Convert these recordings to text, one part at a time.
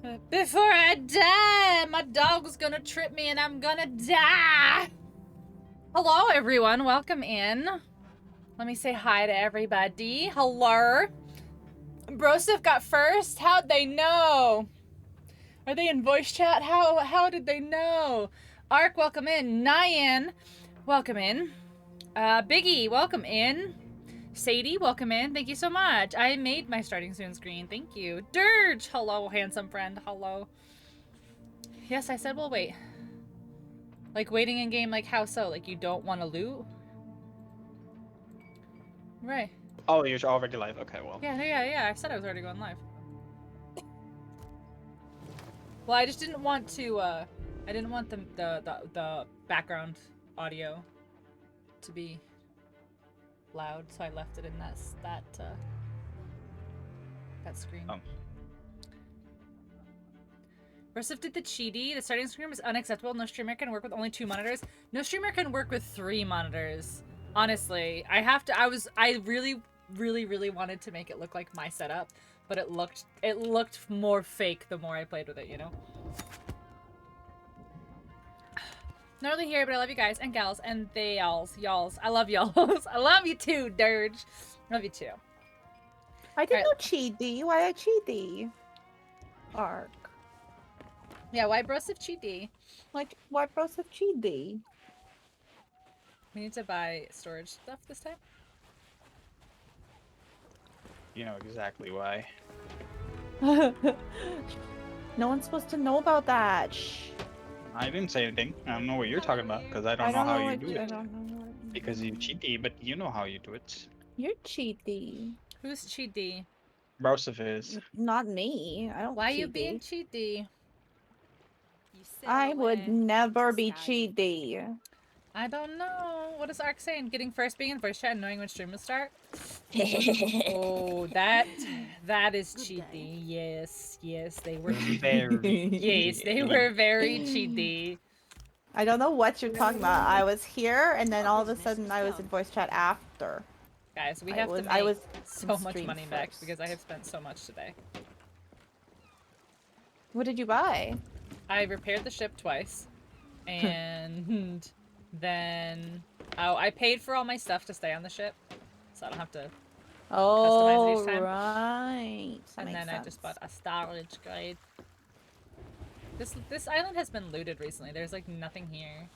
Before I die, my dog's gonna trip me and I'm gonna die. Hello, everyone. Welcome in. Let me say hi to everybody. Hello. Broseph got first. How'd they know? Are they in voice chat? How did they know? Ark, welcome in. Nyan, welcome in. Biggie, welcome in. Sadie, welcome in. Thank you so much. I made my starting soon screen. Thank you. Dirge, hello, handsome friend. Hello. Yes, I said we'll wait. Like waiting in game, like how so? Like you don't want to loot? Right. Oh, you're already live. Okay, well. Yeah. I said I was already going live. Well, I just didn't want to. I didn't want the background audio to be loud, so I left it in that screen. Oh. Broseph did the cheaty. The starting screen is unacceptable. No streamer can work with only 2 monitors. No streamer can work with 3 monitors. Honestly, I really wanted to make it look like my setup, but it looked more fake the more I played with it, you know? Not only here, but I love you guys and gals and y'alls. I love y'alls. I love you too, Dirge. Love you too. I didn't know cheaty. Why I cheaty? Ark. Yeah, why Broseph cheaty? Like, why Broseph cheaty? We need to buy storage stuff this time. You know exactly why. No one's supposed to know about that. Shh. I didn't say anything. I don't know what you're talking about because I don't know how you do it. I don't know. Because you cheaty, but you know how you do it. You're cheaty. Who's cheaty? Broseph is. Not me. I don't. Why cheaty. you being cheaty? I would never be cheaty. I don't know. What is Ark saying? Getting first, being in voice chat, and knowing when stream will start? Oh, that is cheaty. Yes, they were cheaty. Yes, they were very cheaty. I don't know what you're talking about. I was here, and then all of a sudden I was in voice chat after. Guys, we have to make so much money back first. because I have spent so much today. What did you buy? I repaired the ship twice, and then I paid for all my stuff to stay on the ship, so I don't have to customize it each time. Right. And then I just bought a storage guide. This island has been looted recently. There's like nothing here.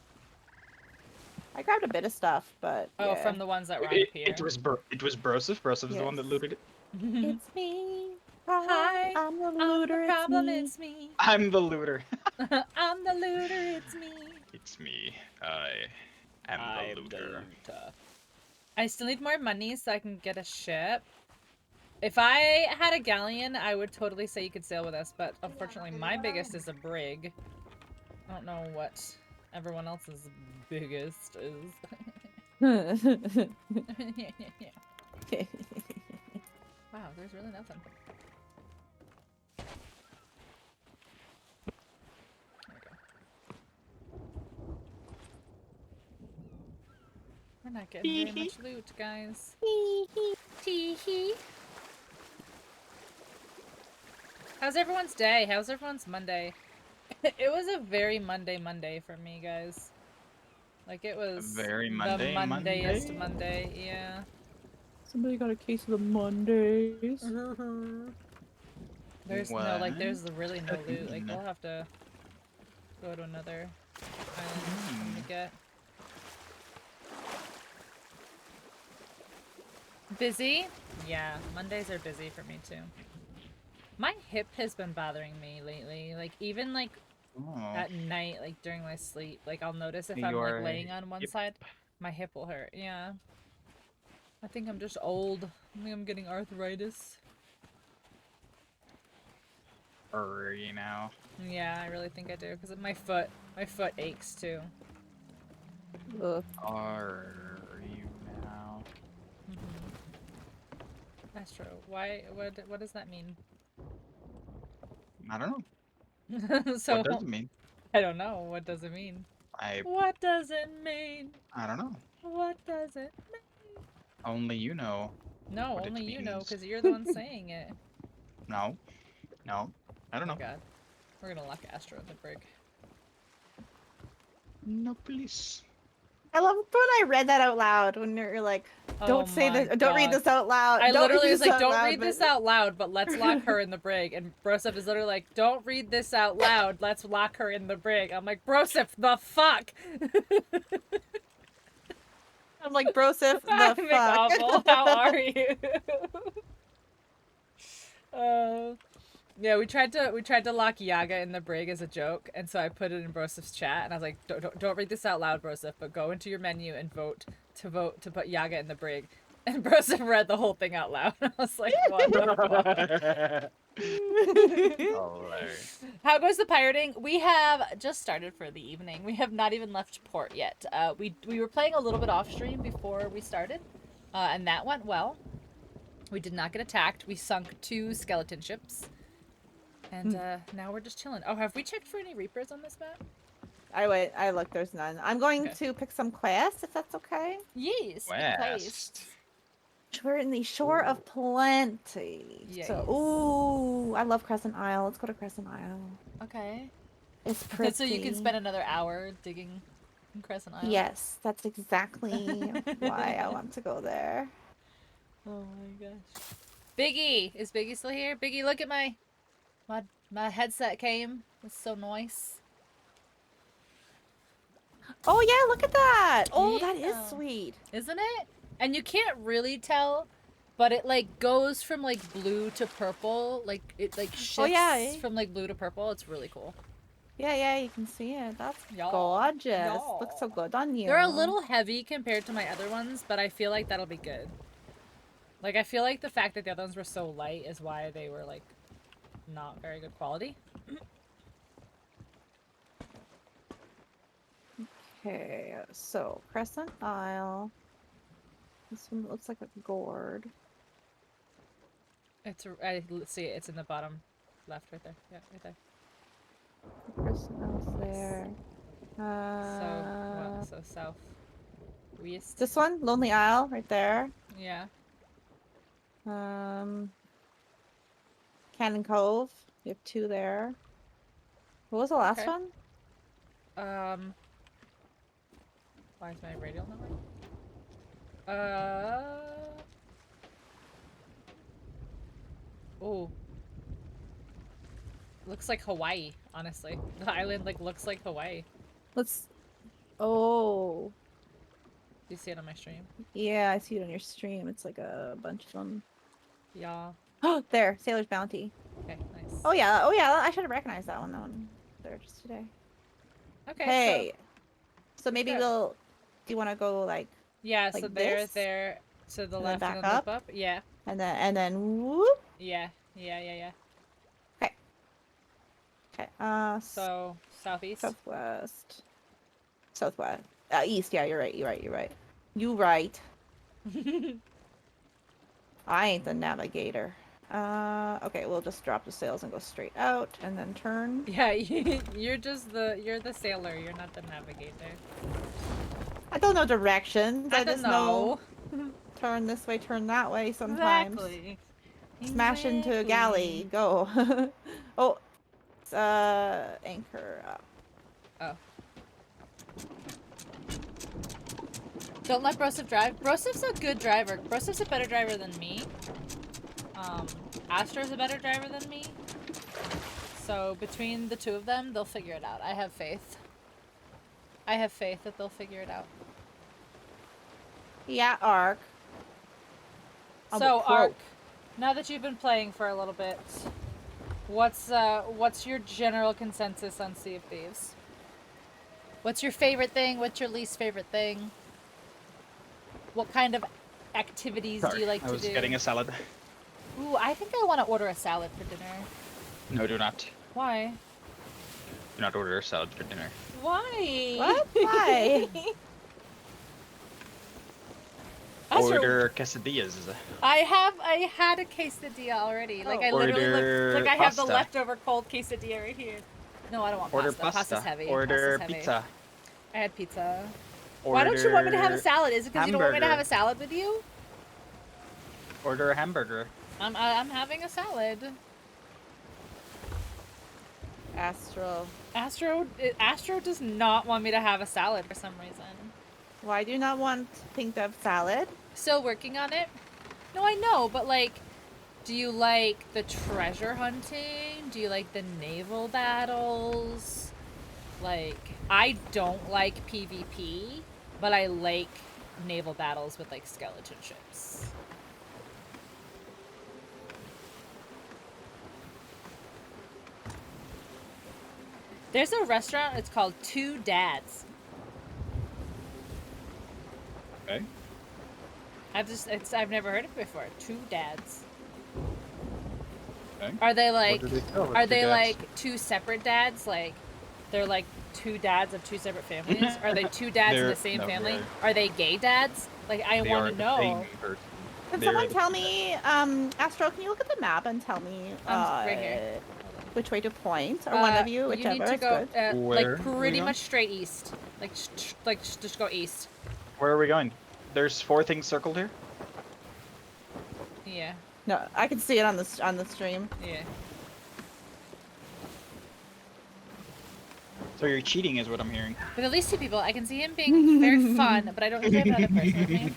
I grabbed a bit of stuff, but oh, from the ones that were on the pier. It was Broseph. Broseph is the one that looted it. It's me. Hi, I'm the looter. I'm the problem, it's me. I'm the looter. I'm the looter, it's me. It's me. I am the looter. I still need more money so I can get a ship. If I had a galleon, I would totally say you could sail with us, but unfortunately my biggest is a brig. I don't know what everyone else's biggest is. Wow, there's really nothing. There we go. We're not getting very much loot, guys. Tee-hee. How's everyone's day? How's everyone's Monday? It was a very Monday for me, guys. Like, it was very the Mondayest Monday, yeah. Somebody got a case of the Mondays. There's no, like, there's really no loot. Like, we'll have to go to another island to get. Busy? Yeah, Mondays are busy for me, too. My hip has been bothering me lately. Like, even, like, at night, like, during my sleep. Like, I'll notice if I'm, like, laying on one side, my hip will hurt. Yeah. I think I'm just old. I think I'm getting arthritis. You know. Yeah, I really think I do. Because my foot aches, too. Ugh. Are you now? That's true. Why? What does that mean? I don't know. So, what does it mean? I don't know. What does it mean? What does it mean? I don't know. What does it mean? Only you know. No, only you know, because you're the one saying it. No. I don't know. God. We're gonna lock Astro in the brig. No, please. I love when I read that out loud. When you're like, "Don't Oh say my this. Don't read God. this out loud." I Don't read literally was this like, out don't loud," read this out loud, but let's lock her in the brig. And Broseph is literally like, don't read this out loud, let's lock her in the brig. I'm like, Broseph, the fuck? I'm like, Broseph, I'm the like, fuck. awful. How are you? Yeah, we tried to lock Yaga in the brig as a joke, and so I put it in Broseph's chat, and I was like, don't read this out loud, Broseph, but go into your menu and vote to put Yaga in the brig. And Broseph read the whole thing out loud. I was like, what the fuck? Hilarious. How goes the pirating? We have just started for the evening. We have not even left port yet. We were playing a little bit off stream before we started, and that went well. We did not get attacked. We sunk 2 skeleton ships. And now we're just chilling. Oh, have we checked for any Reapers on this map? I look, there's none. I'm going Okay. to pick some quests, if that's okay. Yes, West. We're in the Shore of Plenty. Yes. So, ooh, I love Crescent Isle. Let's go to Crescent Isle. Okay. It's pretty. So you can spend another hour digging in Crescent Isle? Yes, that's exactly why I want to go there. Oh my gosh. Biggie! Is Biggie still here? Biggie, look at my headset came. It's so nice. Oh yeah, look at that. Oh, that is Yeah. sweet. Isn't it? And you can't really tell, but it like goes from like blue to purple. Like it like shifts from like blue to purple. It's really cool. Yeah, you can see it. That's Yeah. gorgeous. Yeah. Looks so good on you. They're a little heavy compared to my other ones, but I feel like that'll be good. Like I feel like the fact that the other ones were so light is why they were like not very good quality. Okay, so Crescent Isle. This one looks like a gourd. It's let's see, it's in the bottom left right there. Yeah, right there. Crescent Isle's there. So south west. This one, Lonely Isle, right there. Yeah. Cannon Cove. You have 2 there. What was the last Okay. one? Why is my radial not working? Oh. Looks like Hawaii, honestly. The island like looks like Hawaii. Let's. Oh. Do you see it on my stream? Yeah, I see it on your stream. It's like a bunch of them. Yeah. Oh, there, Sailor's Bounty. Okay, nice. Oh yeah, I should have recognized that one. That one there just today. Okay. Hey, so maybe Good. we'll. Do you want to go like, Yeah, like so this? there, to the And then left back and then up? loop up. Yeah. and then whoop? Yeah. Okay. So southeast. Southwest. East. Yeah, you're right. You right. I ain't the navigator. Okay, we'll just drop the sails and go straight out, and then turn. Yeah, you're the sailor. You're not the navigator. I don't know directions. I don't just know turn this way, turn that way. Sometimes Exactly. smash into a galley. Go. Oh, it's, anchor up. Oh. Don't let Broseph drive. Broseff's a good driver. Broseff's a better driver than me. Astro's a better driver than me. So between the 2 of them, they'll figure it out. I have faith. I have faith that they'll figure it out. Yeah, Ark. So Ark, now that you've been playing for a little bit, what's your general consensus on Sea of Thieves? What's your favorite thing? What's your least favorite thing? What kind of activities do you like to do? I was getting a salad. Ooh, I think I want to order a salad for dinner. No, do not. Why? Do not order a salad for dinner. Why? What? Why? Order quesadillas. I had a quesadilla already. Like I literally Order look, like I have the pasta. leftover cold quesadilla right here. No, I don't want Order pasta. pasta. Pasta's heavy. Order Pasta's heavy. pizza. I had pizza. Order Why don't you want me to have a salad? Is it because you don't want me to have a hamburger. salad with you? Order a hamburger. I'm having a salad. Astro. Astro does not want me to have a salad for some reason. Why do you not want pink bev salad? Still working on it. No, I know, but like, do you like the treasure hunting? Do you like the naval battles? Like, I don't like PvP, but I like naval battles with like skeleton ships. There's a restaurant, it's called Two Dads. Okay. I've never heard of it before. Two Dads. Okay. Are they What like, do they sell with are two they dads? like two separate dads? Like, they're like two dads of two separate families? Are they two dads in the same no, family? they're- Are they gay dads? Like, I They want are to the same know. person. Can They're someone the tell same me, Astro, can you look at the map and tell me Right here. which way to point? Or one of you, You need whichever to is go, good. Where like, are we pretty going? much straight east. Like, just go east. Where are we going? There's 4 things circled here. Yeah, No, I can see it on the stream. yeah. So you're cheating, is what I'm hearing. With at least 2 people, I can see him being very fun, but I don't usually have another person with me.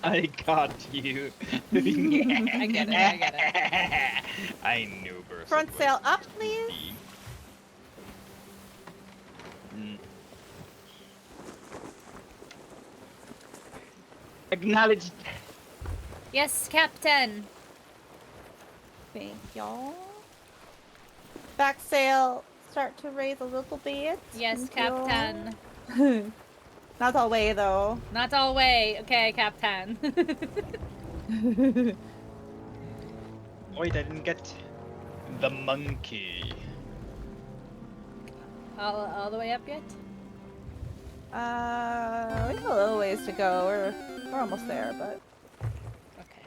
I got you. I get it, I get it. I knew Bertha Front would sail up, please. be. Mm. Acknowledged. Yes, Captain. Thank y'all. Back sail, start to raise a little bit. Yes, Thank y'all. Captain. Not all way though. Not all way. Okay, Captain. Wait, I didn't get the monkey. all the way up yet? We have a little ways to go. We're almost there, but Okay.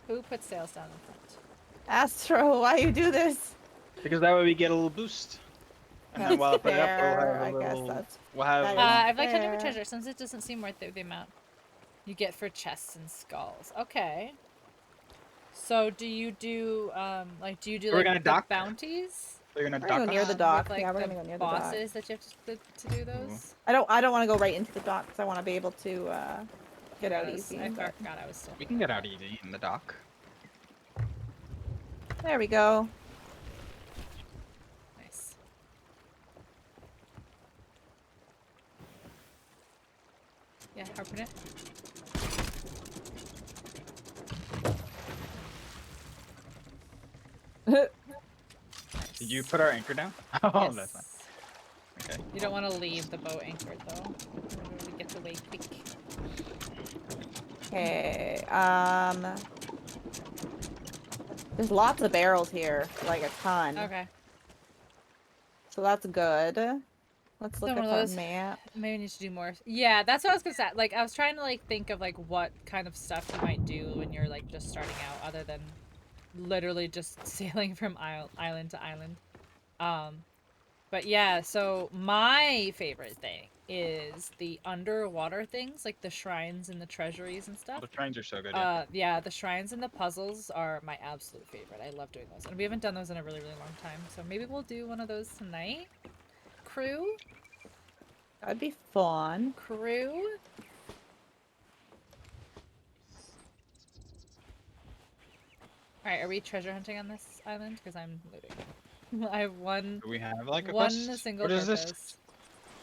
Who put sails down in front? Astro, why you do this? Because that way we get a little boost. And then That's while I put it up, we'll fair. have a I guess little... that's We'll have... that is- I'd like hunting for fair. treasure since it doesn't seem worth the amount you get for chests and skulls. Okay. So do you do like We're like gonna the dock? bounties? They're gonna We're dock gonna go near us? the dock. With, like, Yeah, we're the gonna go near the dock. bosses that you have to do those. I don't want to go right into the dock because I want to be able to get out easy. I but- forgot I was still. We can get out easy in the dock. There we go. Nice. Yeah, harpoon it. Did you put our anchor down? Oh, Yes. that's fine. Okay. You don't want to leave the boat anchored though. We get away quick. Okay. There's lots of barrels here, like a ton. Okay. So that's good. Let's look One at of our those. map. Maybe we need to do more. Yeah, that's what I was gonna say. Like, I was trying to like think of like what kind of stuff you might do when you're like just starting out, other than literally just sailing from island to island. But yeah, so my favorite thing is the underwater things, like the shrines and the treasuries and stuff. The trains are so good. Yeah. Yeah, the shrines and the puzzles are my absolute favorite. I love doing those, and we haven't done those in a really, really long time. So maybe we'll do one of those tonight. Crew. That'd be fun. Crew. Alright, are we treasure hunting on this island? Because I'm looting. I have one Do we have like a one quest? single What is purpose. this?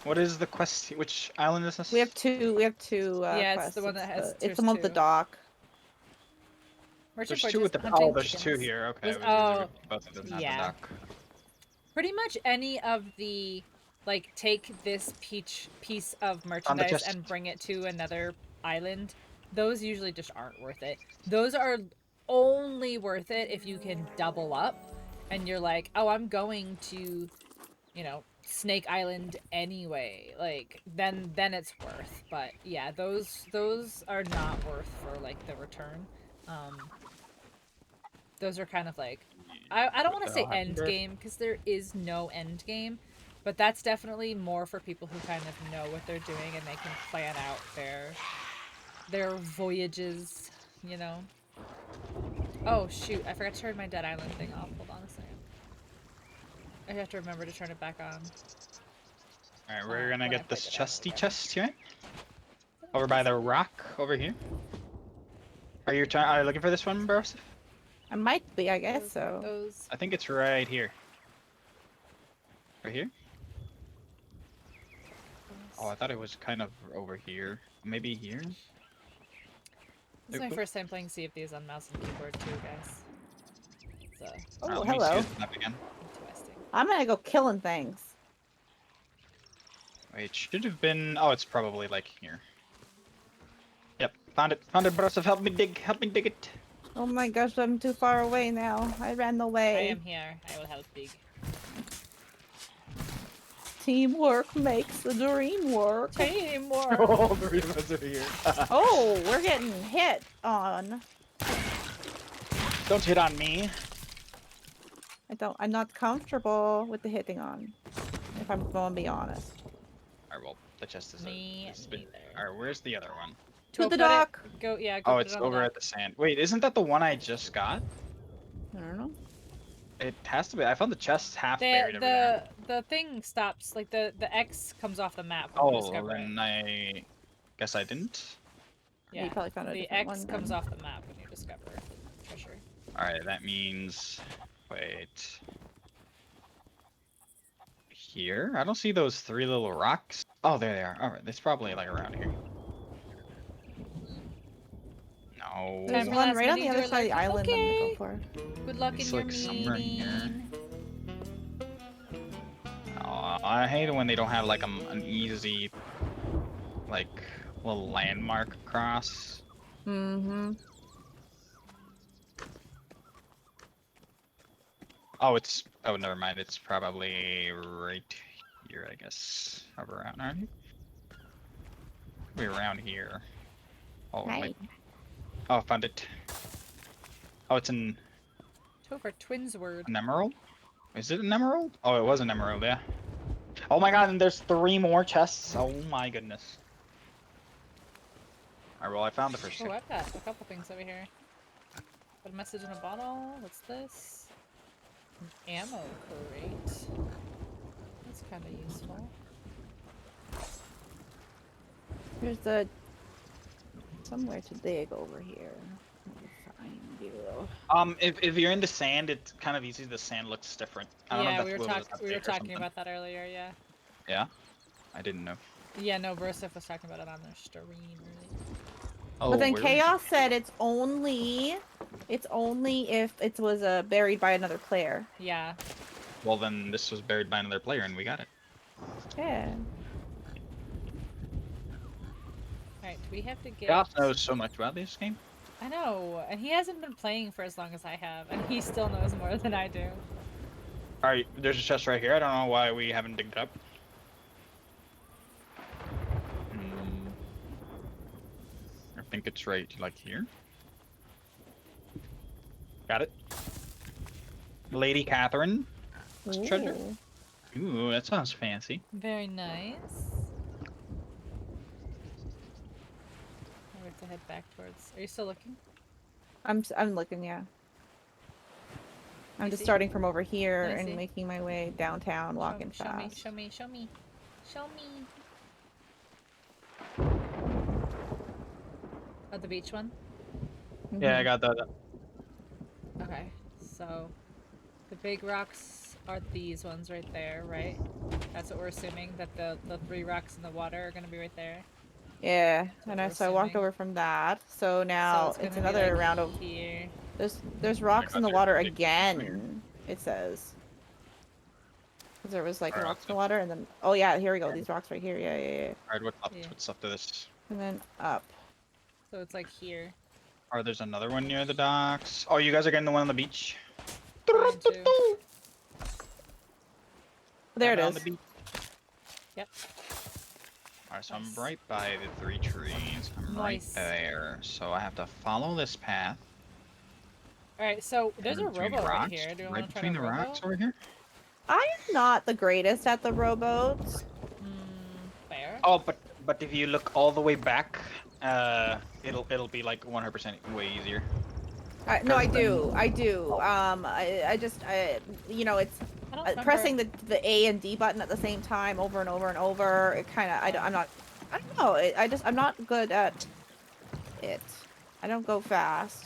What is the quest? Which island is this? We have two. We have two. Yeah, it's quests. the one that has- It's there's the one with the two. dock. Merchant There's two with the. Forges, hunting Oh, there's two chickens. here. Okay. Was- I was confused oh, with both of them at yeah. the dock. Pretty much any of the, like, take this piece of merchandise chest. and bring it to another island, those usually just aren't worth it. Those are only worth it if you can double up and you're like, oh, I'm going to, you know, Snake Island anyway. Like, then it's worth. But yeah, those are not worth for, like, the return. Those are kind of like, I don't want to say end game, because there is no end game, but that's definitely more for people who kind of know what they're doing and they can plan out their voyages, you know. Oh shoot, I forgot to turn my Dead Island thing off. Hold on a second. I have to remember to turn it back on. Alright, we're when gonna I get this pick it up, chesty okay. chest here. Over by the rock over here. Are you looking for this one, bros? I might be, I guess so. Those. I think it's right here. Right here? Oh, I thought it was kind of over here. Maybe here? This is my first time playing Sea of Thieves on mouse and keyboard too, guys. So Oh, Alright, let me see hello. this map again. interesting. I'm gonna go killing things. Wait, it should have been... Oh, it's probably like here. Yep, found it. Found it, bros. Help me dig. Help me dig it. Oh my gosh, I'm too far away now. I ran I away. am here. I will help dig. Teamwork makes the dream work. Teamwork. All three of us are here. Oh, we're getting hit on. Don't hit on me. I'm not comfortable with the hitting on. If I'm going to be honest. Alright, well, the chest is Me neither. Alright, where's the other one? To Go the put it- dock. Go, yeah. Go Oh, put it's it on the over dock. at the sand. Wait, isn't that the one I just got? I don't know. It has to be. I found the chest half buried over there. The thing stops. Like the X comes off the map. When you Oh, well, discover it. then I guess I didn't. Yeah. You probably found a The different X one. comes then. off the map when you discover treasure. Alright, that means... Wait... Here? I don't see those three little rocks. Oh, there they are. Alright, it's probably like around here. No. There's Time for one last right on the minute other side of the alert. island I'm gonna Okay. go for. Good luck It's in your like somewhere here. meeting. Oh, I hate it when they don't have like an easy, like, little landmark across. Mm-hmm. Oh, it's... Oh, never mind. It's probably right here, I guess. Around here? Probably around here. Oh, Hi. wait. Oh, I found it. Oh, it's an Topher Twinsword. emerald? Is it an emerald? Oh, it was an emerald, yeah. Oh my god, and there's 3 more chests. Oh my goodness. Alright, well, I found the first Oh, two. I've got a couple things over here. Got a message in a bottle. What's this? An ammo crate. That's kind of useful. There's the somewhere to dig over here. Let me find you. If you're in the sand, it's kind of easy. The sand looks different. I don't know Yeah, if we that's were, a little bit we were update or talking something. about that earlier, yeah. Yeah? I didn't know. Yeah, no, Broseph was talking about it on their stream earlier. Oh, But then where- Chaos said it's only if it was buried by another player. Yeah. Well, then this was buried by another player and we got it. Yeah. Alright, do we have to get... Chaos knows so much about this game. I know, and he hasn't been playing for as long as I have, and he still knows more than I do. Alright, there's a chest right here. I don't know why we haven't digged it up. I think it's right, like here. Got it. Lady Catherine. Treasure. Ooh. Ooh, that sounds fancy. Very nice. I have to head back towards... Are you still looking? I'm looking, yeah. I'm You just see? starting from over here I see. and making my way downtown, walking show fast. Show me, show me, show me. Oh, the beach one? Yeah, I Mhm. got that. Okay, so the big rocks are these ones right there, right? That's what we're assuming, that the 3 rocks in the water are gonna be right there. Yeah, That's what and we're so I walked assuming. over from that. So now So it's gonna be, another like, round of here. there's rocks in the there, water like, again. It says. 'Cause there was like Alright, rocks in the water, and then oh yeah, here we go. These rocks right here. Yeah, yeah, yeah. Alright, what's up? Yeah. What's up to this? And then up. So it's like here. Oh, there's another one near the docks. Oh, you guys are getting the one on the beach? Mine too. There it I'm on is. the beach. Yep. Alright, so Nice. I'm right by the 3 trees. I'm Nice. right there. So I have to follow this path. Alright, so there's a in between the rowboat right rocks, here. Do you right want to try between to the rocks rowboat? over here. I am not the greatest at the rowboats. Fair. Oh, but if you look all the way back, it'll be like 100% way easier. No, I Because do. I do. I just, you know, it's I don't remember. Pressing the A and D button at the same time over and over and over. It kind of I don't know. I'm not good at it. I don't go fast,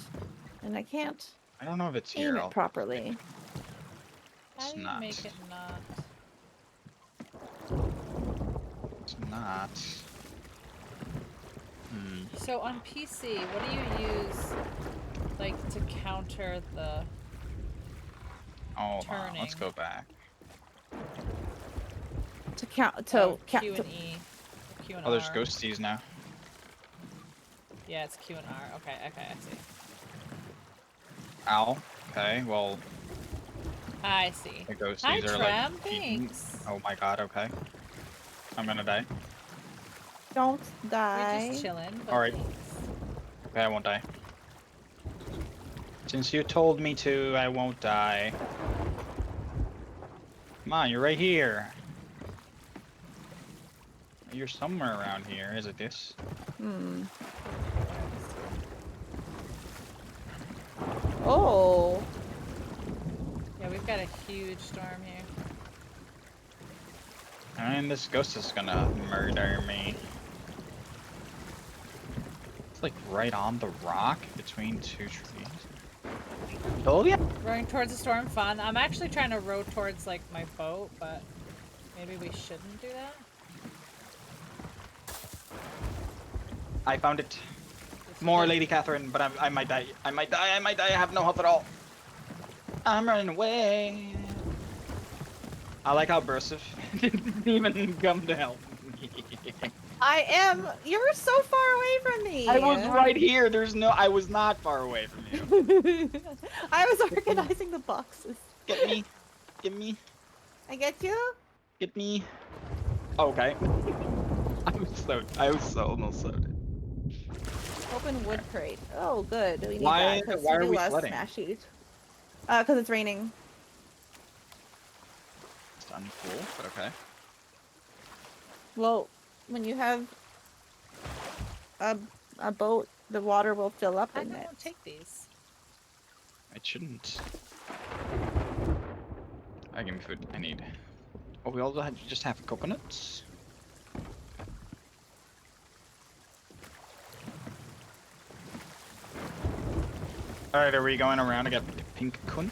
and I can't I don't know if it's aim here. it properly. How It's do you not. make it not? It's not. Hmm. So on PC, what do you use, like, to counter the Oh, turning? let's go back. To count Oh, count. Q and E. Or Q and Oh, there's R. ghosties now. Yeah, it's Q and R. Okay, okay, I see. Ow. Okay, well, I see. the ghosties Hi, are Trem. like. eating- Thanks. Oh my god, okay. I'm gonna die. Don't We're die. just chilling. But Alright. thanks. Okay, I won't die. Since you told me to, I won't die. Come on, you're right here. You're somewhere around here. Is it this? Hmm. Oh. Yeah, we've got a huge storm here. And this ghost is gonna murder me. It's like right on the rock between two trees. Oh yeah. Rowing towards the storm, fun. I'm actually trying to row towards, like, my boat, but maybe we shouldn't do that. I found it. Just More hit- Lady Catherine, but I might die. I might die. I might die. I have no health at all. I'm running away. I like how Bursif didn't even come to help me. I am. You're so far away from me. I was right here. I was not far away from you. I was organizing the boxes. Get me. Get me. I get you. Get me. Okay. I was so almost so dead. Open wood crate. Oh, good. We need Why- that. 'Cause why you are do we less flooding? smashies. Because it's raining. It's uncool, but okay. Well, when you have a boat, the water will fill up I in it. don't take these. It shouldn't. Alright, give me food. I need. Oh, we also just have coconuts. Alright, are we going around to get pink kun?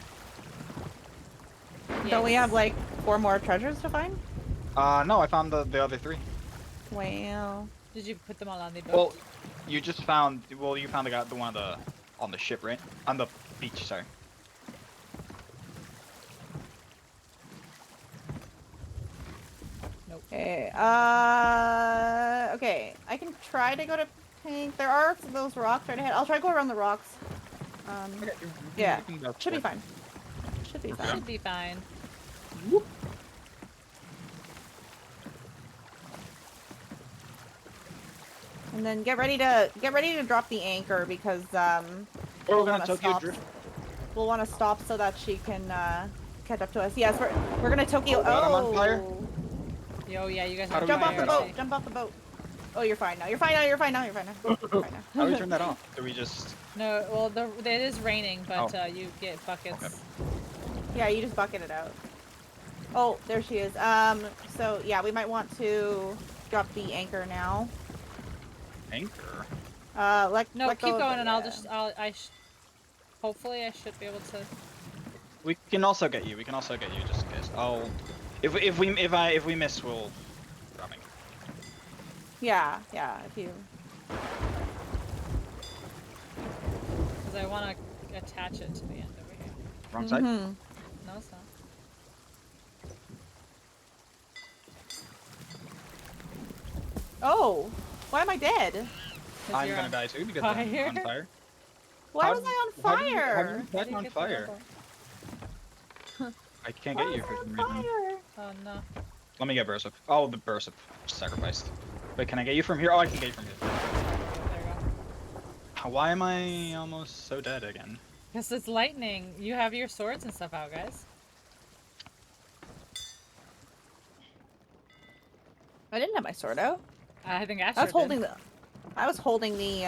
Don't we have Yes. like 4 more treasures to find? No, I found the other 3. Wow. Did you put them all on the boat? Well, you just found. Well, you found the one on the ship, right? On the beach, sorry. Nope. Okay. Okay. I can try to go to pink. There are those rocks right ahead. I'll try to go around the rocks. Yeah. Should be fine. Should be fine. Should be fine. And then get ready to drop the anchor because We're we'll gonna wanna Tokyo stop. drift. We'll want to stop so that she can catch up to us. Yes, we're gonna Tokyo. Oh God, I'm on fire. Yo, yeah, you guys How are do Jump we off the get boat. off? Jump off the boat. Oh, you're fine now. You're fine now. You're fine now. You're fine now. You're fine now. How do we turn that off? Do we just? No, well, it is raining, but Oh. you get buckets. Okay. Yeah, you just bucket it out. Oh, there she is. So yeah, we might want to drop the anchor now. Anchor. No, let keep go of going, it, and yeah. hopefully I should be able to. We can also get you. We can also get you just in case. Oh, if we miss, we'll. Dropping. Yeah, if you. Because I want to attach it to the end over here. Wrong side. Mhm. No, it's not. Oh, why am I dead? 'Cause I'm you're gonna on die too because fire. I'm on fire. Why How was did- I on how do you- how do fire? you How get do you on get the fire? number? I can't Why get you was for I some on reason. fire? Oh no. Let me get Bursif. Oh, the Bursif sacrificed. Wait, can I get you from here? Oh, I can get you from here. There you go. Why am I almost so dead again? Because it's lightning. You have your swords and stuff out, guys. I didn't have my sword out. I think Asher I was holding did. the. I was holding the.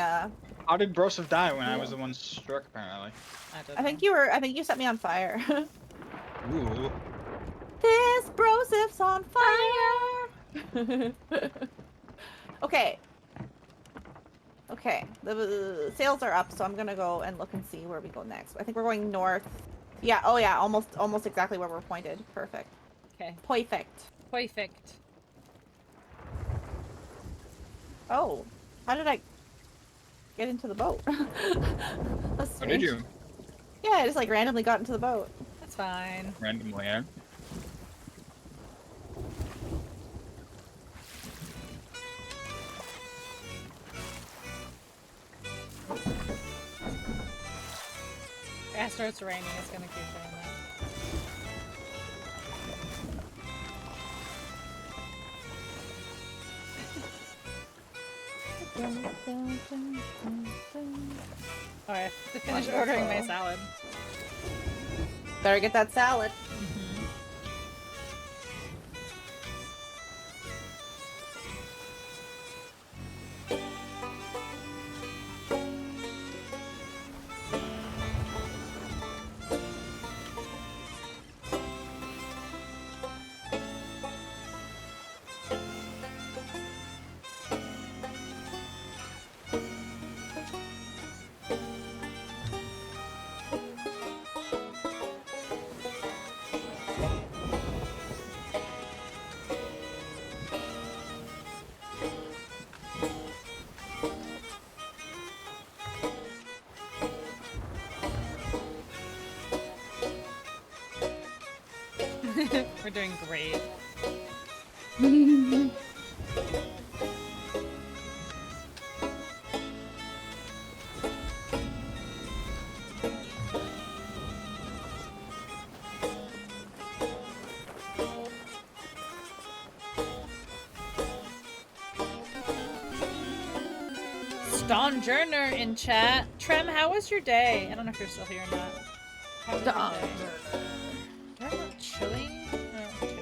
How did Bursif die when I was Yeah. the one struck? Apparently. I, don't I think know. you were. I think you set me on fire. Ooh. Okay. Okay. The sails are up, so I'm gonna go and look and see where we go next. I think we're going north. Yeah. Oh yeah. Almost exactly where we're pointed. Perfect. Okay. Perfect. Perfect. Oh, how did I get into the boat? That's How did strange. you? Yeah, I just like randomly got into the boat. That's fine. Randomly, eh? It starts raining. It's gonna keep doing that. Oh, I have to finish ordering my salad. Better get that salad. We're doing great. Stonjourner in chat. Trem, how was your day? I don't know if you're still here or not. How was your day? Do I have chili? No, chili.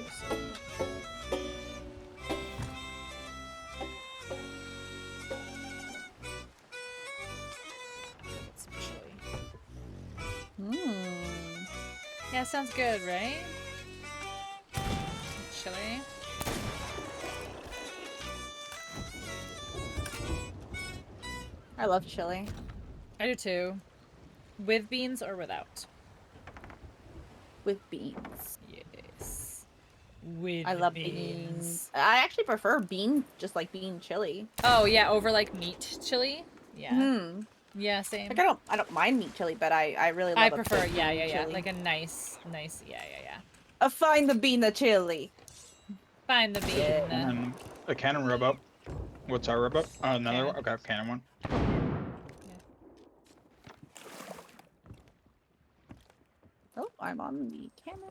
Some chili. Yeah, sounds good, right? Chili. I love chili. I do too. With beans or without? With beans. Yes. With I love beans. I actually prefer bean, just like bean chili. Oh yeah, over like meat chili? Yeah. Hmm. Yeah, same. Like I don't mind meat chili, but I really love I a prefer, good yeah, bean yeah, yeah. chili. Like a nice, yeah. Find the bean the chili. Find the bean. Yeah. A cannon rowboat. What's our rowboat? Another Cannon. one? Okay, cannon one. Oh, I'm on the cannon.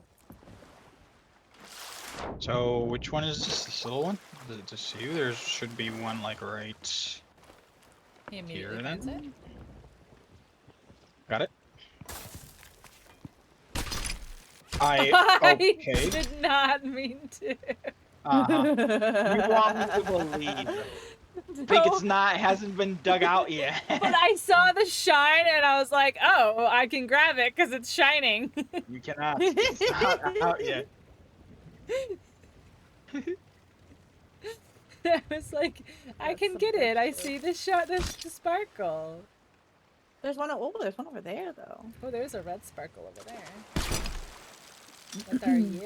So, which one is this little one? Is it just you? There should be one like right He immediately here finds it. then. Got it? I Okay. did not mean to. Uh-huh. You want me to believe. Think it's not, it hasn't been dug out yet. But I saw the shine and I was like, oh, I can grab it because it's shining. You cannot. It's not out yet. I was like, I That's can some get it. I bullshit. see the shot, the sparkle. There's one. Oh, there's one over there though. Oh, there's a red sparkle over there. What are you?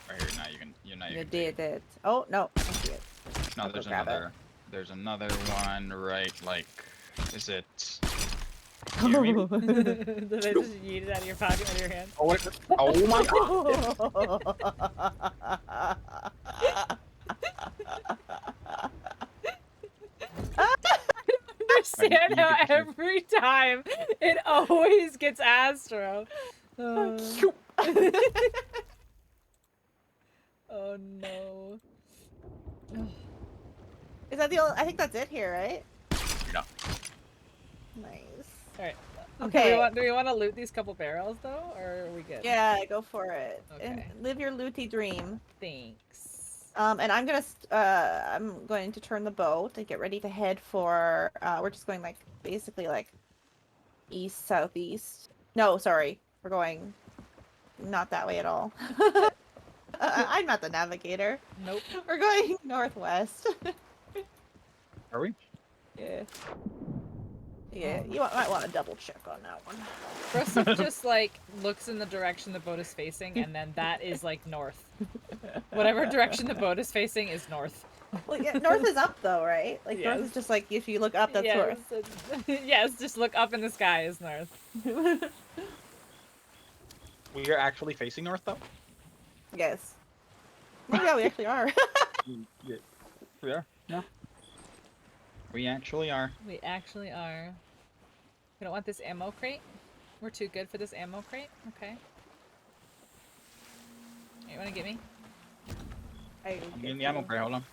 Right here, now you can. Now you You can take did it. Oh no, I see it. No, I'll go there's grab it. another. There's another one right. Like, is it? Here, maybe? Did I just yeet it out of your pocket, out of your hand? Oh, what? Oh my god! Understand how you can- every time it always gets Astro. Oh no. Is that the only? I think that's it here, right? No. Nice. Alright. Okay. Do we want to loot these couple barrels though, or are we good? Yeah, go for it. And Okay. live your looty dream. Thanks. And I'm going to turn the boat and get ready to head for. We're just going like basically like east southeast. No, sorry, we're going not that way at all. I'm not the navigator. Nope. We're going northwest. Are we? Yeah. Yeah, you might want to double check on that one. Broseph just like looks in the direction the boat is facing, and then that is like north. Whatever direction the boat is facing is north. Well, yeah, north is up though, right? Like north Yes. is just like if you look up, that's north. Yes, just look up in the sky is north. We are actually facing north, though. Yes. Oh, yeah, we actually are. Yeah. We are. Yeah. We actually are. We actually are. We don't want this ammo crate? We're too good for this ammo crate? Okay. You wanna get me? I'm I'm getting the ammo crate. Hold on.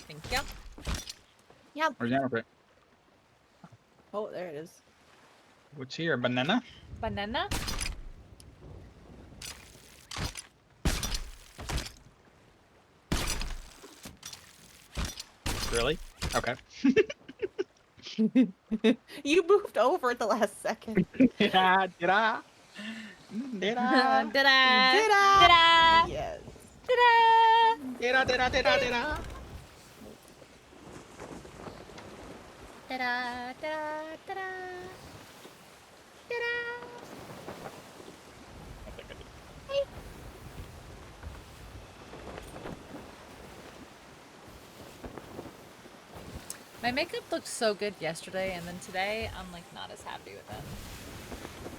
Thank you. Yep. Where's the ammo crate? Oh, there it is. What's here? Banana? Banana? Really? Okay. You moved over at the last second. Yeah, did I? Did I? Did I? Did I? Did I? Yes. Did I? Did I? Did I? Did I? Did I? Did I? Did I? Did I? Did I? I think I did. My makeup looked so good yesterday, and then today I'm like not as happy with it.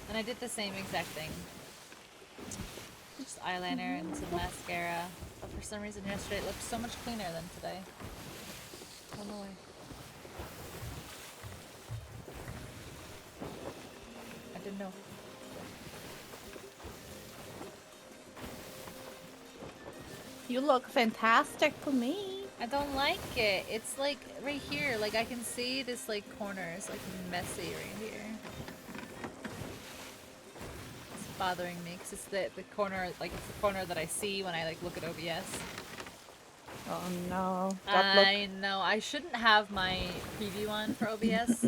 And I did the same exact thing. Just eyeliner and some mascara. But for some reason yesterday it looked so much cleaner than today. I don't know why. I didn't know. You look fantastic to me. I don't like it. It's like right here. Like I can see this like corner is like messy right here. It's bothering me because it's the corner, like it's the corner that I see when I like look at OBS. Oh no. That look- I know I shouldn't have my preview on for OBS,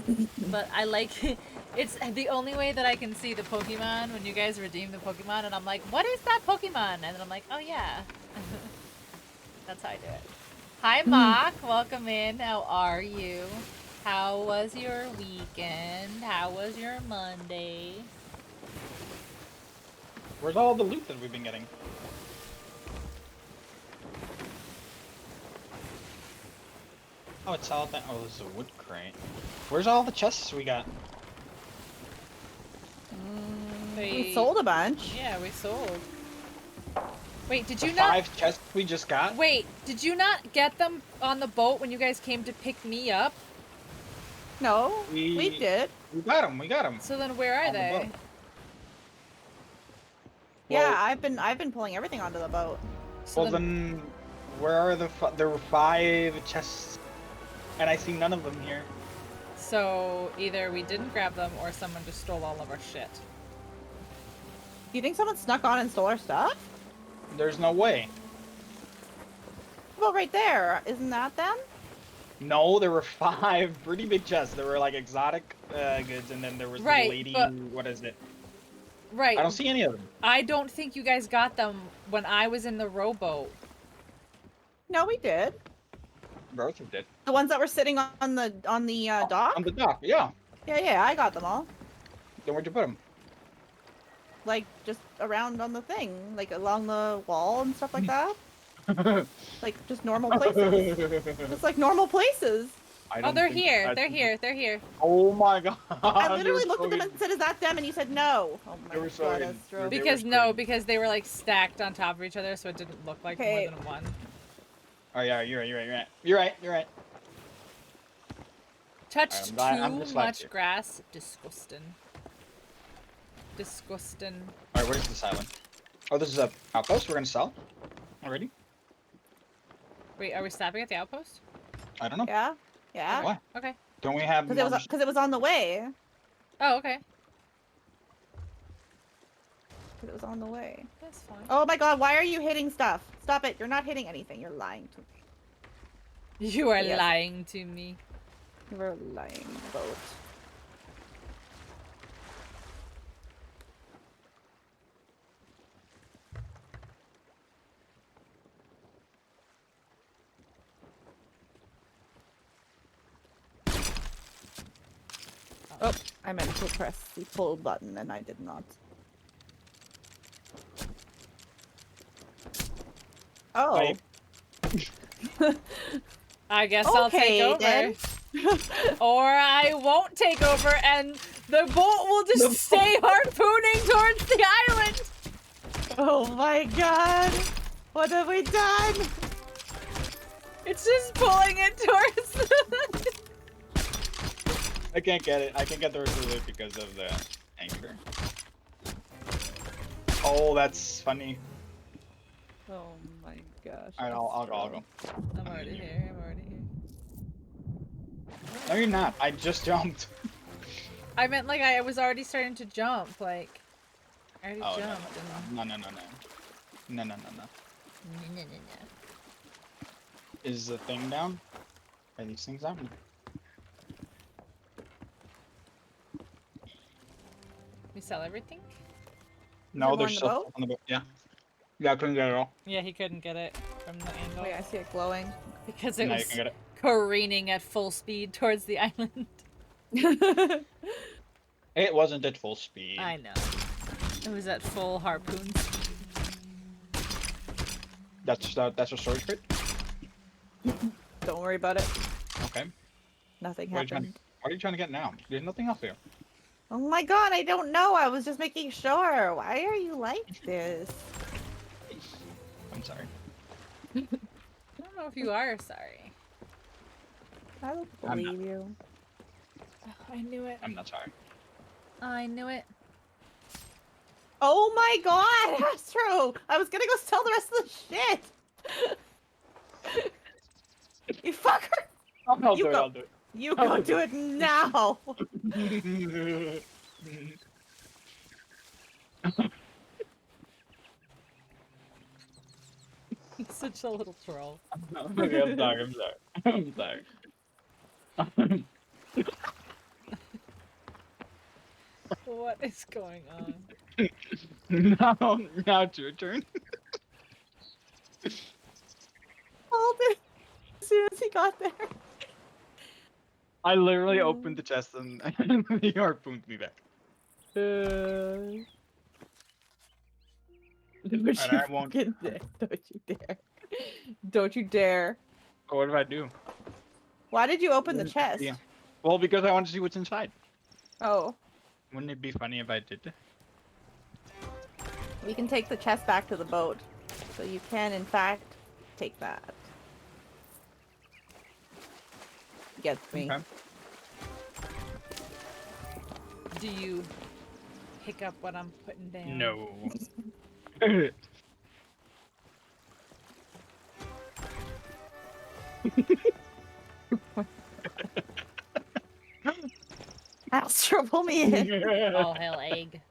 but I like it. It's the only way that I can see the Pokemon when you guys redeem the Pokemon, and I'm like, what is that Pokemon? And then I'm like, oh yeah. That's how I do it. Hi, Mock. Welcome in. How are you? How was your weekend? How was your Monday? Where's all the loot that we've been getting? Oh, it's all that. Oh, this is a wood crate. Where's all the chests we got? We sold a bunch. Yeah, we sold. Wait, did The you not? 5 chests we just got? Wait, did you not get them on the boat when you guys came to pick me up? No, We- we did. We got them. We got them. So then where are On the they? boat. Yeah, I've been pulling everything onto the boat. So Well, then, where are the? There were 5 chests, and I see none of them here. So either we didn't grab them or someone just stole all of our shit. Do you think someone snuck on and stole our stuff? There's no way. Well, right there. Isn't that them? No, there were 5 pretty big chests. There were like exotic goods, and then there was Right, the lady. but- What is it? Right. I don't see any of them. I don't think you guys got them when I was in the rowboat. No, we did. Both of did. The ones that were sitting on the dock. On the dock, yeah. Yeah, I got them all. Then where'd you put them? Like just around on the thing, like along the wall and stuff like that. Like just normal places. Just like normal places. Oh, they're here. They're here. They're here. Oh my god. I literally You're looked at them so and said, "Is that them?" And you said no. Oh my They were so god, hidden. Astro. They Because were no, screwed. because they were like stacked on top of each other, so it didn't look like Okay. more than one. Oh yeah, you're right. You're right. Touched I'm glad- I'm too just glad much you- grass. Disgusting. Disgusting. Alright, where's this island? Oh, this is a outpost we're gonna sell? Already? Wait, are we stopping at the outpost? I don't know. Yeah, yeah. Why? Okay. Don't we have Because it was on the way. Oh, okay. 'Cause it was on the way. That's fine. Oh my god, why are you hitting stuff? Stop it! You're not hitting anything. You're lying to me. You are Yes. lying to me. You're lying, boat. Oh, I meant to press the pull button and I did not. Oh. I guess I'll take over. then. Or I won't take over and the boat will just stay harpooning towards the island. Oh my god! What have we done? It's just pulling it towards the... I can't get it. I can't get the rest of it because of the anchor. Oh, that's funny. Oh my gosh. Alright, I'll go. I'm already here. No, you're not. I just jumped. I meant like I was already starting to jump, like I already Oh, jumped. no. No. Is the thing down? Are these things down? We sell everything? No, there there's more stuff on the boat. Yeah. Yeah, I couldn't get it all. Yeah, he couldn't get it from the angle. Wait, I see it glowing. Because it Now you was can get it. careening at full speed towards the island. It wasn't at full speed. I know. It was at full harpoon speed. That's a storage crate? Don't worry about it. Okay. Nothing What happened. are you trying to get now? There's nothing else here. Oh my god, I don't know. I was just making sure. Why are you like this? I'm sorry. I don't know if you are sorry. I don't I'm believe you. Oh, I knew it. I'm not sorry. I knew it. Oh my god, Astro! I was gonna go sell the rest of the shit! You fucker! I'll You do it, go. I'll do it. You go do it now! He's such a little troll. Okay, I'm sorry. I'm sorry. What is going on? Now it's your turn. Hold it! As soon as he got there. I literally opened the chest and he harpooned me back. Don't And you I won't- fucking dare. Don't you dare. Don't you dare. What did I do? Why did you open the chest? Yeah. Well, because I wanted to see what's inside. Oh. Wouldn't it be funny if I did? We can take the chest back to the boat. So you can, in fact, take that. Gets me. Okay. Do you pick up what I'm putting down? No. Astro, pull me in. All hell egg.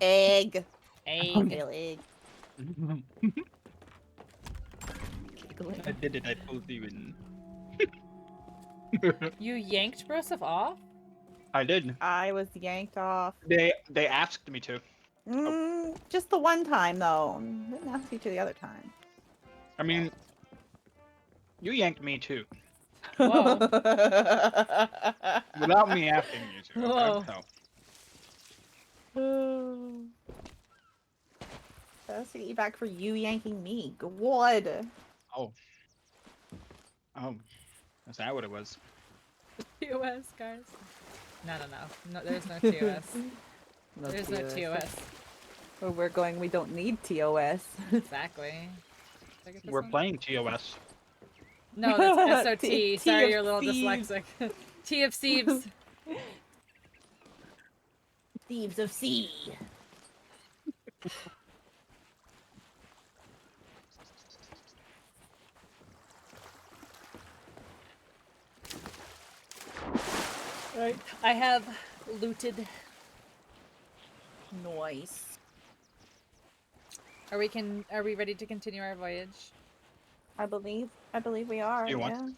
Egg. Egg. Hail egg. I did it. I pulled you in. You yanked Broseph off? I did. I was yanked off. They asked me to. Just the one time, though. Didn't ask you to the other time. I mean, you yanked me too, Whoa. without me asking you to. Whoa. Okay? So, Let's get you back for you yanking me. Good. oh, is that what it was? TOS, guys. No, there's no TOS. There's no TOS. Where we're going, we don't need TOS. Exactly. Did I get this We're one? playing TOS. No, that's SOT. T Sorry, of you're a little thieves. dyslexic. T of Thieves. Thieves of Sea. Right. I have looted. Nice. Are we ready to continue our voyage? I believe we are. You want- yeah.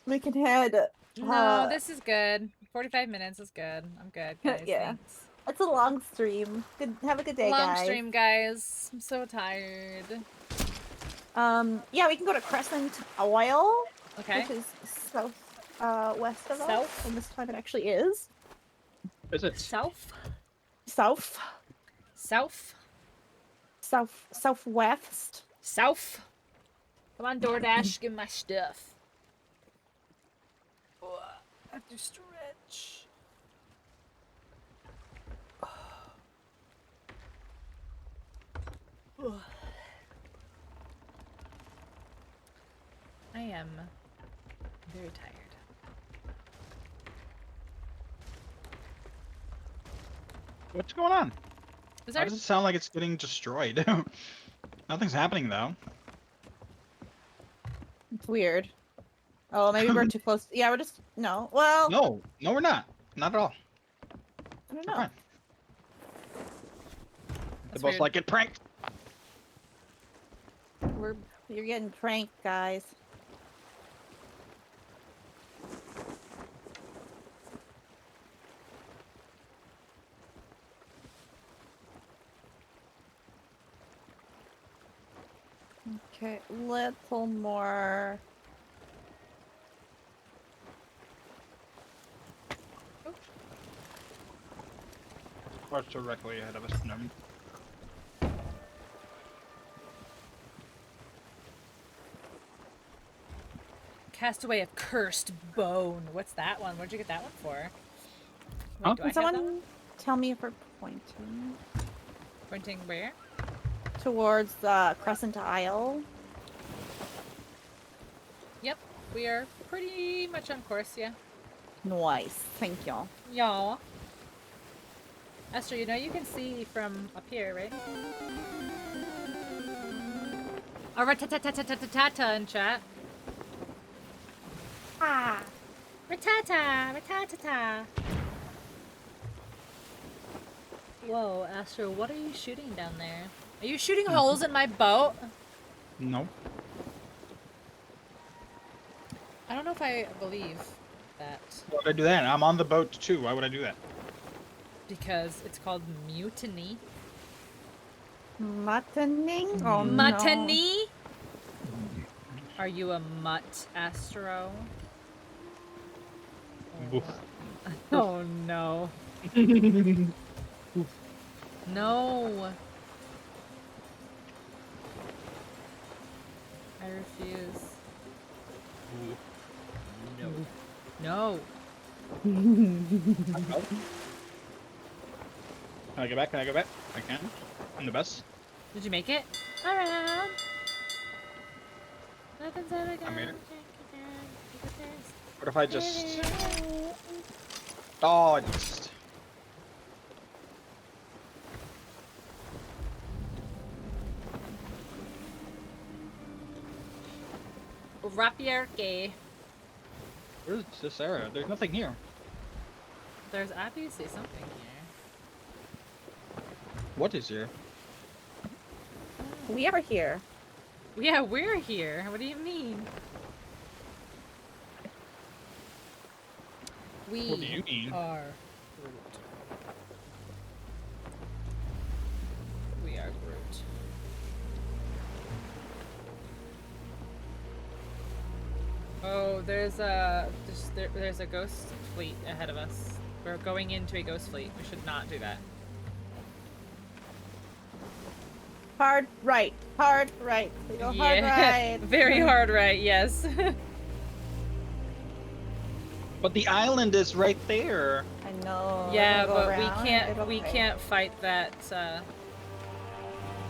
We can head. No, this is good. 45 minutes is good. I'm good, guys. Yeah. Thanks. It's a long stream. Good. Have a good day, Long guys. stream, guys. I'm so tired. Yeah, we can go to Crescent Oil, Okay. which is west of us. South? And this time it actually is. Is it? South? South. South? Southwest. South? Come on, DoorDash, give me my stuff. Oh, I have to stretch. I am very tired. What's going on? Is Why there does it sound like it's getting destroyed? Nothing's happening though. It's weird. Oh, maybe we're too close. Yeah, we're just no. Well, No, no, we're not. Not at all. I don't We're know. fine. That's They both weird. like get pranked. You're getting pranked, guys. Okay, little more. Or directly ahead of us. No. Castaway of Cursed Bone. What's that one? Where'd you get that one for? Wait, Huh? do I Can have that one? someone tell me if we're pointing Pointing where? towards the Crescent Isle? Yep, we are pretty much on course, yeah. Nice, thank you. Y'all. Esther, you know you can see from up here, right? Alright, ta-ta-ta-ta-ta-ta-ta in chat. Ah, Ratata, ratata. Whoa, Astro, what are you shooting down there? Are you shooting holes in my boat? No. I don't know if I believe that Why would I do that? I'm on the boat too. Why would I do that? because it's called mutiny. muttoning? Oh no. Mutiny? Are you a mutt, Astro? Oof. Oh no. No. I refuse. No. Can I go back? Can I go back? I can. I'm the best. Did you make it? Around. Nothing's ever I gonna made it. change again. What if I just... Oh, I just... Rapierke. Where's this area? There's nothing here. There's obviously something here. What is here? We are here. Yeah, we're here. What do you mean? We What do you mean? are Groot. We are Groot. Oh, there's a there's a ghost fleet ahead of us. We're going into a ghost fleet. We should not do that. Hard right. Hard right. We go hard right. Very hard right, yes. But the island is right there. I know. Yeah, Go but around. we Okay. can't fight that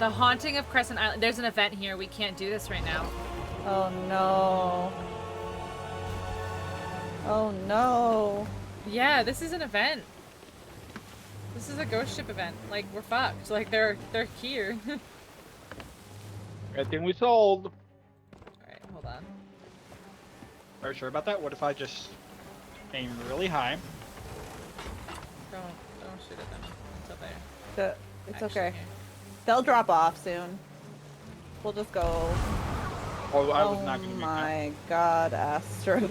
the haunting of Crescent Island. There's an event here. We can't do this right now. Oh no. Oh no. Yeah, this is an event. This is a ghost ship event. Like we're fucked. Like they're here. Everything we sold. Alright, hold on. Are you sure about that? What if I just aim really high? Don't shoot at them until they're It's actually okay. here. They'll drop off soon. We'll just go. Oh, I was not Oh gonna my god, Astro.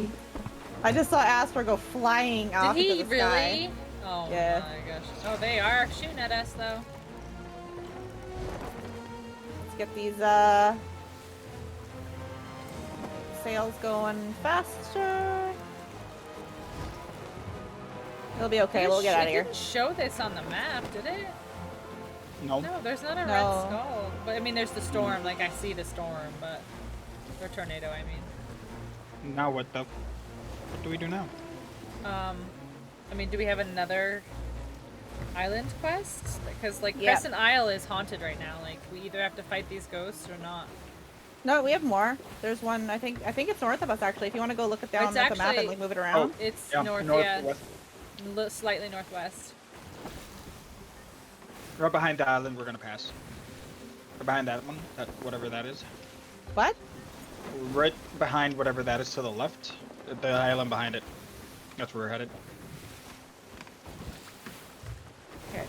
I just saw Astro go flying off Did he into the sky. really? Oh Yeah. my gosh. Oh, they are shooting at us though. Let's get these sails going faster. It'll be okay. We'll get out of here. It didn't show this on the map, did it? No. No, there's not a red No. skull. But I mean, there's the storm. Like I see the storm, but or tornado. I mean. Now what do we do now? I mean, do we have another island quest? Because like Yeah. Crescent Isle is haunted right now. Like we either have to fight these ghosts or not. No, we have more. There's one. I think it's north of us actually. If you want to go look it down It's at the map and actually- like move it around. It's Yeah, north, northwest. yeah, slightly northwest. Right behind the island we're gonna pass. Right behind that one, that whatever that is. What? Right behind whatever that is to the left. The island behind it. That's where we're headed. Okay.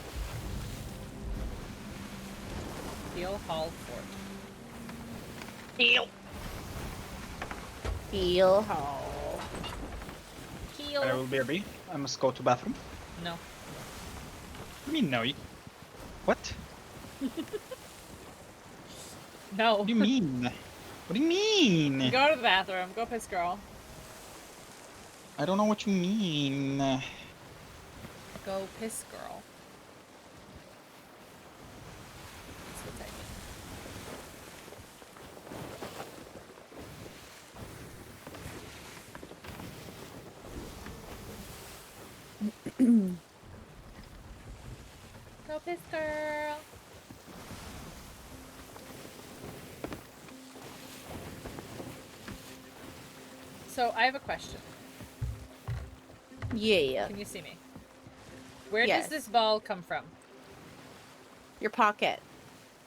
Steel Hall Fort. Heel hole. Heel. I will BRB. I must go to bathroom. No. What do you mean no? What? No. What do you mean? What do you mean? Go to the bathroom. Go piss, girl. I don't know what you mean. Go piss, girl. That's what I mean. Go piss, girl. So I have a question. Yeah. Can you see me? Where Yes. does this ball come from? Your pocket.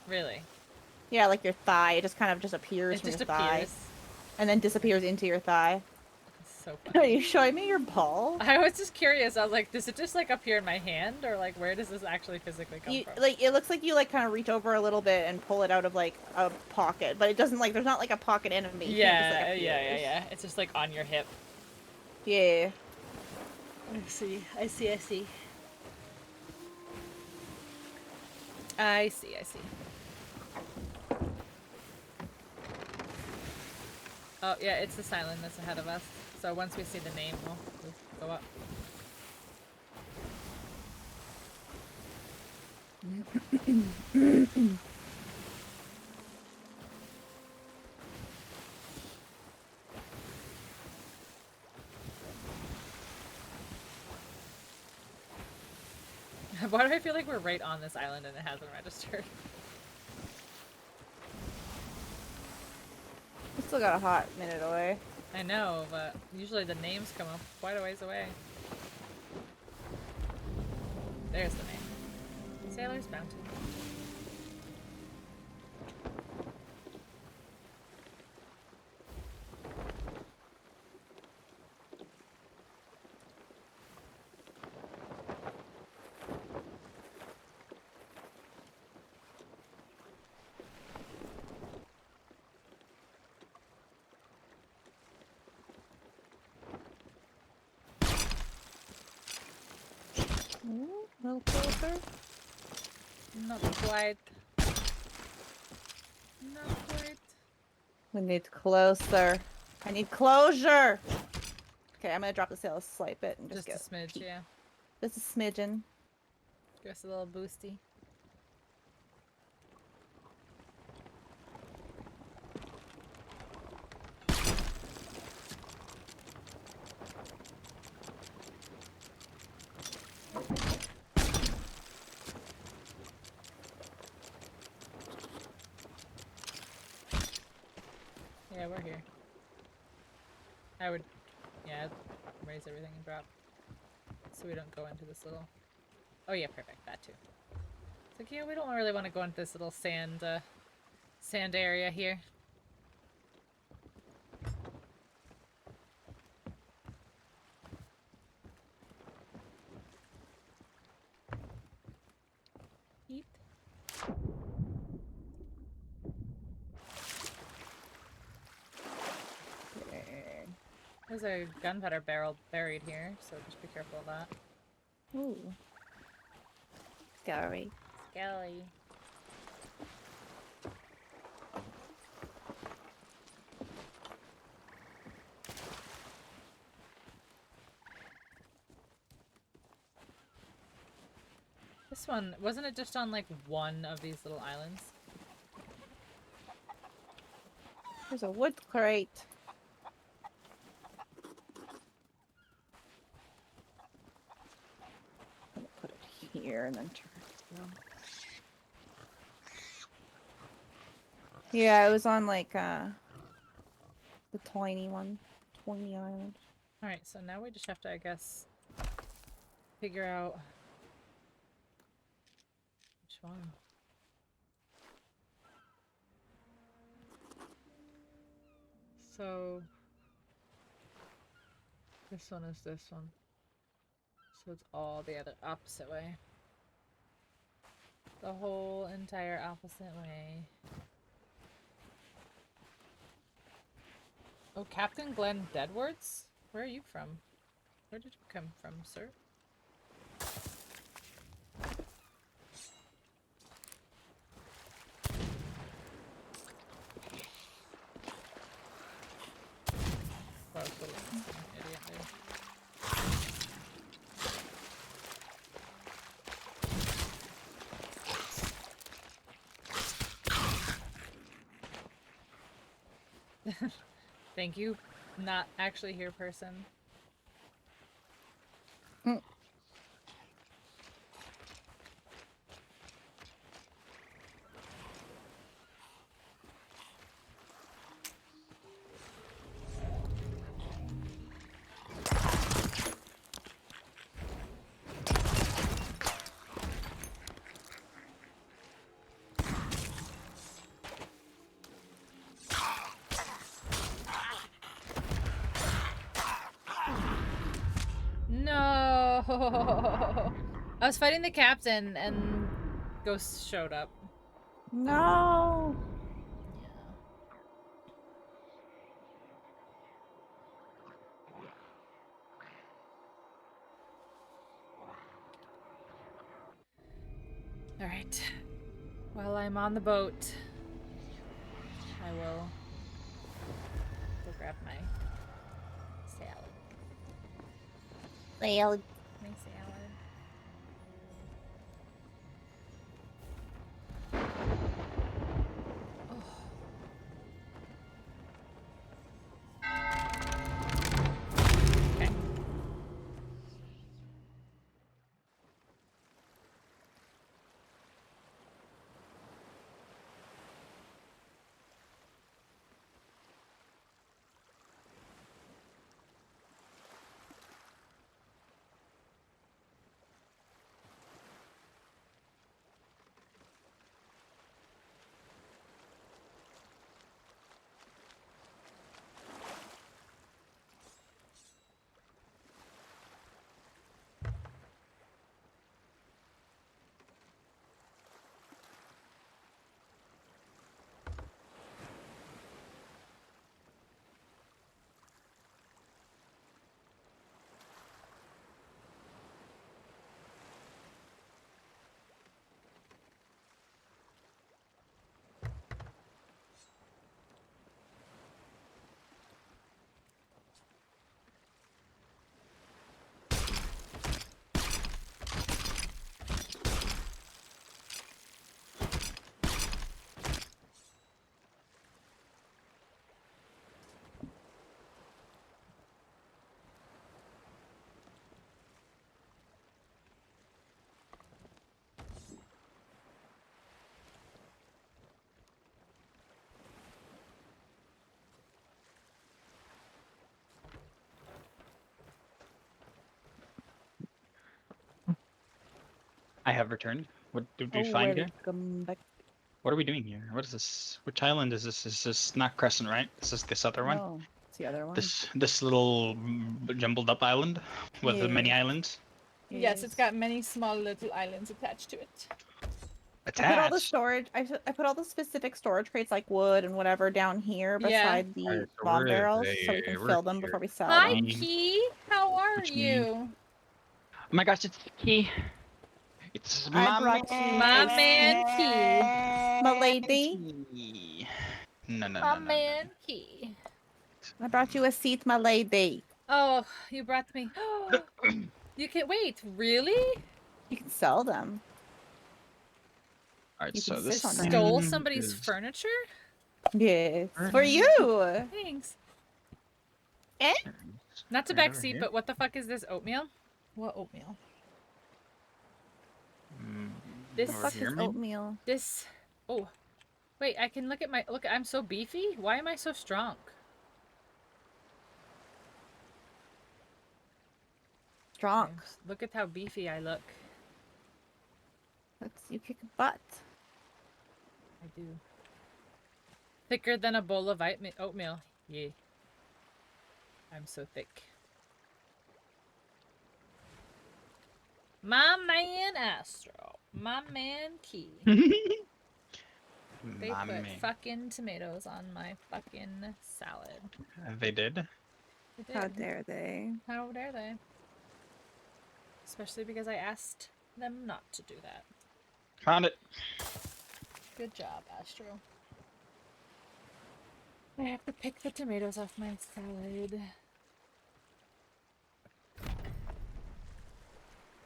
Really? Yeah, like your thigh. It just kind of just appears It from just your thigh. appears. And then disappears into your thigh. It's so Are funny. you showing me your ball? I was just curious. I was like, does it just like appear in my hand, or like where does this actually physically come You from? like it looks like you like kind of reach over a little bit and pull it out of like a pocket, but it doesn't like there's not like a pocket enemy. It just, yeah, like, yeah. appears. It's just like on your hip. Yeah. I see. I see. I see. I see. I see. Oh yeah, it's this island that's ahead of us. So once we see the name, we'll go up. Why do I feel like we're right on this island and it hasn't registered? We still got a hot minute away. I know, but usually the names come up quite a ways away. There's the name. Sailor's Bounty. A little closer. Not quite. Not quite. We need closer. I need closure. Okay, I'm gonna drop the sail a slight bit and just Just get a smidge, yeah. just a smidgen. Give us a little boosty. Yeah, we're here. I would, yeah, I'd raise everything and drop. So we don't go into this little... Oh yeah, perfect, that too. It's like, yeah, we don't really want to go into this little sand, sand area here. Eat. There's a gunpowder barrel buried here, so just be careful of that. Ooh. Scary. Skelly. This one, wasn't it just on like one of these little islands? There's a wood crate. I'm gonna put it here and then turn it around. Yeah, it was on like the tiny one. Tiny island. Alright, so now we just have to, I guess, figure out which one. So this one is this one. So it's all the other opposite way. The whole entire opposite way. Oh, Captain Glenn Deadwards? Where are you from? Where did you come from, sir? Oh, it's an idiot dude. Thank you, not actually here person. No, I was fighting the captain and Ghost showed up. No. All right. While I'm on the boat, I will go grab my salad. Salad. My salad. Okay. I have returned. What did we find here? Welcome back. What are we doing here? What is this? Which island is this? Is this not Crescent, right? This is this other one. No, it's the other one. This little jumbled up island with the many Yeah. islands. Yes, it's got many small little islands attached to it. I put all the Attached. storage. I put all the specific storage crates like wood and whatever down here Yeah. beside the Alright, so bomb we're barrels, so we there, can we're fill them here. before we sell Hi, them. Key. How are Which means- you? Oh my gosh, it's Key. It's I brought you My a man Key. My lady. Key. No, no, My no, no, man Key. I brought you a seat, my lady. Oh, you brought me. You can wait. Really? You can sell them. Alright, You so can this sit on thing it. Stole somebody's is- furniture? Yes, for Furniture. you. Thanks. Eh? Not to Right over backseat, here. but what the fuck is this oatmeal? What oatmeal? This- Over Fuck here, is maybe? oatmeal. This. Oh, wait. I can look at my look. I'm so beefy. Why am I so strong? Drunk. Look at how beefy I look. Let's you kick butt. I do. Thicker than a bowl of oatmeal. Yeah. I'm so thick. My man Astro. My man Key. They My put man. fucking tomatoes on my fucking salad. They did. They How did. dare they? How dare they? Especially because I asked them not to do that. Found it. Good job, Astro. I have to pick the tomatoes off my salad.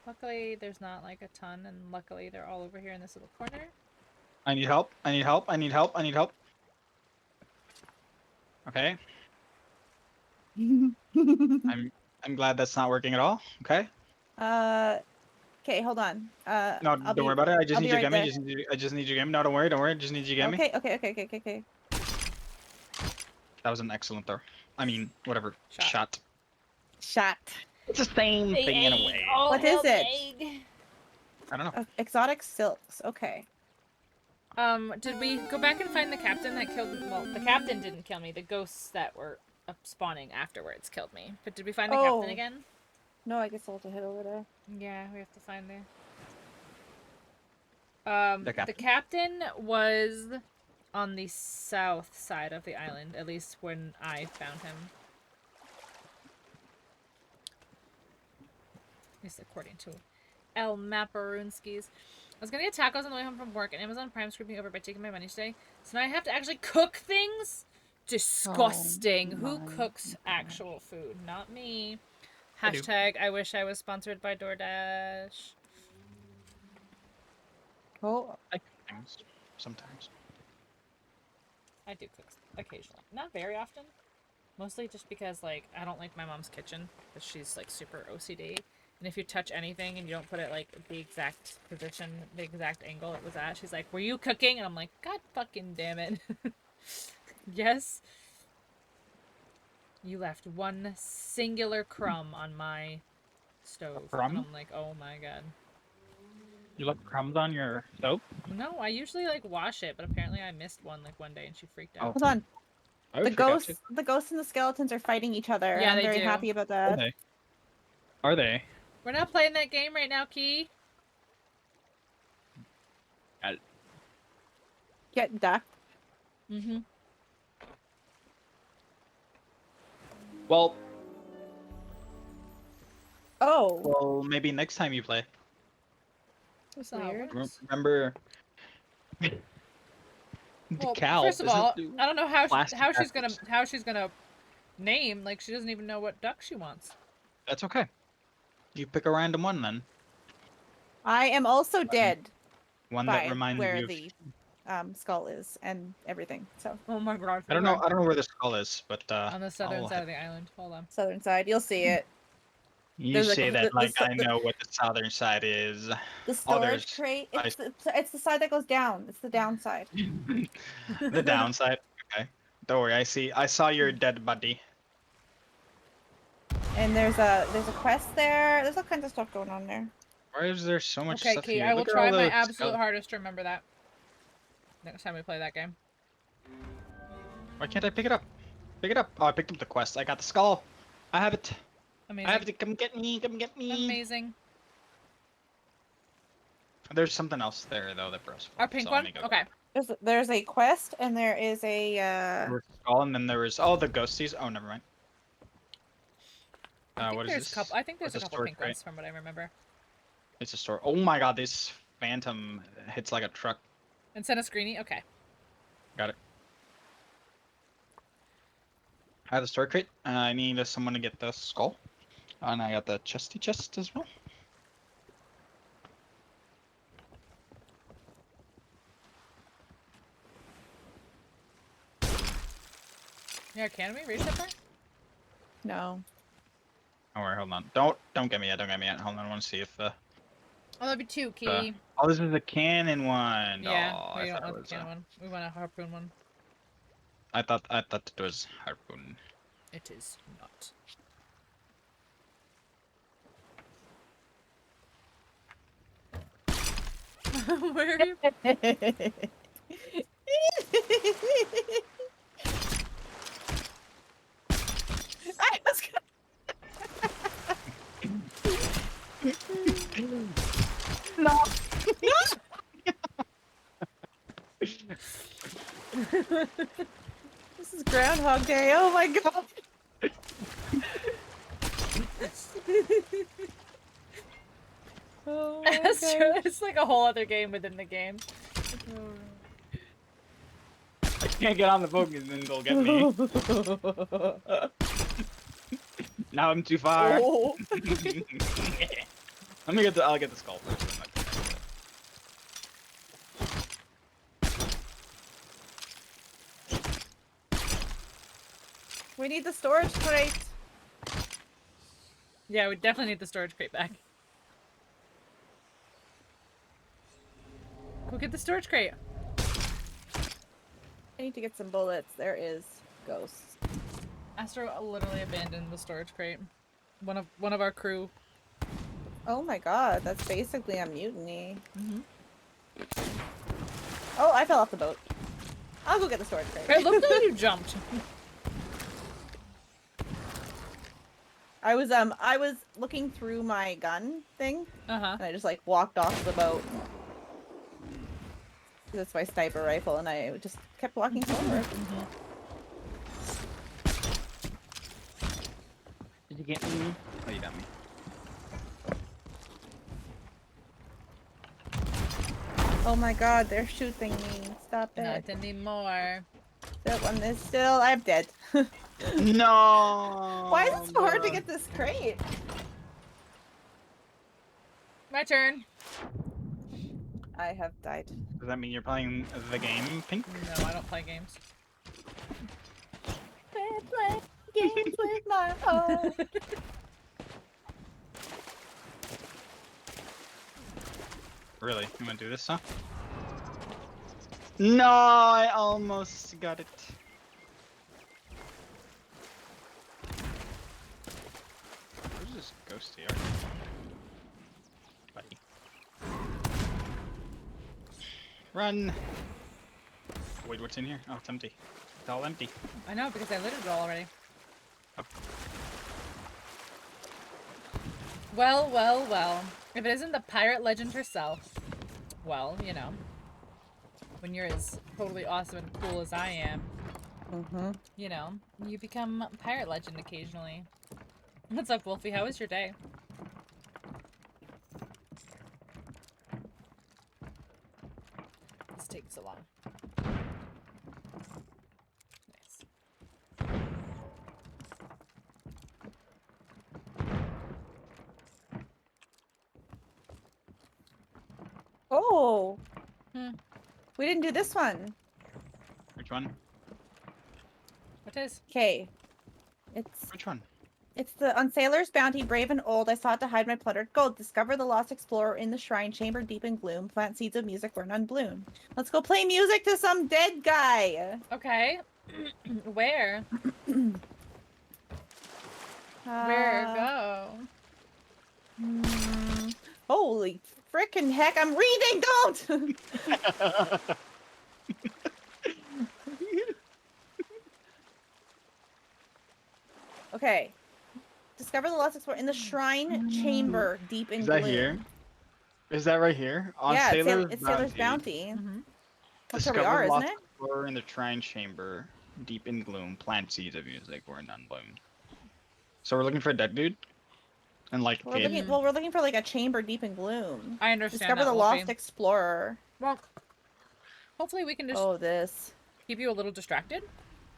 Luckily, there's not like a ton, and luckily they're all over here in this little corner. I need help. I need help. I need help. I need help. Okay. I'm glad that's not working at all. Okay. Okay, hold on. No, I'll don't worry about it. I just I'll need be you to right get me. there. I just need you to get me. No, don't worry. Don't worry. Just need you to get me. Okay. That was an excellent throw. I mean, whatever. Shot. Shot. Shot. It's the same thing in a way. What is it? I don't know. Exotic silks. Okay. Did we go back and find the captain that killed me? Well, the captain didn't kill me. The ghosts that were spawning afterwards killed me. But did we find the captain Oh. again? No, I guess I'll have to head over there. Yeah, we have to find there. The The captain was on the south side of the island, at least when I found him. At least according to El Maparoonskis. I was gonna get tacos on the way home from work, and Amazon Prime screwed me over by taking my money today. So now I have to actually cook things? Disgusting. Who my cooks gosh. actual food? Not me. I do. Hashtag I wish I was sponsored by DoorDash. Oh, I cook things sometimes. I do cook occasionally. Not very often. Mostly just because, like, I don't like my mom's kitchen. Because she's, like, super OCD. And if you touch anything and you don't put it, like, the exact position, the exact angle it was at, she's like, were you cooking? And I'm like, God fucking damn it. Yes. You left one singular crumb on my stove. crumb? And I'm like, oh my god. You left crumbs on your soap? No, I usually, like, wash it, but apparently I missed one, like, one day and she freaked out. hold on. I The would freak out ghosts, the ghosts and the skeletons are fighting each other. Yeah, I'm they very do. happy about too. Are that. they? Are they? We're not playing that game right now, Key. Get ducked. Mm-hmm. Well, Oh, maybe next time you play. That's not how it Weird. works. Remember. Well, Decal. first of all, I don't know how plastic how she's gonna name, like, she doesn't even know what duck she wants. That's okay. You pick a random one then. I am also dead One by that reminds where you of. the skull is and everything. So Oh my god. I don't know. I don't know where the skull is, but On the southern I'll side head- of the island. Hold on. southern side, you'll see it. You There's, like, say that the like s- I know what the southern side is. The storage there's crate. ice. It's the side that goes down. It's the downside. The downside. Okay. Don't worry. I saw your dead buddy. And there's a quest there. There's all kinds of stuff going on there. Why is there so much Okay, stuff Key, here? I will Look at try all my the absolute skeletons. hardest to remember that. Next time we play that game. Why can't I pick it up? Pick it up. Oh, I picked up the quest. I got the skull. I have it. Amazing. I have it. Come get me. Come get me. Amazing. There's something else there though that bros. Our pink one? Okay. There's a quest and there is a There was a skull and then there was the ghosties. Oh, never mind. I think What is there's this? a couple. I think there's What's a the couple storage pink crate? ones from what I remember. It's a store. Oh my god, this phantom hits like a truck. And send a screenie? Okay. Got it. I have the store crate. I need someone to get the skull. And I got the chesty chest as well. Yeah, can we reach up there? No. Oh, wait, hold on. Don't get me yet. Don't get me yet. Hold on. I want to see if Oh, that'd be two uh, key. oh, this is a cannon one. Yeah, Oh, we I don't thought it want the was. cannon one. We want a harpoon one. I thought it was harpoon. It is not. Where are you? I was No. This is Groundhog Day. Oh my god. Oh my That's true. gosh. It's like a whole other game within the game. I can't get on the boat because then they'll get me. Now I'm too far. Oh. I'll get the skull first. Then We need the storage crate. Yeah, we definitely need the storage crate back. Go get the storage crate. I need to get some bullets. There is ghosts. Astro literally abandoned the storage crate. One of our crew. Oh my god, that's basically a mutiny. Mm-hmm. Oh, I fell off the boat. I'll go get the storage crate. It looked like you jumped. I was looking through my gun thing, Uh-huh. and I just like walked off the boat. That's my sniper rifle, and I just kept walking forward. did you get me? Oh, you got me. Oh my god, they're shooting me. Stop it. Not anymore. That one is still. I'm dead. No. Why is it so hard to bro. get this crate? My turn. I have died. Does that mean you're playing the game, Pink? No, I don't play games. Play games with my heart. Really? You wanna do this, huh? No, I almost got it. Where's this ghost here? Buddy. Run! Wait, what's in here? Oh, it's empty. It's all empty. I know, because I littered it all already. Oh. Well, well, well. If it isn't the pirate legend herself, well, you know. When you're as totally awesome and cool as I am, Mm-hmm. you know, you become pirate legend occasionally. What's up, Wolfie? How was your day? This takes so long. Nice. Oh. Hmm. We didn't do this one. Which one? What is? Okay. Which one? It's the on Sailor's Bounty, brave and old. I sought to hide my plundered gold. Discover the lost explorer in the shrine chamber, deep in gloom. Plant seeds of music where none bloom. Let's go play music to some dead guy. Okay. Where? Where go? Holy frickin' heck! I'm reading. Don't. Okay. Discover the lost explorer in the shrine chamber, deep in Is gloom. that here? Is that right here? On Yeah, Sailor's it's Sailor's Bounty. Mm-hmm. That's where we are, isn't it? Explorer in the shrine chamber, deep in gloom. Plant seeds of music where none bloom. So we're looking for a dead dude, and like We're kid. looking. Well, we're looking for like a chamber deep in gloom. I understand. Discover that, the Wolfie. lost explorer. Well, hopefully we can just Oh, this. keep you a little distracted,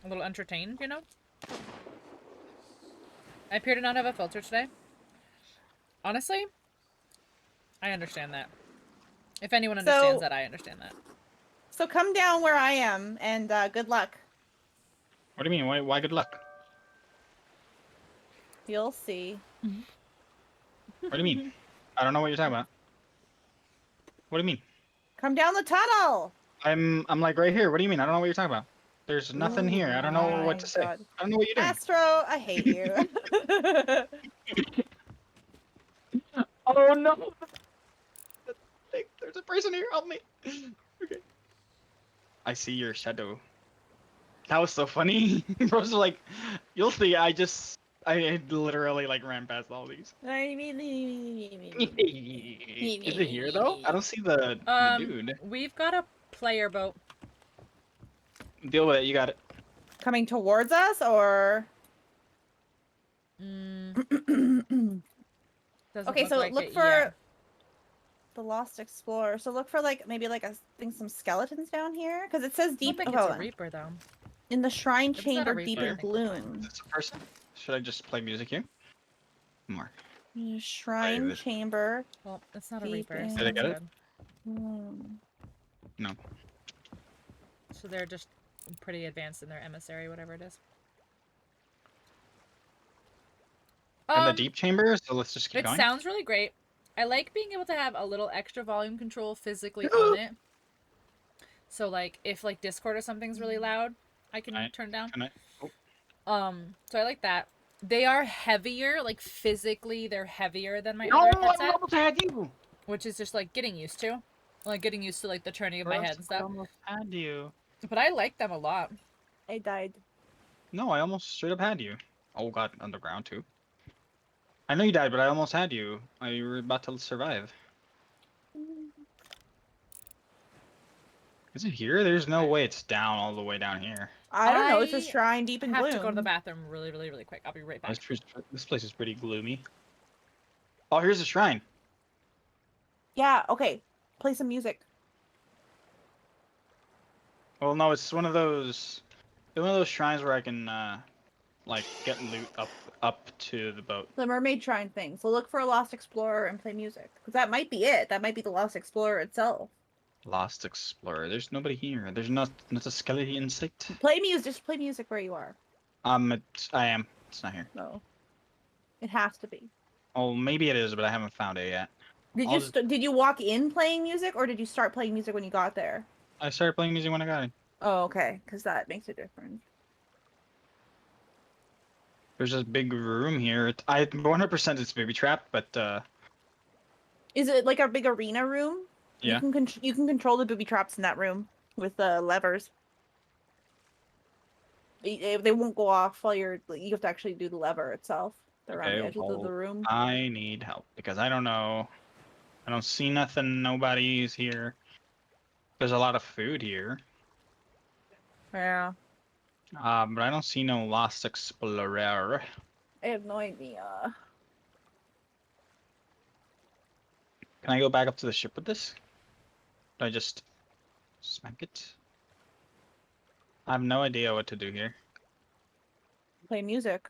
a little entertained, you know? I appear to not have a filter today. Honestly, I understand that. If anyone understands So- that, I understand that. So come down where I am, and good luck. What do you mean? Why good luck? You'll see. What do you mean? I don't know what you're talking about. What do you mean? Come down the tunnel. I'm like right here. What do you mean? I don't know what you're talking about. There's nothing here. I don't know what My to say. God. I don't know what you're doing. Astro, I hate you. Oh no! There's a person here. Help me. Okay. I see your shadow. That was so funny. Bros are like, you'll see. I literally like ran past all these. Is it here though? I don't see the dude. We've got a player boat. Deal with it. You got it. Coming towards us, or Doesn't okay, so like look it for yet. the Lost Explorer. So look for like maybe like I think some skeletons down here because it says I don't deep. think Oh, it's hold a on. reaper though. In the shrine If it's not a chamber, deep reaper, I in think gloom. Is this a person? Should I just play music here? More. Shrine this. chamber. Well, it's not a Deep reaper, so in- Did I that's get it? good. gloom. No. So they're just pretty advanced in their emissary, whatever it is. In the deep chamber, so let's just keep It going. sounds really great. I like being able to have a little extra volume control physically on it. So like if like Discord or something's really loud, I can Alright, turn down. Can I? Oh. So I like that. They are heavier, like physically they're heavier than my No, other I headset, almost had you. which is just like getting used to. Like getting used to like the turning of my Bros, head and I stuff. almost had you. But I like them a lot. I died. No, I almost straight up had you. Oh god, underground too. I know you died, but I almost had you. You were about to survive. Is it here? There's no way it's down all the way down here. I don't know. It's a I shrine deep I in have gloom. to go to the bathroom really, really, really quick. I'll be right back. This place is pretty gloomy. Oh, here's a shrine. Yeah. Okay. Play some music. Well, no, it's one of those shrines where I can like get loot up to the boat. The mermaid shrine thing. So look for a Lost Explorer and play music. Because that might be it. That might be the Lost Explorer itself. Lost Explorer. There's nobody here. There's not a skeleton in sight. Play music. Just play music where you are. I am. It's not here. No. It has to be. Oh, maybe it is, but I haven't found it yet. Did I'll you just- did you walk in playing music or did you start playing music when you got there? I started playing music when I got it. Oh, okay. Because that makes a difference. There's this big room here. I 100% it's booby trapped, but Is it like a big arena room? yeah. You can control the booby traps in that room with levers. They won't go off while you have to actually do the lever itself. They're around the Okay, edges of the well, room. I need help because I don't know. I don't see nothing. Nobody's here. There's a lot of food here. Yeah. But I don't see no Lost Explorer. I have no idea. Can I go back up to the ship with this? Do I just smack it? I have no idea what to do here. Play music.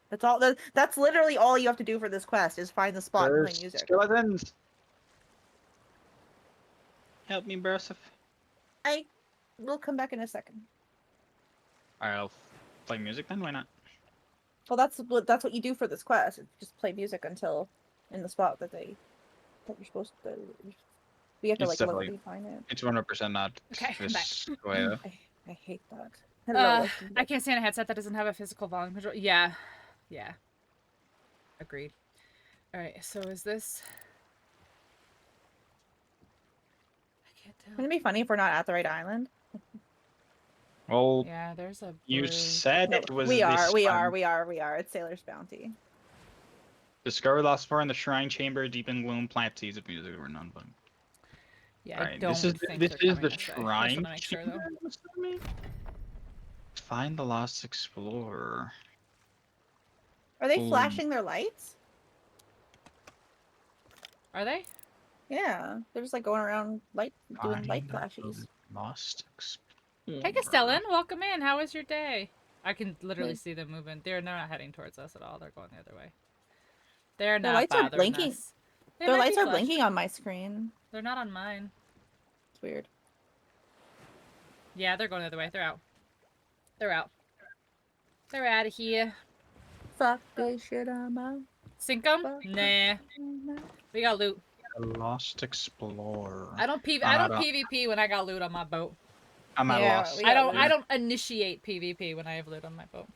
That's all. That's literally all you have to do for this quest is find the spot and play There's music. skeletons. Help me, Broseph. I will come back in a second. I'll play music then. Why not? Well, that's what you do for this quest. It's just play music until in the spot that you're supposed to. We have to It's like definitely- literally find it. It's 100% not Okay, I'm this way. I hate that. Hello, I can't stand a headset that doesn't have a physical volume control. Yeah. Yeah. Agreed. Alright, so is this... I can't tell. Wouldn't it be funny if we're not at the right island? Well, Yeah, there's a you bridge. said No, it was. we are. this time. We are. It's Sailor's Bounty. Discover Lost Explorer in the Shrine Chamber, deep in gloom, plant seeds of music or none but. Yeah, I Alright, don't this is think this they're is coming the this way. shrine. Just wanna make sure, though. chamber, I'm assuming? Find the Lost Explorer. Are they Ooh. flashing their lights? Are they? Yeah, they're just like going around doing light Find the flashes. Lost Explorer. Hey, Castellan, welcome in. How was your day? I can literally Good. see them moving. They're not heading towards us at all. They're going the other way. They're Their not lights are bothering blinking. us. They Their might lights be are flashing. blinking on my screen. They're not on mine. It's weird. Yeah, they're going the other way. They're out. They're out. They're out of here. Fuck this shit, I'm out. Sink 'em? Fuck. Nah. We got loot. A Lost Explorer. I don't PvP when I got loot on my boat. I'm at a Yeah, loss. we I got don't loot. initiate PvP when I have loot on my boat.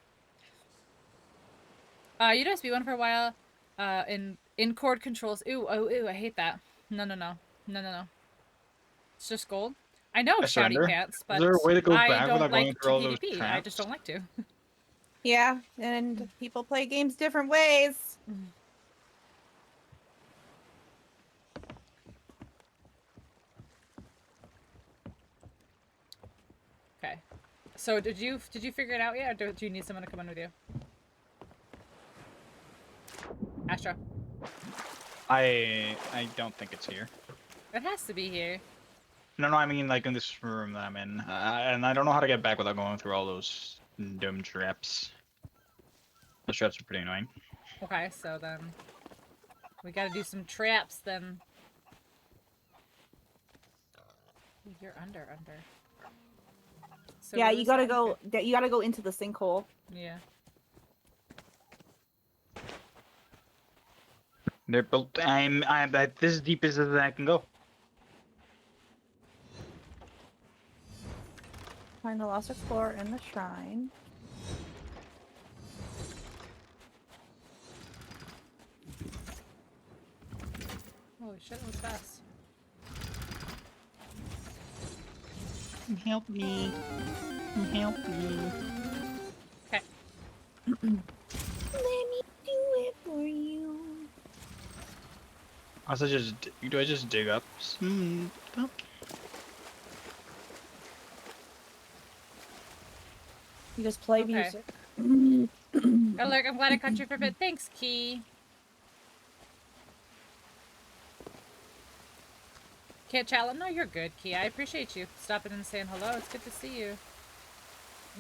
You just be one for a while. In cord controls. Ooh, oh, ooh, I hate that. No. It's just gold. I know I Shouty surrender. Pants, but Is there a way to go I back don't without going like through to all those PvP. I just don't like to. Yeah, and people play games different ways. Okay. So did you figure it out yet, or do you need someone to come in with you? Astro. I don't think it's here. It has to be here. No, I mean like in this room that I'm in, and I don't know how to get back without going through all those dumb traps. The traps are pretty annoying. Okay, so then we gotta do some traps then. Ooh, you're under. So Yeah, what you was gotta that? go. You gotta go into the sinkhole. Yeah. They're built. I'm at this deep as I can go. Find the Lost Explorer in the shrine. Holy shit, that was fast. Help me! Help me! Okay. Let me do it for you. Also, do I just dig up some stuff? You just play Okay. music. Oh, look, I'm glad I caught you for a bit. Thanks, Key. Can't chat? No, you're good, Key. I appreciate you stopping and saying hello. It's good to see you.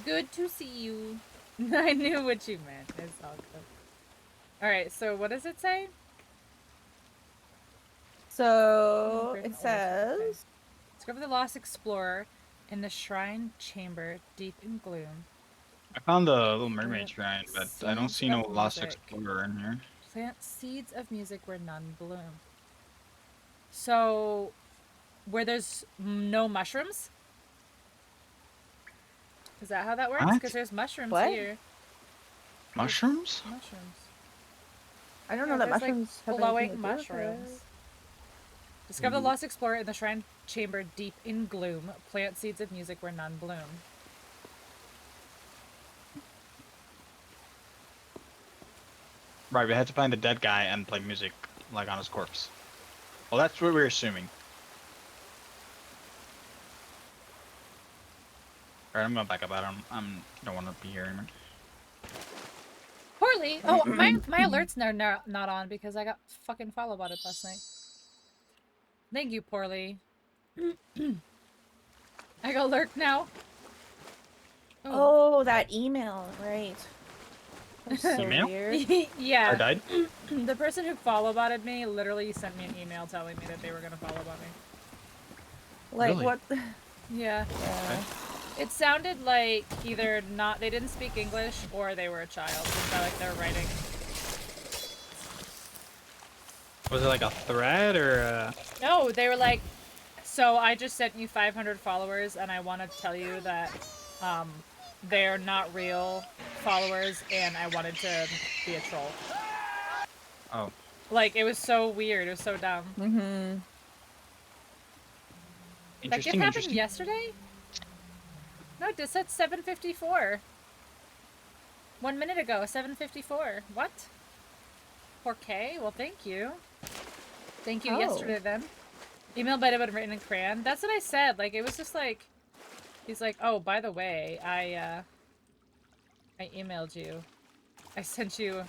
Good to see you. I knew what you meant. It's all good. Alright, so what does it say? So Okay. it says. Discover the Lost Explorer in the Shrine Chamber, deep in gloom. I found the Little Mermaid shrine, but I don't Seeds see no of Lost music. Explorer in here. Plant seeds of music where none bloom. So, where there's no mushrooms? Is that how that works? What? Because there's mushrooms What? here. Mushrooms? Mushrooms. I don't know Yeah, that there's, like, mushrooms have glowing anything to do with mushrooms. it. Discover the Lost Explorer in the Shrine Chamber deep in gloom. Plant seeds of music where none bloom. Right, we had to find the dead guy and play music like on his corpse. Well, that's what we're assuming. Alright, I'm gonna back up. I don't want to be here anymore. Poorly. Oh, my alerts are not on because I got fucking follow botted last night. Thank you, Poorly. I go lurk now. Oh, that email, right. That's so Email? weird. I Yeah. died? The person who follow botted me literally sent me an email telling me that they were gonna follow bot me. Like Really? what? Yeah. Yeah. It sounded like either they didn't speak English or they were a child. It felt like they were writing. Was it like a thread or No, they were like, so I just sent you 500 followers and I want to tell you that they're not real followers and I wanted to be a troll. Oh. Like, it was so weird. It was so dumb. Mm-hmm. That Interesting, gift happened interesting. yesterday? No, it just said 7:54. 1 minute ago, 7:54. What? 4K? Well, thank you. Thank you Oh. yesterday then. Email might have been written in crayon. That's what I said. Like, it was just like, he's like, oh, by the way, I emailed you. I sent you.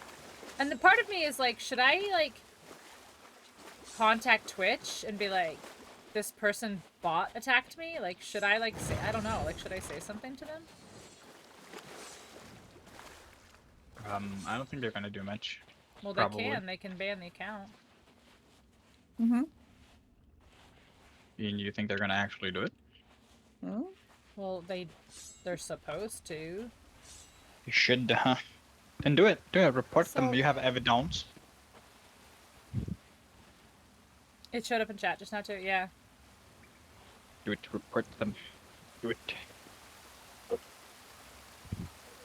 And the part of me is like, should I, like, contact Twitch and be like, this person bot attacked me? Like, should I, like, say, I don't know, like, should I say something to them? I don't think they're gonna do much. Well, they Probably. they can ban the account. Mm-hmm. And you think they're gonna actually do it? Hmm? Well, they're supposed to. You should, then do it. Do it. Report them. So- You have evidence. It showed up in chat just now too. Yeah. Do it. Report them. Do it.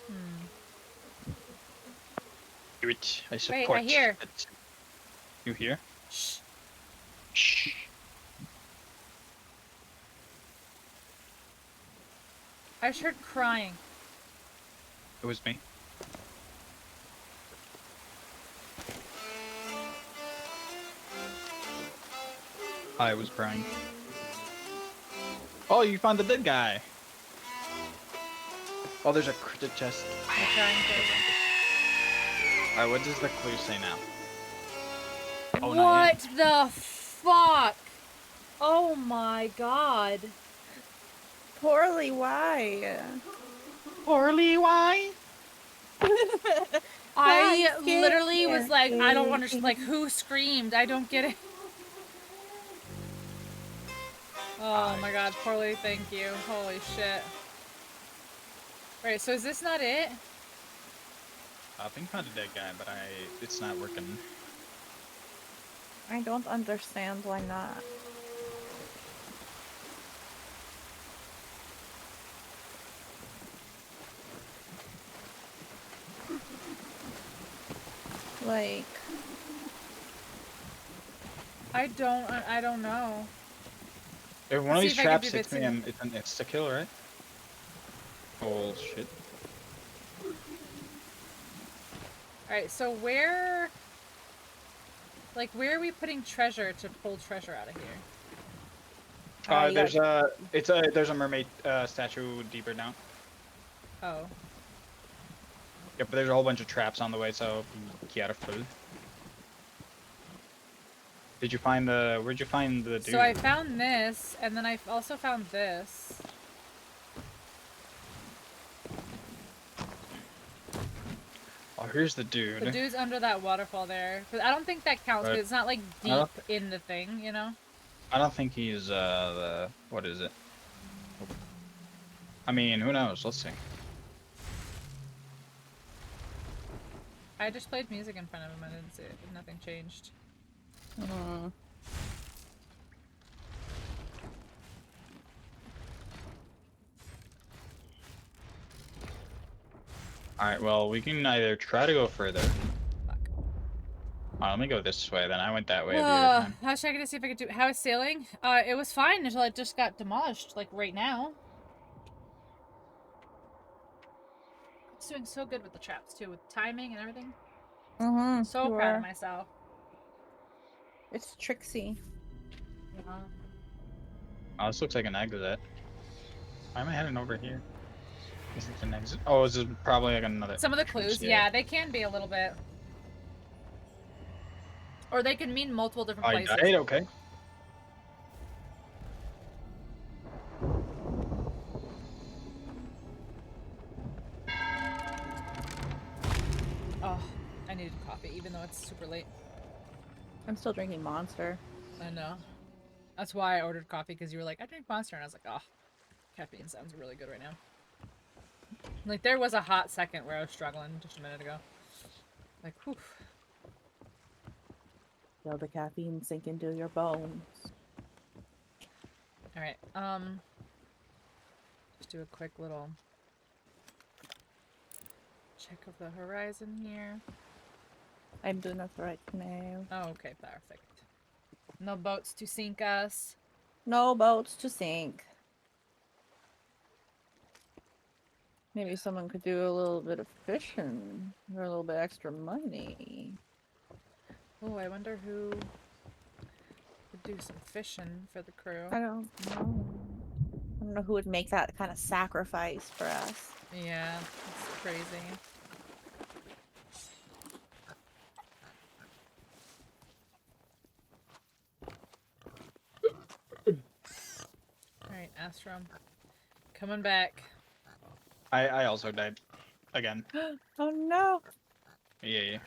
Hmm. Do it. I Wait, support. I hear. it. You hear? Shh. Shh. I just heard crying. It was me. I was crying. Oh, you found the dead guy. Oh, there's a cryptid chest. I'm crying too. Alright, what does the clue say now? Oh, not What the fuck? Oh my god. Poorly, why? Poorly, why? I Not literally was like, I don't scared. understand. Like, who screamed? I don't get it. Oh my god, poorly, thank you. Holy shit. Right, so is this not it? I think found a dead guy, but it's not working. I don't understand why not. Like, I don't know. If one of See these if I can traps do hits bits me, in it's an insta-kill, right? Oh, shit. Alright, so where... Like, where are we putting treasure to pull treasure out of here? you There's gotta- there's a mermaid statue deeper down. Oh. Yep, but there's a whole bunch of traps on the way, so careful. Did you find the? Where'd you find the dude? So I found this, and then I also found this. Oh, here's the dude. The dude's under that waterfall there. But I don't think that counts, Right. because it's not, like, I don't- deep in the thing, you know? I don't think he's the. What is it? I mean, who knows? Let's see. I just played music in front of him, I didn't see it. Nothing changed. Mm. Alright, well, we can either try to go further. Fuck. Let me go this way then. I went that way the other time. I was checking to see if I could do. How is sailing? It was fine until it just got demolished, like right now. It's doing so good with the traps too, with timing and everything. Mm-hmm. So proud of myself. It's Trixie. Yeah. Oh, this looks like an exit. Why am I heading over here? Is it an exit? Oh, this is probably like another. Some of the clues, yeah, they can be a little bit. Or they can mean multiple different I places. died, okay. Oh, I needed coffee, even though it's super late. I'm still drinking Monster. I know. That's why I ordered coffee, because you were like, I drink Monster, and I was like, oh, caffeine sounds really good right now. Like, there was a hot second where I was struggling just a minute ago. Like, whew. Feel the caffeine sink into your bones. Alright, just do a quick little check of the horizon here. I'm doing it right now. Oh, okay, perfect. No boats to sink us. No boats to sink. Maybe someone could do a little bit of fishing for a little bit extra money. Oh, I wonder who would do some fishing for the crew. I don't know. I don't know who would make that kind of sacrifice for us. Yeah, it's crazy. Alright, Astrom. Coming back. I also died. Again. Oh no! Yeah.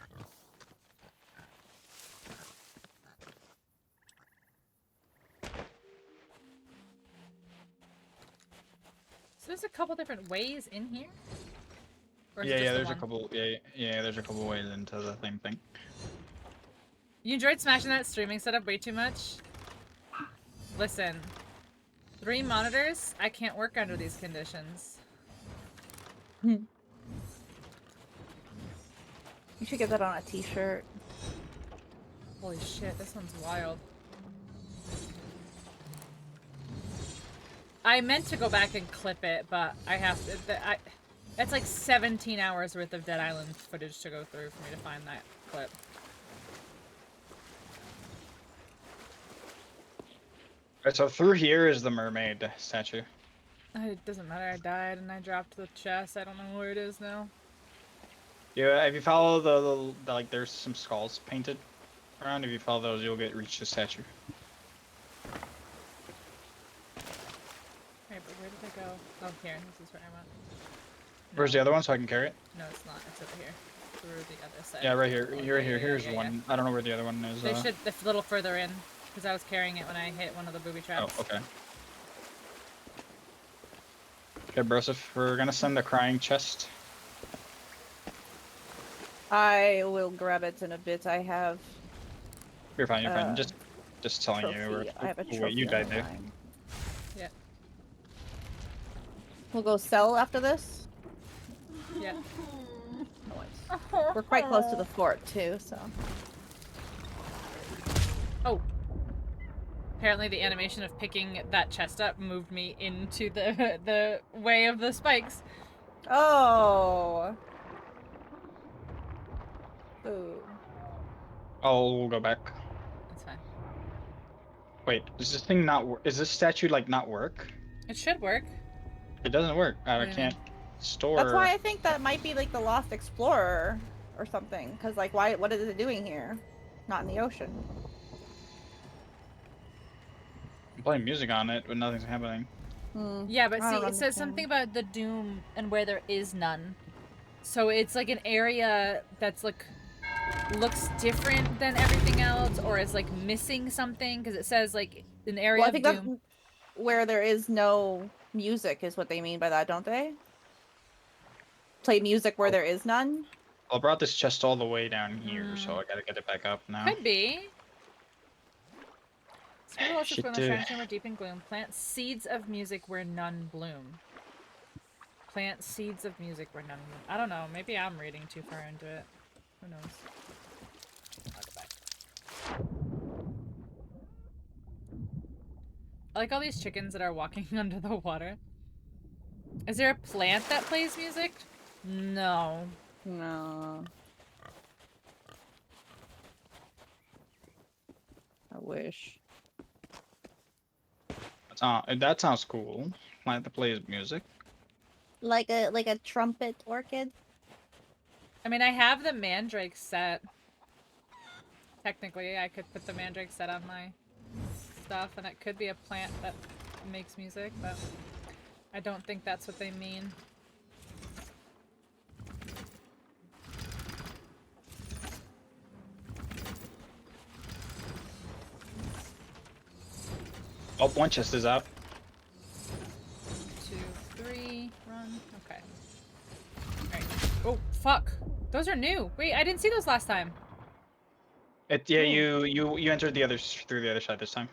So there's a couple different ways in here? Or is Yeah, it just yeah. the There's a one? couple. Yeah, yeah. There's a couple ways into the same thing. You enjoyed smashing that streaming setup way too much? Listen. 3 monitors? I can't work under these conditions. You should get that on a t-shirt. Holy shit, this one's wild. I meant to go back and clip it, but I have to. That's like 17 hours worth of Dead Island footage to go through for me to find that clip. Alright, so through here is the mermaid statue. It doesn't matter, I died and I dropped the chest. I don't know where it is now. Yeah, if you follow the like, there's some skulls painted around. If you follow those, you'll reach the statue. Alright, but where did I go? Oh, here. This is where I went. Where's the other one so I can carry it? No, it's not. It's over here. Through the other side. Yeah, right here. Oh, Right here. yeah, Here's yeah, one. I don't know where the other one is. They should, a little further in, because I was carrying it when I hit one of the booby traps. Oh, okay. Okay, Broseph, we're gonna send the crying chest. I will grab it in a bit. I have You're fine. You're fine. Just telling you. trophy. I have a trophy. Wait, you on died my there. line. Yeah. We'll go sell after this. Yeah. We're quite close to the fort too, so. Oh. Apparently the animation of picking that chest up moved me into the way of the spikes. Oh. Ooh. I'll go back. That's fine. Wait, does this thing not work? Is this statue like not work? It should work. It doesn't work. I What do you can't store. That's why I think that might be like the Lost Explorer or something. Cause like, why? What is it doing here? Not in the ocean. I'm playing music on it, but nothing's happening. Yeah, but I see, don't it says something about the doom and where there is none. So it's like an area that's like looks different than everything else, or is like missing something because it says like an area Well, I think of that's doom. where there is no music is what they mean by that, don't they? Play music where there is none. I brought this chest all the way down here, so I gotta get it back up now. Could be. Scribble also Shit, from the shrine chamber deep in gloom. Plant seeds of music where none bloom. Plant seeds of music where none bloom. I don't know. Maybe I'm reading too far into it. Who knows? I'll go back. I like all these chickens that are walking under the water. Is there a plant that plays music? No. No. I wish. That sounds cool. Plant that plays music. Like a trumpet orchid. I mean, I have the mandrake set. Technically, I could put the mandrake set on my stuff, and it could be a plant that makes music, but I don't think that's what they mean. Oh, one chest is up. 2, 3, run. Okay. Alright. Oh, fuck. Those are new. Wait, I didn't see those last time. Yeah, you entered the other through the other side this time.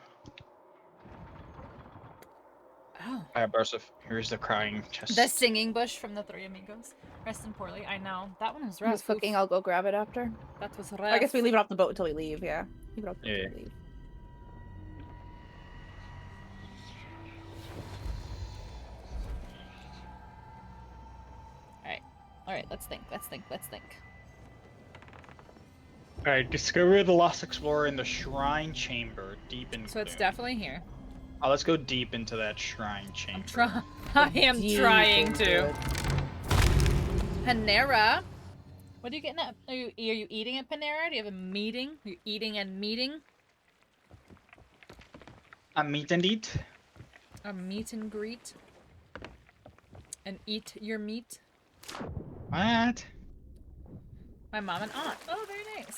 Oh. Alright, Broseph, here's the crying chest. The singing bush from the Three Amigos. Resting poorly. I know. That one was rough. Who's cooking? I'll go grab it after. That was rough. I guess we leave it off the boat until we leave. Yeah. Leave it off the boat Yeah. until we leave. Alright, let's think. Let's think. Let's think. Alright, discover the Lost Explorer in the Shrine Chamber, deep in So it's gloom. definitely here. Oh, let's go deep into that Shrine Chamber. I'm trying. I am Deep trying into to. it. Panera. What are you getting at? Are you eating at Panera? Do you have a meeting? Are you eating and meeting? A meet and eat? A meet and greet? And eat your meat? What? My mom and aunt. Oh, very nice.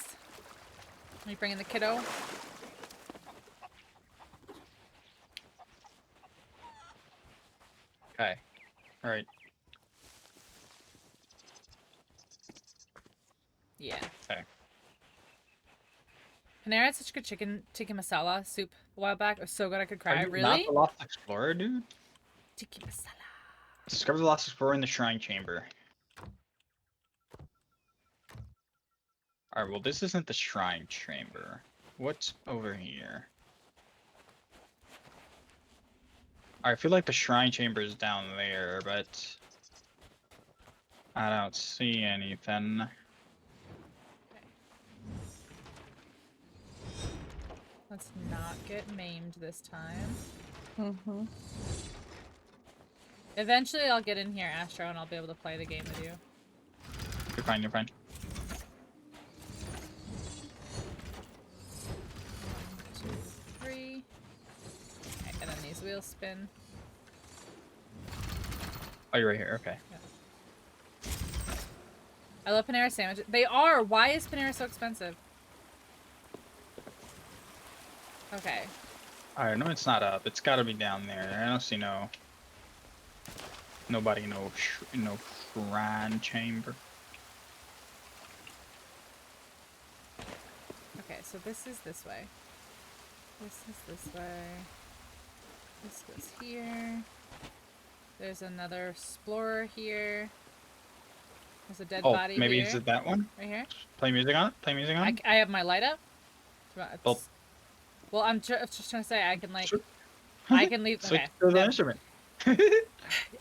Are you bringing the kiddo? Okay. Alright. Yeah. Okay. Panera had such good chicken tikka masala soup a while back. It was so good I could cry. Are you Really? not the Lost Explorer, dude? Tikka masala. Discover the Lost Explorer in the Shrine Chamber. Alright, well this isn't the Shrine Chamber. What's over here? I feel like the Shrine Chamber is down there, but I don't see anything. Let's not get maimed this time. Mm-hmm. Eventually I'll get in here, Astro, and I'll be able to play the game with you. You're fine, you're fine. 1, 2, 3. Okay, and then these wheels spin. Oh, you're right here, okay. I love Panera sandwiches. They are! Why is Panera so expensive? Okay. Alright, no, it's not up. It's gotta be down there. I don't see nobody, no Shrine Chamber. Okay, so this is this way. This is this way. This goes here. There's another explorer here. There's a dead Oh, body maybe here. is it that one? Right here. Play music on it? Play music on it? I have my light up. Well- Well, I'm just trying to say I can like Sure. I can leave. Switch Okay. to the no, instrument.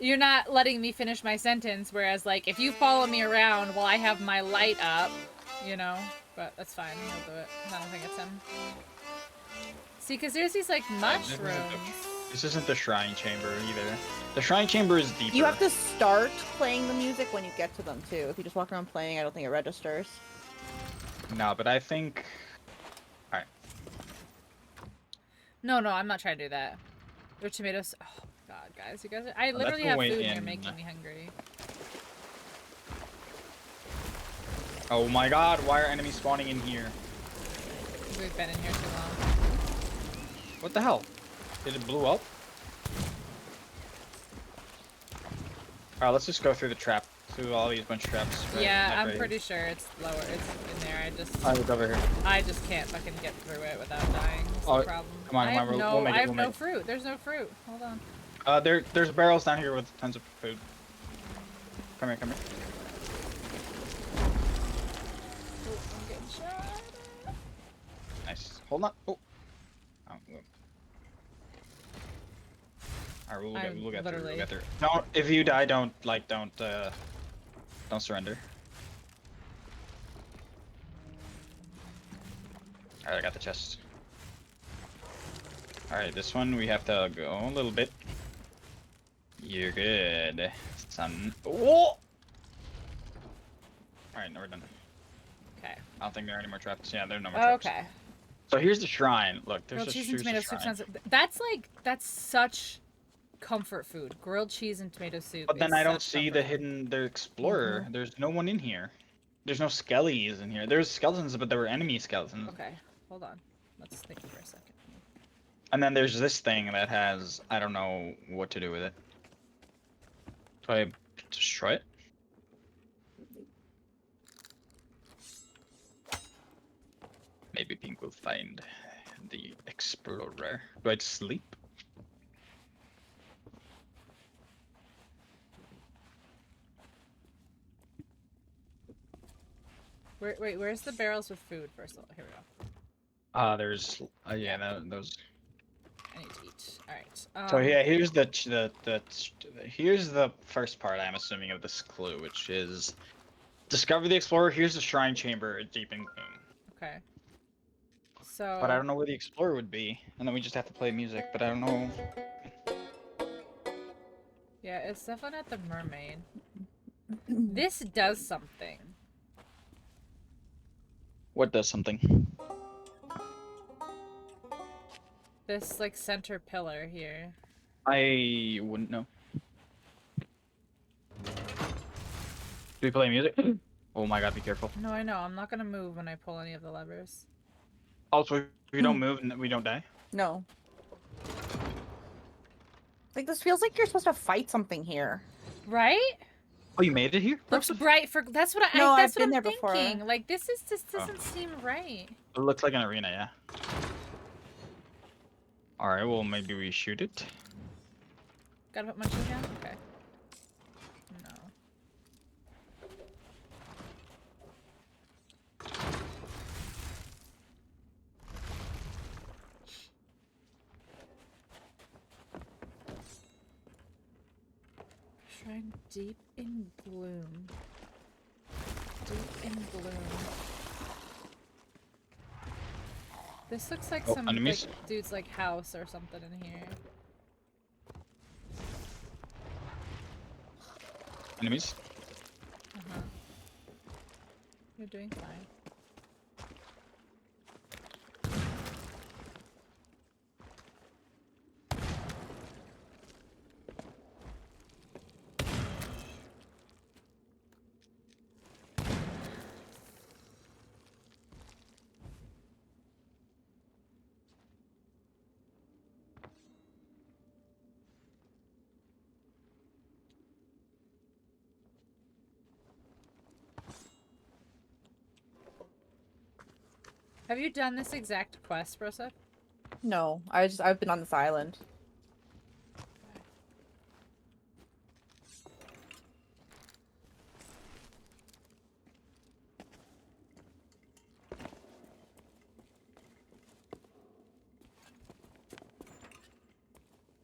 You're not letting me finish my sentence. Whereas like if you follow me around while I have my light up, you know. But that's fine. He'll do it. I don't think it's him. See, because there's these like mushrooms. This isn't the Shrine Chamber either. The Shrine Chamber is deeper. You have to start playing the music when you get to them too. If you just walk around playing, I don't think it registers. No, but I think... No, I'm not trying to do that. Their tomatoes. Oh God, guys, you guys. I that's literally the have way food and you're in. making me hungry. Oh my god, why are enemies spawning in here? We've been in here too long. What the hell? Did it blow up? Alright, let's just go through the trap. Through all these bunch of traps. Right, Yeah, like I'm right pretty sure it's lower. It's in there. here. It's over here. I just can't fucking get through it without dying. That's Oh, the problem. come on, I come have on, no, we'll make it, I have we'll no make it. fruit. There's no fruit. Hold on. There's barrels down here with tons of food. Come here, come here. Oh, I'm getting shot. Nice. Hold on. Oh. Alright, we'll get through. We'll literally- get through. Don't. If you die, don't surrender. Alright, I got the chest. Alright, this one we have to go a little bit. You're good, son. Whoa! Alright, now we're done. Okay. I don't think there are any more traps. Yeah, there are no more traps. Okay. So here's the shrine. Look, there's Grilled a cheese and here's the tomato soup shrine. sounds. That's such comfort food. Grilled cheese and tomato soup. But then is I don't such see comfort the explorer. There's no one in here. There's no skellies in here. There's skeletons, but there were enemy skeletons. food. Okay, hold on. Let's think for a second. And then there's this thing that has, I don't know what to do with it. Do I destroy it? Maybe Pink will find the explorer. Do I just sleep? Wait, where's the barrels with food? First of all, here we go. There's, yeah, those. I need to eat. All right. So yeah, here's here's the first part I'm assuming of this clue, which is discover the explorer. Here's the shrine chamber deep in gloom. Okay. So. But I don't know where the explorer would be, and then we just have to play music. But I don't know. Yeah, it's definitely not the mermaid. This does something. What does something? This like center pillar here. I wouldn't know. Do we play music? Oh my god, be careful. No, I know. I'm not gonna move when I pull any of the levers. Also, if we don't move, we don't die. No. Like, this feels like you're supposed to fight something here. Right? Oh, you made it here? Looks Rosa? bright for. That's what I. No, that's I've been what I'm there before. thinking. Like this Oh. doesn't seem right. It looks like an arena, yeah. Alright, well maybe we shoot it. Gotta put machine gun. Okay. No. Shrine deep in gloom. Deep in gloom. This looks like Oh, some enemies? like, dude's like house or something in here. Enemies? Uh-huh. You're doing fine. Have you done this exact quest, Rosa? No, I've been on this island.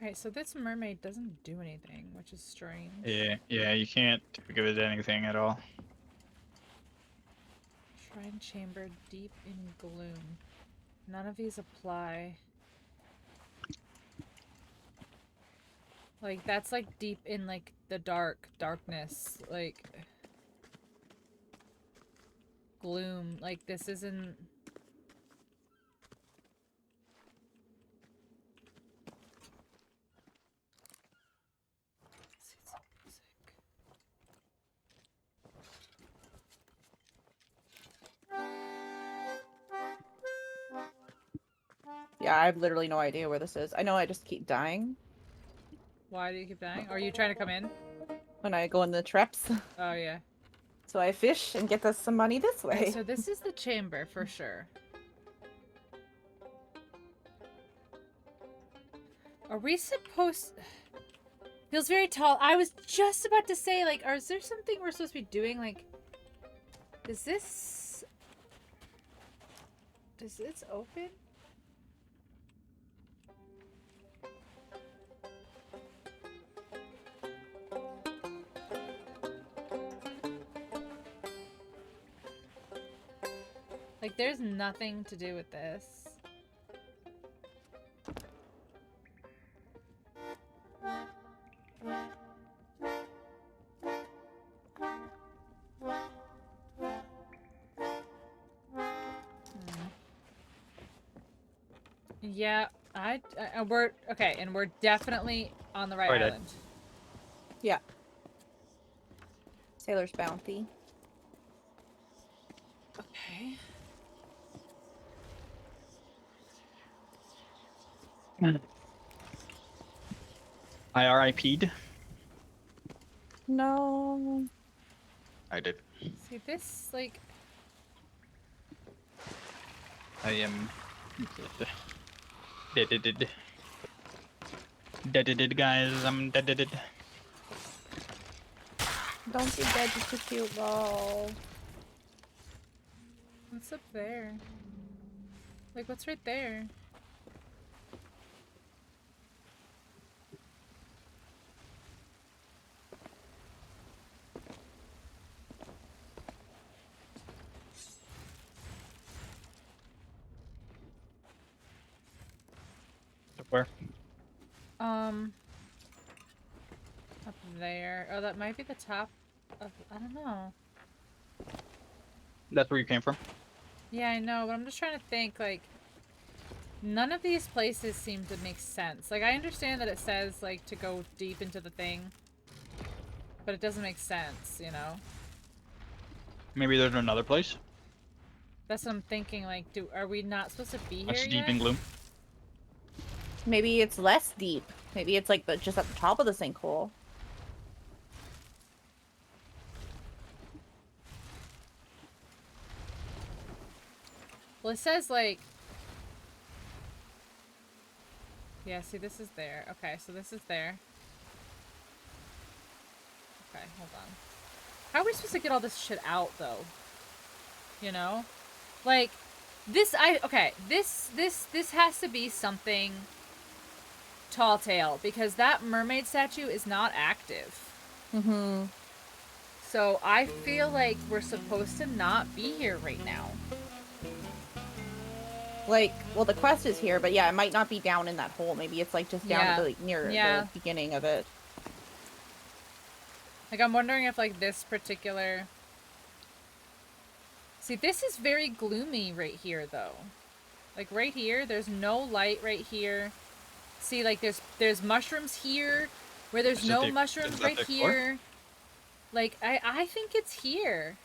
Alright, so this mermaid doesn't do anything, which is strange. Yeah, you can't give it anything at all. Shrine chamber deep in gloom. None of these apply. Like, that's like deep in like the darkness. Like, gloom. Like, this isn't. See some music. Yeah, I have literally no idea where this is. I know I just keep dying Why do you keep dying? Are you trying to come in? when I go in the traps. Oh, yeah. So I fish and get us some money this Okay, way. so this is the chamber for sure. Are we supposed... Feels very tall. I was just about to say, like, is there something we're supposed to be doing? Like, is this... Does this open? Like, there's nothing to do with this. Yeah, we're okay, and we're definitely on the right Right, island. Yeah. Sailor's Bounty. Okay. I RIP'd. No. I did. See this, like, I am dead. Dead, guys. I'm dead. Don't be dead, just a cute ball. what's up there? Like, what's right there? Where? Up there. Oh, that might be the top of, I don't know. That's where you came from? Yeah, I know, but I'm just trying to think, like, none of these places seem to make sense. Like, I understand that it says, like, to go deep into the thing, but it doesn't make sense, you know? Maybe there's another place? That's what I'm thinking, like, are we not supposed to be here That's yet? deep in gloom. Maybe it's less deep. Maybe it's like just at the top of the sinkhole. Well, it says like... Yeah, see, this is there. Okay, so this is there. Okay, hold on. How are we supposed to get all this shit out, though? You know? Like, this, okay, this has to be something Tall Tale, because that mermaid statue is not active. Mm-hmm. So I feel like we're supposed to not be here right now. Like, well, the quest is here, but yeah, it might not be down in that hole. Maybe it's like just down Yeah. at the, like, near Yeah. the beginning of it. Like, I'm wondering if, like, this particular... See, this is very gloomy right here, though. Like, right here, there's no light right here. See, like, there's mushrooms here, where there's Is it no the- mushrooms is that right the core? here. Like, I think it's here.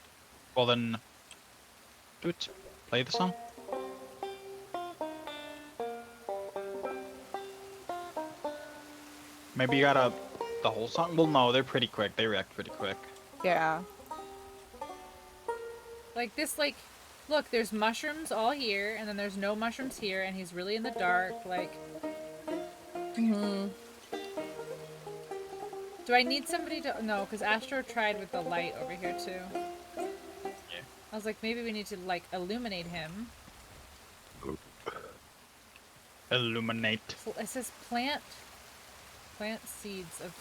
Well then, do it. Play the song. Maybe you gotta the whole song. Well, no, they're pretty quick. They react pretty quick. Yeah. Like, this, like... Look, there's mushrooms all here, and then there's no mushrooms here, and he's really in the dark, like... Mm-hmm. Do I need somebody to... No, because Astro tried with the light over here, too. Yeah. I was like, maybe we need to, like, illuminate him. Illuminate. It says plant seeds of...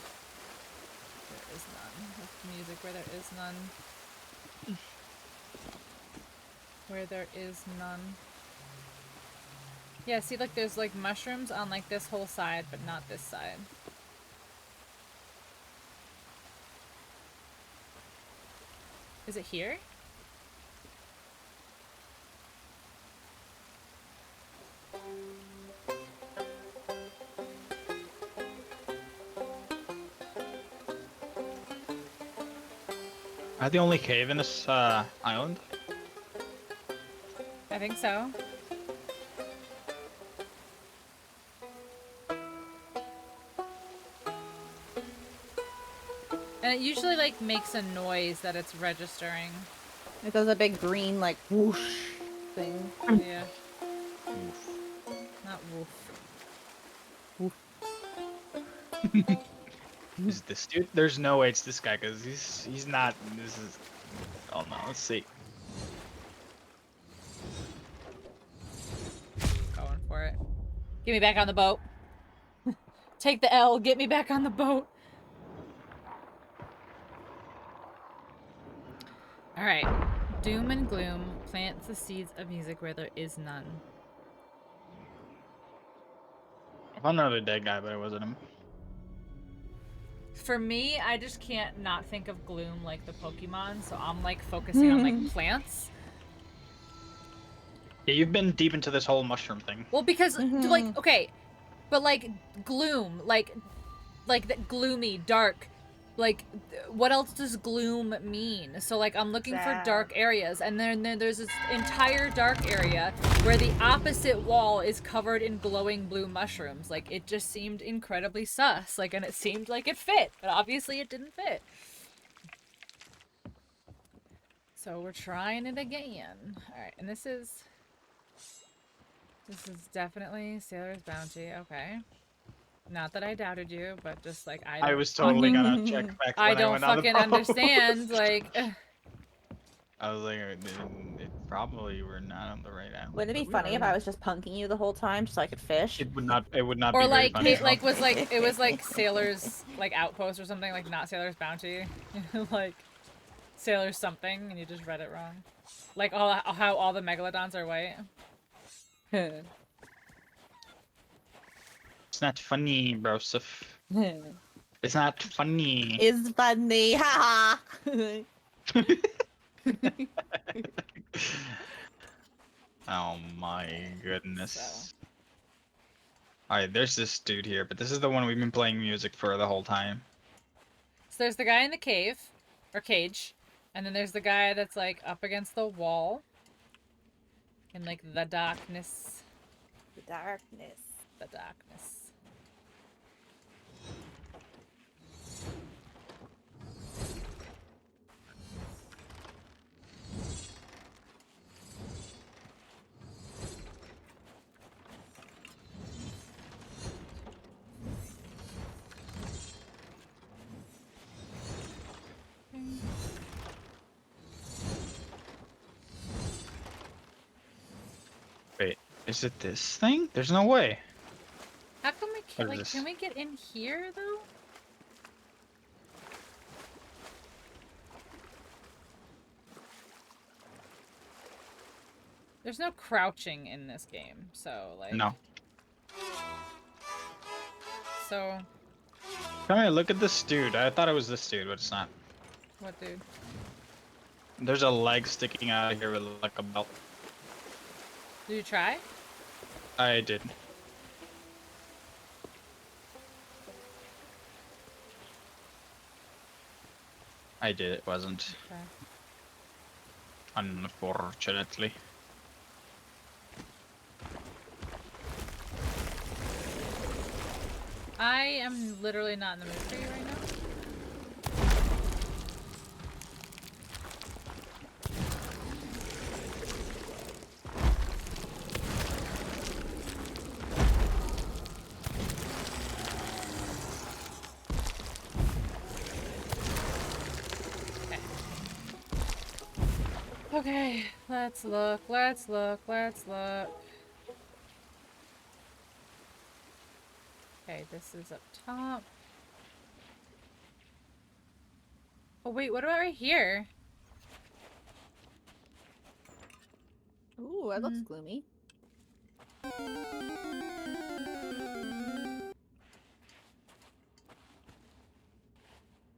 There is none. Of music where there is none. Where there is none. Yeah, see, like, there's, like, mushrooms on, like, this whole side, but not this side. Is it here? Are the only cave in this island? I think so. And it usually, like, makes a noise that it's registering. It does a big green, like, whoosh thing. Yeah. Oof. Not woof. Is this dude? There's no way it's this guy because he's not. This is. Oh no. Let's see. Going for it. Get me back on the boat. Take the L. Get me back on the boat. Alright. Doom and gloom plants the seeds of music where there is none. I found another dead guy, but it wasn't him. For me, I just can't not think of gloom like the Pokemon, so I'm like focusing on like plants. Yeah, you've been deep into this whole mushroom thing. Well, because like okay, but like gloom, like that gloomy, dark. Like, what else does gloom mean? So, like, I'm looking for dark areas, and then there's this entire dark area where the opposite wall is covered in glowing blue mushrooms. Like, it just seemed incredibly sus. Like, and it seemed like it fit, but obviously it didn't fit. So we're trying it again. Alright, and this is definitely Sailor's Bounty. Okay. Not that I doubted you, but just like I was totally gonna check back. I When don't went on the fucking boat. understand. Like, I was like, it probably were not on the right island. Wouldn't it be but we funny if are. I was just punking you the whole time so I could fish? It would not. It would not. or be very like funny it at all. like was like it was like Sailor's like Outpost or something, like not Sailor's Bounty, like Sailor's something, and you just read it wrong. Like how all the megalodons are white. It's not funny, Broseph. It's not funny. It's funny, haha. Oh my goodness. So. Alright, there's this dude here, but this is the one we've been playing music for the whole time. So there's the guy in the cave, or cage, and then there's the guy that's like up against the wall, in like the darkness. The darkness. The darkness. Is it this thing? There's no way. How come we What can't, is like, this? can we get in here, though? There's no crouching in this game, so, like... No. So, Come here, look at this dude. I thought it was this dude, but it's not. what, dude? There's a leg sticking out of here with like a belt. Did you try? I did. I did. It wasn't. Okay. Unfortunately. I am literally not in the mood for you right now. Okay, let's look, let's look, let's look. Okay, this is up top. Oh wait, what about right here? Ooh, that looks Mm. gloomy.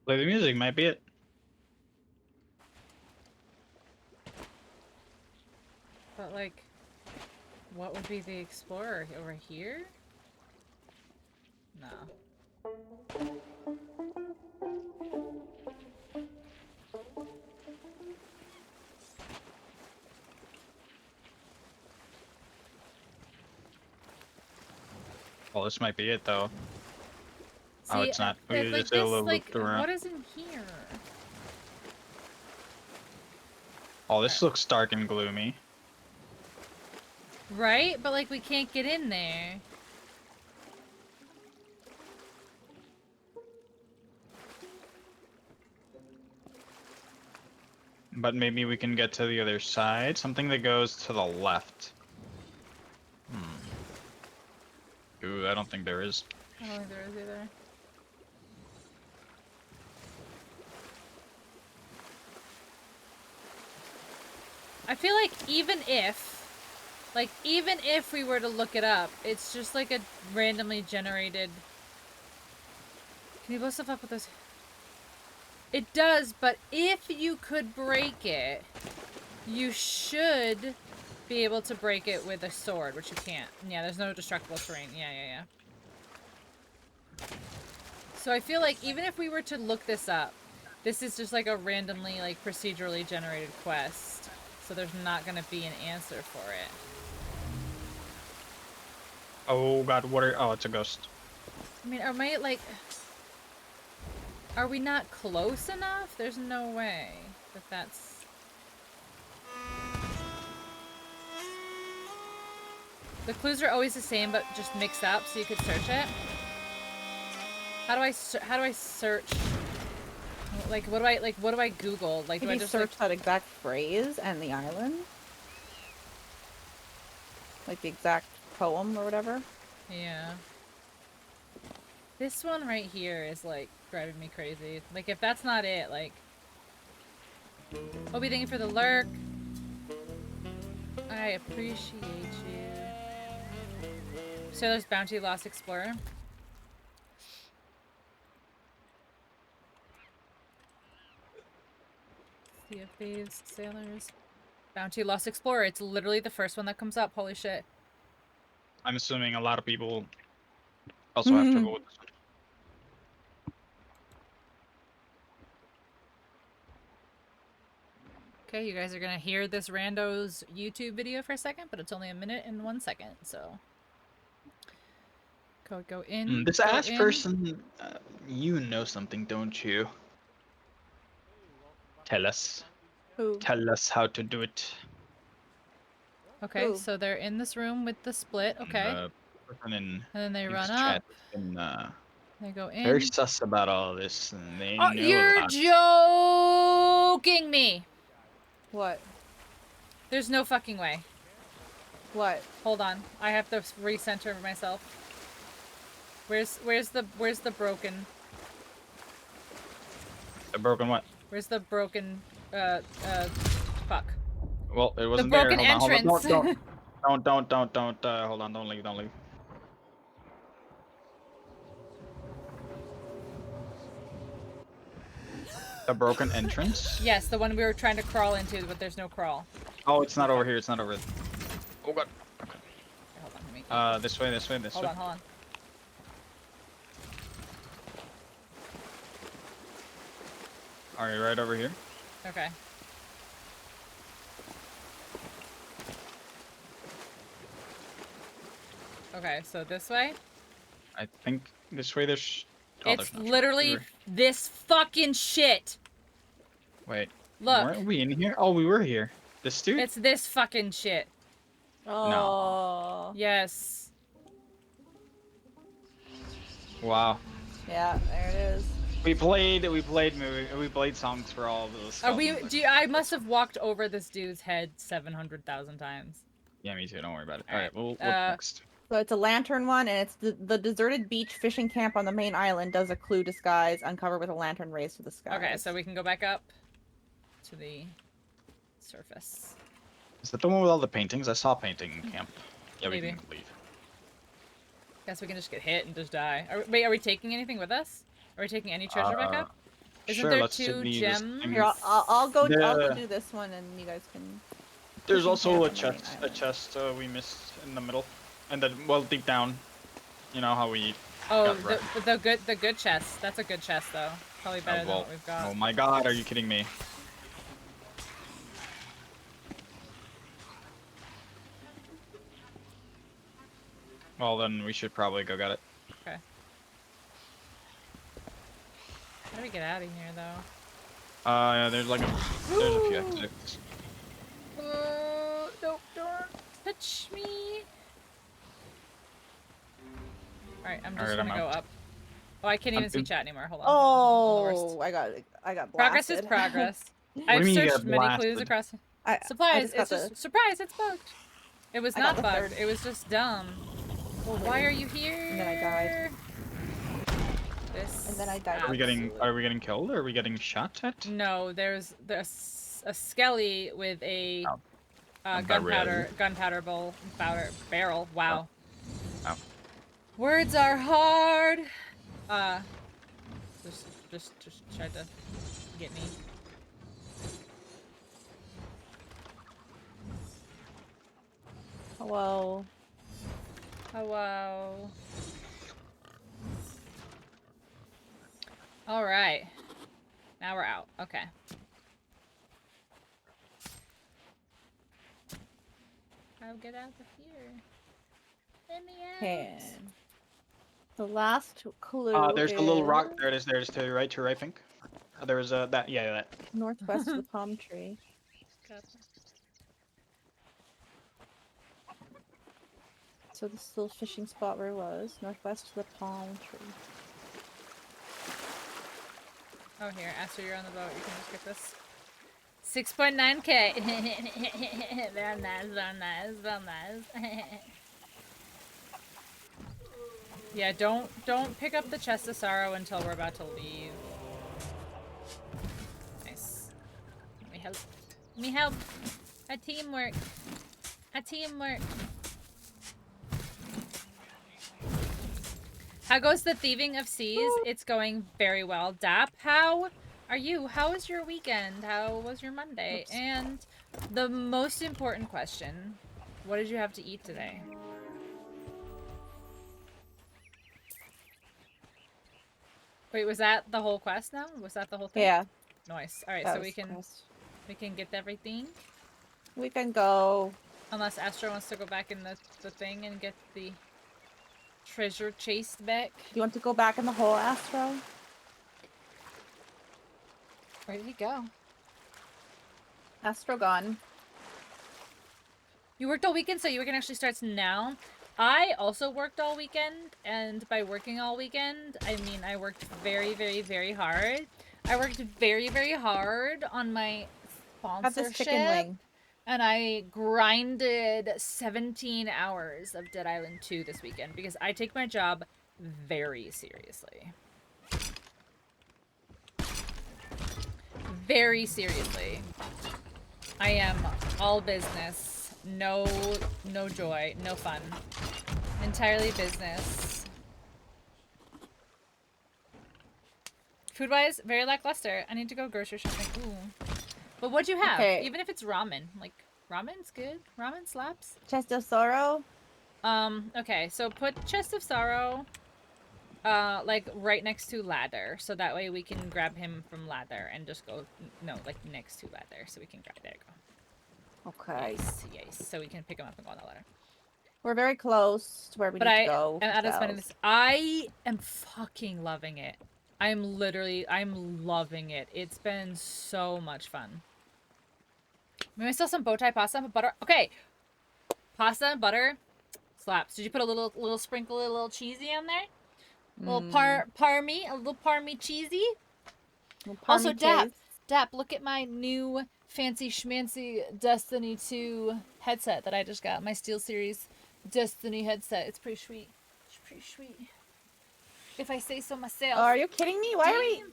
Play the music, might be it. But like, what would be the explorer over here? No. Well, this might be it though. Oh, See, it's not. We like just did a this, little like, loop around. what is in here? Oh, this looks dark and gloomy. Right? But like, we can't get in there. But maybe we can get to the other side. Something that goes to the left. Ooh, I don't think there is. I don't think there is either. I feel like even if we were to look it up, it's just like a randomly generated... Can you blow stuff up with those? It does, but if you could break it, you should be able to break it with a sword, which you can't. Yeah, there's no destructible terrain. Yeah. So I feel like even if we were to look this up, this is just like a randomly, like, procedurally generated quest. So there's not gonna be an answer for it. Oh god, what are... Oh, it's a ghost. I mean, are we not close enough? There's no way that that's... The clues are always the same, but just mixed up, so you could search it. How do I search? Like, what do I Google? Like, do I Maybe just search that exact phrase and the island? Like the exact poem or whatever? Yeah. This one right here is, like, driving me crazy. Like, if that's not it, like... Obi, thank you for the lurk. I appreciate you. Sailor's Bounty, Lost Explorer. Sea of Thieves, Sailors. Bounty, Lost Explorer. It's literally the first one that comes up. Holy shit. I'm assuming a lot of people also have trouble with this one. Okay, you guys are gonna hear this rando's YouTube video for a second, but it's only a minute and 1 second, so... Go in. This go ass in. person, you know something, don't you? Tell us. Who? Tell us how to do it. Okay, Who? so they're in this room with the split, okay. The person in And then they King's run chat up. has been, They go in. very sus about all this, and they Oh, know you're a lot. joking me! What? There's no fucking way. What? Hold on. I have to recenter myself. Where's the broken? The broken what? Where's the broken fuck. Well, it wasn't broken there. Hold on, entrance. hold on. Don't. Hold on. Don't leave. Don't leave. The broken entrance? Yes, the one we were trying to crawl into, but there's no crawl. Oh, it's not over here. It's not over. Oh god. Okay. Hold on, let me. This way. Hold on, hold on. Are you right over here? Okay. Okay, so this way? I think this way. There's. Oh, It's there's not. literally this fucking shit. Wait. Look. Weren't we in here? Oh, we were here. This dude? It's this fucking shit. Oh. Yes. Wow. Yeah, there it is. We played songs for all of those. Are we? I must have walked over this dude's head 700,000 times. Yeah, me too. Don't worry about it. All All right, right, we'll look uh, next. So it's a lantern one, and it's the deserted beach fishing camp on the main island does a clue disguise uncovered with a lantern raised to the sky. Okay, so we can go back up to the surface. Is that the one with all the paintings? I saw a painting in camp. Yeah, we Maybe. can leave. Guess we can just get hit and just die. Wait, are we taking anything with us? Are we taking any treasure back up? Isn't Sure, there let's two see this gems? thing. Here, I'll go The- do this one, and you guys can. There's fishing also camp a on the main chest. A island. chest we missed in the middle, and then well deep down. You know how we. Oh, got wrecked. the good chest. That's a good chest though. Probably better than what we've got. Oh my god, are you kidding me? Well, then we should probably go get it. Okay. How do we get out of here though? Yeah, there's like there's a few exits. Nope, don't touch me. Alright, I'm just Alright, I'm gonna go out. up. Oh, I can't even see in- chat anymore. Hold on. Oh, I got blasted. Progress is progress. do I've you mean you searched got many clues blasted? across I supplies. just got It's just surprise. It's bugged. It was I got not the bugged. third. It was just dumb. Why are you here? And then I died. This. And then I died. Are we getting killed or are we getting shot at? No, there's a skelly with a Oh. A barrel. gunpowder barrel. Wow. Oh. Words are hard. Just tried to get me. Hello. Hello. All right. Now we're out. Okay. I'll get out of here. Let me out. Okay. The last clue. There's the little rock. is There it is. There's to your right, Pink. There was that. Yeah, that. northwest of the palm tree. So this little fishing spot where it was, northwest of the palm tree. Oh, here, after you're on the boat, you can just get this. 6.9k. Very nice, very nice, very nice. Yeah, don't pick up the chest of sorrow until we're about to leave. Nice. Let me help. Let me help. A teamwork. A teamwork. How goes the thieving of seas? It's going very well. Dap, how are you? How was your weekend? How was your Monday? Oops. And the most important question, what did you have to eat today? Wait, was that the whole quest now? Was that the whole thing? Yeah. Nice. All right, that so was we the can quest. get everything. We can go. Unless Astro wants to go back in the thing and get the treasure chased back. You want to go back in the hole, Astro? Where did he go? Astro gone. You worked all weekend, so your weekend actually starts now. I also worked all weekend, and by working all weekend, I mean I worked very, very, very hard. I worked very, very hard on my Got this sponsorship. chicken wing. And I grinded 17 hours of Dead Island 2 this weekend because I take my job very seriously. Very seriously. I am all business. No joy. No fun. Entirely business. Food-wise, very lackluster. I need to go grocery shopping. Ooh. But what'd you have? Okay. Even if it's ramen. Like, ramen's good. Ramen slaps. Chest of Sorrow. Okay. So put Chest of Sorrow, like, right next to Ladder. So that way we can grab him from Ladder and just go, no, like, next to Ladder. So we can grab, there you go. Okay. Yes. So we can pick him up and go on the ladder. We're very close to where we But need to go. am out of so. spending this. I am fucking loving it. I'm loving it. It's been so much fun. Maybe I still some bow tie pasta and butter. Okay. Pasta and butter slaps. Did you put a little sprinkle, a little cheesy on there? A little a little parmy cheesy. Also, Dap, look at my new fancy schmancy Destiny 2 headset that I just got. My SteelSeries Destiny headset. It's pretty sweet. It's pretty sweet. If I say so myself. Oh, are you kidding me? Why are we...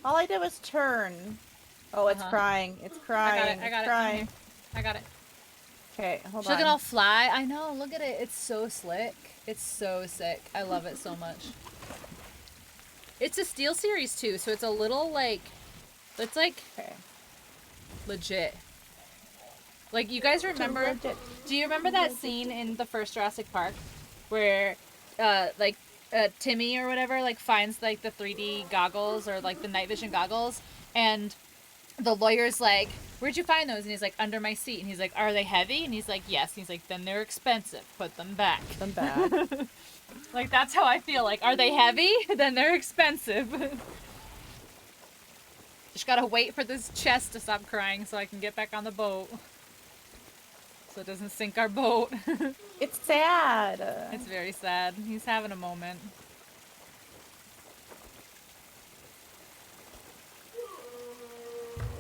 All I did was turn. Oh, it's crying. It's crying. I got it. Crying. I got it. Okay, hold She's on. looking all fly. I know. Look at it. It's so slick. It's so sick. I love it so much. It's a SteelSeries too, so it's a little like... It's like... Okay. Legit. Like, you guys remember... Do you remember that scene in the first Jurassic Park where, Timmy or whatever, like, finds, like, the 3D goggles or, like, the night vision goggles, and the lawyer's like, where'd you find those? And he's like, under my seat. And he's like, are they heavy? And he's like, yes. And he's like, then they're expensive. Put them back. Put them back. Like, that's how I feel. Like, are they heavy? Then they're expensive. Just gotta wait for this chest to stop crying so I can get back on the boat. So it doesn't sink our boat. It's sad. It's very sad. He's having a moment.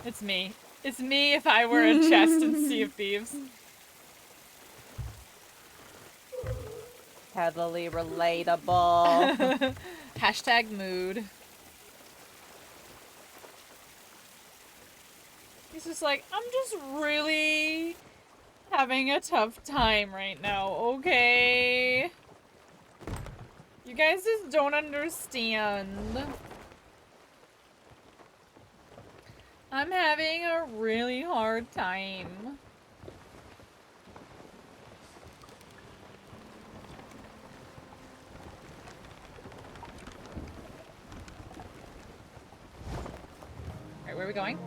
It's me. It's me if I were a chest in Sea of Thieves. Heavily relatable. Hashtag mood. He's just like, I'm just really having a tough time right now, okay? You guys just don't understand. I'm having a really hard time. Alright, where are we going?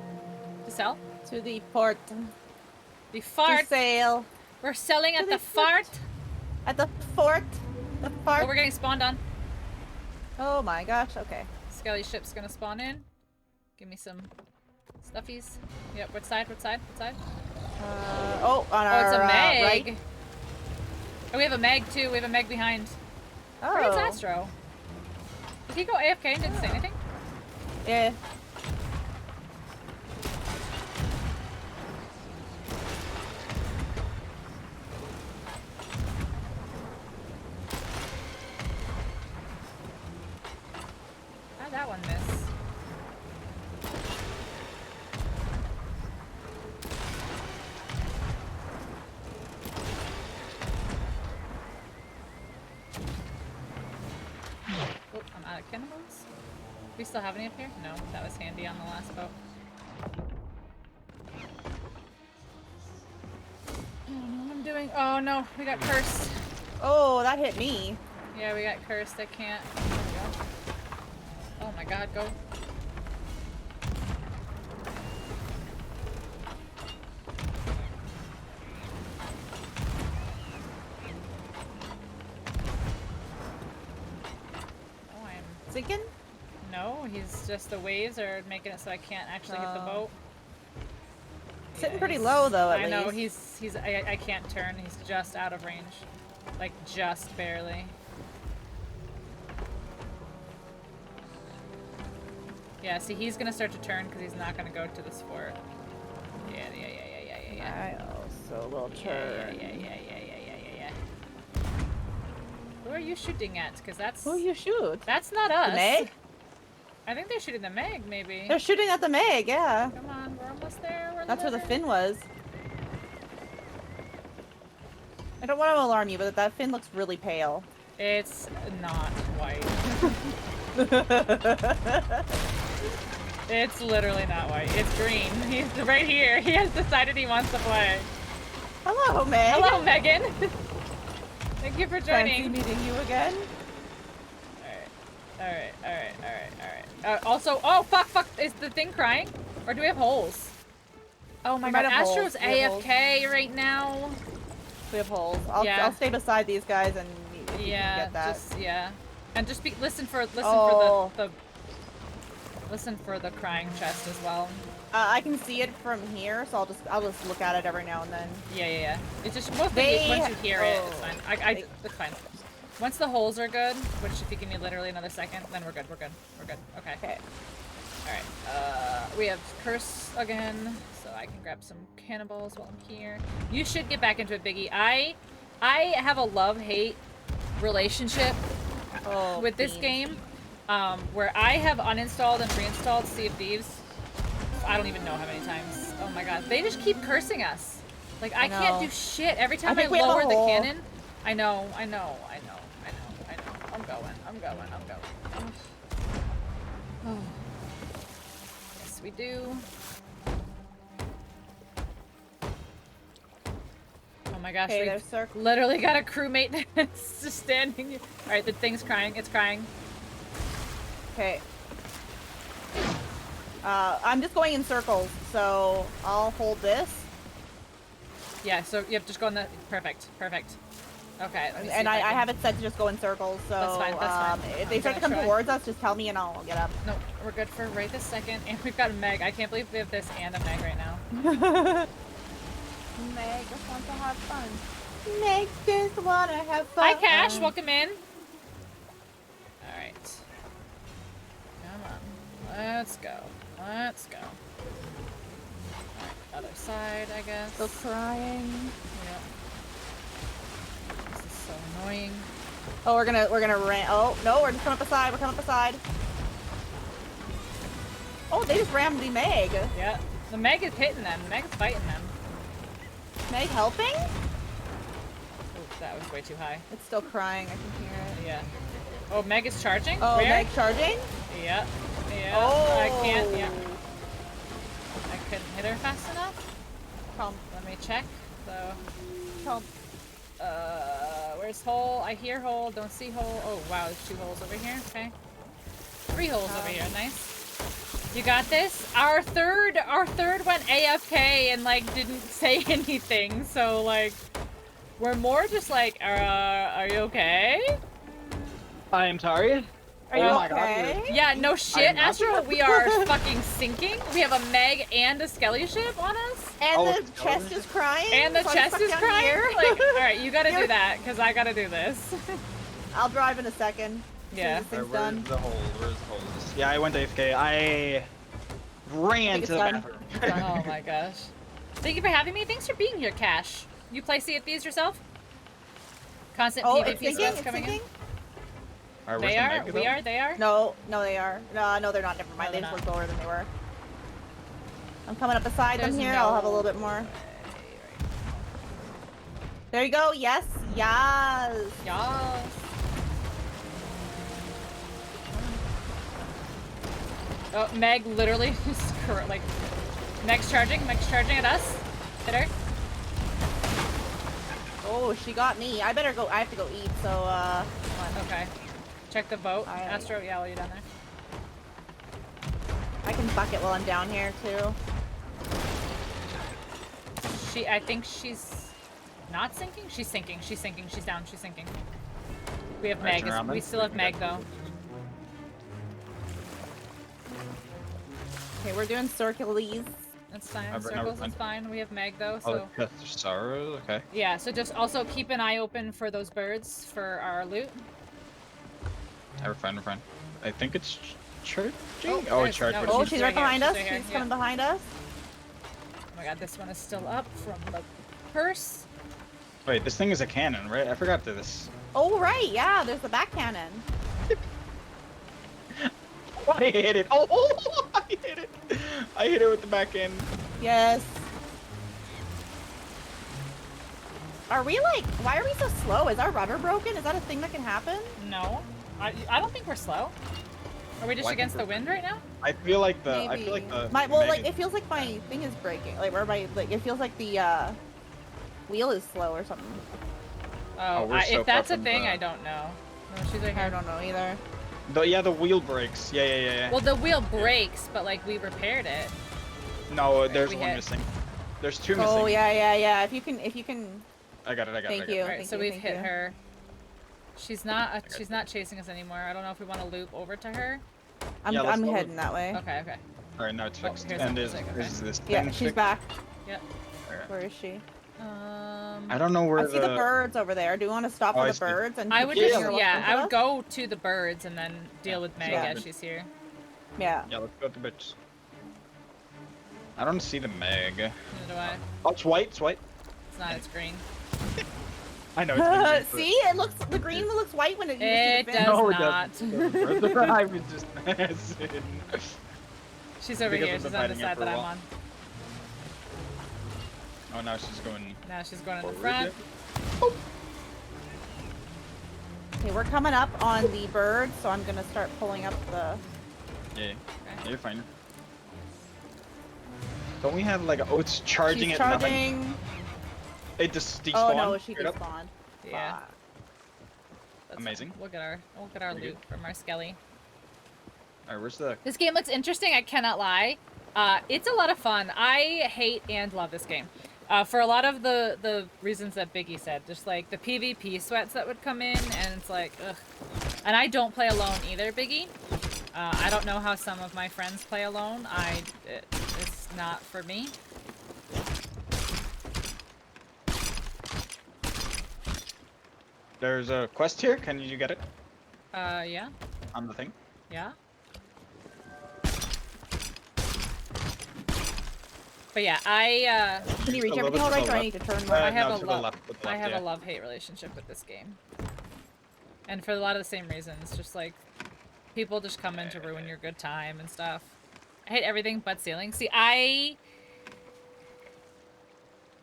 To sell? To the port. The fart. To sail. We're selling at To the the fort. fart. At the fort. The fort. Oh, we're getting spawned on. Oh my gosh, okay. Skelly ship's gonna spawn in. Give me some stuffies. Yep, what side? What side? What side? On Oh, our it's a Meg. right. Oh, we have a Meg too. We have a Meg behind. Oh. Where's Astro? Did he go AFK and didn't say anything? Yeah. How'd that one miss? Oh, I'm out of cannibals. Do we still have any up here? No, that was handy on the last boat. I don't know what I'm doing. Oh no, we got cursed. Oh, that hit me. Yeah, we got cursed. I can't. There we go. Oh my god, go. Oh, I'm... Sinking? No, he's just, the waves are making it so I can't actually get the boat. Sitting pretty he's- low though, at I know, least. I can't turn. He's just out of range. Like, just barely. Yeah, see, he's gonna start to turn because he's not gonna go to this fort. Yeah. yeah. I also will turn. Yeah. Who are you shooting at? Because that's Who you shoot? that's not us. The Meg? I think they're shooting the Meg, maybe. They're shooting at the Meg, yeah. Come on, we're almost there. We're That's where the literally- fin was. I don't want to alarm you, but that fin looks really pale. It's not white. It's literally not white. It's green. He's right here. He has decided he wants to play. Hello, Meg. Hello, Megan. Thank you for Fancy joining. meeting you again. Alright. Also, oh, fuck. Is the thing crying? Or do we have holes? Oh my We god, might have holes. Astro's We have holes. AFK right now. We have holes. I'll Yeah. stay beside these guys and if you Yeah, can get that. just, yeah. And just listen for Oh. listen for the crying chest as well. I can see it from here, so I'll just look at it every now and then. Yeah. It's just once They- you hear it, it's oh. fine. It's fine. Once the holes are good, which if you give me literally another second, then we're good. Okay. Okay. Alright. We have curse again, so I can grab some cannonballs while I'm here. You should get back into it, Biggie. I have a love-hate relationship Oh, with this fiend. game, where I have uninstalled and reinstalled Sea of Thieves. I don't even know how many times. Oh my god. They just keep cursing us. Like, I can't know. do shit. Every time I think we have a lower the hole. cannon. I know. I'm going. Oh. Yes, we do. Oh my gosh, Okay, we there's circle. literally got a crewmate that's just standing here. Alright, the thing's crying. It's crying. Okay. I'm just going in circles, so I'll hold this. Yeah, so you have to just go in the... Perfect. Okay, let me see And if I can- have it set to just go in circles, so That's fine, that's fine. if they I'm start to gonna come try. towards us, just tell me and I'll get up. No, we're good for right this second. And we've got a Meg. I can't believe we have this and a Meg right now. Meg just wants to have fun. Meg just wanna have fun. Hi, Cash. Welcome in. Alright. Come on. Let's go. Alright, other side, I guess. Still crying. Yep. This is so annoying. Oh, we're gonna ram. Oh no, we're just coming up the side. We're coming up the side. Oh, they just rammed the Meg. Yeah. The Meg is hitting them. The Meg's fighting them. Meg helping? Ooh, that was way too high. It's still crying. I can hear it. Yeah. Oh, Meg is charging? Oh, Where? Meg charging? Yeah. Oh. I can't. Yeah. I couldn't hit her fast enough. Come, Let me check. So, come. where's hole? I hear hole. Don't see hole. Oh wow, there's 2 holes over here. Okay. 3 holes over here. Nice. You got this. Our third went AFK and like didn't say anything. So like, we're more just like, are you okay? I am sorry. Are you Oh my God. okay? Yeah, no shit, I'm not- Astro. We are fucking sinking. We have a Meg and a skelly ship on us. And Oh, the it's chest is crying. And the so I'm chest stuck is down crying. here. Like, all right, you gotta do You're- that because I gotta do this. I'll drive in a second. as soon Yeah. as this thing's Where's done. the hole? Where's the hole? Yeah, I went to AFK. I ran it's to the done. bathroom. Oh my gosh. Thank you for having me. Thanks for being here, Cash. You play Sea of Thieves yourself? Constant Oh, it's PvP sinking. squads It's coming sinking. Alright, in. where's They the are. Meg, We though? are. They are. No, they are. No, they're not. Never mind. No, They they're just not. look lower than they were. I'm coming up beside There's them here. I'll have a no little bit more. way. There you go. Yes. Yes. Yes. Oh, Meg literally just like Meg's charging at us. Hit her. Oh, she got me. I better go. I have to go eat. So, come on. Okay. Check the boat. Alright. Astro, yeah, while you're down there. I can bucket while I'm down here too. I think she's not sinking. She's sinking. She's sinking. She's down. She's sinking. We have Alright, Meg. turn around We then. still have We Meg got- though. Okay, we're doing circulies. That's fine. Never Circles mind. is fine. We have Meg though. Oh, So Chest of Sorrows. Okay. yeah. So just also keep an eye open for those birds for our loot. We're fine. I think it's charging. Oh, Oh, it it's is. charged. No, but Oh, it's she's right right here. behind She's us. right here. She's Yeah. coming behind us. Oh my god, this one is still up from the purse. Wait, this thing is a cannon, right? I forgot this. Oh right, yeah. There's the back cannon. I hit it. Oh, I hit it. I hit it with the back end. Yes. Are we like? Why are we so slow? Is our rudder broken? Is that a thing that can happen? No, I don't think we're slow. Are we just Well, I against think the wind right now? I feel like the. Maybe. I feel like the. My well, like Megan- it feels like my thing is breaking. Like where my like it feels like the wheel is slow or something. Oh, we're so if that's far a from thing, the- I don't know. No, she's right I here. don't know either. Yeah, the wheel breaks. Yeah. Well, the wheel breaks, but like we repaired it. No, there's we one hit. missing. There's two missing. Oh yeah. If you can. I got it. I got it. Thank I got you. it. All right, thank so you, we've thank hit you. her. She's not chasing us anymore. I don't know if we want to loop over to her. Yeah, let's I'm go. heading that way. Okay. All right, now it's Oh, fixed. here's And the is music, okay. this Yeah, thing she's fixed? back. Yep. Alright. Where is she? I don't know where I see the birds over there. Do you want to stop Oh, for I the see. birds and I keep would shooting just your yeah, weapons I at would us? go to the birds and then deal with Meg Yeah. as she's here. Yeah. Yeah, let's go to the bitch. I don't see the Meg. Neither do I. Oh, it's white. It's white. It's not. It's green. I know. It's been green for- See, it looks the green looks white when it It uses the does fin. No, it not. doesn't. I was just messing. She's over Because here. we've She's been on the fighting it side for a that I'm while. on. Oh, now she's going. Now she's going in the forward, front. yeah. Okay, we're coming up on the bird, so I'm gonna start pulling up the. Yeah, you're fine. Don't we have like oh, it's charging She's at nothing? charging. It just despawned. Oh no, she straight up. despawned. Yeah. Fuck. That's Amazing. fine. We'll get our Very loot from our skelly. Alright, where's the? This game looks interesting, I cannot lie. It's a lot of fun. I hate and love this game. For a lot of the reasons that Biggie said. Just like the PvP sweats that would come in, and it's like, ugh. And I don't play alone either, Biggie. I don't know how some of my friends play alone. It's not for me. There's a quest here. Can you get it Yeah. on the thing? Yeah. But yeah, Can you reach A little everything bit all to right, the or I left. need to turn Uh, more? I have no, a to the love. left, to the I left, have yeah. a love-hate relationship with this game, and for a lot of the same reasons. Just like people just come in to ruin your good time and stuff. I hate everything but sailing. See, I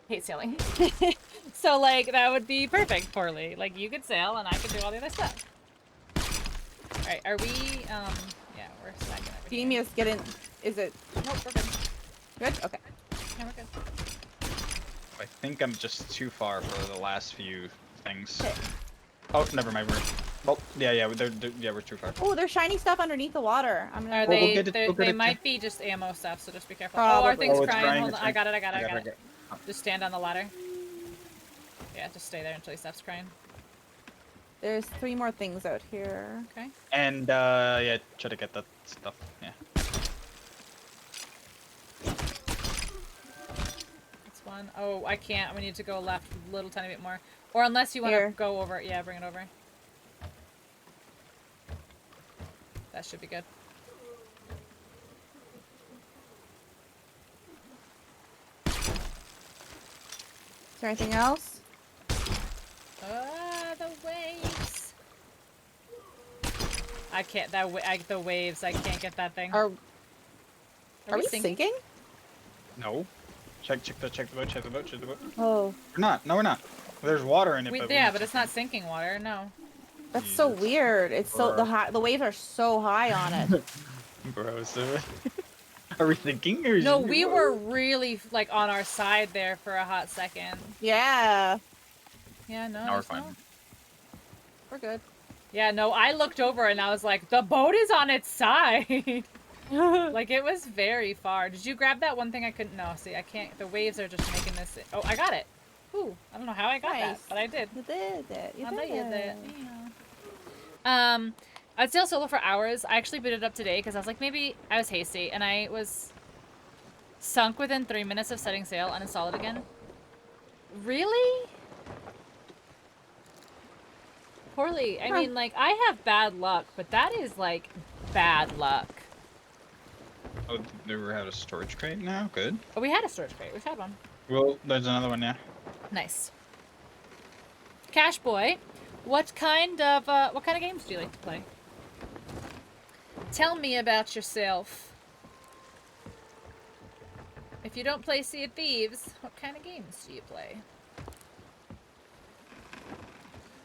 hate sailing, so like that would be perfect for me. Like you could sail and I could do all the other stuff. All right, are we? Yeah, we're stacking everything. Genius, get in. Is it Nope, we're good. good? Okay. Yeah, we're good. I think I'm just too far for the last few things. Okay. Oh, never mind. Well, yeah, we're too far. Oh, there's shiny stuff underneath the water. I'm gonna. Are We'll they? get it, they we'll get they it, might be just ammo stuff, so just be careful. Oh, our Probably. thing's Oh, it's crying. crying, Hold it's on. I got it. crying. Just stand on the ladder. Yeah, just stay there until he stops crying. There's 3 more things out here. Okay. And yeah, try to get that stuff. Yeah. That's one. Oh, I can't. We need to go left a little tiny bit more. Or unless you want to Here. go over. Yeah, bring it over. That should be good. Is there anything else? The waves. I can't. The waves. I can't get that thing. Are we sinking? sinking? No. Check the boat. Oh, We're not. No, we're not. There's water in it. Yeah, but it's not sinking water. No. that's so Jesus. weird. It's so Bruh. the waves are so high on it. Bro, so are we thinking? Or No, we were really like on our side there for a hot second. Yeah, Yeah, no. Now we're there's fine. no- we're good. Yeah, no, I looked over and I was like, the boat is on its side. Like, it was very far. Did you grab that one thing I couldn't? No, see, I can't. The waves are just making this. Oh, I got it. Ooh, I don't know how I got that, Nice. but I did. You did it. You I did bet you it. did. Yeah. I'd sail solo for hours. I actually booted up today because I was like, maybe I was hasty, and I was sunk within 3 minutes of setting sail, uninstall it again. Really? Poorly. I Huh. mean, like, I have bad luck, but that is, like, bad luck. Oh, they were had a storage crate now? Good. Oh, we had a storage crate. We've had one. Well, there's another one now. Nice. Cash Boy, what kind of games do you like to play? Tell me about yourself. If you don't play Sea of Thieves, what kind of games do you play?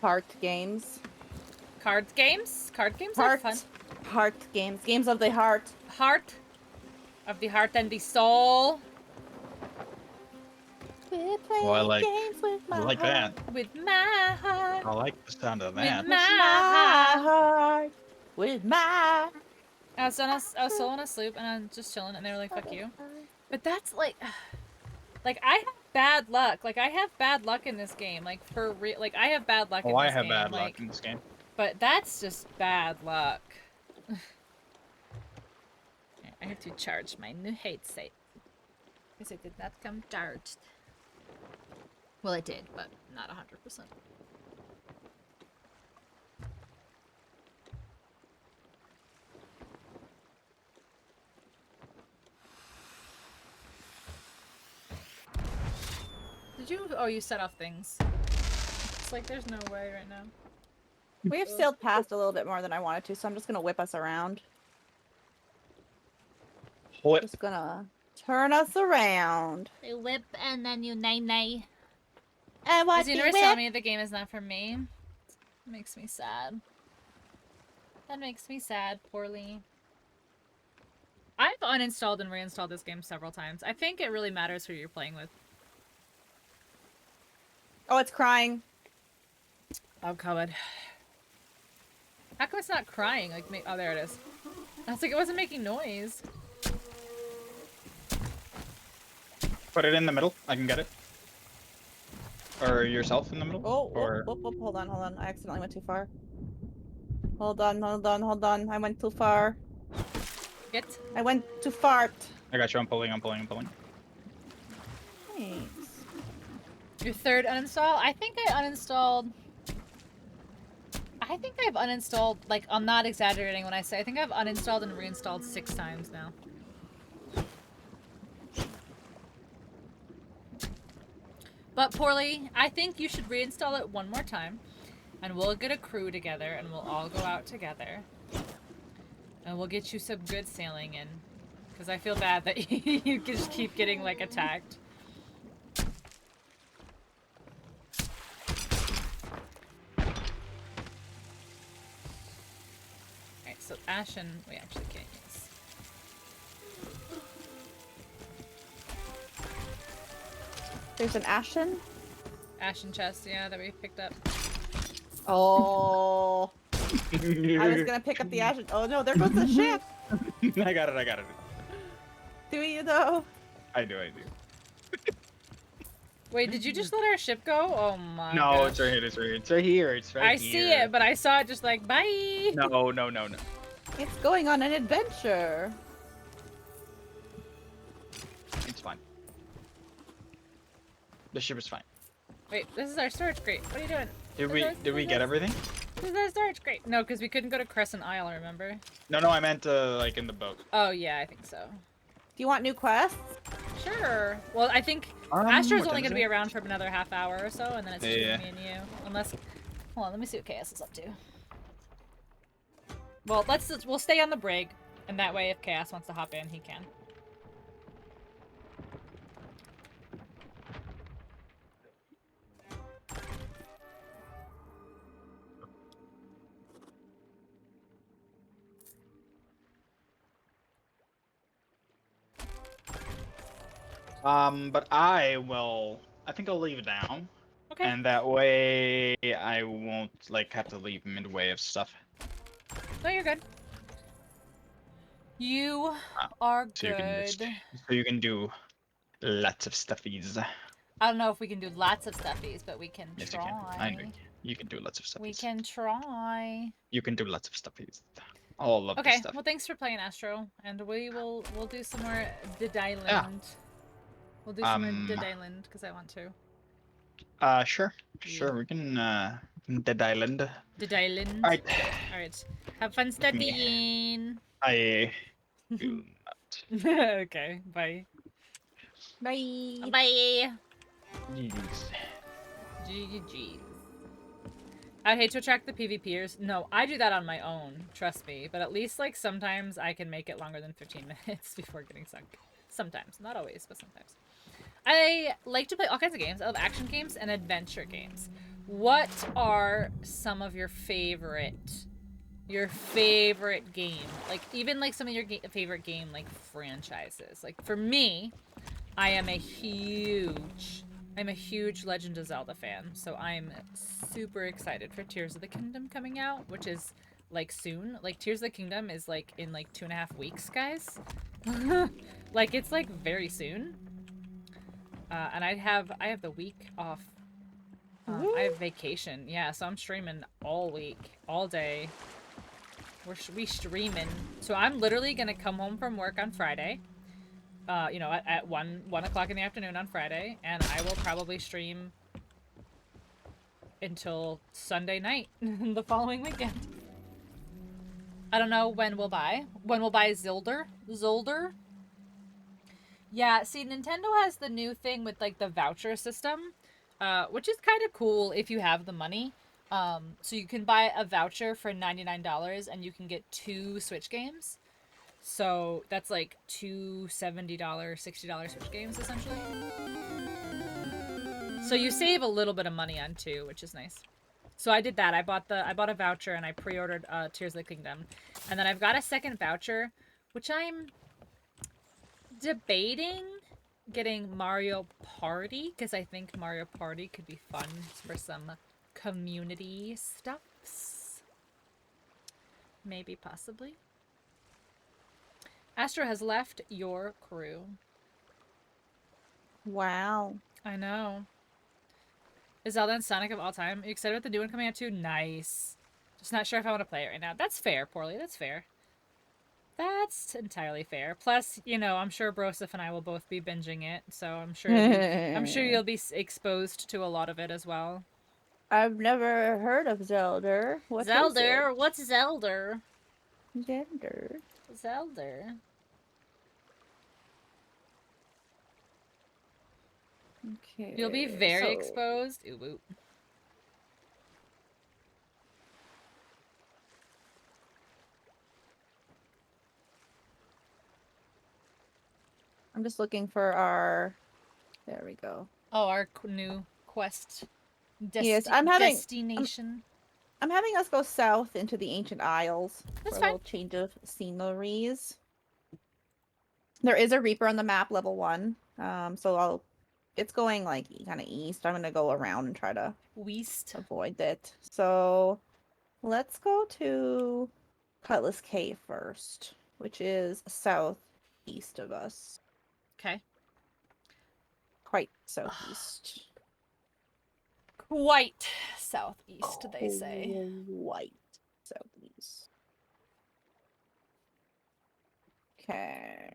Heart games. Card games? Card games are fun. Heart games. Games of the heart. Heart of the heart and the soul. We're playing Well, I like- games with my I like heart. that. With my heart. I like the sound of With that. With my my heart. heart. With my. I was still on a sloop and I'm just chilling and they were like, fuck you. But that's like I have bad luck. Like I have bad luck in this game. Like for real. Like I have bad luck in Oh, this I have game. bad like, luck in this game. But that's just bad luck. I have to charge my new headset. Because it did not come charged. Well, it did, but not 100%. Did you? Oh, you set off things. It's like there's no way right now. We have sailed past a little bit more than I wanted to, so I'm just gonna whip us around. What? Just gonna turn us around. You whip and then you nay. And what Is universe telling me the game is not for me? It makes me sad. That makes me sad, poorly. I've uninstalled and reinstalled this game several times. I think it really matters who you're playing with. Oh, it's crying. Oh god. How come it's not crying? Like, oh, there it is. I was like, it wasn't making noise. Put it in the middle. I can get it. Or yourself in the middle. Oh, or... hold on. I accidentally went too far. Hold on. I went too far. Get. I went too far. I got you. I'm pulling. Thanks. Your third uninstall? I think I've uninstalled, like, I'm not exaggerating when I say I think I've uninstalled and reinstalled 6 times now. But poorly, I think you should reinstall it one more time, and we'll get a crew together, and we'll all go out together. And we'll get you some good sailing in. Because I feel bad that you just keep getting, like, attacked. Alright, so Ashen, we actually can't use. There's an Ashen? Ashen chest, yeah, that we picked up. Oh. I was gonna pick up the Ashen. Oh no, there goes the ship! I got it. Do you though? I do. Wait, did you just let our ship go? Oh my No, gosh. it's right here. It's right here. I see it, but I saw it just like, bye! No. It's going on an adventure. It's fine. The ship is fine. Wait, this is our storage crate. What are you doing? Did we get everything? This is our storage crate. No, because we couldn't go to Crescent Isle, remember? No, I meant like in the boat. Oh, yeah, I think so. Do you want new quests? Sure. Well, I think Astro's what only time going is to be it? around for another half hour or so, and then it's just Yeah. me and you. Unless... Hold on, let me see what Chaos is up to. Well, we'll stay on the brig, and that way if Chaos wants to hop in, he can. But I think I'll leave it now. Okay. And that way I won't like have to leave midway of stuff. No, you're good. You are So you can good. so you can do lots of stuffies. I don't know if we can do lots of stuffies, but we can Yes, try. you can. I know you can do lots of stuffies. We can try. You can do lots of stuffies. All of the Okay, stuff. well thanks for playing Astro, and we'll do some more Dead Island. Yeah. We'll do some more Dead Island because I want to. Sure. Yeah. We can Dead Island. Dead Island. Alright. Alright. Have fun studying. I will not Okay, bye. Bye. Bye. GG's. GG's. I'd hate to attract the PvPers. No, I do that on my own, trust me. But at least, like, sometimes I can make it longer than 15 minutes before getting sunk. Sometimes. Not always, but sometimes. I like to play all kinds of games. I love action games and adventure games. What are some of your favorite game? Like, even, like, some of your favorite game, like, franchises. Like, for me, I'm a huge Legend of Zelda fan, so I'm super excited for Tears of the Kingdom coming out, which is, like, soon. Like, Tears of the Kingdom is, like, in, like, 2.5 weeks, guys. Like, it's, like, very soon. And I have the week off. I have vacation, yeah, so I'm streaming all week, all day. We streaming. So I'm literally gonna come home from work on Friday. You know, at 1 o'clock in the afternoon on Friday, and I will probably stream until Sunday night the following weekend. I don't know when we'll buy. When we'll buy Zolder. Yeah, see, Nintendo has the new thing with, like, the voucher system, which is kind of cool if you have the money. So you can buy a voucher for $99 and you can get 2 Switch games. So that's like two $70, $60 Switch games, essentially. So you save a little bit of money on 2, which is nice. So I did that. I bought a voucher and I pre-ordered Tears of the Kingdom. And then I've got a second voucher, which I'm debating getting Mario Party, because I think Mario Party could be fun for some community stuffs. Maybe, possibly. Astro has left your crew. Wow. I know. Is Zelda and Sonic of all time? Are you excited about the new one coming out too? Nice. Just not sure if I want to play it right now. That's fair, Poorly. That's fair. That's entirely fair. Plus, you know, I'm sure Broseph and I will both be binging it, so I'm sure you'll be exposed to a lot of it as well. I've never heard of Zelda. What Zelda? is it? What's Zelda? Zelda. Zelda. Okay. You'll be very exposed. Ooh, ooh. I'm just looking for our. There we go. Oh, our new quest. Yes, destination. I'm having us go south into the Ancient Isles That's for fine. a little change of sceneries. There is a Reaper on the map, level 1. So it's going like kind of east. I'm gonna go around and try to West. avoid it. So let's go to Cutlass Cave first, which is southeast of us. Okay. Quite southeast. Quite southeast, they say. Quite southeast. Okay.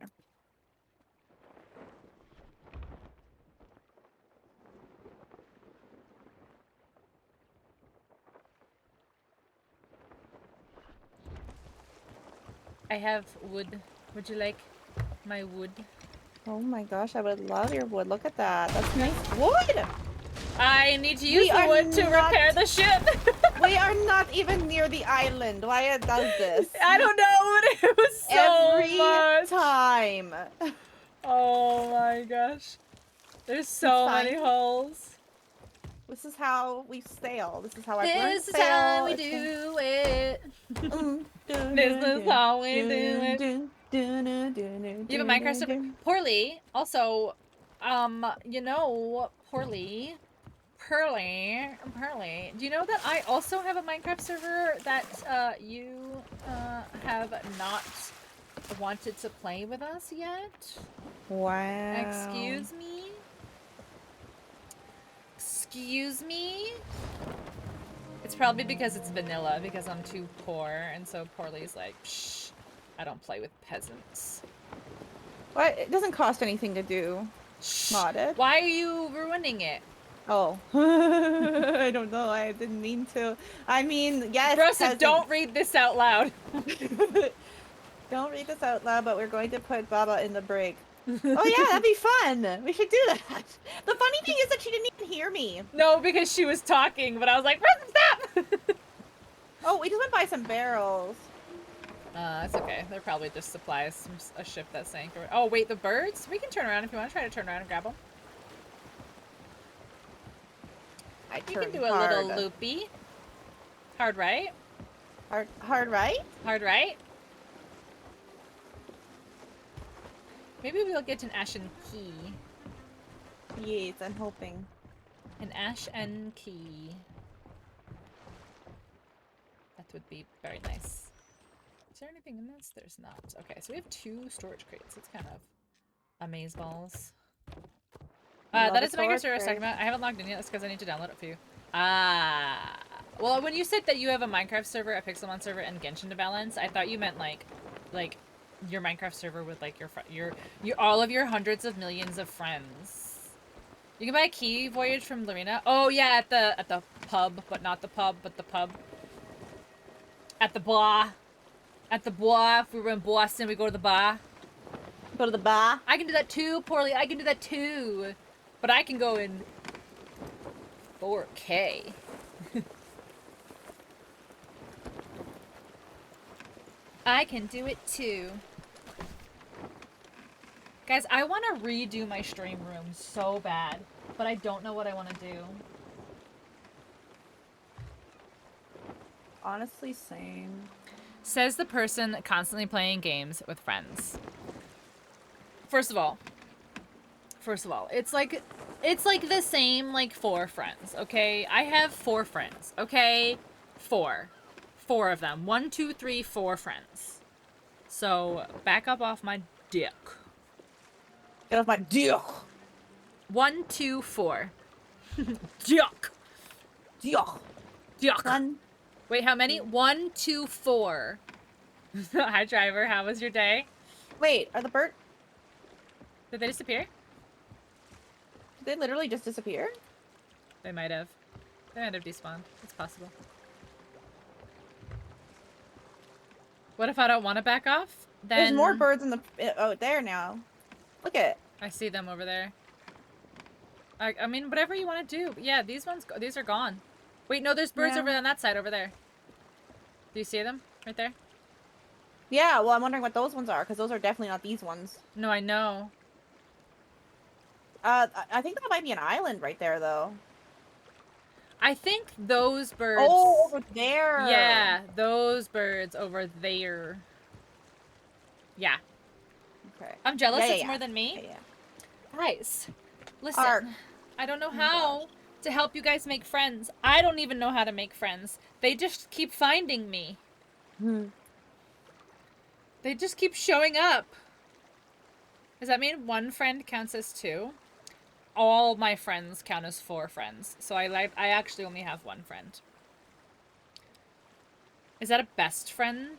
I have wood. Would you like my wood? Oh my gosh, I would love your wood. Look at that. That's nice wood! I need to use We the are wood to not- repair the ship. We are not even near the island. Why it does this? I don't know, but it was so Every much. time. Oh my gosh. There's so It's many fine. holes. This is how we sail. This is how I learned This to is sail. how we do it. This is how we do it. You have a Minecraft server? Poorly. Also, you know, Poorly. Pearly. Do you know that I also have a Minecraft server that you have not wanted to play with us yet? Wow. Excuse me? Excuse me? It's probably because it's vanilla, because I'm too poor, and so Poorly's like, shh, I don't play with peasants. What? It doesn't cost anything to do. Shh. Modded. Why are you ruining it? Oh. I don't know. I didn't mean to. I mean, yes. Rosa, peasant. don't read this out loud. Don't read this out loud, but we're going to put Baba in the brig. Oh yeah, that'd be fun. We should do that. The funny thing is that she didn't even hear me. No, because she was talking, but I was like, stop! Oh, we just went by some barrels. It's okay. They're probably just supplies from a ship that sank. Or... Oh, wait, the birds? We can turn around if you want to try to turn around and grab them. We can do a little loopy. Hard right? Hard right? Hard right? Maybe we'll get an ashen key. Yes, I'm hoping. An ashen key. That would be very nice. Is there anything in this? There's not. Okay, so we have 2 storage crates. It's kind of amazeballs. That is the Minecraft server I was talking about. I haven't logged in yet. That's because I need to download it for you. Well, when you said that you have a Minecraft server, a Pixelmon server, and Genshin to balance, I thought you meant like your Minecraft server with like your all of your hundreds of millions of friends. You can buy a key voyage from Lorena. Oh yeah, at the pub, but not the pub, but the pub. At the bar. At the bar. If we were in Boston, we go to the bar. Go to the bar. I can do that too, Poorly. I can do that too. But I can go in 4K. I can do it too. Guys, I want to redo my stream room so bad, but I don't know what I want to do. Honestly, same. Says the person constantly playing games with friends. First of all, it's like the same like 4 friends, okay? I have 4 friends, okay? 4 of them. 1, 2, 3, 4 friends. So back up off my dick. Get off my dick. 1, 2, 4. Dick. Dick. Dick. 1. Wait, how many? 1, 2, 4. Hi, driver. How was your day? Wait, are the birds? Did they disappear? Did they literally just disappear? They might have. They might have despawned. It's possible. What if I don't want to back off? Then There's more birds in the... Oh, there now. Look at it. I see them over there. I mean, whatever you want to do. But yeah, these are gone. Wait, no, there's birds over on that side over there. Do you see them? Right there? Yeah, well, I'm wondering what those ones are, because those are definitely not these ones. No, I know. I think that might be an island right there, though. I think those birds... Oh, over there! Yeah, those birds over there. Yeah. Okay. I'm jealous Yeah, it's more than me. Yeah. Guys, listen. Ark. I don't know how to help you guys make friends. I don't even know how to make friends. They just keep finding me. They just keep showing up. Does that mean 1 friend counts as 2? All my friends count as 4 friends. So I actually only have 1 friend. Is that a best friend?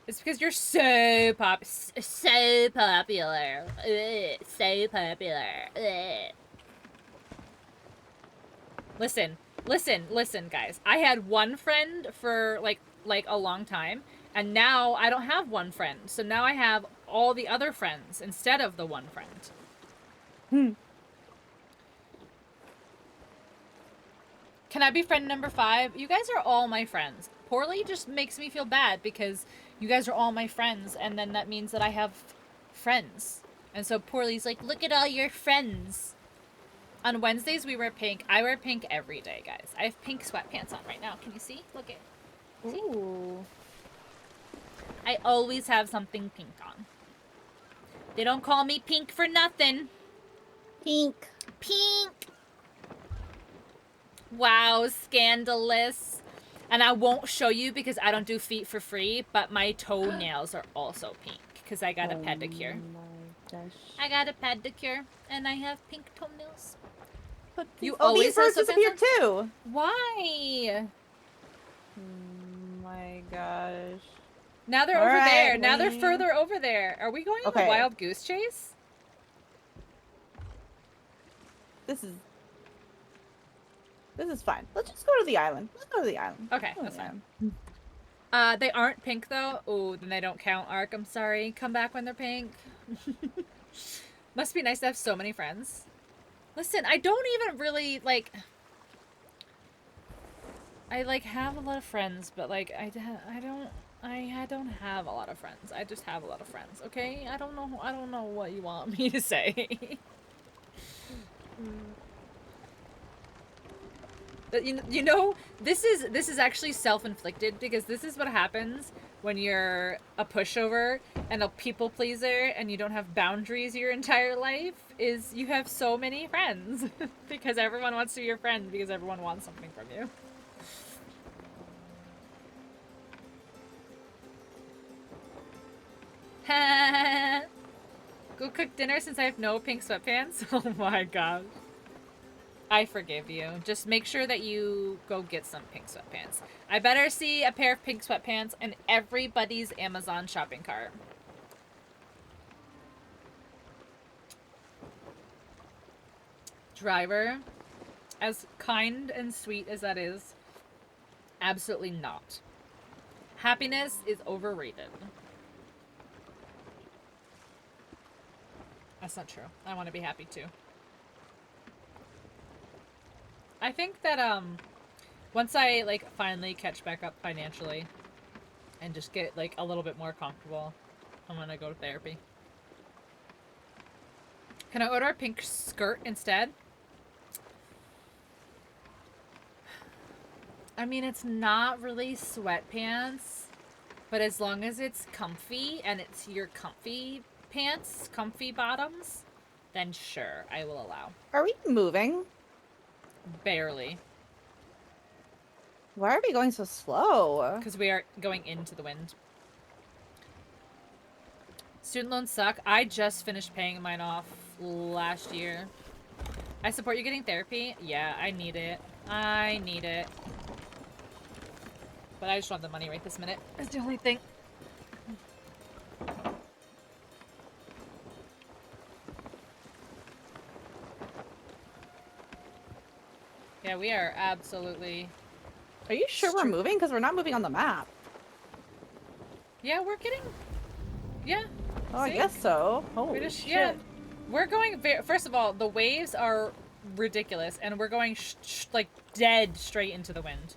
It's because you're so popular. So popular. Ugh, so popular. Ugh. Listen, guys. I had 1 friend for like a long time, and now I don't have 1 friend. So now I have all the other friends instead of the 1 friend. Can I be friend number 5? You guys are all my friends. Poorly just makes me feel bad because you guys are all my friends, and then that means that I have friends. And so Poorly's like, look at all your friends. On Wednesdays, we wear pink. I wear pink every day, guys. I have pink sweatpants on right now. Can you see? Look at. See? Ooh. I always have something pink on. They don't call me pink for nothing. Pink. Pink. Wow, scandalous. And I won't show you because I don't do feet for free, but my toenails are also pink because I got a pedicure. My gosh. I got a pedicure and I have pink toenails. But You these always birds have sweatpants disappeared too. Why? My gosh. Now they're over there. Now they're further over there. Are we going on a wild goose chase? This is fine. Let's just go to the island. Let's go to the island. Okay, that's fine. They aren't pink though. Oh, then they don't count, Ark. I'm sorry. Come back when they're pink. Must be nice to have so many friends. Listen, I don't even really, like... I, like, have a lot of friends, but, like, I don't have a lot of friends. I just have a lot of friends, okay? I don't know what you want me to say. But you know, this is actually self-inflicted, because this is what happens when you're a pushover and a people pleaser and you don't have boundaries your entire life, is you have so many friends because everyone wants to be your friend because everyone wants something from you. Go cook dinner since I have no pink sweatpants. Oh my god. I forgive you. Just make sure that you go get some pink sweatpants. I better see a pair of pink sweatpants in everybody's Amazon shopping cart. Driver, as kind and sweet as that is, absolutely not. Happiness is overrated. That's not true. I want to be happy too. I think that, once I, like, finally catch back up financially and just get, like, a little bit more comfortable, I'm gonna go to therapy. Can I order a pink skirt instead? I mean, it's not really sweatpants, but as long as it's comfy and it's your comfy pants, comfy bottoms, then sure, I will allow. Are we moving? Barely. Why are we going so slow? Because we are going into the wind. Student loans suck. I just finished paying mine off last year. I support you getting therapy. Yeah, I need it. I need it. But I just want the money right this minute. That's the only thing. Yeah, we are absolutely... Are you sure we're moving? Because we're not moving on the map. Yeah, we're getting... Yeah. Oh, I See? guess so. Holy shit. Yeah. We're going... First of all, the waves are ridiculous, and we're going, like, dead straight into the wind.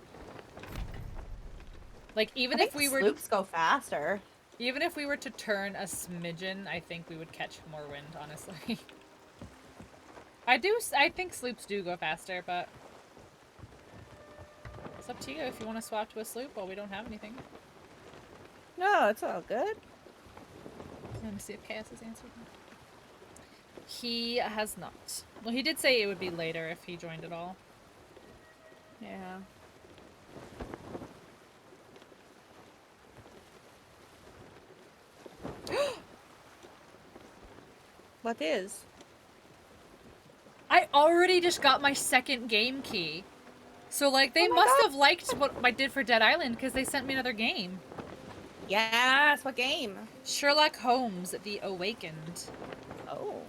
Like, even if we were... sloops go faster. Even if we were to turn a smidgen, I think we would catch more wind, honestly. I think sloops do go faster, but... It's up to you if you want to swap to a sloop while we don't have anything. No, it's all good. Let me see if Chaos has answered. He has not. Well, he did say it would be later if he joined at all. Yeah. What is? I already just got my second game key. So, like, they must have liked what I did for Dead Island because they sent me another game. Yes, what game? Sherlock Holmes, The Awakened. Oh.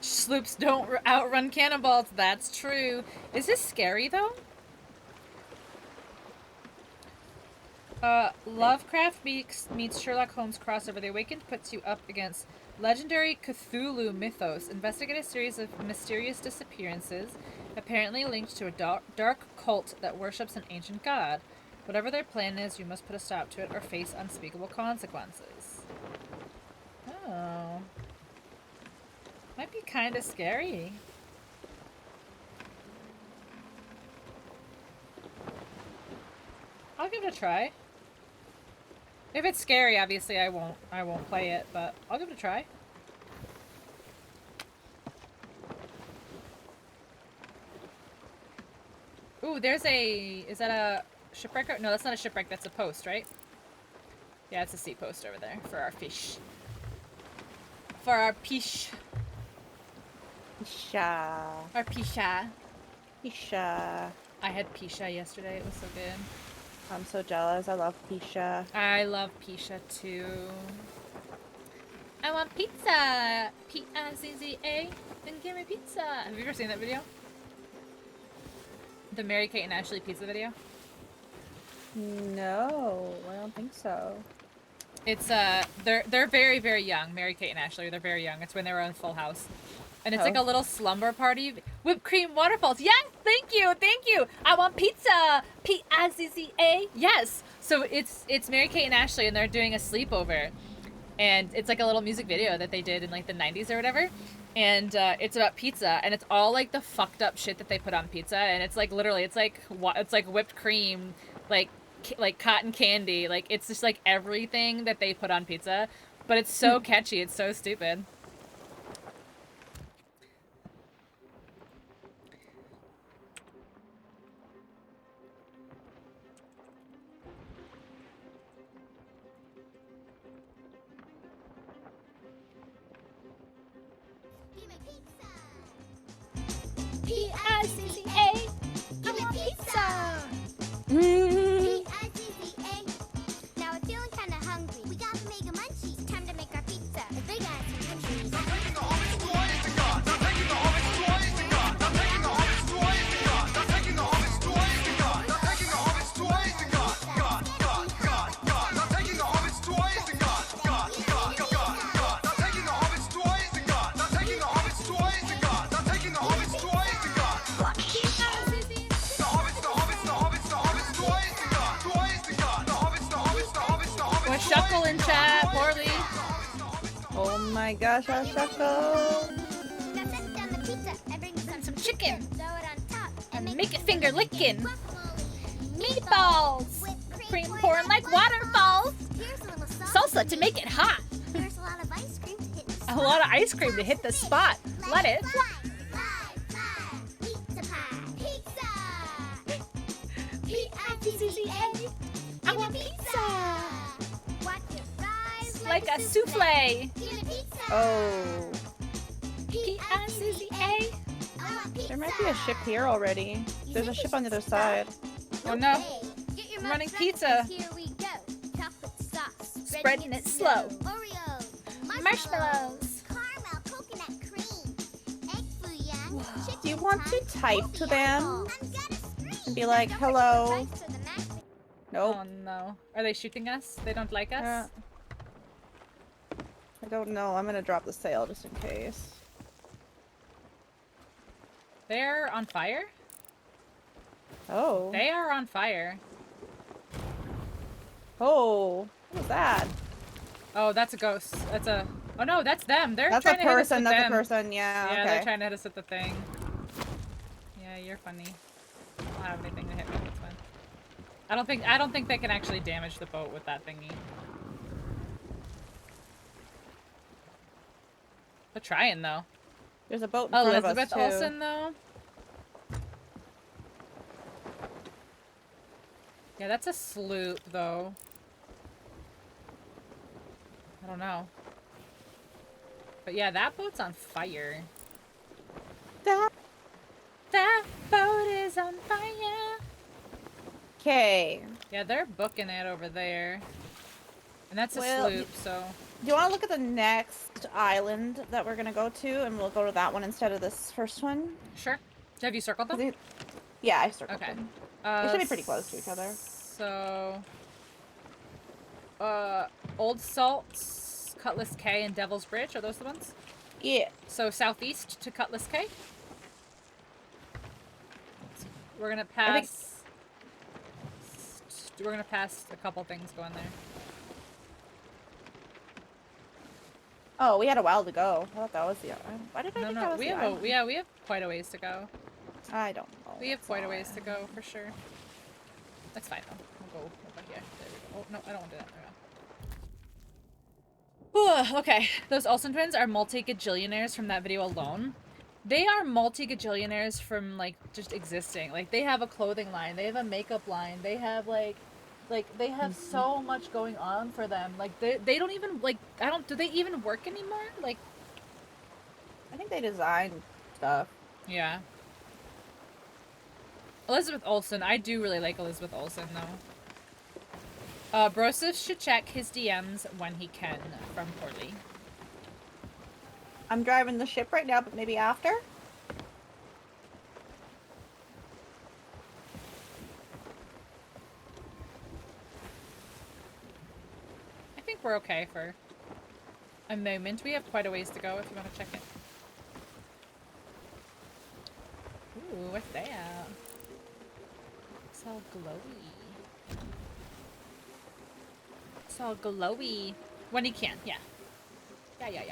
Sloops don't outrun cannonballs. That's true. Is this scary, though? Lovecraft meets Sherlock Holmes crossover. The Awakened puts you up against legendary Cthulhu mythos. Investigate a series of mysterious disappearances, apparently linked to a dark cult that worships an ancient god. Whatever their plan is, you must put a stop to it or face unspeakable consequences. Oh. Might be kind of scary. I'll give it a try. If it's scary, obviously I won't play it, but I'll give it a try. Ooh, there's a... Is that a shipwreck? No, that's not a shipwreck, that's a post, right? Yeah, it's a sea post over there for our fish. For our pish. Pisha. Our pisha. Pisha. I had pisha yesterday, it was so good. I'm so jealous. I love Pisha. I love pisha too. I want pizza! P-I-Z-Z-A. Then give me pizza. Have you ever seen that video? The Mary Kate and Ashley pizza video. No, I don't think so. It's they're very very young. Mary Kate and Ashley, they're very young. It's when they were on Full House, and it's like a little slumber party. Whipped cream waterfalls. Yes, thank you, thank you. I want pizza. Pizza. Yes. So it's Mary Kate and Ashley, and they're doing a sleepover, and it's like a little music video that they did in like the 90s or whatever. And it's about pizza, and it's all like the fucked up shit that they put on pizza, and it's like literally it's like whipped cream, like cotton candy, like it's just like everything that they put on pizza, but it's so catchy, it's so stupid. P-I-C-C-A, I want pizza. P-I-Z-Z-A. Now we're feeling kinda hungry. We got the mega munchies. Time to make our pizza. The big ass munchies. We're shuckle in chat, poorly. Oh my gosh, our Shuckle. Now set down the pizza and bring Some chicken. Throw it on top And make it finger licking. guacamole. Meatballs. Whipped Cream pouring like waterfalls. Here's a little sauce. Salsa to make it hot. There's a lot of ice cream to hit the A lot of ice cream to hit the spot. Let it fly. fly. Pizza pie. Pizza. P-I-Z-Z-A. I want pizza. Watch it rise Like a souffle. Give me pizza. Oh, P-I-Z-Z-A. I want pizza. there might be a ship here already. There's a ship on the other side. Oh no. Okay, get your I'm running mouths ready, pizza. 'cause Here we go. Chocolate sauce. Spreading it slow. Oreos. Marshmallows. Caramel coconut cream. Egg fouillon. Chicken Do you want to pie, type to them I'm gonna scream. and be like, Don't forget hello? the rice or the mashed Nope. Oh no. Are they shooting us? They don't like us? Uh, I don't know. I'm gonna drop the sail just in case. They're on fire? Oh. They are on fire. Oh. What was that? Oh, that's a ghost. That's a... Oh no, that's them. They're That's a trying to hit us person. with That's them. a person. Yeah. Yeah, they're Okay. trying to hit us with the thing. Yeah, you're funny. I don't have anything to hit me. That's fine. I don't think they can actually damage the boat with that thingy. They're trying though. There's a boat in front of us Elizabeth too. Olsen though. Yeah, that's a sloop though. I don't know. But yeah, that boat's on fire. That boat is on fire. Okay. Yeah, they're booking it over there. And that's a Well, sloop, so... Do you want to look at the next island that we're gonna go to, and we'll go to that one instead of this first one? Sure. Have you circled 'Cause them? Yeah, I circled Okay. them. They should be pretty close to each other. So... Old Salt, Cutlass K, and Devil's Bridge, are those the ones? Yeah. So southeast to Cutlass K. We're gonna pass... We're gonna pass a couple things going there. Oh, we had a while to go. I thought that was the. Why did I think that was we the have island? we have quite a ways to go. I don't know. We have It's quite a all ways right. to go for sure. That's fine though. We'll go over here. There we go. Oh no, I don't want to do that. Whew, okay, those Olsen twins are multi-gajillionaires from that video alone. They are multi-gajillionaires from like just existing. Like they have a clothing line, they have a makeup line, they have like they have so much going on for them. Like they don't even like do they even work anymore? Like I think they designed stuff. yeah. Elizabeth Olsen, I do really like Elizabeth Olsen though. Broseph should check his DMs when he can from Poorly. I'm driving the ship right now, but maybe after. I think we're okay for a moment. We have quite a ways to go if you want to check it. Ooh, what's that? It's all glowy. It's all glowy. When he can, yeah. Yeah.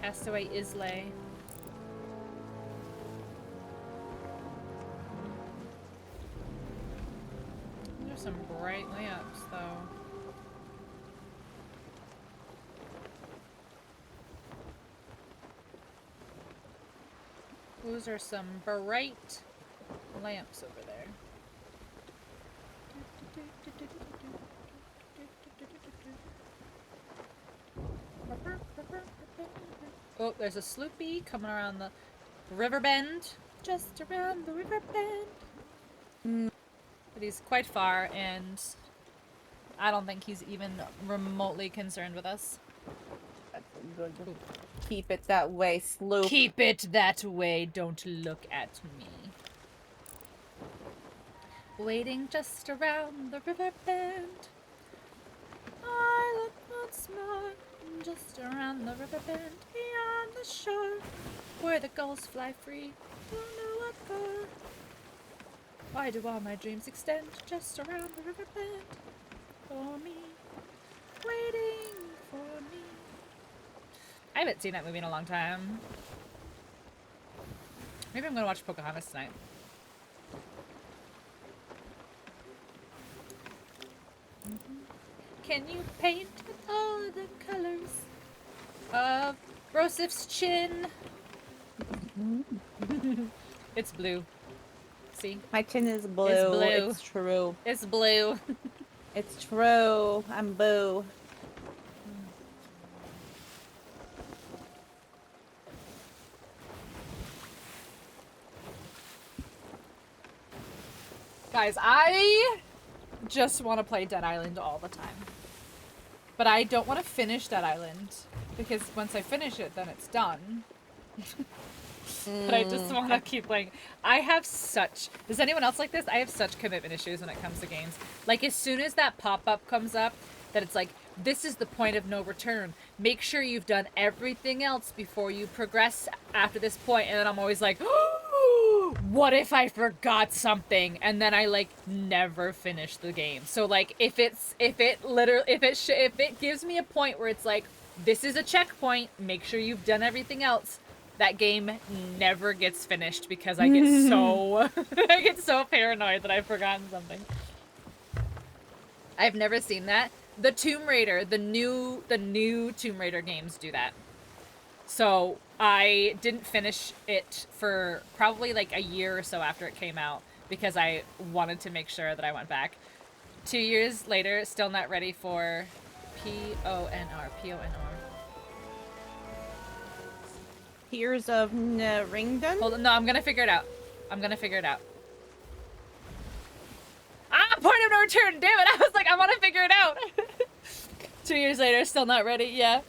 Castaway Islay. There's some bright lamps, though. Those are some bright lamps over there. Oh, there's a sloopy coming around the river bend. Just around the river bend. But he's quite far, and I don't think he's even remotely concerned with us. That's good. Keep it that way, Sloop. Keep it that way, don't look at me. Waiting just around the river bend. I look once more, just around the river bend, beyond the shore, where the gulls fly free. Don't know what for. Why do all my dreams extend just around the river bend? For me, waiting for me. I haven't seen that movie in a long time. Maybe I'm gonna watch Pocahontas tonight. Can you paint with all the colors of Rosif's chin? It's blue. See? My chin is blue. It's blue. It's true. It's blue. It's true. I'm boo. Guys, I just want to play Dead Island all the time. But I don't want to finish Dead Island, because once I finish it, then it's done. But I just want to keep playing. I have such... Does anyone else like this? I have such commitment issues when it comes to games. Like, as soon as that pop-up comes up, that it's like, this is the point of no return. Make sure you've done everything else before you progress after this point. And then I'm always like, what if I forgot something? And then I like never finish the game. So like if it gives me a point where it's like, this is a checkpoint, make sure you've done everything else, that game never gets finished because I get so I get so paranoid that I've forgotten something. I've never seen that. The Tomb Raider, the new Tomb Raider games do that. So I didn't finish it for probably like a year or so after it came out because I wanted to make sure that I went back. 2 years later, still not ready for P-O-N-R. Tears of Naringdon? Hold on, no, I'm gonna figure it out. Ah, point of no return, damn it! I was like, I wanna figure it out! 2 years later, still not ready, yeah.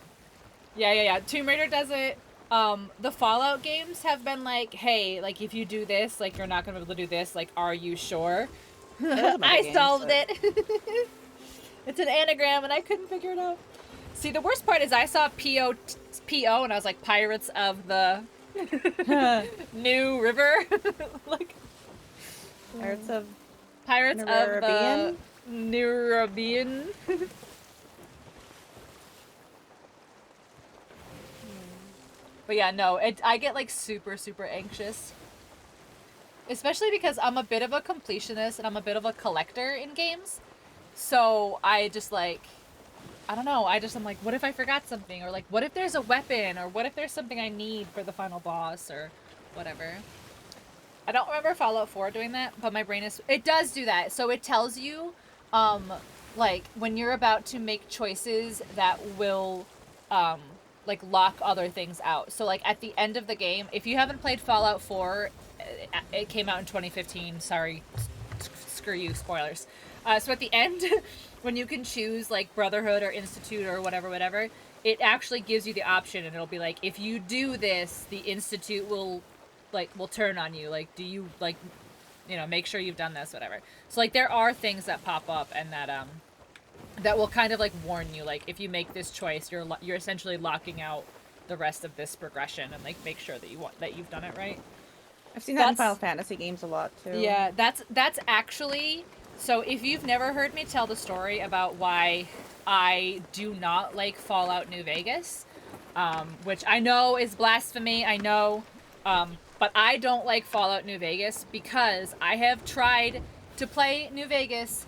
Yeah. Tomb Raider does it. The Fallout games have been like, hey, like, if you do this, like, you're not gonna be able to do this, like, are you sure? I solved it! It's an anagram, and I couldn't figure it out. See, the worst part is I saw P-O, and I was like, Pirates of the New River? Like... Pirates of the Nerubian. But yeah, no, I get like super, super anxious. Especially because I'm a bit of a completionist and I'm a bit of a collector in games. So I just like, I don't know, I'm like, what if I forgot something? Or like, what if there's a weapon? Or what if there's something I need for the final boss? Or whatever. I don't remember Fallout 4 doing that, but my brain is... It does do that. So it tells you, like, when you're about to make choices that will, like, lock other things out. So, like, at the end of the game, if you haven't played Fallout 4, it came out in 2015. Sorry. Screw you, spoilers. So at the end, when you can choose like Brotherhood or Institute or whatever, it actually gives you the option, and it'll be like, if you do this, the Institute will turn on you. Like, do you like, you know, make sure you've done this, whatever. So like there are things that pop up and that will kind of like warn you, like if you make this choice, you're essentially locking out the rest of this progression, and like make sure that you've done it right. I've seen that in Final Fantasy games a lot too. Yeah, that's actually, so if you've never heard me tell the story about why I do not like Fallout New Vegas, which I know is blasphemy, I know, but I don't like Fallout New Vegas because I have tried to play New Vegas.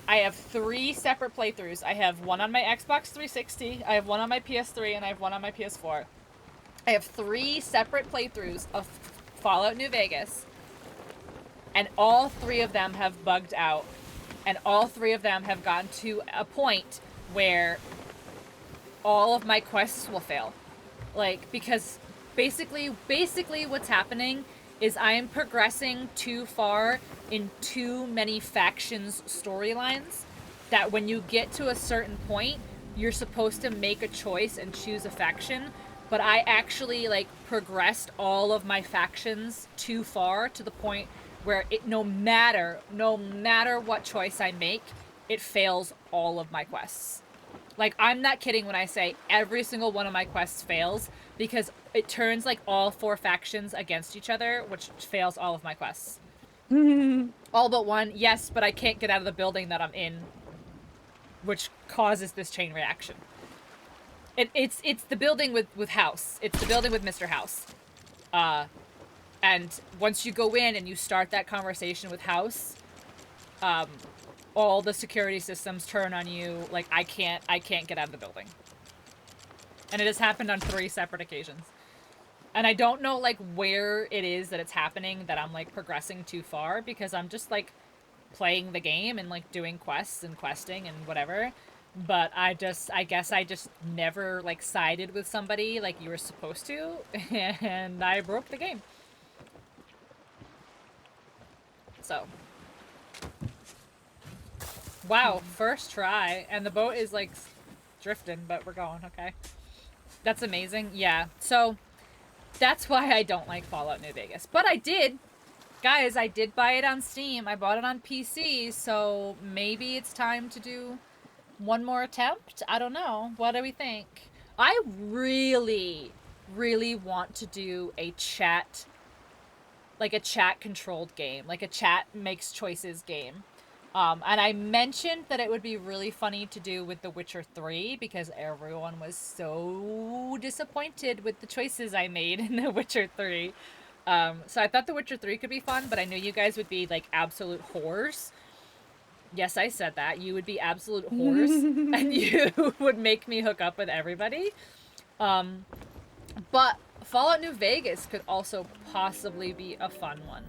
I have 3 separate playthroughs. I have one on my Xbox 360, I have one on my PS3, and I have one on my PS4. I have 3 separate playthroughs of Fallout New Vegas, and all 3 of them have bugged out, and all 3 of them have gotten to a point where all of my quests will fail. Like, because basically what's happening is I am progressing too far in too many factions' storylines that when you get to a certain point, you're supposed to make a choice and choose a faction. But I actually like progressed all of my factions too far to the point where no matter what choice I make, it fails all of my quests. Like, I'm not kidding when I say every single one of my quests fails, because it turns like all 4 factions against each other, which fails all of my quests. All but one, yes, but I can't get out of the building that I'm in, which causes this chain reaction. It's the building with House. It's the building with Mr. House. And once you go in and you start that conversation with House, all the security systems turn on you. Like, I can't get out of the building. And it has happened on 3 separate occasions. And I don't know, like, where it is that it's happening, that I'm, like, progressing too far, because I'm just, like, playing the game and, like, doing quests and questing and whatever. But I guess I just never, like, sided with somebody like you were supposed to, and I broke the game. So. Wow, first try, and the boat is, like, drifting, but we're going, okay. That's amazing. Yeah, so that's why I don't like Fallout New Vegas. But I did. Guys, I did buy it on Steam. I bought it on PC, so maybe it's time to do one more attempt? I don't know. What do we think? I really, really want to do a chat, like a chat-controlled game. Like a chat makes choices game. And I mentioned that it would be really funny to do with The Witcher 3 because everyone was so disappointed with the choices I made in The Witcher 3. So I thought The Witcher 3 could be fun, but I knew you guys would be, like, absolute whores. Yes, I said that. You would be absolute whores, and you would make me hook up with everybody. But Fallout New Vegas could also possibly be a fun one.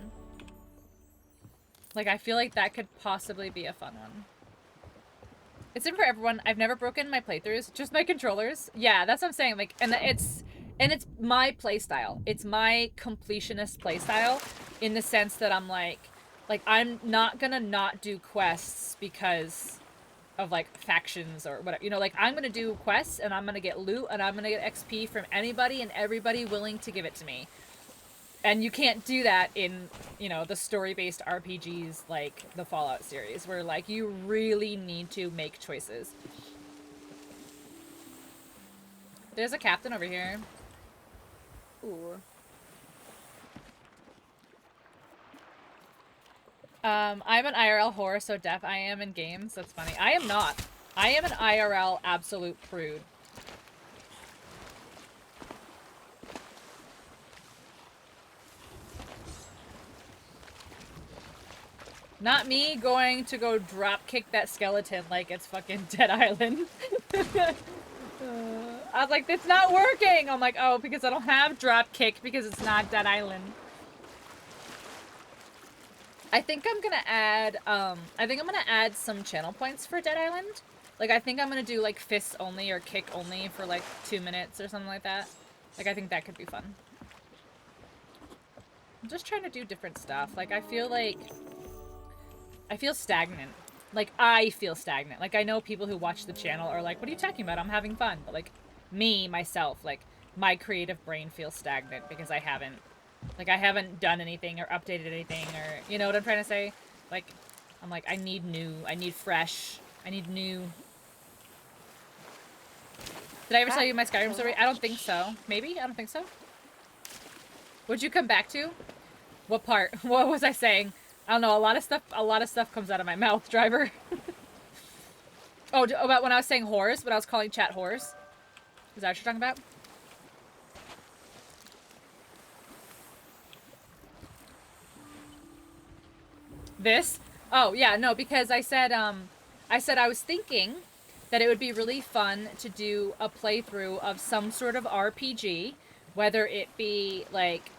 Like, I feel like that could possibly be a fun one. It's in for everyone. I've never broken my playthroughs, just my controllers. Yeah, that's what I'm saying. Like, and it's my playstyle. It's my completionist playstyle, in the sense that I'm like I'm not gonna not do quests because of, like, factions or whatever. You know, like, I'm gonna do quests, and I'm gonna get loot, and I'm gonna get XP from anybody and everybody willing to give it to me. And you can't do that in, you know, the story-based RPGs like the Fallout series, where, like, you really need to make choices. There's a captain over here. Ooh. I'm an IRL whore, so deaf I am in games. That's funny. I am not. I am an IRL absolute prude. Not me going to go drop kick that skeleton like it's fucking Dead Island. I was like, it's not working! I'm like, oh, because I don't have drop kick because it's not Dead Island. I think I'm gonna add some channel points for Dead Island. Like, I think I'm gonna do, like, fists only or kick only for, like, 2 minutes or something like that. Like, I think that could be fun. I'm just trying to do different stuff. Like, I feel stagnant like, I feel stagnant. Like, I know people who watch the channel are like, what are you talking about? I'm having fun. But, like, me, myself, like, my creative brain feels stagnant because I haven't done anything or updated anything or, you know what I'm trying to say? Like, I'm like, I need new, I need fresh, I need new. Did I ever tell you my Skyrim story? I don't think so. Maybe? I don't think so. What'd you come back to? What part? What was I saying? I don't know, a lot of stuff comes out of my mouth, driver. Oh, about when I was saying whores, when I was calling chat whores? Is that what you're talking about? This? Oh, yeah, no, because I said I was thinking that it would be really fun to do a playthrough of some sort of RPG, whether it be, like,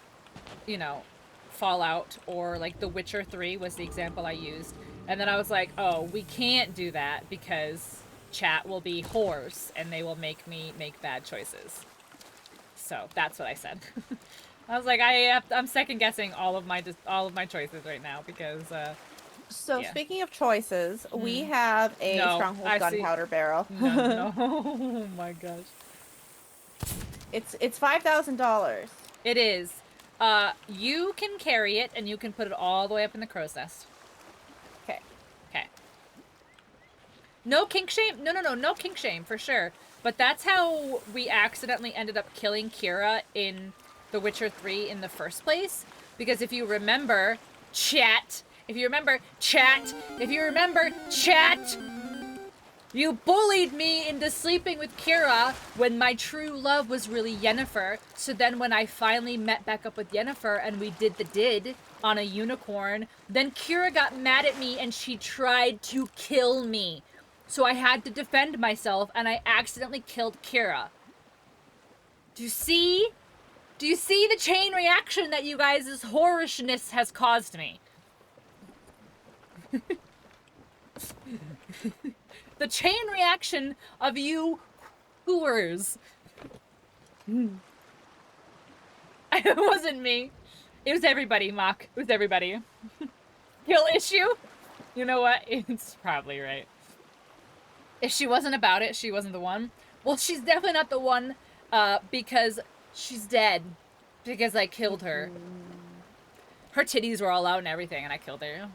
you know, Fallout or, like, The Witcher 3 was the example I used. And then I was like, oh, we can't do that because chat will be whores and they will make me make bad choices. So, that's what I said. I was like, I'm second guessing all of my choices right now because So yeah. speaking of choices, we have a No, Stronghold I see. gunpowder barrel. No. Oh my gosh. It's $5,000. It is. You can carry it and you can put it all the way up in the crow's nest. Okay. Okay. No kink shame? No kink shame, for sure. But that's how we accidentally ended up killing Kira in The Witcher 3 in the first place. Because if you remember, chat, you bullied me into sleeping with Kira when my true love was really Yennefer. So then when I finally met back up with Yennefer and we did the did on a unicorn, then Kira got mad at me and she tried to kill me. So I had to defend myself and I accidentally killed Kira. Do you see? Do you see the chain reaction that you guys' whorishness has caused me? The chain reaction of you whores. It wasn't me. It was everybody, Mock. It was everybody. Kill issue? You know what? It's probably right. If she wasn't about it, she wasn't the one. Well, she's definitely not the one, because she's dead. Because I killed her. Her titties were all out and everything, and I killed her.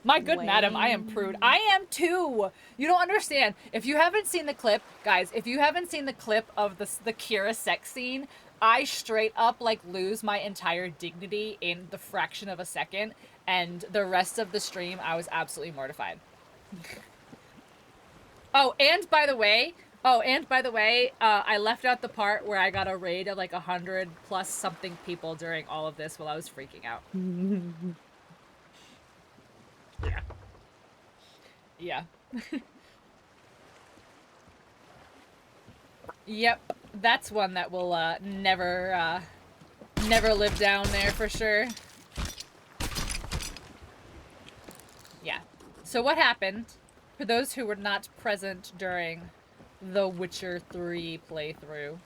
My good madam, I am prude. I am too! You don't understand. If you haven't seen the clip, guys, if you haven't seen the clip of the Kira sex scene, I straight up, like, lose my entire dignity in the fraction of a second, and the rest of the stream, I was absolutely mortified. Oh, and by the way, I left out the part where I got a raid of like 100 plus something people during all of this while I was freaking out. Yeah. Yep, that's one that will never live down there for sure. Yeah. So what happened, for those who were not present during the Witcher 3 playthrough,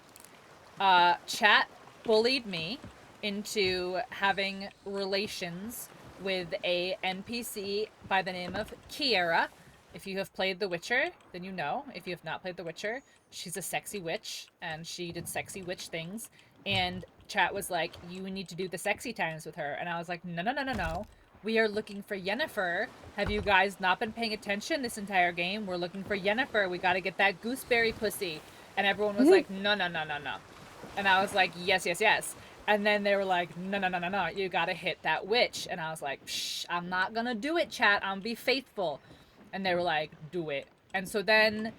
chat bullied me into having relations with a NPC by the name of Kiera. If you have played The Witcher, then you know. If you have not played The Witcher, she's a sexy witch, and she did sexy witch things. And chat was like, you need to do the sexy times with her. And I was like, no. We are looking for Yennefer. Have you guys not been paying attention this entire game? We're looking for Yennefer. We gotta get that gooseberry pussy. And everyone was like, no. And I was like, yes. And then they were like, no, you gotta hit that witch. And I was like, shh, I'm not gonna do it, chat. I'm gonna be faithful. And they were like, do it. And so then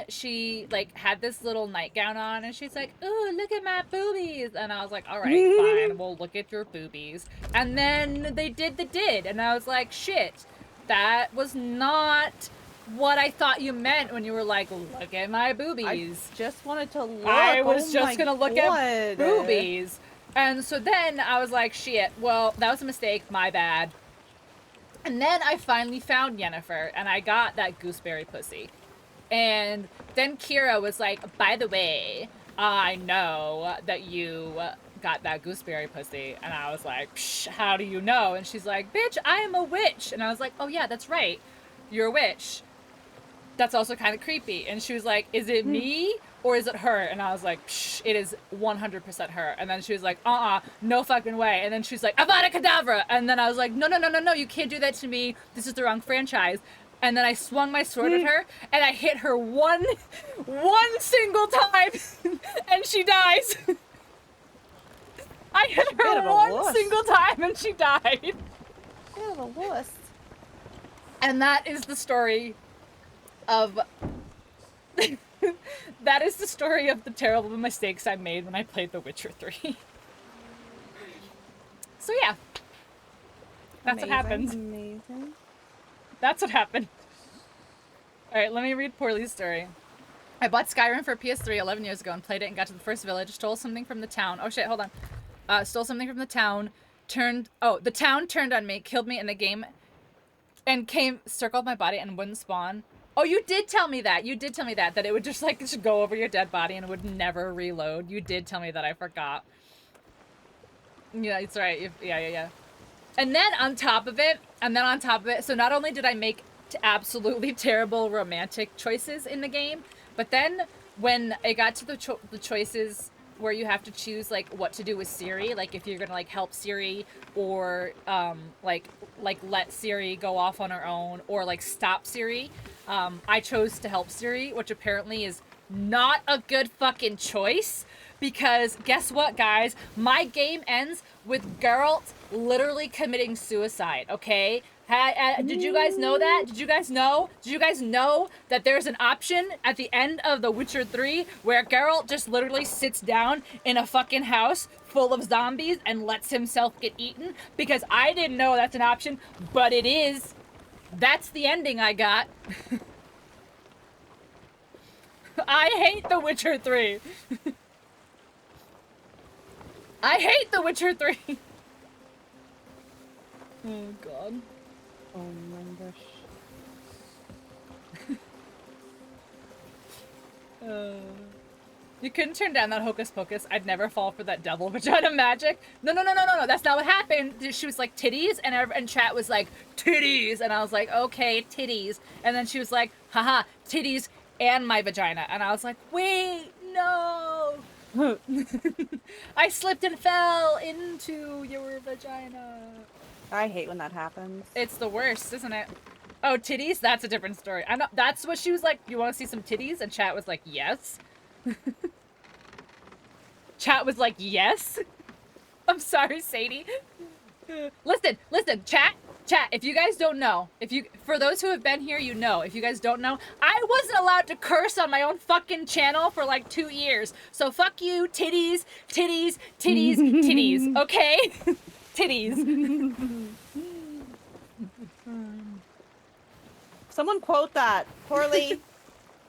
she, like, had this little nightgown on, and she's like, ooh, look at my boobies. And I was like, all right, fine, we'll look at your boobies. And then they did the did, and I was like, shit, that was not what I thought you meant when you were like, look at my boobies. I just wanted to look. I was just gonna look at boobies. And so then I was like, shit, well, that was a mistake, my bad. And then I finally found Yennefer, and I got that gooseberry pussy. And then Kira was like, by the way, I know that you got that gooseberry pussy. And I was like, psh, how do you know? And she's like, bitch, I am a witch. And I was like, oh yeah, that's right. you're a witch. That's also kind of creepy. And she was like, is it me or is it her? And I was like, psh, it is 100% her. And then she was like, no fucking way. And then she was like, Avada Kedavra. And then I was like, no, you can't do that to me. This is the wrong franchise. And then I swung my sword at her and I hit her one single time and she dies. I hit Bit her of a one wuss. single time and she died. Ew, the wuss. And that is the story of that is the story of the terrible mistakes I made when I played The Witcher 3. So yeah. That's what happened. Amazing. That's what happened. Alright, let me read Poorly's story. I bought Skyrim for PS3 11 years ago and played it and got to the first village, stole something from the town. Oh shit, hold on. Stole something from the town, the town turned on me, killed me in the game, and circled my body and wouldn't spawn. Oh, you did tell me that. You did tell me that it would just go over your dead body and it would never reload. You did tell me that. I forgot. Yeah, it's right. Yeah. And then on top of it, so not only did I make absolutely terrible romantic choices in the game, but then when it got to the choices where you have to choose like what to do with Ciri, like if you're gonna like help Ciri or like let Ciri go off on her own or like stop Ciri, I chose to help Ciri, which apparently is not a good fucking choice because guess what, guys? My game ends with Geralt literally committing suicide. Okay. Did you guys know that? Did you guys know? Did you guys know that there's an option at the end of The Witcher 3 where Geralt just literally sits down in a fucking house full of zombies and lets himself get eaten? Because I didn't know that's an option, but it is. That's the ending I got. I hate The Witcher 3. I hate The Witcher 3. Oh, God. Oh my gosh. You couldn't turn down that hocus pocus. I'd never fall for that devil vagina magic. No. That's not what happened. She was like, titties, and chat was like, titties. And I was like, okay, titties. And then she was like, haha, titties and my vagina. And I was like, wait, no. I slipped and fell into your vagina. I hate when that happens. It's the worst, isn't it? Oh, titties? That's a different story. I know. That's what she was like, you want to see some titties? And chat was like, yes. Chat was like, yes. I'm sorry, Sadie. Listen, chat, if you guys don't know, for those who have been here, you know. If you guys don't know, I wasn't allowed to curse on my own fucking channel for like 2 years. So fuck you, titties, okay? Titties. Someone quote that. Poorly.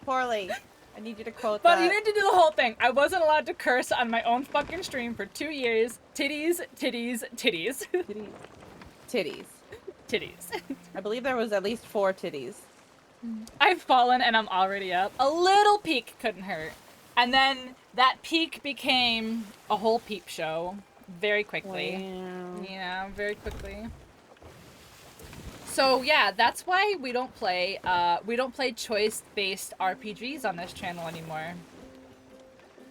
I need you to quote But that. you need to do the whole thing. I wasn't allowed to curse on my own fucking stream for 2 years. Titties. Titties. I believe there was at least 4 titties. I've fallen and I'm already up. A little peek couldn't hurt. And then that peek became a whole peep show very quickly. Wow. Yeah, very quickly. So yeah, that's why we don't play choice-based RPGs on this channel anymore.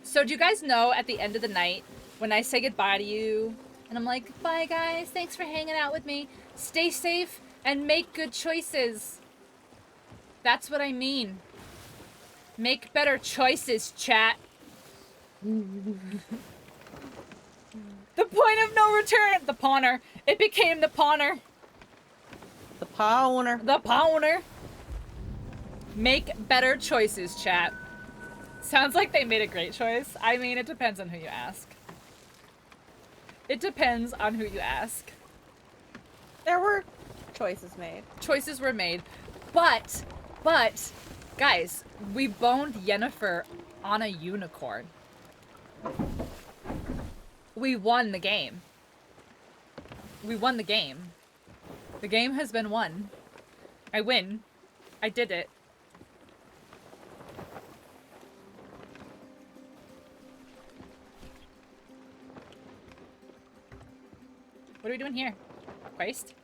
So do you guys know at the end of the night when I say goodbye to you and I'm like, bye guys, thanks for hanging out with me. Stay safe and make good choices. That's what I mean. Make better choices, chat. The point of no return. The pawner. It became the pawner. The pawner. The pawner. Make better choices, chat. Sounds like they made a great choice. I mean, it depends on who you ask. It depends on who you ask. There were choices made. Choices were made. But, guys, we boned Yennefer on a unicorn. We won the game. We won the game. The game has been won. I win. I did it. What are we doing here? Christ?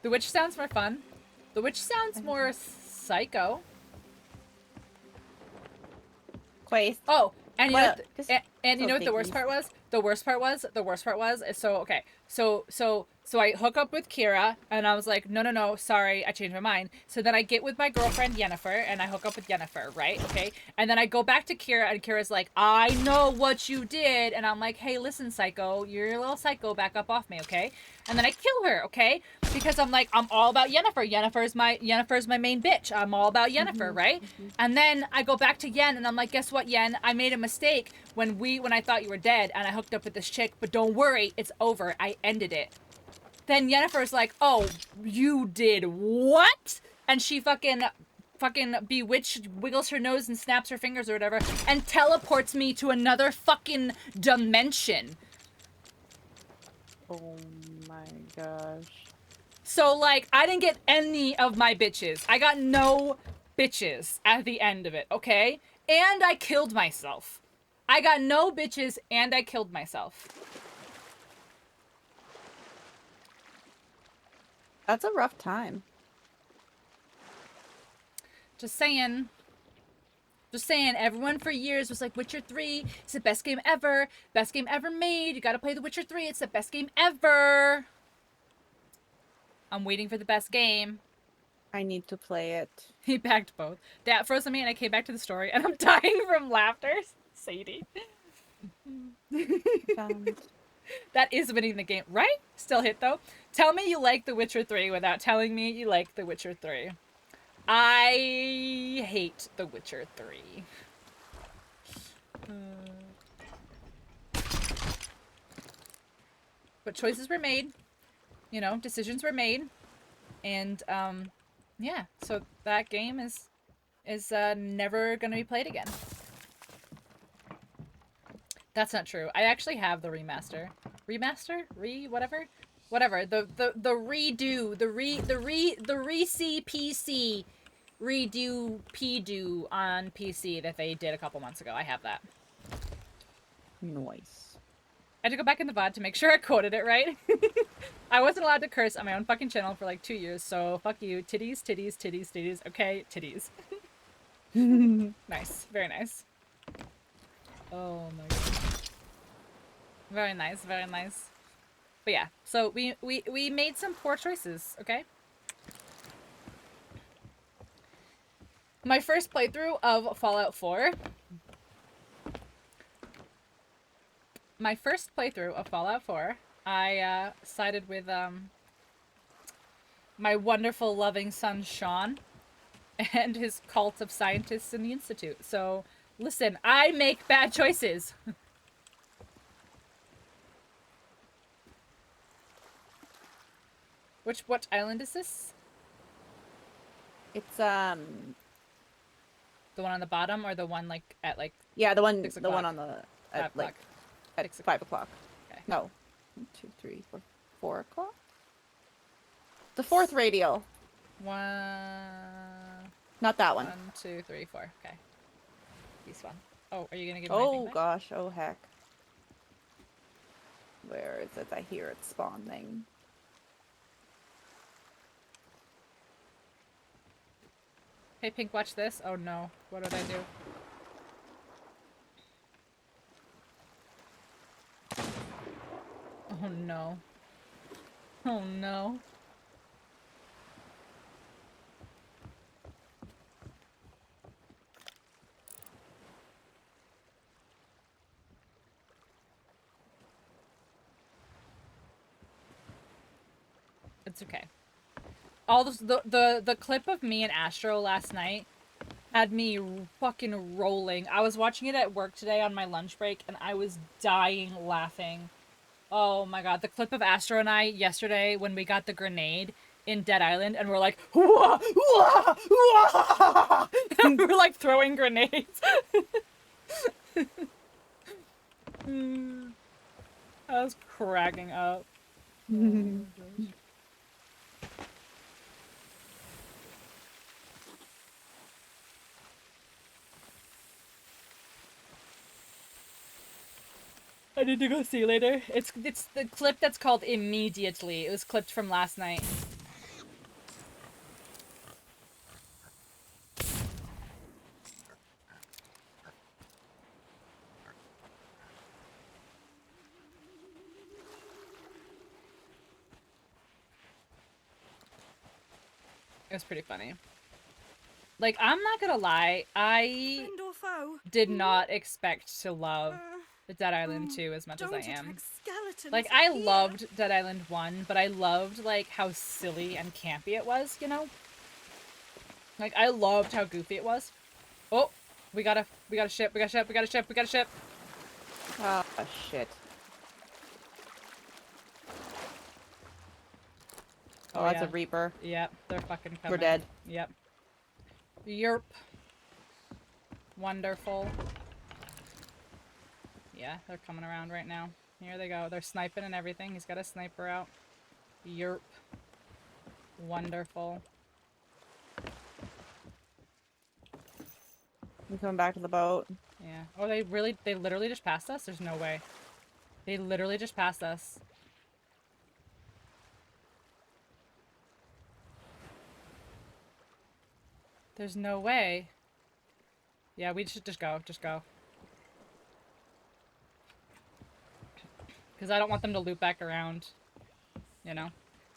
The witch sounds more fun. The witch sounds more psycho. Quace. Oh, and you know Well, what just and you know so what the worst thinkies. part was? The worst part was so okay. So I hook up with Kira and I was like, no, sorry, I changed my mind. So then I get with my girlfriend Yennefer and I hook up with Yennefer, right? Okay. And then I go back to Kira and Kira's like, I know what you did. And I'm like, hey, listen, psycho, you're a little psycho, back up off me, okay? And then I kill her, okay? Because I'm like, I'm all about Yennefer. Yennefer's my main bitch. I'm all about Yennefer, right? And then I go back to Yen and I'm like, guess what, Yen? I made a mistake when I thought you were dead and I hooked up with this chick, but don't worry, it's over. I ended it. Then Yennefer's like, oh, you did what? And she fucking bewitched, wiggles her nose and snaps her fingers or whatever, and teleports me to another fucking dimension. Oh my gosh. So, like, I didn't get any of my bitches. I got no bitches at the end of it, okay? And I killed myself. I got no bitches and I killed myself. That's a rough time. Just saying. Just saying, everyone for years was like, Witcher 3, it's the best game ever. Best game ever made. You gotta play The Witcher 3, it's the best game ever. I'm waiting for the best game. I need to play it. He backed both. That frozen me and I came back to the story and I'm dying from laughter. Sadie. Found. That is winning the game, right? Still hit though. Tell me you like The Witcher 3 without telling me you like The Witcher 3. I hate The Witcher 3. But choices were made. You know, decisions were made. And, yeah. So that game is never gonna be played again. That's not true. I actually have the remaster. Remaster? Whatever? Whatever. The redo. The re-PC redo P-do on PC that they did a couple months ago. I have that. Nice. I had to go back in the VOD to make sure I quoted it right. I wasn't allowed to curse on my own fucking channel for like 2 years, so fuck you. Titties, titties, titties, titties. Okay, titties. Nice. Very nice. Oh my god. Very nice, very nice. But yeah, so we made some poor choices, okay? My first playthrough of Fallout 4. I sided with my wonderful loving son Sean and his cult of scientists in the Institute. So listen, I make bad choices. What island is this? It's The one on the bottom or the one like at like yeah, the one 6 the one o'clock? on the 5 at like o'clock. at 6 5 o'clock. Okay. No. 1, 2, 3, 4, 4 o'clock? The fourth radial. Not that one. 1, 2, 3, 4. Okay. This one. Oh, are you gonna give me my thing Oh back? gosh, oh heck. Where is it? I hear it spawning. Hey Pink, watch this. Oh no. What did I do? Oh no. Oh no. It's okay. All the clip of me and Astro last night had me fucking rolling. I was watching it at work today on my lunch break and I was dying laughing. Oh my god, the clip of Astro and I yesterday when we got the grenade in Dead Island and we're like, wah, wah, wah! And we're like throwing grenades. I was cracking up. I need to go see later. It's the clip that's called Immediately. It was clipped from last night. It was pretty funny. Like, I'm not gonna lie, I Friend or foe? did not expect to love Uh, Dead Island 2 as much as I don't am. attack skeletons Like, I here. loved Dead Island 1, but I loved, like, how silly and campy it was, you know? Like, I loved how goofy it was. Oh, we got a ship, we got a ship, we got a ship, we got a ship. Oh, shit. Oh, that's yeah. a Reaper. Yep, they're fucking coming. We're dead. Yep. Yerp. Wonderful. Yeah, they're coming around right now. Here they go. They're sniping and everything. He's got a sniper out. Yerp. Wonderful. I'm coming back to the boat. Yeah. Oh, they literally just passed us? There's no way. They literally just passed us. There's no way. Yeah, we should just go. Just go. Because I don't want them to loop back around. You know?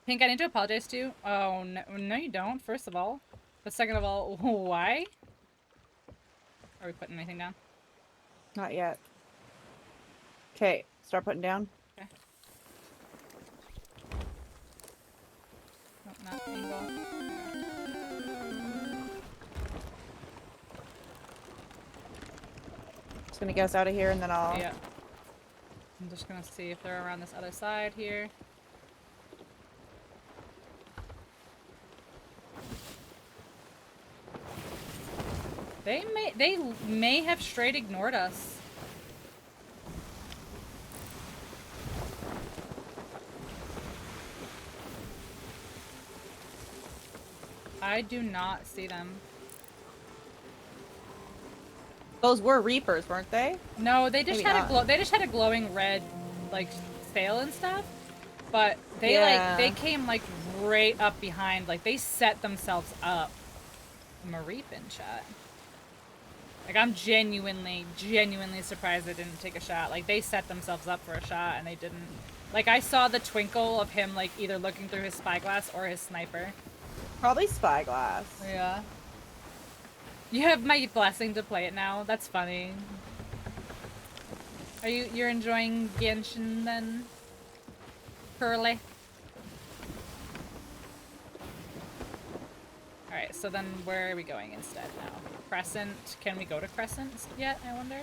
Pink, I need to apologize to you. Oh, no, no you don't, first of all. But second of all, why? Are we putting anything down? Not yet. Okay, start putting down. Okay. Nope, not angle. Just gonna get us out of here and then I'll... Yeah. I'm just gonna see if they're around this other side here. They may have straight ignored us. I do not see them. Those were Reapers, weren't they? No, they just Maybe had not. they just had a glowing red, like, sail and stuff. But they Yeah. they came like right up behind, like they set themselves up. I'm a reaping shot. Like I'm genuinely surprised they didn't take a shot. Like they set themselves up for a shot and they didn't. Like I saw the twinkle of him like either looking through his spyglass or his sniper. Probably Spyglass. Yeah. You have my blessing to play it now. That's funny. You're enjoying Genshin then? Curly. Alright, so then where are we going instead now? Crescent. Can we go to Crescent yet, I wonder?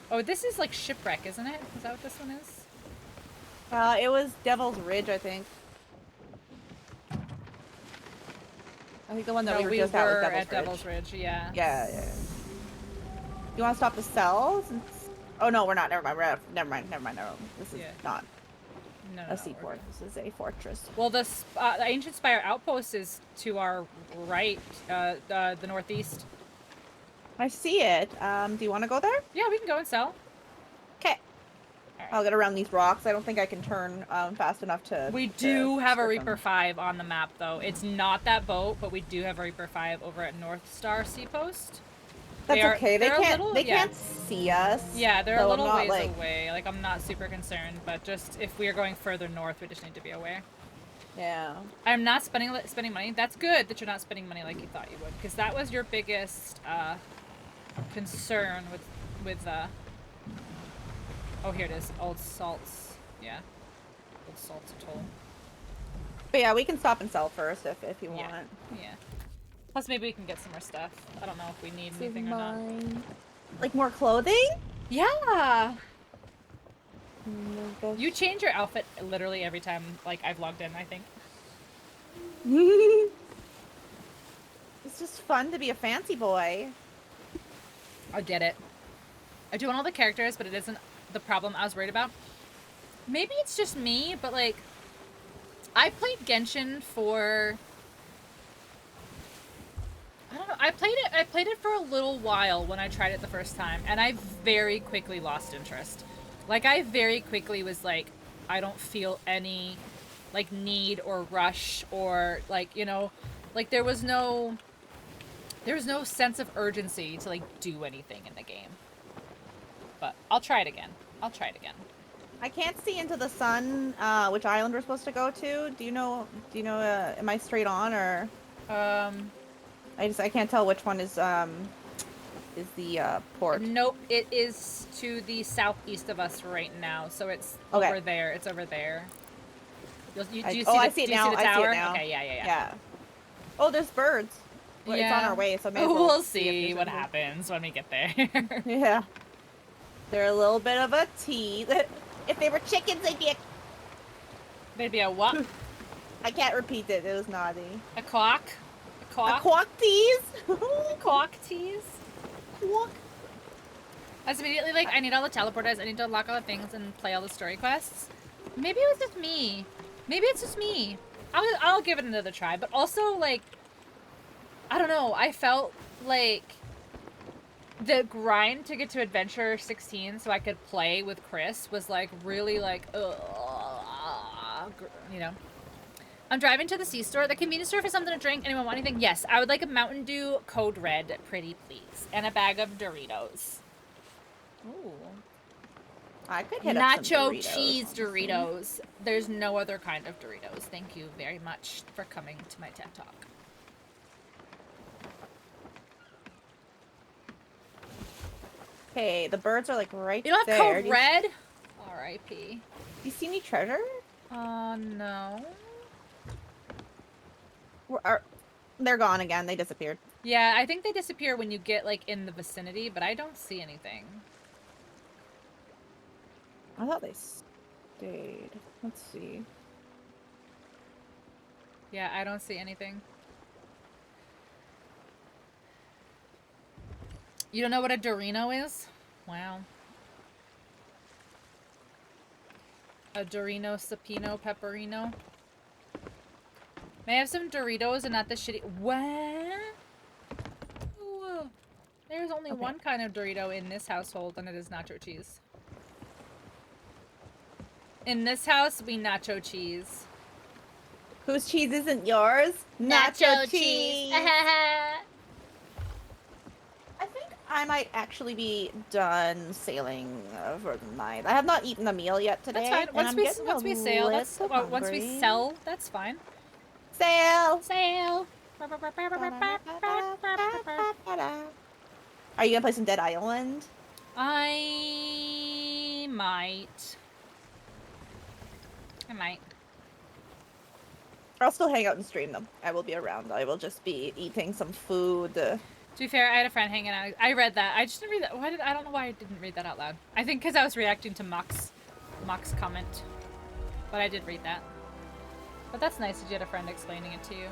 Oh, this is like Shipwreck, isn't it? Is that what this one is? It was Devil's Ridge, I think. I think the one that we were just at was Devil's Ridge. Ridge, yeah. Yeah. You want to stop the cells? Oh no, we're not. Never mind. Never mind. This is Yeah. not No, a we're seaport. good. This is a fortress. Well, the Ancient Spire Outpost is to our right, the northeast. I see it. Do you want to go there? Yeah, we can go and sell. Okay. Alright. I'll get around these rocks. I don't think I can turn fast enough to. We do have a skirt Reaper them. 5 on the map, though. It's not that boat, but we do have a Reaper 5 over at North Star Seapost. That's okay. They they're a can't. little- They yeah. can't see us. Yeah, they're so a little I'm not, ways like, away. Like, I'm not super concerned, but just if we are going further north, we just need to be aware. Yeah. I'm not spending money. That's good that you're not spending money like you thought you would, because that was your biggest concern with oh, here it is. Old Salts. Yeah. Old Salts Atoll. But yeah, we can stop and sell first if you Yeah. want. Yeah. Plus, maybe we can get some more stuff. I don't know if we need This is anything or not. mine. Like more clothing? Yeah! Mm, You change your outfit literally every time, like, I've logged in, I think. It's just fun to be a fancy boy. I get it. I do want all the characters, but it isn't the problem I was worried about. Maybe it's just me, but, like, I played Genshin for... I don't know. I played it for a little while when I tried it the first time, and I very quickly lost interest. Like, I very quickly was like, I don't feel any, like, need or rush or, like, you know, like, there was no sense of urgency to, like, do anything in the game. But I'll try it again. I can't see into the sun. Which island we're supposed to go to? Do you know? Am I straight on or? I can't tell which one is the port. Nope, it is to the southeast of us right now, so it's Okay. over there. It's over there. Do you see I the, see it do you now. see the I see it tower? now. Okay, yeah. Yeah. Oh, there's birds. Well, it's on our way, so maybe we'll if see there's what anything. happens when we get there. Yeah. They're a little bit of a tease. If they were chickens, they'd be They'd be a what? I can't repeat it. It was naughty. A quack? A A quack? quack tease? A quack tease? Quack. I was immediately like, I need all the teleporters, I need to unlock all the things and play all the story quests. Maybe it was just me. Maybe it's just me. I'll give it another try, but also, like, I don't know, I felt like the grind to get to Adventure 16 so I could play with Chris was, like, really, like, you know. I'm driving to the C-store. The convenience store for something to drink. Anyone want anything? Yes, I would like a Mountain Dew Code Red, pretty please. And a bag of Doritos. Ooh. I could hit up some Nacho Doritos, cheese honestly. Doritos. There's no other kind of Doritos. Thank you very much for coming to my TED Talk. Okay, the birds are like right You don't have there. Code Do you- Red? R.I.P. Do you see any treasure? No. They're gone again. They disappeared. Yeah, I think they disappear when you get, like, in the vicinity, but I don't see anything. I thought they stayed. Let's see. Yeah, I don't see anything. You don't know what a Dorino is? Wow. A Dorino Sapino Pepperino. May I have some Doritos and not the shitty... What? Ooh. There's only Okay. one kind of Dorito in this household, and it is nacho cheese. In this house, we nacho cheese. Whose cheese isn't yours? Nacho cheese. I think I might actually be done sailing for the night. I have not eaten a meal yet today. That's fine. and Once I'm we getting once a we sail, that's little once we hungry. sell, that's fine. Sail. Sail. Are you gonna play some Dead Island? I might. I'll still hang out and stream them. I will be around. I will just be eating some food. To be fair, I had a friend hanging out. I read that. I just didn't read that. I don't know why I didn't read that out loud. I think because I was reacting to Mock's comment. But I did read that. But that's nice that you had a friend explaining it to you.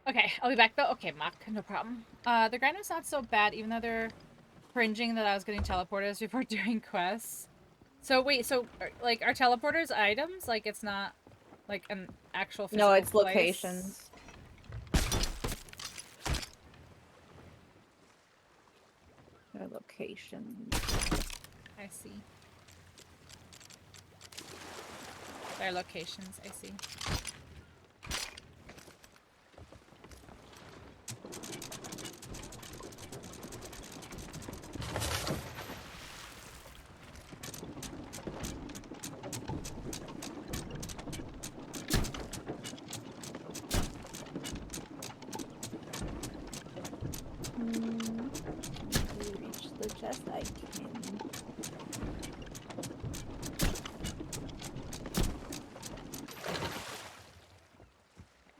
Okay, I'll be back though. Okay, Mock, no problem. The grind was not so bad, even though they're cringing that I was getting teleporters before doing quests. So wait, so like are teleporters items? Like it's not like an actual physical No, it's place? locations. They're locations. I see. Their locations, I see. Reach the chest I can.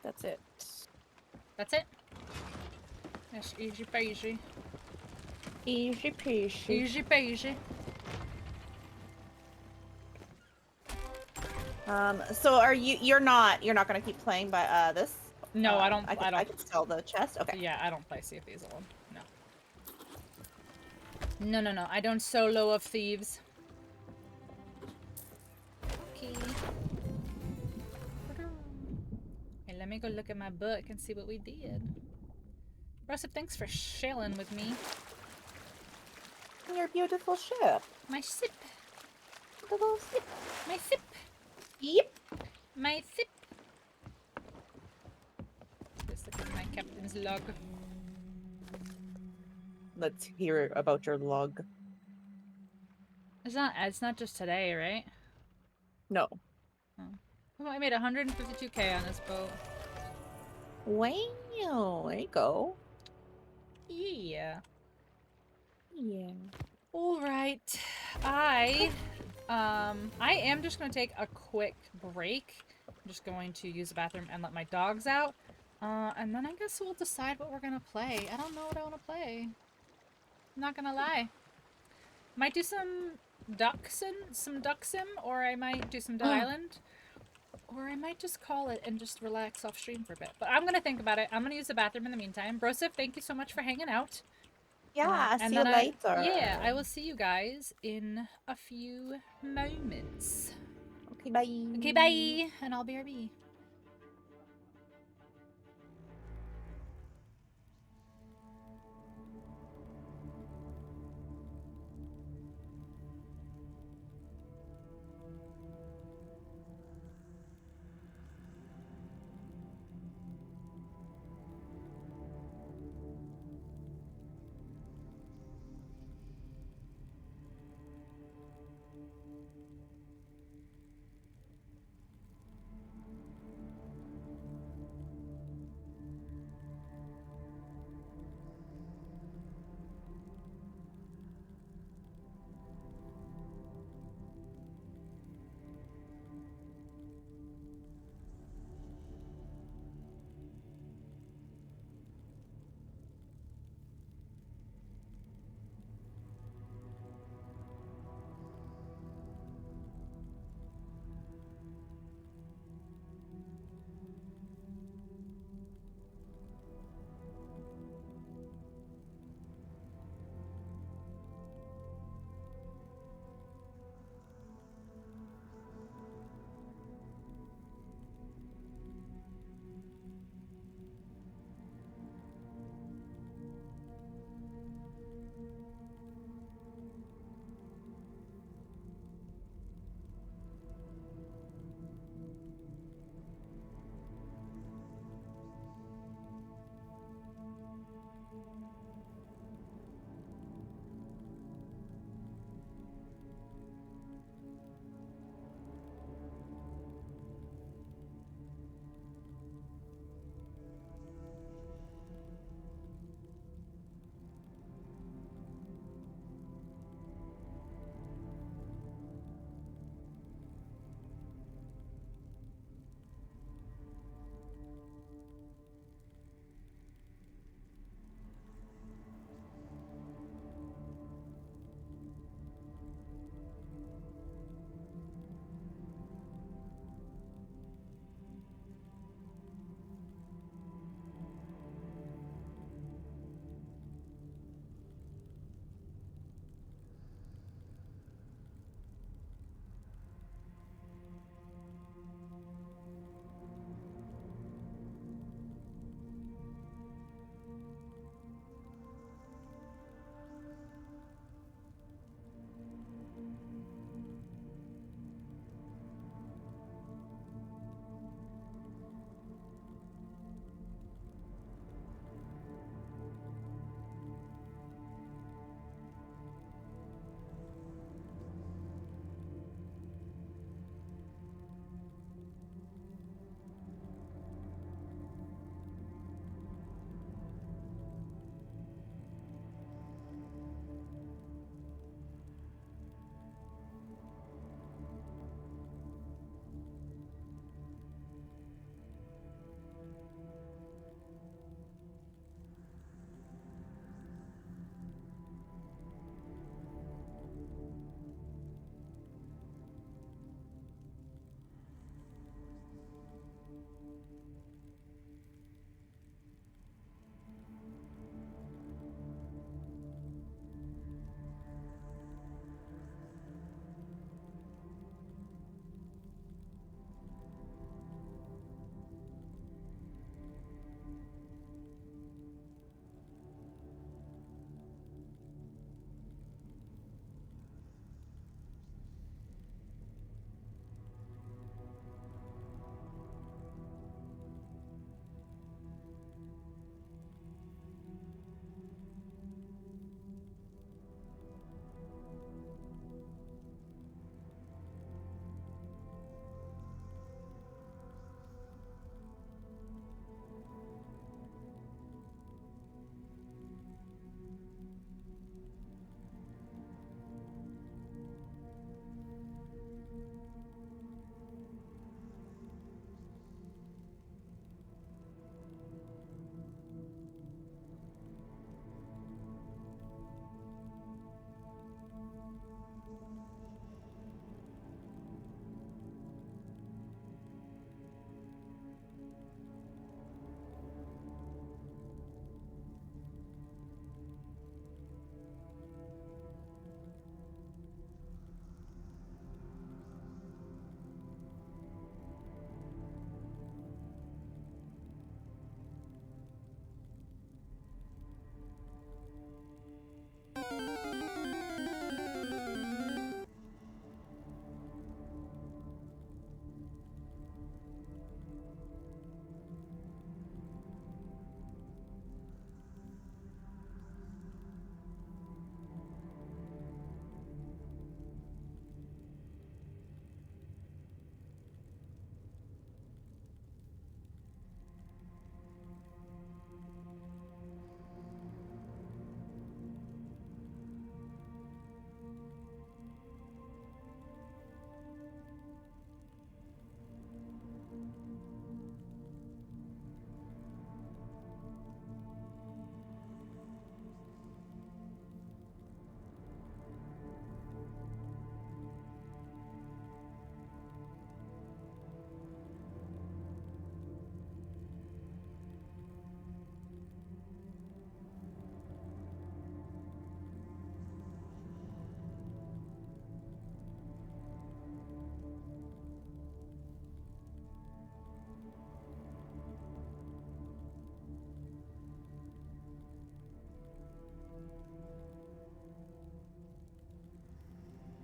That's it. That's it? That's easy peasy. Easy peasy. Easy peasy. So are you're not gonna keep playing by this No, I don't. I I don't. can sell the chest. Okay. Yeah, I don't play Sea of Thieves alone. No. No, no, no. I don't solo of thieves. Okay. Hey, let me go look at my book and see what we did. Rossip, thanks for shelling with me. Your beautiful ship. My sip. The little ship. My sip. Yep. My sip. Just look at my captain's log. Let's hear about your log. It's not just today, right? No. Oh, I made 152k on this boat. Wow. There you go. Yeah. Yeah. All right. I am just going to take a quick break. I'm just going to use the bathroom and let my dogs out. And then I guess we'll decide what we're going to play. I don't know what I want to play. I'm not going to lie. Might do some Duck Sim, or I might do some Dead Island. Or I might just call it and just relax off stream for a bit. But I'm going to think about it. I'm going to use the bathroom in the meantime. Brosif, thank you so much for hanging out. Yeah, and see you then later. Yeah, I will see you guys in a few moments. Okay, bye. Okay, bye! And I'll BRB.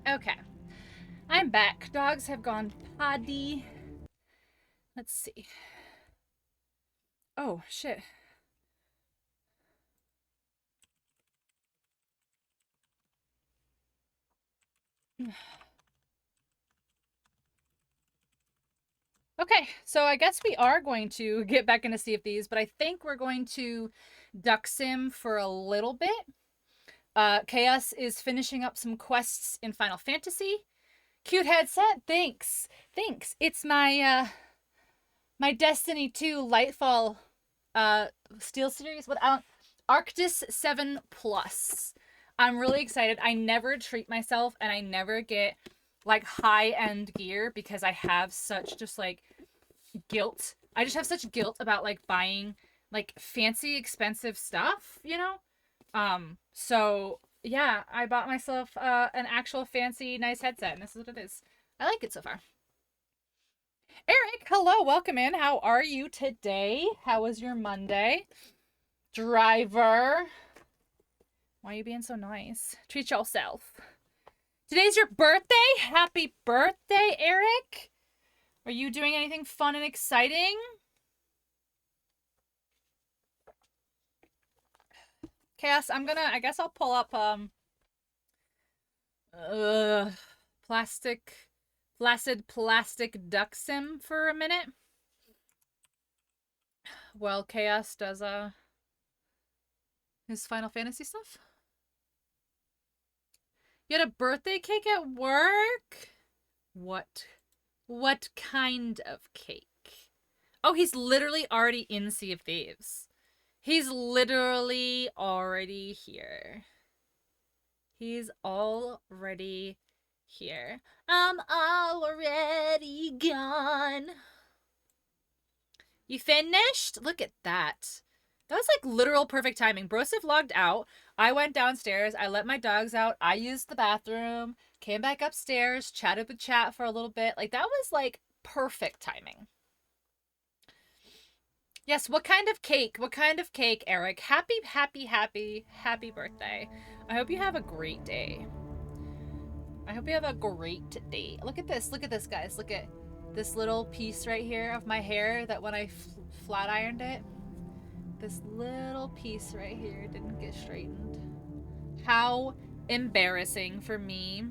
Okay. I'm back. Dogs have gone potty. Let's see. Oh, shit. Okay, so I guess we are going to get back into Sea of Thieves, but I think we're going to duck sim for a little bit. Chaos is finishing up some quests in Final Fantasy. Cute headset, thanks. Thanks. It's my my Destiny 2 Lightfall Steel series with Arctis 7 Plus. I'm really excited. I never treat myself and I never get like high-end gear because I have such just like guilt. I just have such guilt about like buying like fancy expensive stuff, you know? So yeah, I bought myself an actual fancy nice headset and this is what it is. I like it so far. Eric, hello, welcome in. How are you today? How was your Monday? Driver. Why are you being so nice? Treat yourself. Today's your birthday? Happy birthday, Eric. Are you doing anything fun and exciting? Chaos, I guess I'll pull up, Placid Duck Sim for a minute. Well, Chaos does, his Final Fantasy stuff. You had a birthday cake at work? What kind of cake? Oh, he's literally already in Sea of Thieves. He's literally already here. He's already here. I'm already gone. You finished? Look at that. That was like literal perfect timing. Broseph logged out. I went downstairs. I let my dogs out. I used the bathroom. Came back upstairs. Chatted with chat for a little bit. Like that was like perfect timing. Yes, what kind of cake? What kind of cake, Eric? Happy birthday. I hope you have a great day. I hope you have a great day. Look at this, guys. Look at this little piece right here of my hair that when I flat ironed it, this little piece right here didn't get straightened. How embarrassing for me.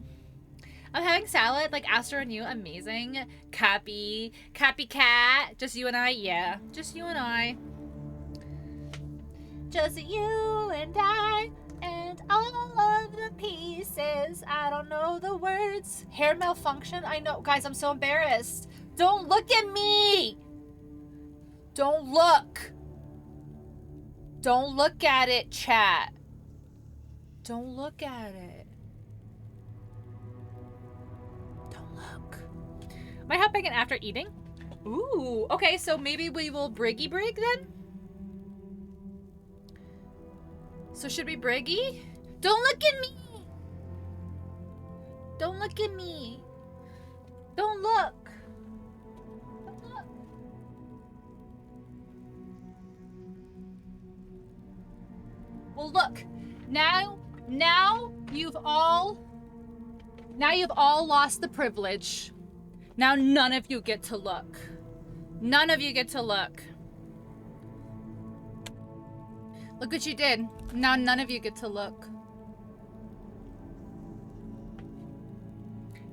I'm having salad, like Astro and you, amazing. Cappy cat, just you and I, yeah, just you and I. Just you and I, and all of the pieces. I don't know the words. Hair malfunction, I know, guys, I'm so embarrassed. Don't look at me. Don't look. Don't look at it, chat. Don't look at it. Am I hopping in after eating? Ooh, okay, so maybe we will briggy brig then? So should we briggy? Don't look at me! Don't look at me! Don't look! Don't look! Well, look. Now you've all lost the privilege. Now none of you get to look. None of you get to look. Look what you did. Now none of you get to look.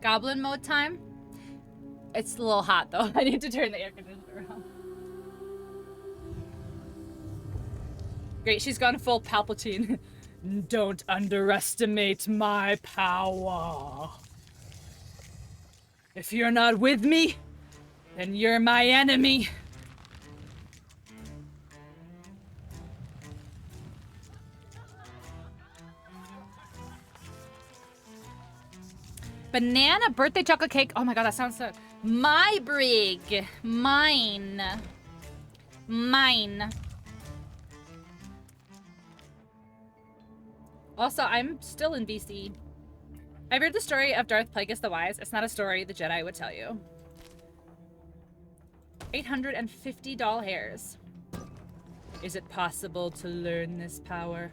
Goblin mode time? It's a little hot though. I need to turn the air conditioner on. Great, she's gone full Palpatine. Don't underestimate my power. If you're not with me, then you're my enemy. Banana birthday chocolate cake. Oh my god, that sounds so... My brig. Mine. Also, I'm still in BC. I've heard the story of Darth Plagueis the Wise. It's not a story the Jedi would tell you. 850 doll hairs. Is it possible to learn this power?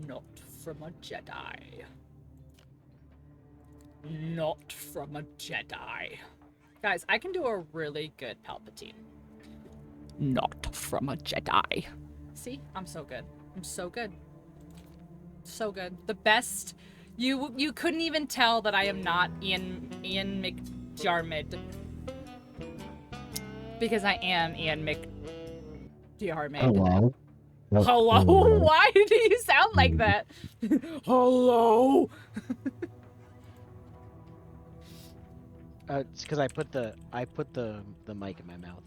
Not from a Jedi. Not from a Jedi. Guys, I can do a really good Palpatine. Not from a Jedi. See? I'm so good. I'm so good. So good. The best. You couldn't even tell that I am not Ian McDiarmid. Because I am Ian McDiarmid. Hello. Hello? Why do you sound like that? Hello? It's because I put the mic in my mouth.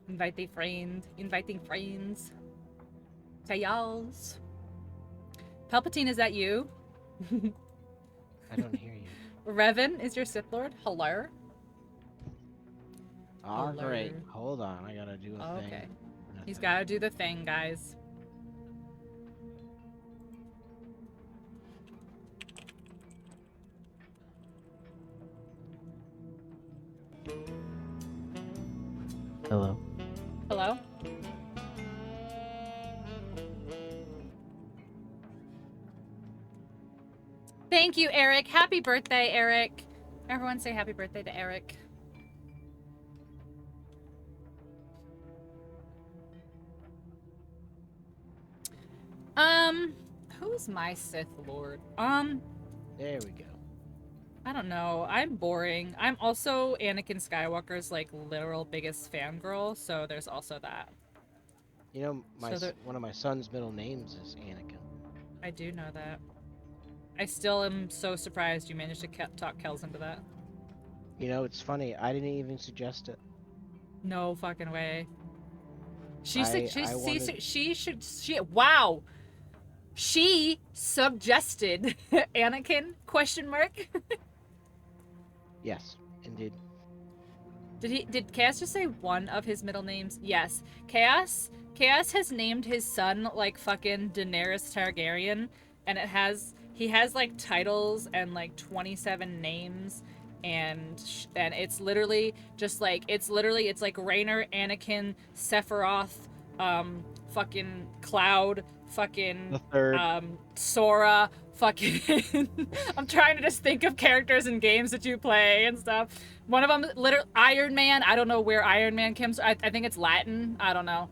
Inviting friends. To y'all's. Palpatine, is that you? I don't hear you. Revan is your Sith Lord? Hello? All Hello. right, hold on. I gotta do a thing. Okay. He's gotta do the thing, guys. Hello. Hello? Thank you, Eric. Happy birthday, Eric. Everyone say happy birthday to Eric. Who's my Sith Lord? There we go. I don't know. I'm boring. I'm also Anakin Skywalker's, like, literal biggest fangirl, so there's also that. You know, So one of my son's middle names is Anakin. I do know that. I still am so surprised you managed to talk Kels into that. You know, it's funny. I didn't even suggest it. No fucking way. Wow. She suggested Anakin, question mark. Yes, indeed. Did Chaos just say one of his middle names? Yes. Chaos has named his son like fucking Daenerys Targaryen, and he has like titles and like 27 names, and it's literally just like it's like Rhaenyra, Anakin, Sephiroth, fucking Cloud, fucking The third. Sora, fucking I'm trying to just think of characters in games that you play and stuff. One of them literally Iron Man. I don't know where Iron Man comes. I think it's Latin. I don't know.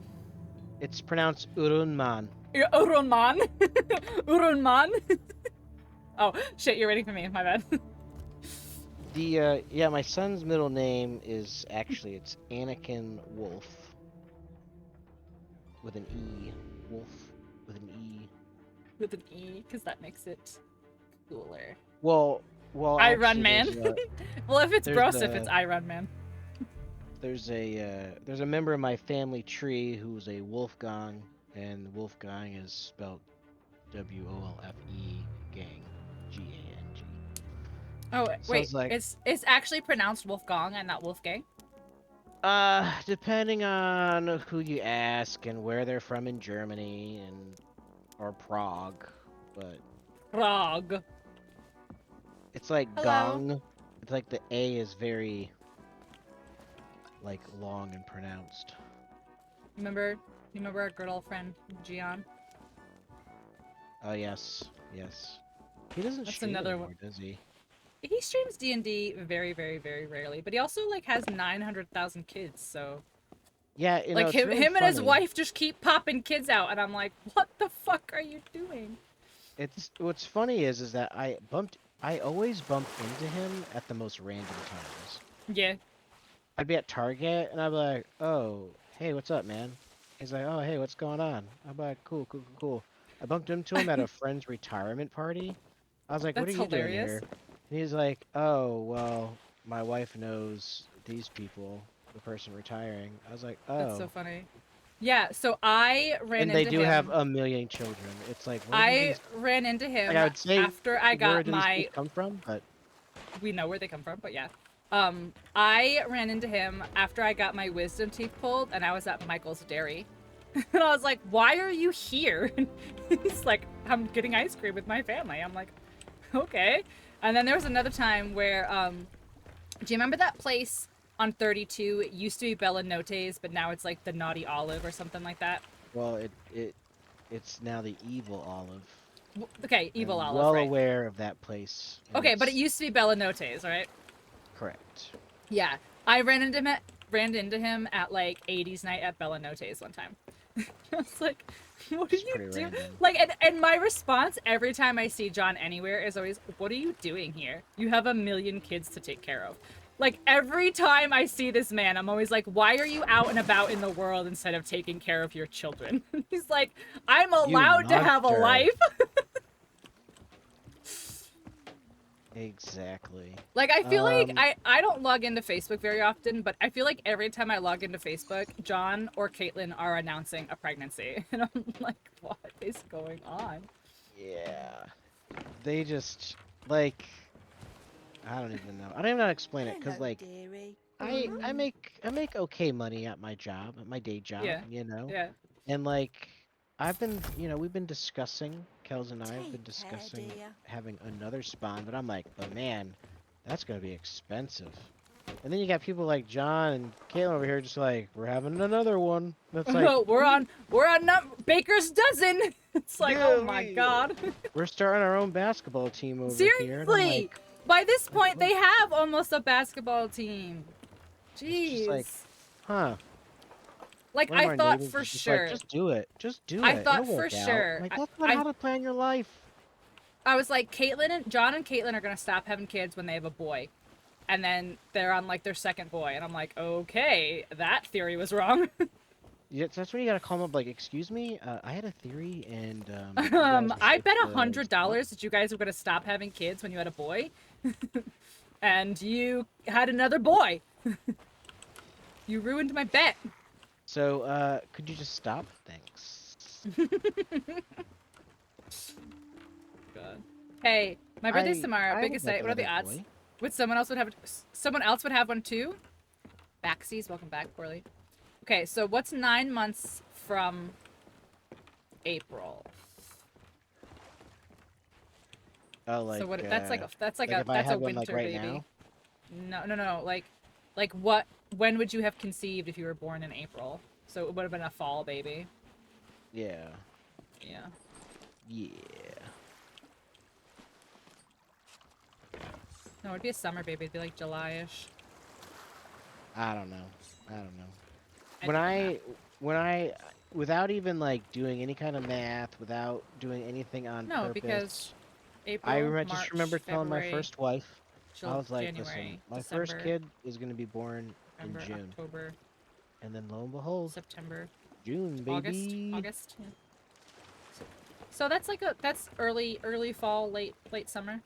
It's pronounced Urunman. Urunman. Urunman. Oh shit! You're waiting for me. My bad. Yeah, my son's middle name is actually it's Anakin Wolf with an E. Wolf with an E. With an E, because that makes it cooler. Well, Iron actually, Man. Well, if it's there's Broseph, it's Iron Man. there's a member of my family tree who's a Wolfgang, and Wolfgang is spelled W-O-L-F-E gang, G-A-N-G. Oh So wait, it's like- it's actually pronounced Wolfgang and not Wolfgang. Depending on who you ask and where they're from in Germany or Prague, but Prague. it's like Hello. Gang. It's like the A is very like long and pronounced. You remember our good old friend Gian? Oh yes. He doesn't That's stream another anymore, one. does he? He streams D&D very, very, very rarely, but he also like has 900,000 kids. So Yeah, you know, like it's him really and his funny. wife just keep popping kids out, and I'm like, what the fuck are you doing? It's what's funny is that I always bumped into him at the most random times. Yeah. I'd be at Target and I'd be like, "Oh, hey, what's up, man?" He's like, "Oh, hey, what's going on?" I'm like, "Cool." I bumped into him at a friend's retirement party. I was like, "What are That's you doing hilarious. here?" And he's like, "Oh, well, my wife knows these people, the person retiring." I was like, "Oh." That's so funny. Yeah, so I ran And into they do him. have a million children. It's like, where do I these, ran into him like, I would say, after I where got do these my. kids come from? But We know where they come from, but yeah. I ran into him after I got my wisdom teeth pulled, and I was at Michael's Dairy. And I was like, why are you here? He's like, I'm getting ice cream with my family. I'm like, okay. And then there was another time where, do you remember that place on 32? It used to be Bella Note's, but now it's like the Naughty Olive or something like that. well, it's now the evil olive. Okay, Evil I'm Olive, well right? aware of that place. and Okay, but it it's used to be Bella Nottes, right? correct. Yeah, I ran into him at like 80s night at Bella Nottes one time. I was like, what do It's you pretty do? random. Like, and my response every time I see John anywhere is always, what are you doing here? You have a million kids to take care of. Like, every time I see this man, I'm always like, why are you out and about in the world instead of taking care of your children? He's like, I'm allowed to have a monster. life. Exactly. Like, I feel like Um, I don't log into Facebook very often, but I feel like every time I log into Facebook, John or Caitlin are announcing a pregnancy. And I'm like, what is going on? Yeah. They just like I don't even know. I don't even know how to explain it because like I make okay money at my job, at my day job, Yeah. you know. Yeah. And like I've been, we've been discussing, Kels and I have been discussing having another spawn, but I'm like, but man, that's gonna be expensive. And then you got people like John and Caitlin over here just like, we're having another one. That's like we're on Baker's dozen. It's like, oh my god. we're starting our own basketball team over here. And I'm Seriously. like, By this point, they have almost a basketball team. it's Jeez. just like, huh. Like, One of I our thought neighbors for was just sure. like, just do it. Just do I it. thought It'll for work out. sure. Like, that's not how to plan your life. I was like, John and Caitlin are gonna stop having kids when they have a boy. And then they're on like their second boy. And I'm like, okay, that theory was wrong. Yeah, that's when you gotta call them up like, excuse me, I had a theory and you guys I should, bet stop." $100 that you guys were gonna stop having kids when you had a boy. And you had another boy. You ruined my bet. So, could you just stop? Thanks. God. Hey, my birthday's tomorrow. I Biggest would like site. What are the another odds? boy. Would someone else would have one too? Backsies, welcome back, Poorly. Okay, so what's 9 months from April? Oh, like, So what? That's like like if I that's a had one winter like right baby. now. No. Like what? When would you have conceived if you were born in April? So it would have been a fall baby. Yeah. Yeah. Yeah. No, it'd be a summer baby. It'd be like July-ish. I don't know. I When don't I know. when I without even like doing any kind of math, without doing anything on No, purpose, because April, I March, just remember telling my February, first wife, I was like, January, listen, my December, first kid is gonna be born in November, June, October, and then lo and behold, September, June, baby. August. Yeah. So that's like that's early fall, late summer.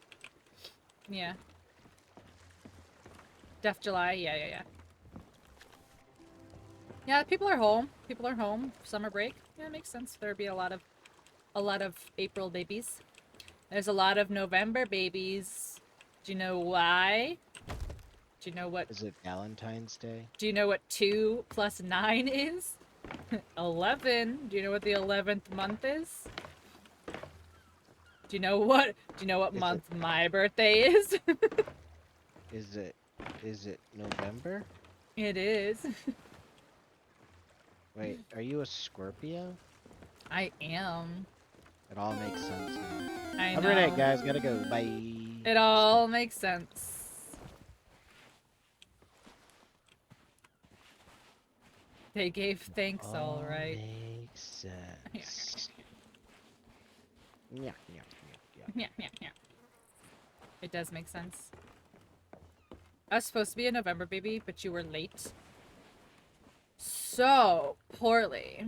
Yeah. Def July. Yeah. Yeah, people are home. Summer break. Yeah, it makes sense. There'd be a lot of April babies. There's a lot of November babies. Do you know why? Do you know what? Is it Valentine's Day? Do you know what 2 + 9 is? 11. Do you know what the 11th month is? Do you know what month my birthday is? Is it November? It is. Wait, are you a Scorpio? I am. It all makes sense now. I Have a know. great night, guys. Gotta go. Bye. It all makes sense. They gave thanks, all right. Makes sense. Yeah. Yeah. It does make sense. I was supposed to be a November baby, but you were late. So poorly.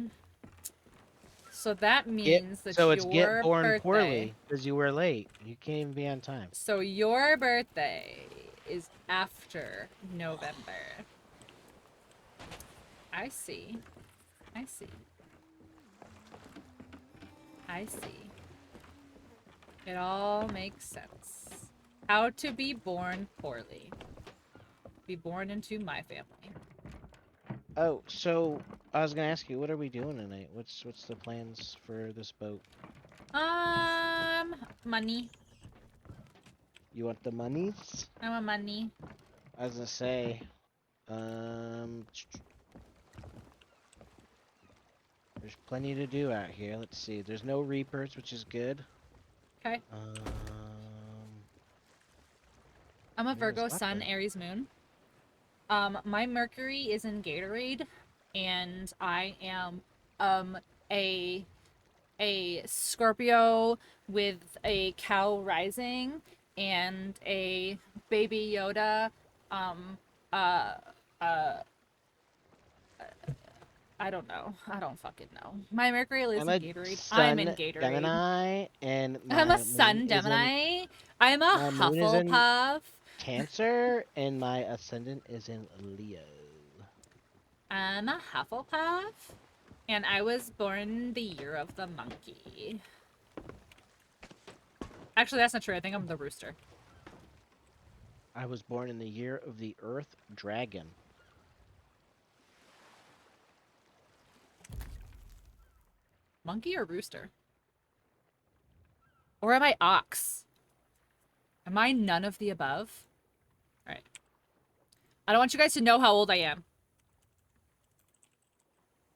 So that means that So your it's get born birthday... poorly because you were late. You can't even be on time. So your birthday is after November. I see. It all makes sense. How to be born poorly. Be born into my family. Oh, so I was gonna ask you, what are we doing tonight? What's the plans for this boat? Money. You want the monies? I want money. I was gonna say, there's plenty to do out here. Let's see. There's no reapers, which is good. Okay. I'm a There's Virgo that Sun, then. Aries Moon. My Mercury is in Gatorade, and I am a Scorpio with a cow rising and a baby Yoda. Uh, uh, I don't know. I don't fucking know. My Mercury lives I'm in a Gatorade. I'm in Sun Gatorade. Gemini, and I'm a my moon Sun is in Gemini. I'm a my moon is in Hufflepuff. Cancer, and my ascendant is in Leo. I'm a Hufflepuff. And I was born the year of the monkey. Actually, that's not true. I think I'm the rooster. I was born in the year of the Earth Dragon. Monkey or rooster? Or am I ox? Am I none of the above? Alright. I don't want you guys to know how old I am.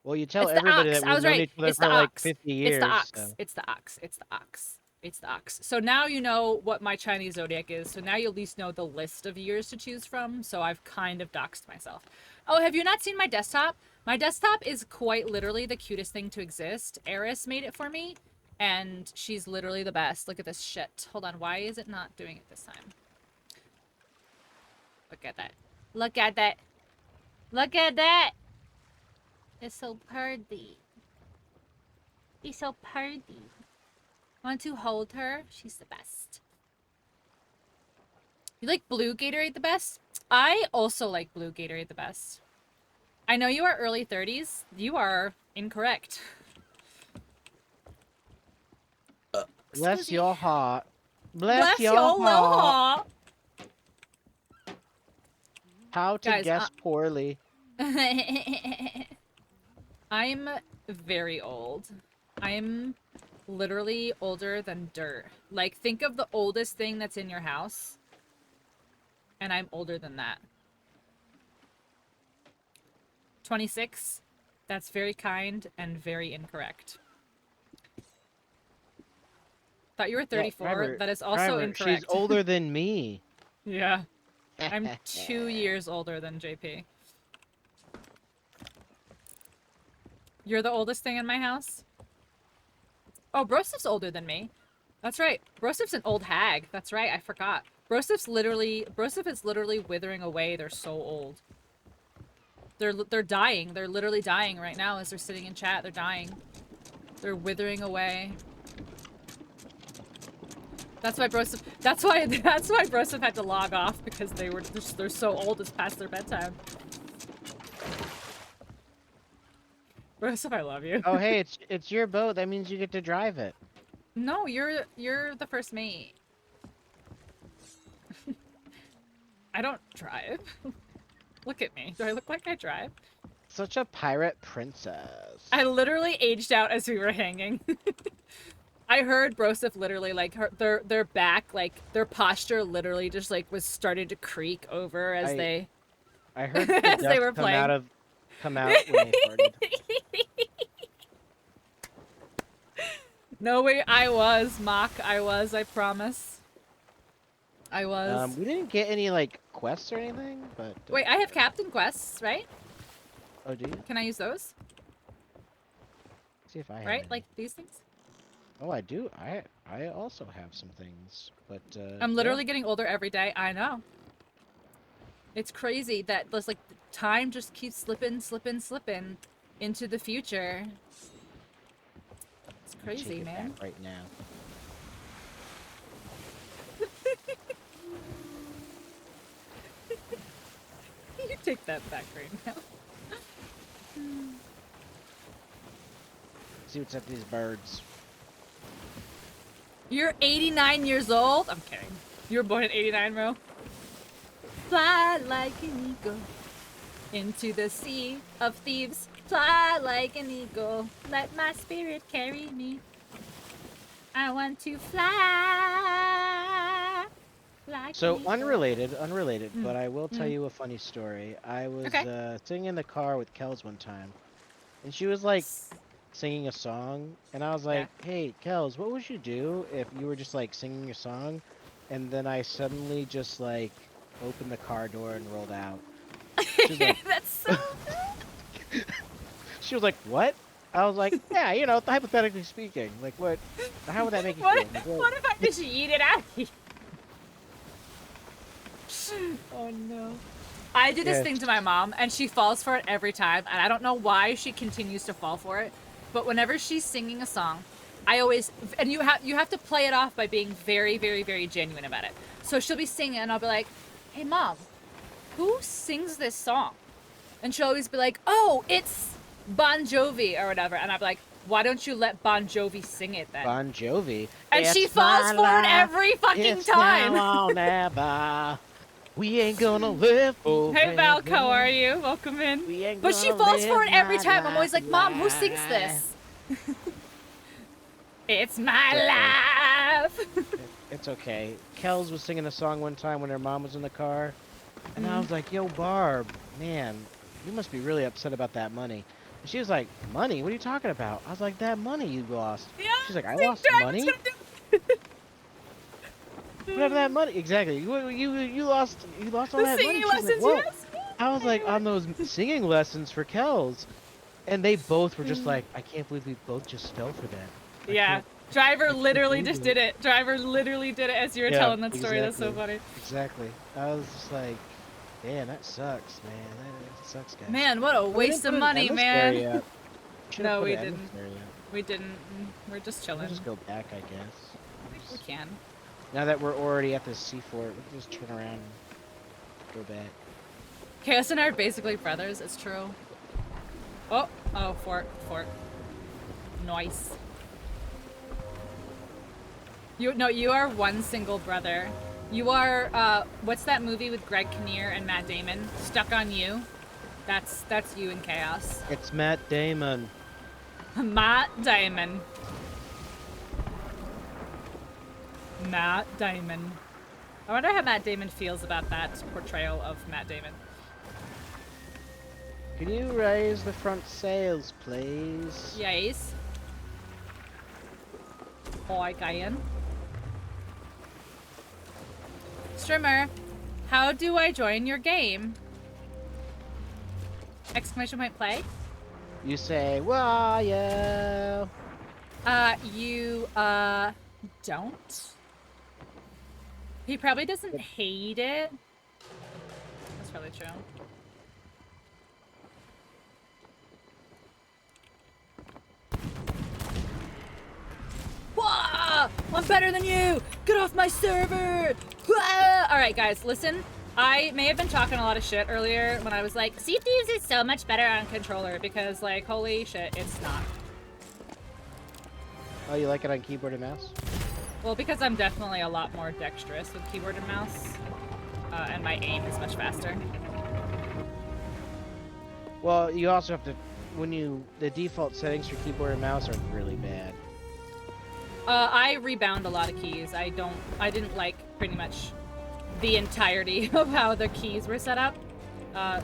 Well, you tell It's the everybody ox. that I we've was known right. each other It's for the like ox. 50 years. It's the ox. So. It's the ox. It's the ox. It's the ox. So now you know what my Chinese zodiac is. So now you at least know the list of years to choose from. So I've kind of doxed myself. Oh, have you not seen my desktop? My desktop is quite literally the cutest thing to exist. Eris made it for me, and she's literally the best. Look at this shit. Hold on. Why is it not doing it this time? Look at that. Look at that. Look at that. It's so pretty. It's so pretty. Want to hold her? She's the best. You like blue Gatorade the best? I also like blue Gatorade the best. I know you are early 30s. You are incorrect. Bless your heart. Bless your heart. heart. How to Guys, guess poorly. I'm very old. I'm literally older than dirt. Like, think of the oldest thing that's in your house. And I'm older than that. 26. That's very kind and very incorrect. Thought you were 34. Trevor, That is also Trevor, incorrect. She's older than me. Yeah. I'm 2 years older than JP. You're the oldest thing in my house? Oh, Brosif's older than me. That's right. Brosif's an old hag. That's right. I forgot. Brosif is literally withering away. They're so old. They're dying. They're literally dying right now as they're sitting in chat. They're dying. They're withering away. That's why Brosif had to log off, because they're so old it's past their bedtime. Brosif, I love you. Oh, hey, it's your boat. That means you get to drive it. No, you're the first mate. I don't drive. Look at me. Do I look like I drive? Such a pirate princess. I literally aged out as we were hanging. I heard Brosif literally, like, their back, like, their posture literally just, like, was starting to creak over as they... I heard the as they dust were playing. come out when they farted. No way, I was, Mock. I was, I promise. I was. We didn't get any, like, quests or anything, but... Wait, I have Captain Quests, right? Oh, do you? Can I use those? See if I have Right? any. Like, these things? Oh, I do. I also have some things, but I'm literally getting older every day. I know. It's crazy that this, like, time just keeps slipping into the future. It's Take crazy, it man. back right now. You take that back right now. See what's up with these birds. You're 89 years old? I'm kidding. You were born in 89, bro? Fly like an eagle into the sea of thieves. Fly like an eagle. Let my spirit carry me. I want to fly. Like So an eagle. unrelated, but I will tell Mm. you a funny story. I was Okay. sitting in the car with Kels one time, and she was like singing a song, and I was like, "Hey, Kels, what would you do if you were just like singing a song, and then I suddenly just like opened the car door and rolled out?" She's like, That's so. she was like, "What?" I was like, "Yeah, you know, hypothetically speaking, like what? How would that make you What, feel?" Like, well, what if I just eat it out of you? Oh no. I do this Yeah. thing to my mom, and she falls for it every time, and I don't know why she continues to fall for it. But whenever she's singing a song, I always, and you have to play it off by being very, very, very genuine about it. So she'll be singing, and I'll be like, "Hey mom, who sings this song?" And she'll always be like, "Oh, it's Bon Jovi or whatever," and I'll be like, "Why don't you let Bon Jovi sing it then?" Bon Jovi. And she It's falls my for it life, every fucking it's time. now or never. We ain't gonna live forever. Hey Valco, how are you? Welcome in. We ain't But she gonna falls for live it every my time. I'm always like, "Mom, who sings life." this?" It's my life. It's okay. Kels was singing a song one time when her mom was in the car, and Mm-hmm. I was like, "Yo, Barb, man, you must be really upset about that money." And she was like, "Money? What are you talking about?" I was like, "That money you lost." Yeah, She's like, "I see, lost Dragon's money? gonna do- Whatever that money? Exactly. You lost all The that money." singing She was like, lessons, "Whoa." yes. I was like, on those singing lessons for Kels, and they both were Mm. just like, "I can't believe we both just fell for that." I Yeah. can't- Driver can't literally believe just it. did it. Driver literally did it as you were Yeah, telling that story. That's so funny. Exactly. I was just like, "Damn, that sucks, man. That sucks, guys." Man, what a But we waste didn't of put an money, emissary man. up. Should've No, put we an didn't. emissary up. We didn't. We're just We'll chilling. just go back, I guess. We can. Now that we're already at the C-Fort, we can just turn around and go back. Chaos and I are basically brothers. It's true. Oh, fort. Nice. You are one single brother. You are, what's that movie with Greg Kinnear and Matt Damon? Stuck on You? That's you in Chaos. It's Matt Damon. Matt Damon. Matt Damon. I wonder how Matt Damon feels about that portrayal of Matt Damon. Can you raise the front sails, please? Yes. Oi, Guyan. Streamer, how do I join your game? Exclamation point play. You say, "Well, yeah." You don't. He probably doesn't hate it. That's probably true. Wah! I'm better than you! Get off my server! Alright guys, listen. I may have been talking a lot of shit earlier when I was like, Sea of Thieves is so much better on controller because like, holy shit, it's not. Oh, you like it on keyboard and mouse? Well, because I'm definitely a lot more dexterous with keyboard and mouse. And my aim is much faster. Well, you also have to, the default settings for keyboard and mouse are really bad. I rebound a lot of keys. I didn't like pretty much the entirety of how the keys were set up.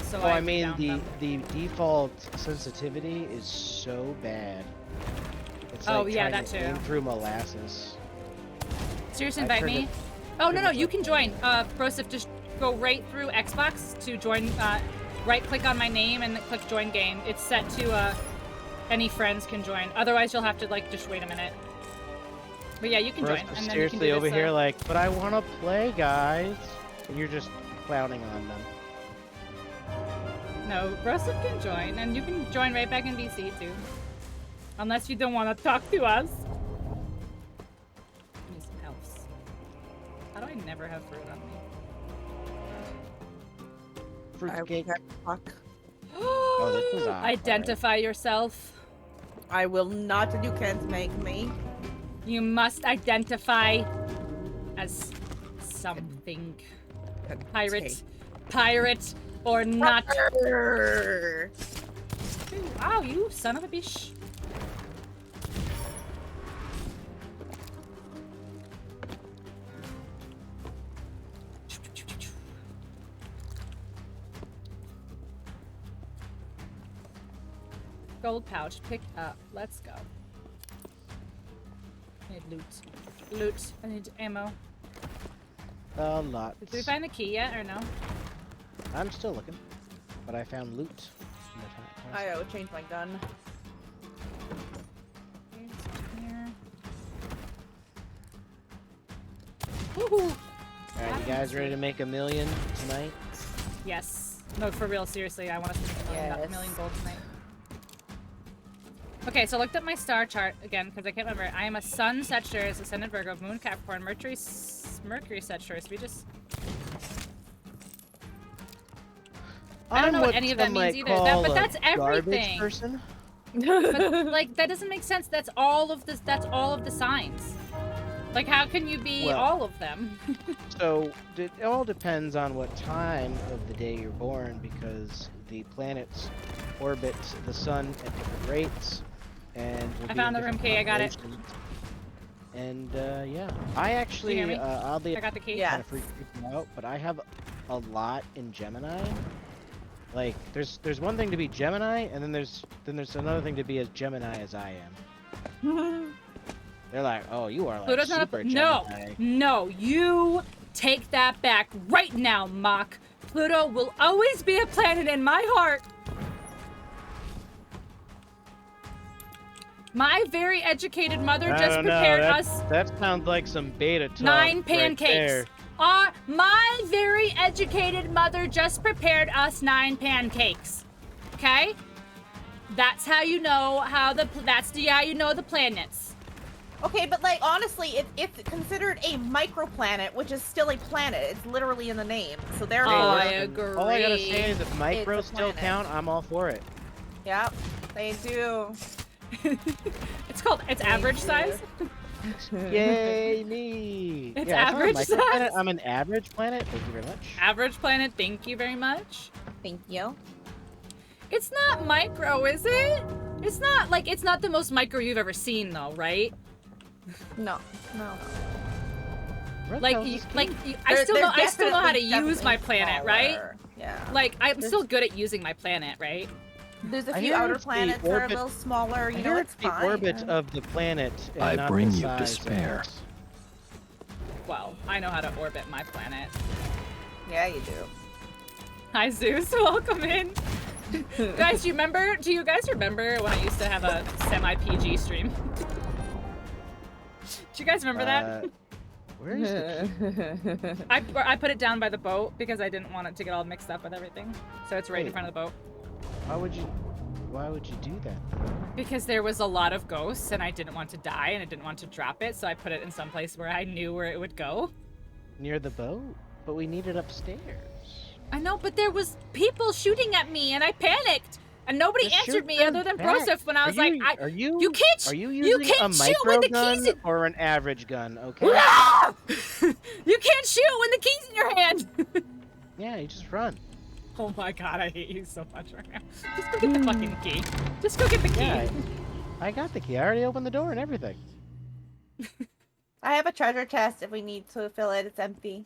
So Oh, I mean, rebound them. the default sensitivity is so bad. It's Oh, like yeah, trying that to too. aim through molasses. Seriously, I invite turned me? it- Oh, no, turned no, it you to can join. Broseph, just go right through Xbox to join, right-click on my name and click join game. It's set to, any friends can join. Otherwise, you'll have to, like, just wait a minute. But yeah, you can join. Brooks was And then you can seriously do over this, here like, "But I want to play, guys," and you're just clowning on them. No, Broseph can join, and you can join right back in VC, too. Unless you don't want to talk to us. Need some health. How do I never have fruit on me? Fruitcake. Fuck. Oh, this was awkward. Identify yourself. I will not. You can't make me. You must identify as something. Pirate. Pirate or not. Arrgh. Wow, you son of a bitch. Gold pouch picked up. Let's go. I need loot. Loot. I need ammo. Lots. Did we find the key yet, or no? I'm still looking, but I found loot. I gotta change my gun. Okay, it's here. Woohoo! Alright, you guys ready to make $1 million tonight? Yes. No, for real, seriously, I want us to make Yes. $1 million gold tonight. Okay, so I looked at my star chart again, because I can't remember. I am a Sun Sagittarius, Ascendant Virgo, Moon Capricorn, Mercury Sagittarius. We just... I don't know what any of that means either. But that's everything. Person? But, like, that doesn't make sense. That's all of the signs. Like, how can you be all of them? So, it all depends on what time of the day you're born, because the planets orbit the sun at different rates, and will I be found in the room different key, I got it. constellations. And, yeah. I actually, Can you hear me? I'll be I got the key. Yeah. kind of freaking out, but I have a lot in Gemini. Like, there's one thing to be Gemini, and then there's another thing to be as Gemini as I am. They're like, oh, you are like Pluto's not super a... Gemini. No, you take that back right now, Mach. Pluto will always be a planet in my heart. My very educated mother I just don't know, prepared that- us That sounds like some beta talk 9 right pancakes. there. My very educated mother just prepared us 9 pancakes. Okay? That's how you know how you know the planets. Okay, but like honestly, it's considered a microplanet, which is still a planet. It's literally in the name. So there. Oh, I listen, agree. All I gotta say is if micro It's a still planet. count, I'm all for it. Yep, they do. It's average size. Yay, me! It's yeah, average not a microplanet, size. I'm an average planet. Thank you very much. Average planet, thank you very much. Thank you. It's not micro, is it? It's not the most micro you've ever seen though, right? No. Red Like, House you, is like cute. you, I still know how to Definitely use my planet, right? smaller. Yeah. Like I'm still good at using my planet, right? There's a I few hear outer it's the planets that are a orbit- little smaller. I You hear know, it's it's the fine. orbit of the planet. And I not bring the you size of despair. it. Well, I know how to orbit my planet. Yeah, you do. Hi Zeus, welcome in. Guys, do you guys remember when I used to have a semi-PG stream? Do you guys remember that? Where is the key? I put it down by the boat because I didn't want it to get all mixed up with everything. So it's right in Wait. front of the boat. Why would you do that? Because there was a lot of ghosts and I didn't want to die and I didn't want to drop it, so I put it in some place where I knew where it would go. Near the boat? But we need it upstairs. I know, but there was people shooting at me and I panicked. And nobody Just answered shoot me them other than back. Broseph when I was Are you, like, are you you can't are you you using a can't shoot when micro the gun keys in... or an average gun? Okay. You can't shoot when the key's in your hand. Yeah, you just run. Oh my god, I hate you so much right now. Just go get the fucking key. Just go get the key. Yeah, I got the key. I already opened the door and everything. I have a treasure chest if we need to fill it. It's empty.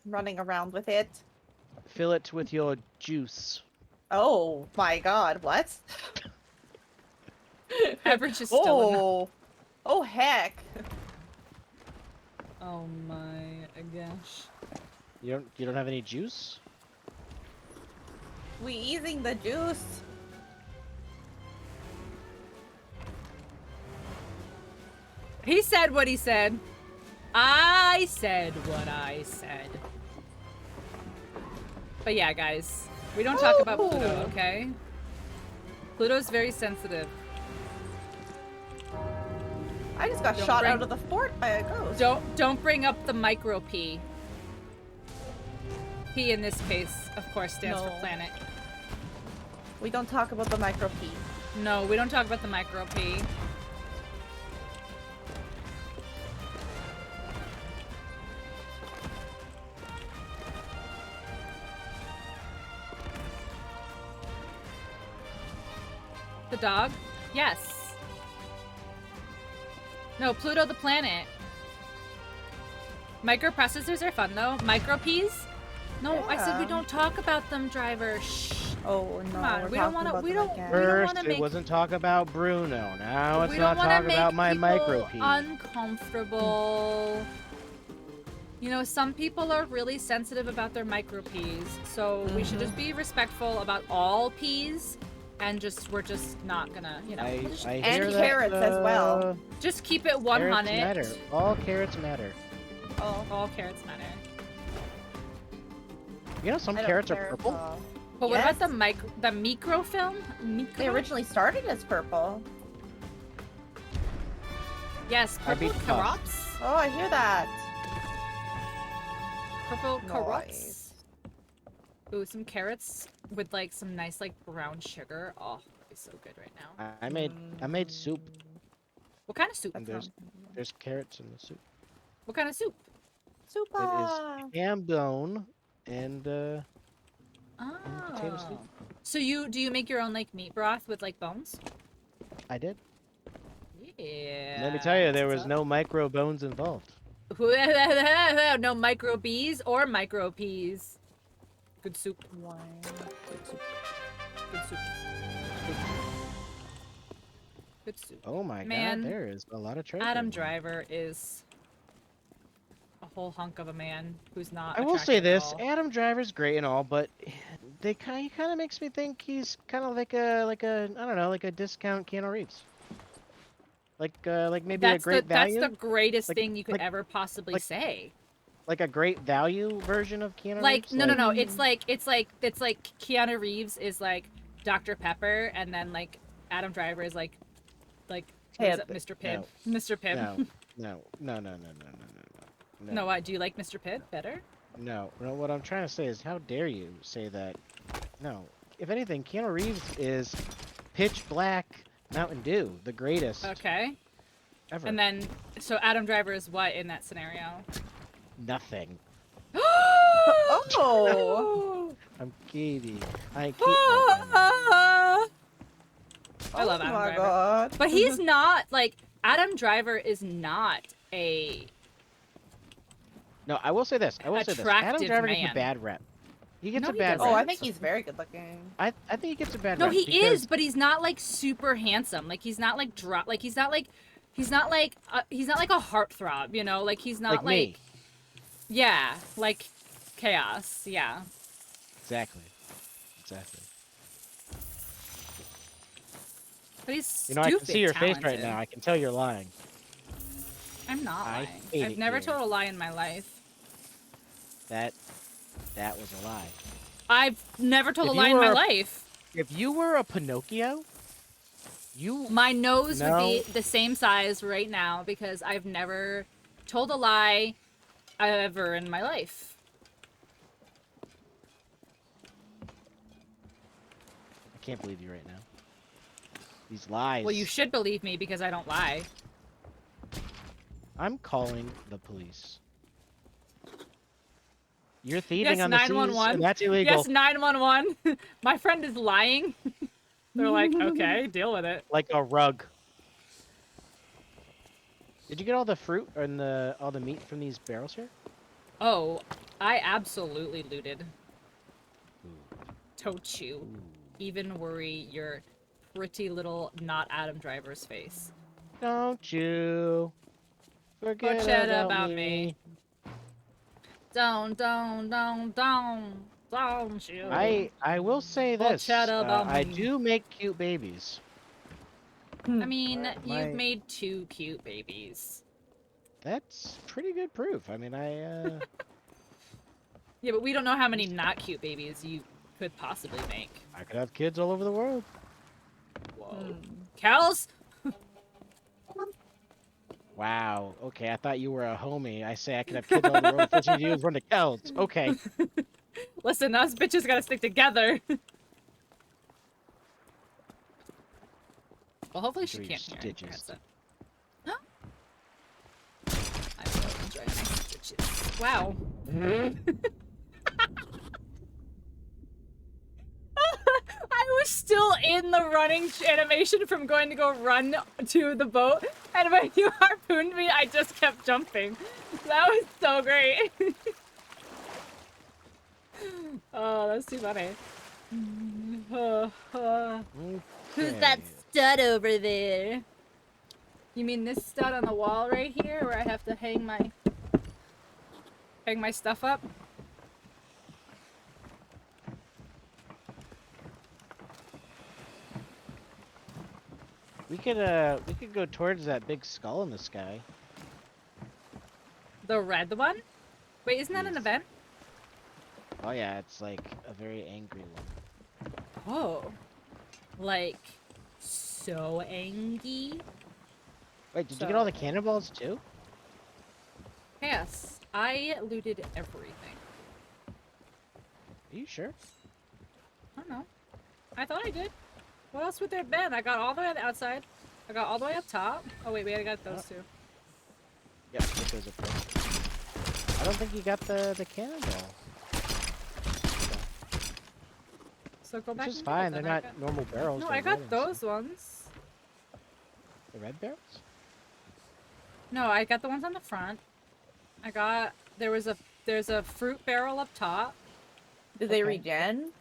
I'm running around with it. Fill it with your juice. Oh my god, what? Average is still enough. Oh heck. Oh my gosh. You don't have any juice? We easing the juice. He said what he said. I said what I said. But yeah, guys, we don't talk about Pluto, okay? Pluto's very sensitive. I just got Don't shot bring- out of the fort by a ghost. Don't bring up the micro P. P in this case, of course, stands for No. planet. We don't talk about the micro P. No, we don't talk about the micro P. The dog? Yes. No, Pluto the planet. Microprocessors are fun though. Micro Ps? No, I said we Yeah. don't talk about them, driver. Shh. Oh no, Come on, we're we don't talking wanna- about we them don't- again. we don't First, wanna it make- wasn't talk about Bruno. Now it's we not don't want to talk make about my people micro pee. uncomfortable. You know, some people are really sensitive about their micro peas, so we should just be respectful about all peas, and we're just not gonna, you know, we'll just, I And hear that, carrots as well. just keep it Carrots 100. matter. All carrots matter. Oh, All carrots matter. You know, some I don't carrots are care at purple. all. But what about Yes. the microfilm? They originally started as purple. Yes, I beat purple the boss. carrots. Oh, I hear that. Purple carrots. Nice. Ooh, some carrots with like some nice like brown sugar. Oh, that'd be so good right now. I made soup. What kind of soup? And there's carrots in the soup. What kind of soup? Super. Ham bone and potato Oh. soup. So do you make your own like meat broth with like bones? I did. Yeah. Let me tell you, there that's was what's no micro bones involved. up. No micro bees or micro peas. Good soup. Good soup. Good soup. Good soup. Oh my Man, god, there is a lot of treasure. Adam in there. Driver is a whole hunk of a man who's not. I will say attractive at this: all. Adam Driver's great and all, but he kind of makes me think he's kind of like a I don't know, like a discount Keanu Reeves. Like maybe a great value, That's the greatest Like- thing you could like- ever possibly like say. like a great value version of Keanu Like Reeves. no. It's like Keanu Reeves is like Dr. Pepper, and then like Adam Driver is like what is it, Pibb. Mr. Pibb. Mr. Pibb. No. No, what? Do you like Mr. Pibb better? No, what I'm trying to say is, how dare you say that? No. If anything, Keanu Reeves is pitch black Mountain Dew, the greatest Okay. ever. And then so Adam Driver is what in that scenario? Nothing. Oh. I'm kidding. I keep. I love Adam Oh my Driver. god. But he's not like Adam Driver is not a No, I will say this. Adam attractive Driver gets man. a bad rep. He gets No, a he bad doesn't. Oh, rep. I think he's very good looking. I think he gets a bad No, rep. he because- is, but he's not like super handsome. Like he's not like he's not like he's not like a heartthrob, you know? Like he's not like me. Yeah, like chaos. Yeah. Exactly. But he's You know, I can see your face right talented. now. I can tell you're lying. I'm not I lying. hate I've it never here. told a lie in my life. That was a lie. I've never told If a you lie in my were a- life. If you were a Pinocchio, My nose would No. be the same size right now because I've never told a lie ever in my life. I can't believe you right now. These lies. Well, you should believe me because I don't lie. I'm calling the police. You're thieving Yes, on the seas, 911. and that's illegal. Yes, 911. My friend is lying. They're like, okay, deal with it. Like a rug. Did you get all the fruit and all the meat from these barrels here? Oh, I absolutely looted. Don't you even worry your pretty little not Adam Driver's face. Don't you forget Forget about, about me. me. Don't you. I will say this. Forget about I me. do make cute babies. I mean, My- you've made 2 cute babies. That's pretty good proof. I mean, Yeah, but we don't know how many not cute babies you could possibly make. I could have kids all over the world. Whoa. Kels? Wow. Okay, I thought you were a homie. I say I could have kids all over the world. First you do is run to Kells. Okay. Listen, us bitches gotta stick together. Well, hopefully she Three can't hear stitches. your headset. I will enjoy my stitches. Wow. I was still in the running animation from going to go run to the boat, and when you harpooned me, I just kept jumping. That was so great. Oh, that's too funny. Who's that stud over there? You mean this stud on the wall right here, where I have to hang my stuff up? We could go towards that big skull in the sky. The red one? Wait, isn't that an Yes. event? Oh yeah, it's like a very angry one. Oh. Like, so angry? Wait, did you get all the cannonballs too? Yes, I looted everything. Are you sure? I don't know. I thought I did. What else would there have been? I got all the way on the outside. I got all the way up top. Oh wait, I got those two. Yep, put those up there. I don't think you got the cannonball. So go back. Which is and fine, get they're them. not normal barrels. No, they're I got red and those stuff. ones. The red barrels? No, I got the ones on the front. I got there's a fruit barrel up top. Did they Okay. regen?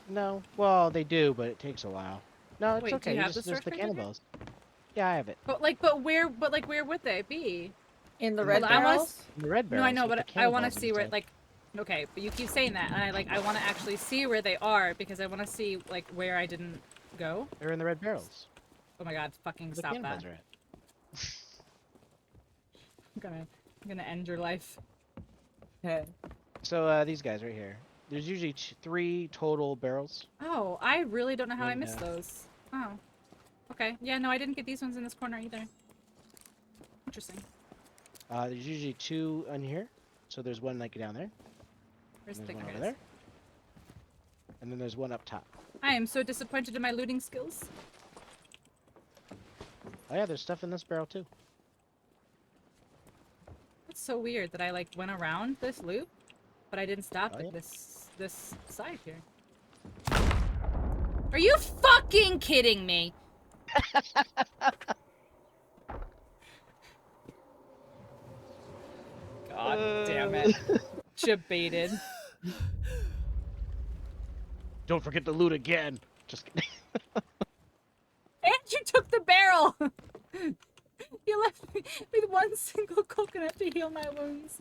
No. Well, they do, but it takes a while. No, it's Wait, do okay. you You have just the there's storage the crate in here? cannonballs. Yeah, I have it. But where would they be? In the In red the- I wanna barrels? The red barrels. No, I know, with but the I want to cannonballs see where inside. okay, but you keep saying that, and I want to actually see where they are because I want to see like where I didn't go. They're in the red barrels. Oh my god, fucking Where the stop cannonballs that. are at. I'm gonna end your life. Okay. So these guys right here. There's usually 3 total barrels. Oh, I really don't know how I And, missed those. Oh. Okay. Yeah, no, I didn't get these ones in this corner either. Interesting. There's usually 2 on here. So there's one like down there. Where's And the there's one thicker over there. And then there's one up top. I am so disappointed in my looting skills. Oh yeah, there's stuff in this barrel too. It's so weird that I like went around this loop, but I didn't stop Oh, at yeah. this side here. Are you fucking kidding me? God damn it. Jebaited. Don't forget to loot again. Just kidding. And you took the barrel! You left me with one single coconut to heal my wounds.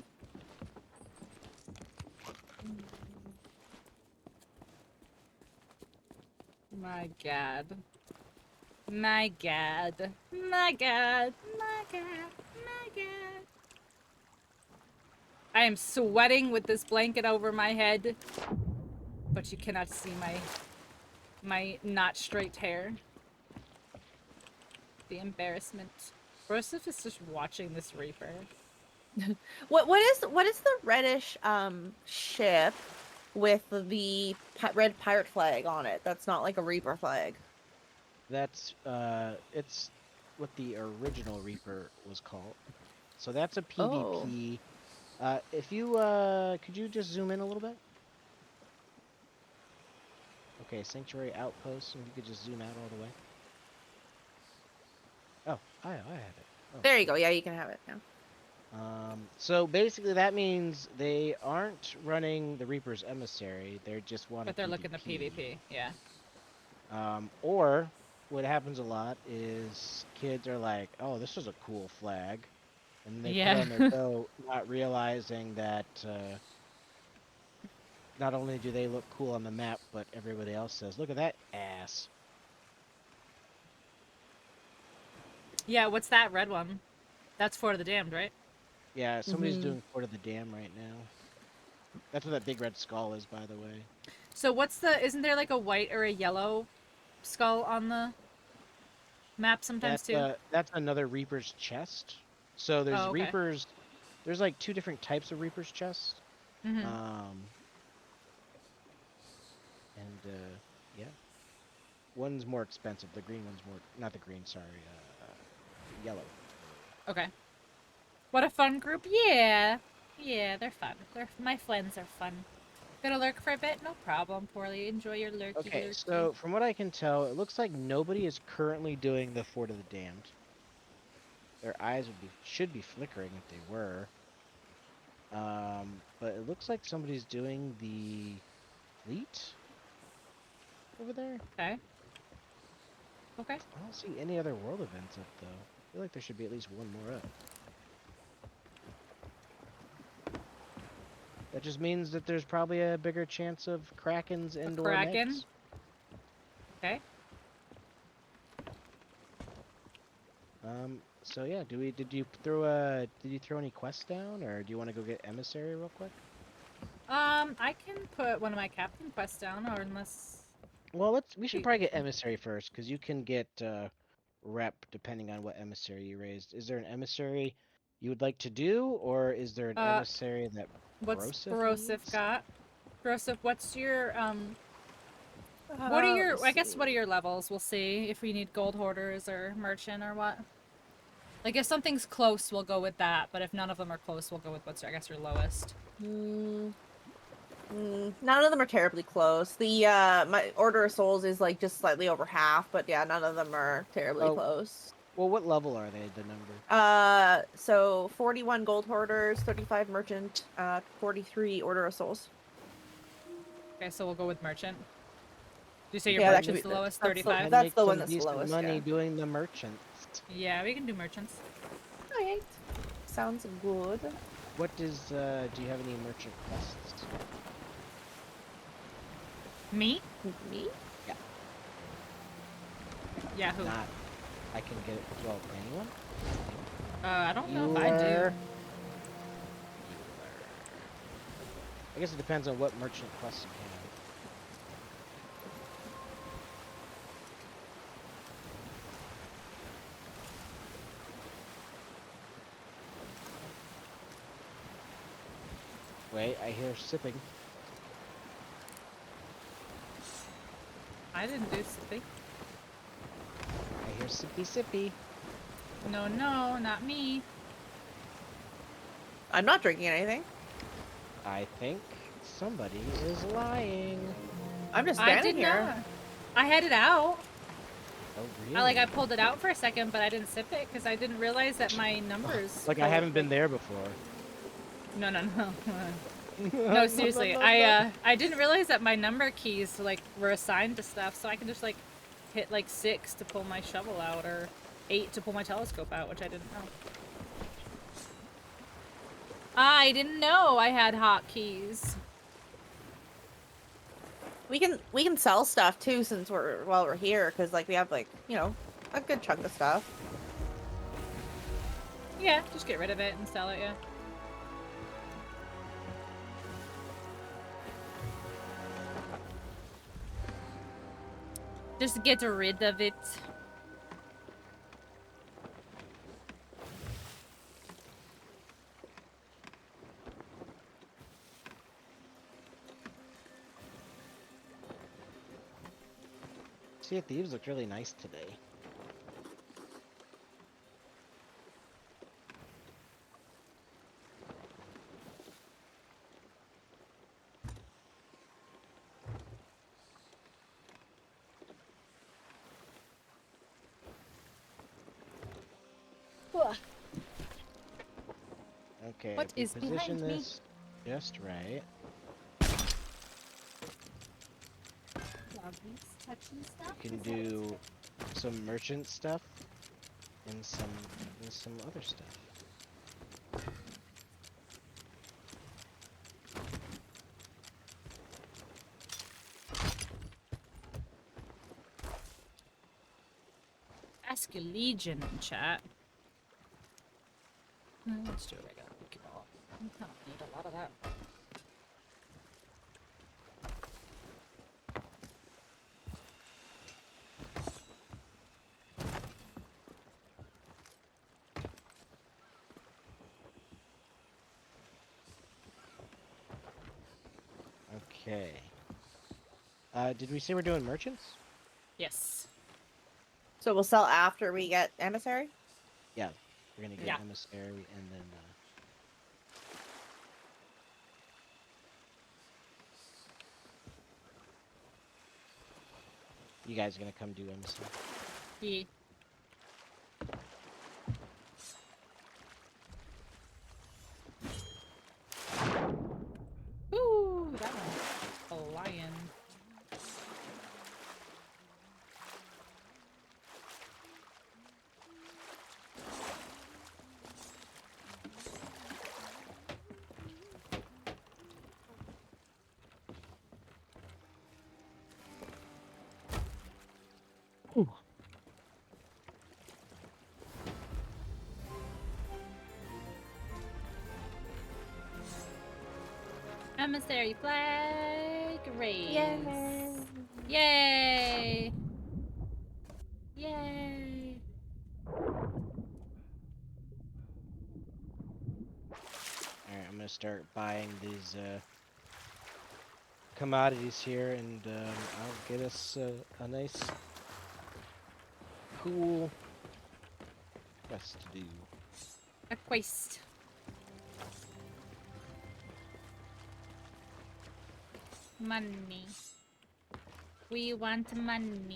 My god. My god. My god. My god. My god. I am sweating with this blanket over my head, but you cannot see my not straight hair. The embarrassment. Rosef is just watching this Reaper. What is the reddish ship with the red pirate flag on it? That's not like a Reaper flag. That's it's what the original Reaper was called. So that's a Oh. PvP. If you could you just zoom in a little bit? Okay, Sanctuary Outpost, and you could just zoom out all the way. Oh, I have it. Oh. There you go. Yeah, you can have it now. So basically that means they aren't running the Reaper's Emissary, they're just wanting But they're looking at PvP, yeah. Or what happens a lot is kids are like, oh, this is a cool flag. And they Yeah. put on their boat, not realizing that not only do they look cool on the map, but everybody else says, look at that ass. Yeah, what's that red one? That's Fort of the Damned, right? Yeah, somebody's Mhm. doing Fort of the Dam right now. That's what that big red skull is, by the way. So isn't there like a white or a yellow skull on the map sometimes too? That's another Reaper's chest. So there's Oh, okay. Reapers. There's like 2 different types of Reaper's chests. Hmm. Yeah. One's more expensive. The green one's more. Not the green. Sorry. Yellow. Okay. What a fun group. Yeah. Yeah, they're fun. My friends are fun. Gonna lurk for a bit? No problem, Poorly. Enjoy your lurky Okay, lurky. so from what I can tell, it looks like nobody is currently doing the Fort of the Damned. Their eyes should be flickering if they were. But it looks like somebody's doing the fleet. over there. Okay. Okay. I don't see any other world events up though. I feel like there should be at least one more up. That just means that there's probably a bigger chance of Krakens and/or Kraken? Megs. Okay. So yeah, did you throw any quests down, or do you want to go get emissary real quick? I can put one of my captain quests down, or unless... Well, we should You- probably get emissary first, because you can get rep depending on what emissary you raised. Is there an emissary you would like to do, or is there an emissary that What's Broseph Broseph needs? got? Broseph, what's your, what are your, I guess, what are your levels? We'll see if we need gold hoarders or merchant or what. Like, if something's close, we'll go with that, but if none of them are close, we'll go with what's, I guess, your lowest. None of them are terribly close. The my Order of Souls is like just slightly over half, but yeah, none of them are terribly Oh. close. Well, what level are they? The number? So 41 gold hoarders, 35 merchant, 43 Order of Souls. Okay, so we'll go with merchant. Do you say your Yeah, that merchant's should the be- lowest? that's the- 35? that's Make the one some that's decent lowest, money yeah. doing the merchant. Yeah, we can do merchants. Alright. Sounds good. What do you have any merchant quests? Me? Me? Yeah, who? Not, I can get it. Well, anyone? I don't know if I do. Bueller. I guess it depends on what merchant quests you have. Wait, I hear sipping. I didn't do something. I hear sippy sippy. No, no, not me. I'm not drinking anything. I think somebody is lying. I'm just I standing did here. not. I had it out. Oh, really? I pulled it out for a second, but I didn't sip it because I didn't realize that my numbers. Like I haven't been there before. No, no, no. No, seriously. I didn't realize that my number keys like were assigned to stuff, so I can just like hit like 6 to pull my shovel out or 8 to pull my telescope out, which I didn't know. I didn't know I had hotkeys. We can sell stuff too since while we're here because like we have like a good chunk of stuff. Yeah, just get rid of it and sell it. Yeah. Just get rid of it. Sea of Thieves looked really nice today. Okay, What if we is behind position me? this just right. We can do some merchant stuff and some other stuff. Ask your legion in chat. Let's do a regular Pokeball. I don't need a lot of that. Okay. Did we say we're doing merchants? Yes. So we'll sell after we get emissary. Yeah, we're gonna get Yeah. emissary and then. You guys are gonna come do emissary. Yeah. Ooh, that one's a lion. emissary flag raise. Yay. Yay! Yay! Alright, I'm gonna start buying these commodities here, and I'll get us a nice, cool quest to do. A quest. Money. We want money.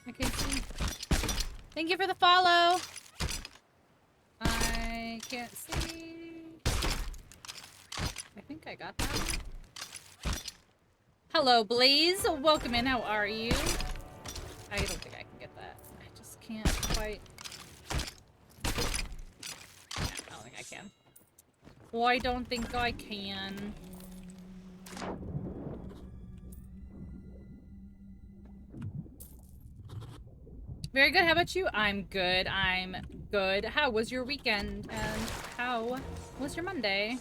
I can see. Thank you for the follow. I can't see. I think I got that. Hello, Blaze. Welcome in. How are you? I don't think I can get that. I just can't quite. I don't think I can. Oh, I don't think I can. Very good. How about you? I'm good. I'm good. How was your weekend? And how was your Monday?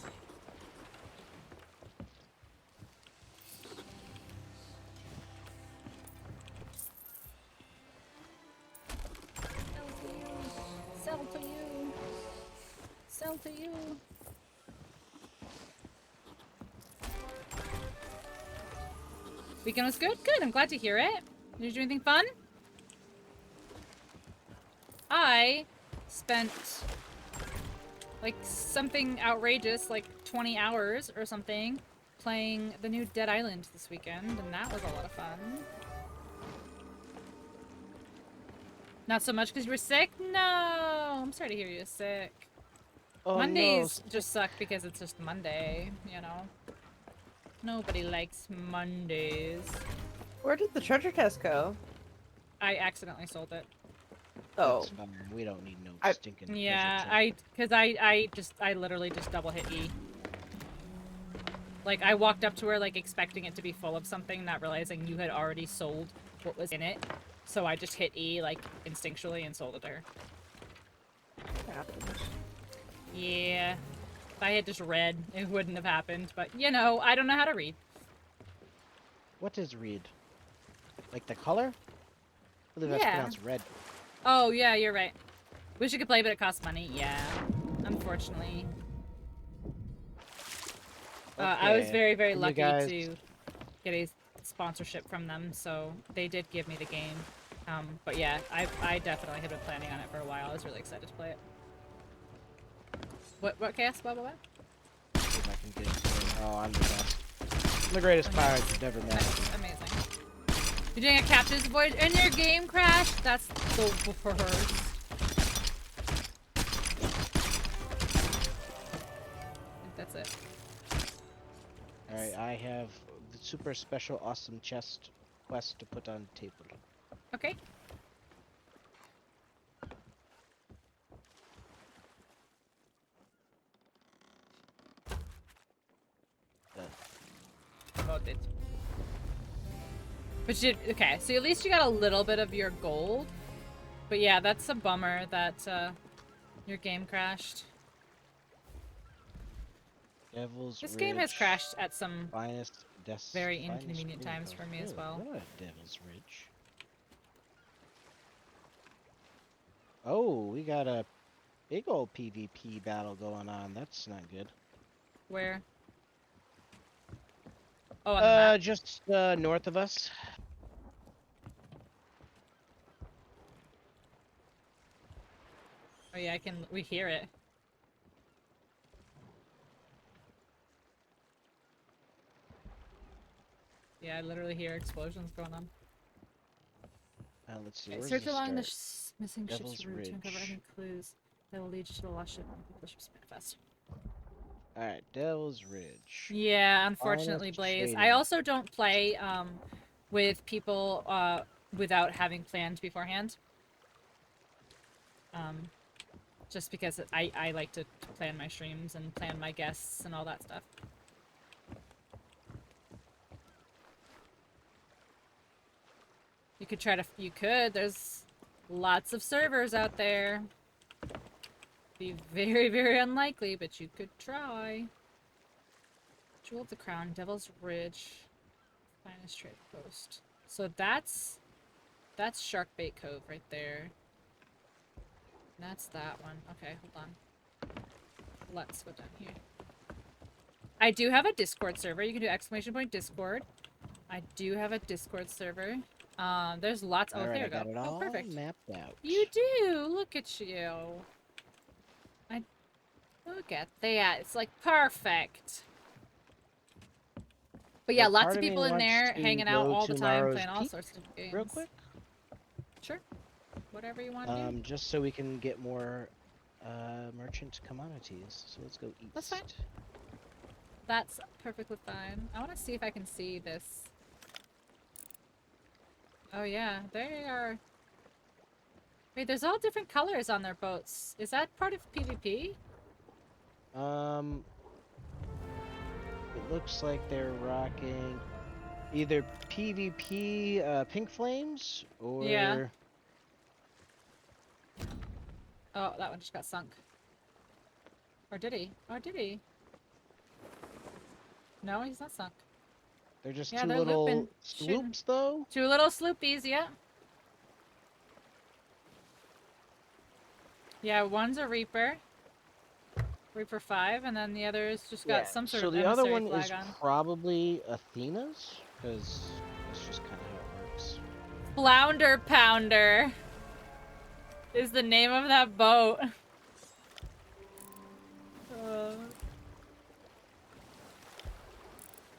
Sell to you. Sell to you. Weekend was good? Good. I'm glad to hear it. Did you do anything fun? I spent like something outrageous, like 20 hours or something, playing the new Dead Island this weekend, and that was a lot of fun. Not so much because you were sick? No! I'm sorry to hear you were sick. Oh, Mondays just suck because it's just Monday, you know? Nobody likes Mondays. Where did the treasure chest go? I accidentally sold it. Oh. That's fine. We don't need no I- stinking. Yeah, treasure chest. I literally just double hit E. Like, I walked up to her, like, expecting it to be full of something, not realizing you had already sold what was in it. So I just hit E, like, instinctually and sold it to her. Yeah. If I had just read, it wouldn't have happened. But, you know, I don't know how to read. What is read? Like the color? I believe that's Yeah. pronounced red. Oh, yeah, you're right. Wish you could play, but it costs money. Yeah. Unfortunately. I was Okay, very, very you lucky guys- to get a sponsorship from them, so they did give me the game. But yeah, I definitely had been planning on it for a while. I was really excited to play it. What KS? What? See if I can get it. Oh, I'm the best. I'm the greatest pirate you've ever met. Nice. Amazing. You're doing a captain's voyage and your game crashed? That's the worst. I think that's it. Alright, I have the super special awesome chest quest to put on table. Okay. Voted. But you okay, so at least you got a little bit of your gold. But yeah, that's a bummer that your game crashed. Devil's This game has Ridge, crashed at some Finest very finest inconvenient times greenhouse. for me as Really? well. What a Devil's Ridge. Oh, we got a big old PvP battle going on. That's not good. Where? Oh, on the map. Just north of us. Oh yeah, we hear it. Yeah, I literally hear explosions going on. Let's see. Okay, Where's search the along the start? missing Devil's ship's route to uncover Ridge. any clues that will lead you to the lost ship and the ship's manifest. Alright, Devil's Ridge. Yeah, unfortunately, Honest Blaze. I trading. also don't play with people without having planned beforehand. Just because I like to plan my streams and plan my guests and all that stuff. You could try to. You could. There's lots of servers out there. Be very, very unlikely, but you could try. Jewel of the Crown, Devil's Ridge, finest trade post. So that's Sharkbait Cove right there. That's that one. Okay, hold on. Let's go down here. I do have a Discord server. You can do ! Discord. I do have a Discord server. There's lots. Oh, there you go. Got it Oh, all perfect. mapped out. You do. Look at you. Look at that. It's like perfect. But yeah, Well, lots part of of me people in wants there to hanging out go all the to time, Morrow's playing all Peak sorts of games. real quick. Sure. Whatever you want to do. Just so we can get more merchant commodities. So let's go east. That's fine. That's perfectly fine. I want to see if I can see this. Oh yeah, they are. Wait, there's all different colors on their boats. Is that part of PvP? It looks like they're rocking either PvP pink flames or Yeah. Oh, that one just got sunk. Or did he? Oh, did he? No, he's not sunk. they're just Yeah, two they're little looping, shooting. sloops though. Two little sloopies, yeah. Yeah, one's a Reaper. Reaper 5, and then the other's just got some sort so of the other emissary one is flag on. probably Athena's, because that's just kind of how it works. Flounder Pounder is the name of that boat.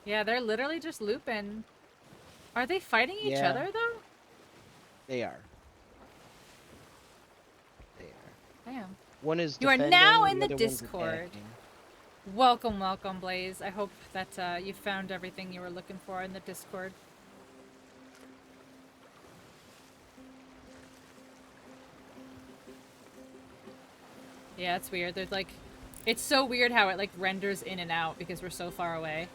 Yeah, they're literally just looping. Are they fighting each Yeah. other, though? They are. They are. Damn. One is You are defending, now in the other one's Discord. attacking. Welcome, welcome, Blaze. I hope that you found everything you were looking for in the Discord. Yeah, it's weird. There's like, it's so weird how it like renders in and out because we're so far away.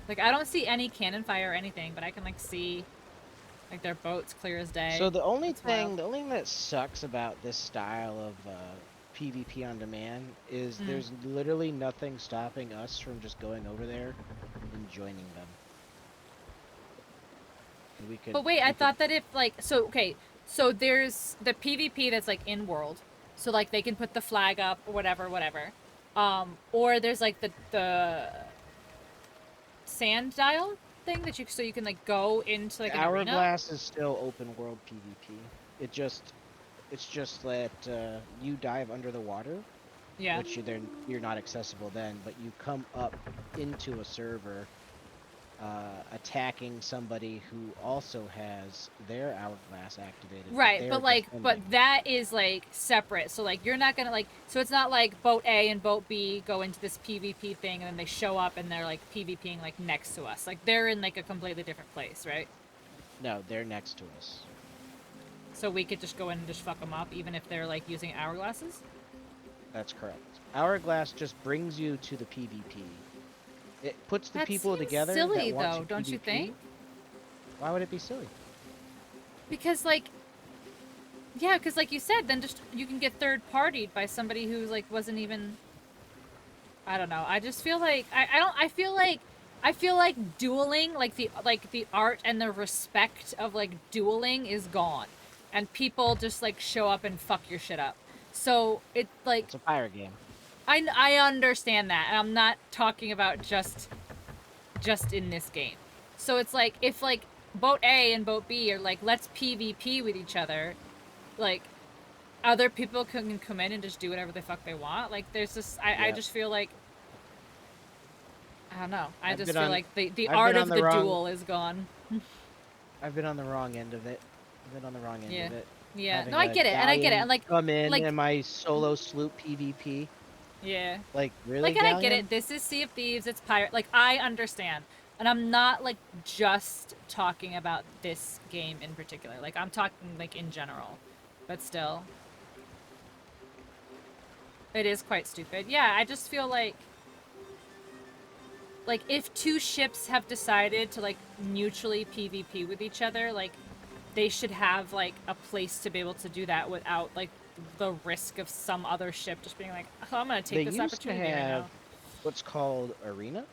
Like, I don't see any cannon fire or anything, but I can like see like their boats clear as day. So the only That's thing, wild. the only thing that sucks about this style of PvP on demand is there's literally nothing stopping us from just going over there and joining them. And we could, But wait, I thought that if like, so okay, so there's the PvP that's like in world, so like they can put the flag up or whatever, or there's like the sand dial thing that you you can like go into like an arena. Hourglass is still open world PvP. It's just that you dive under the water, Yeah. which you're not accessible then, but you come up into a server, attacking somebody who also has their hourglass activated. Right, they're but like, but defending. that is like separate. So like, you're not gonna like, so it's not like boat A and boat B go into this PvP thing and then they show up and they're like PvPing like next to us. Like they're in like a completely different place, right? No, they're next to us. So we could just go in and just fuck them up, even if they're like using hourglasses. That's correct. Hourglass just brings you to the PvP. It puts the That people seems together. silly, that want though, to don't you PvP. think? Why would it be silly? Because like, yeah, because like you said, then just you can get third-partied by somebody who like wasn't even. I don't know. I just feel like I feel like dueling, like the art and the respect of like dueling is gone, and people just like show up and fuck your shit up. So it like It's a pirate game. I understand that, and I'm not talking about just in this game. So it's like if like boat A and boat B are like, let's PvP with each other, like other people can come in and just do whatever the fuck they want. Like there's just I just feel like I don't know. I I've just been feel on- like the I've art been of on the the wrong- duel is gone. I've been on the wrong end of it. I've been on the wrong end Yeah. of it. Yeah. Having No, I a get it, and I get it. galleon And like come in like- and my solo sloop PvP. yeah. Like really? Like, and I get Galleon? it. This is Sea of Thieves. It's pirate. Like, I understand. And I'm not, like, just talking about this game in particular. Like, I'm talking, like, in general. But still. It is quite stupid. Yeah, I just feel like... like, if two ships have decided to, like, mutually PvP with each other, like, they should have, like, a place to be able to do that without, like, the risk of some other ship just being like, oh, I'm gonna take They this used to opportunity right have now. what's called arena,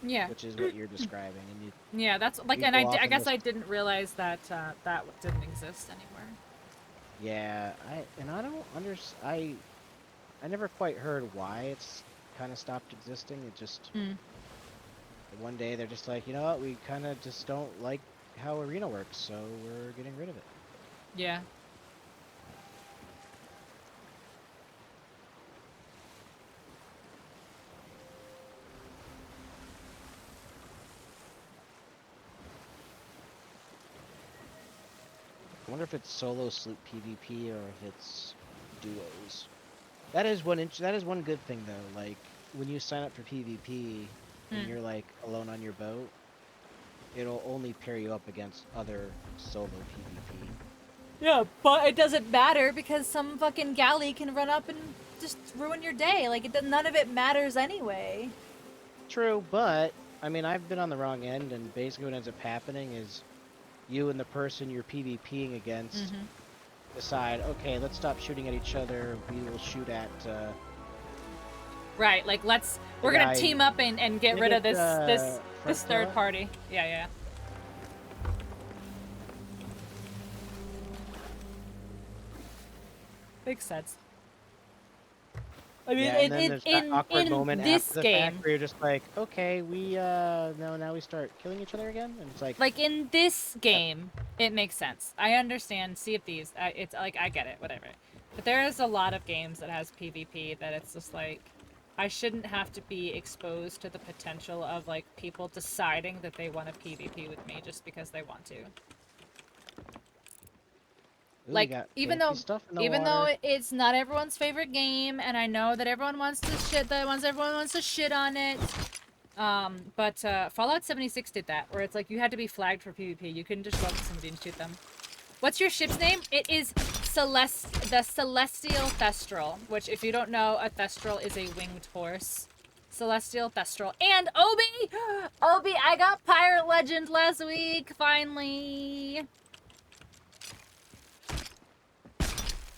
Yeah. which is what you're describing, and you Yeah, that's, like, You and go off I in guess this- I didn't realize that, that didn't exist anymore. yeah, I don't understand. I never quite heard why it's kind of stopped existing. It just one day they're just like, you know what, we kind of just don't like how arena works, so we're getting rid of it. Yeah. I wonder if it's solo sloop PvP or if it's duos. That is one good thing though. Like when you sign up for PvP and you're like alone on your boat, it'll only pair you up against other solo PvP. Yeah, but it doesn't matter because some fucking galley can run up and just ruin your day. Like, none of it matters anyway. True, but I mean I've been on the wrong end, and basically what ends up happening is you and the person you're PvPing against decide, okay, let's stop shooting at each other. We will shoot at. Right, like we're gonna guy- team up and get rid of this this front third fella? party. Yeah, yeah. Makes sense. I mean, Yeah, and then there's that awkward in moment this after the game, fact where you're just like, okay, we now we start killing each other again, and it's like in this game, it makes sense. I understand Sea of Thieves. It's like I get it, whatever. But there is a lot of games that has PvP that it's just like, I shouldn't have to be exposed to the potential of like people deciding that they want to PvP with me just because they want to. ooh, we Like, got even fancy though stuff in the even though water. it's not everyone's favorite game, and I know that everyone wants to shit on it. But Fallout 76 did that, where it's like you had to be flagged for PvP. You couldn't just go up to somebody and shoot them. What's your ship's name? It is the Celestial Thestral, which, if you don't know, a Thestral is a winged horse. Celestial Thestral. And Obi! Obi, I got Pirate Legend last week, finally!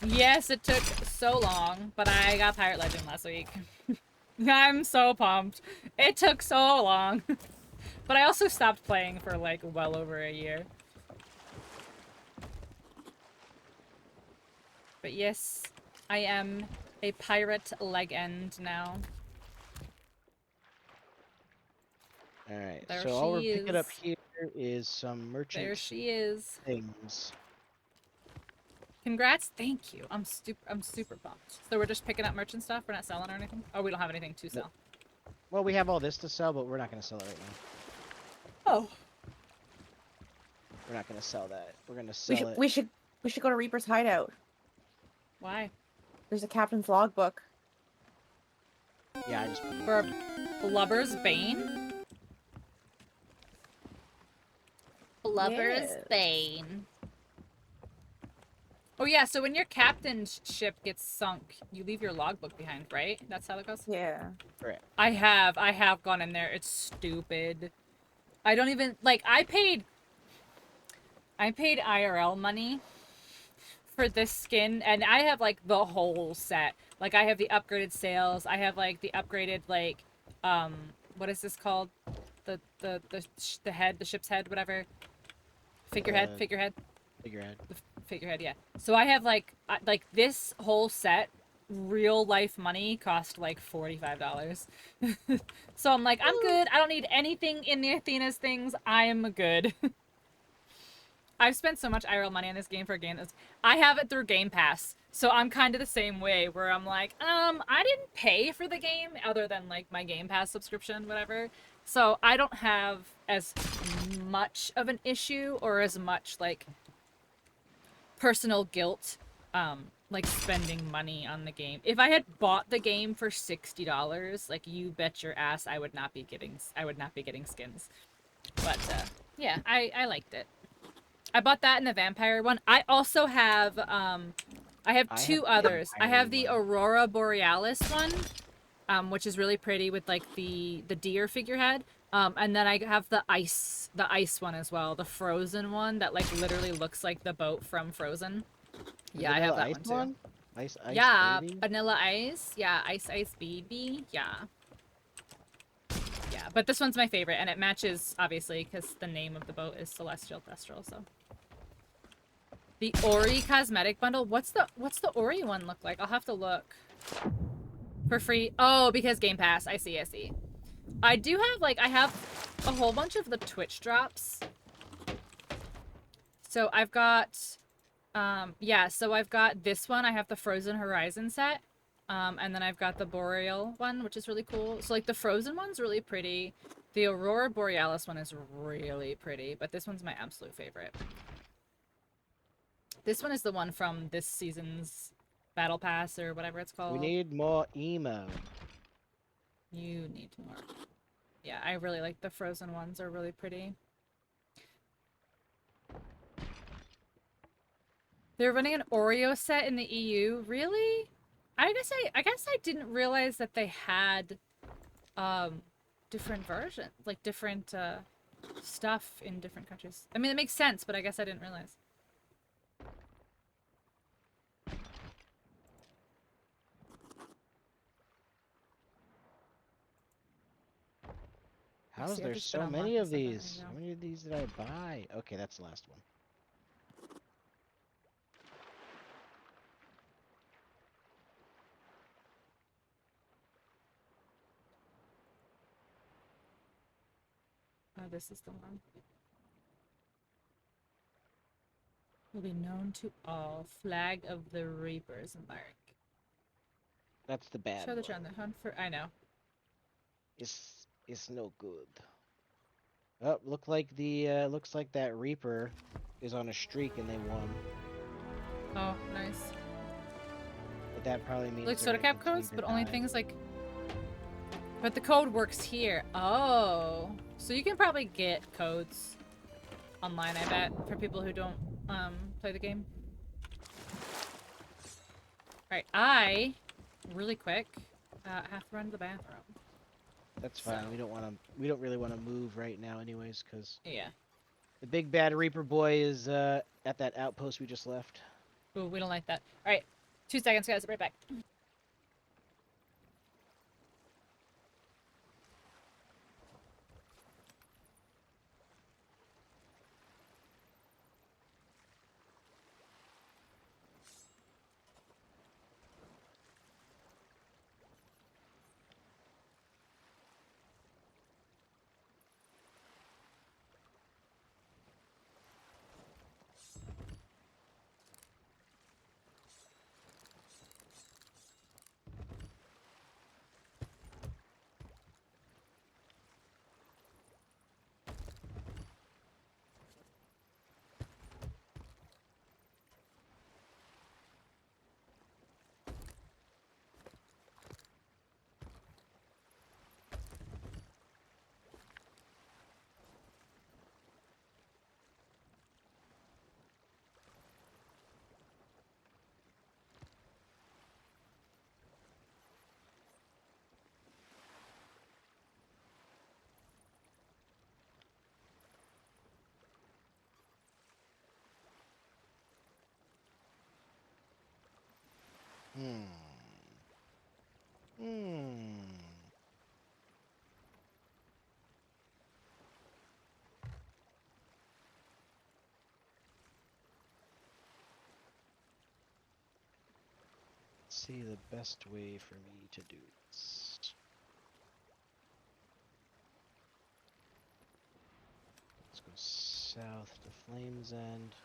Yes, it took so long, but I got Pirate Legend last week. I'm so pumped. It took so long. But I also stopped playing for like well over a year. But yes, I am a pirate legend now. Alright, There so all we're she picking up is. here is some merchant There she is. things. Congrats, thank you. I'm super pumped. So we're just picking up merchant stuff? We're not selling or anything? Oh, we don't have anything to sell. Well, we have all this to sell, but we're not going to sell it right now. Oh. We're not going to sell that. We're going to sell it. We should go to Reaper's hideout. Why? There's a captain's logbook. Yeah, I just put it For in. Blubber's Bane? Blubber's Yes. Bane. Oh yeah, so when your captain's ship gets sunk, you leave your logbook behind, right? That's how it goes? Yeah. Correct. I have gone in there. It's stupid. I don't even, like, I paid IRL money for this skin, and I have, like, the whole set. Like, I have the upgraded sails, I have, like, the upgraded, like, what is this called? The head, the ship's head, whatever. Figurehead. Figurehead. The figurehead, yeah. So I have, like this whole set, real life money, cost, like, $45. So I'm like, I'm good. I don't need anything in the Athena's things. I am good. I've spent so much IRL money on this game for a game that's... I have it through Game Pass. So I'm kind of the same way, where I'm like, I didn't pay for the game, other than, like, my Game Pass subscription, whatever. So I don't have as much of an issue, or as much, like, personal guilt, like, spending money on the game. If I had bought the game for $60, like, you bet your ass I would not be getting skins. But, yeah, I liked it. I bought that and the vampire one. I also have, I have two the others. I have vampire the one. Aurora Borealis one, which is really pretty with like the deer figurehead. And then I have the ice one as well, the frozen one that like literally looks like the boat from Frozen. Yeah, I have that Ice one too. Ice Yeah, baby? Vanilla Ice. Yeah, Ice Baby. Yeah. Yeah, but this one's my favorite, and it matches obviously because the name of the boat is Celestial Thestral. So the Ori cosmetic bundle. What's the Ori one look like? I'll have to look. For free. Oh, because Game Pass. I see. I do have I have a whole bunch of the Twitch drops. So I've got yeah, so I've got this one. I have the Frozen Horizon set. And then I've got the Boreal one, which is really cool. So like the Frozen one's really pretty. The Aurora Borealis one is really pretty, but this one's my absolute favorite. This one is the one from this season's Battle Pass or whatever it's called. We need more emo. You need more. Yeah, I really like the Frozen ones. Are really pretty. They're running an Oreo set in the EU. Really? I guess I didn't realize that they had different versions, like different stuff in different countries. I mean, it makes sense, but I guess I didn't realize. How is See, I've there just been so unlocking many of stuff, I don't these? know. How many of these did I buy? Okay, that's the last one. Oh, this is the one. Will be known to all. Flag of the Reapers mark. That's the bad Show that you're one. on the hunt for. I know. It's no good. Oh, looks like that Reaper is on a streak and they won. Oh, nice. But that probably means Like they're soda gonna cap continue codes, to but only die. things like. But the code works here. Oh, so you can probably get codes online. I bet for people who don't play the game. All right, I really quick have to run to the bathroom. That's fine. So- We don't really want to move right now, anyways, because Yeah. the big bad Reaper boy is at that outpost we just left. Ooh, we don't like that. All right, 2 seconds, guys. I'll be right back. Let's see the best way for me to do this. Let's go south to Flames End.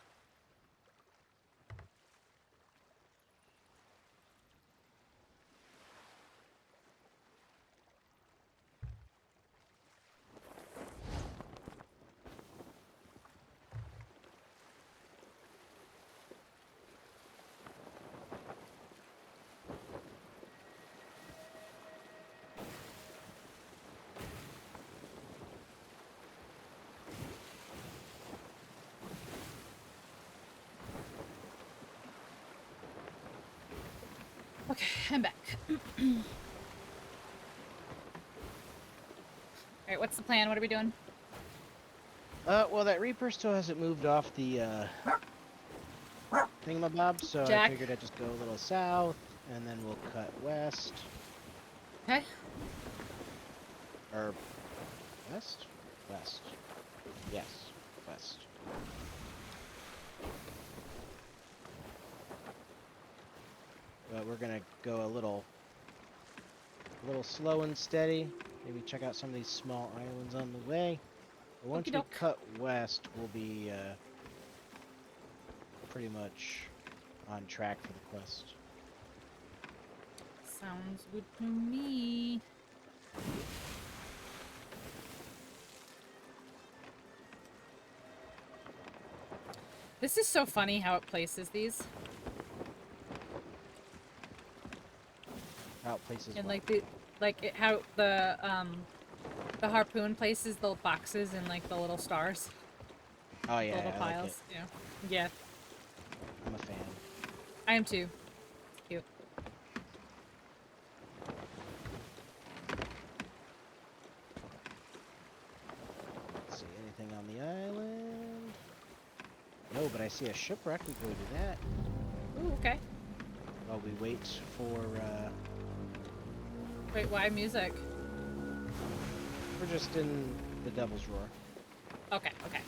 Okay, I'm back. Alright, what's the plan? What are we doing? Well, that Reaper still hasn't moved off the thingamabob, so Jack. I figured I'd just go a little south, and then we'll cut west. Okay. Or west? West. Yes, west. But we're gonna go a little slow and steady. Maybe check out some of these small islands on the way. But once we Okey-doke. cut west, we'll be pretty much on track for the quest. Sounds good to me. This is so funny how it places these. Out places. And what? how the harpoon places the boxes in like the little stars. Oh yeah, Little I piles. like it. Yeah. Yeah. I'm a fan. I am too. It's cute. Let's see anything on the island? No, but I see a shipwreck. We go to that. Ooh, okay. While we wait for. Wait, why music? We're just in the Devil's Roar. Okay, okay.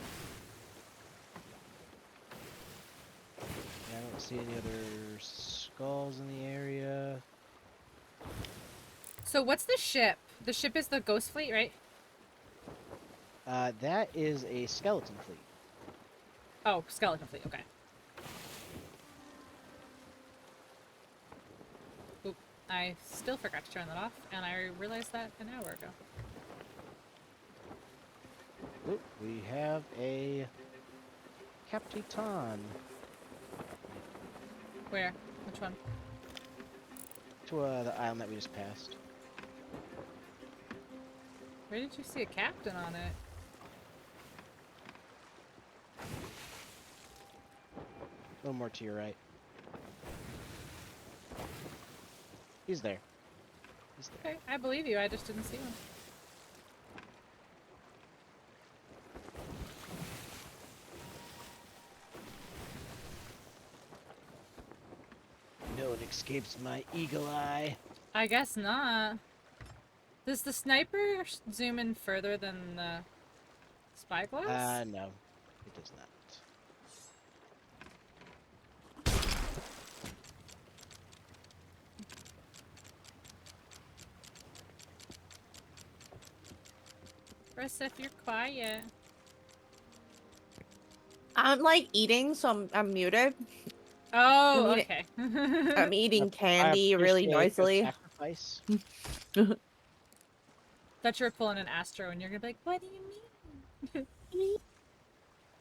Yeah, I don't see any other skulls in the area. So what's the ship? The ship is the Ghost Fleet, right? That is a skeleton fleet. Oh, Skeleton Fleet, okay. Oop, I still forgot to turn that off, and I realized that an hour ago. Oop, we have a Capitan Where? Which one? to the island that we just passed. Where did you see a captain on it? A little more to your right. He's there. He's there. Okay, I believe you, I just didn't see one. No one escapes my eagle eye. I guess not. Does the sniper zoom in further than the spyglass? No, it does not. Chris, if you're quiet. I'm like eating, so I'm muted. Oh, I'm okay. I'm eating I candy really appreciate your noisily. Sacrifice. Thought you were pulling an Astro and you're gonna be like, what do you mean?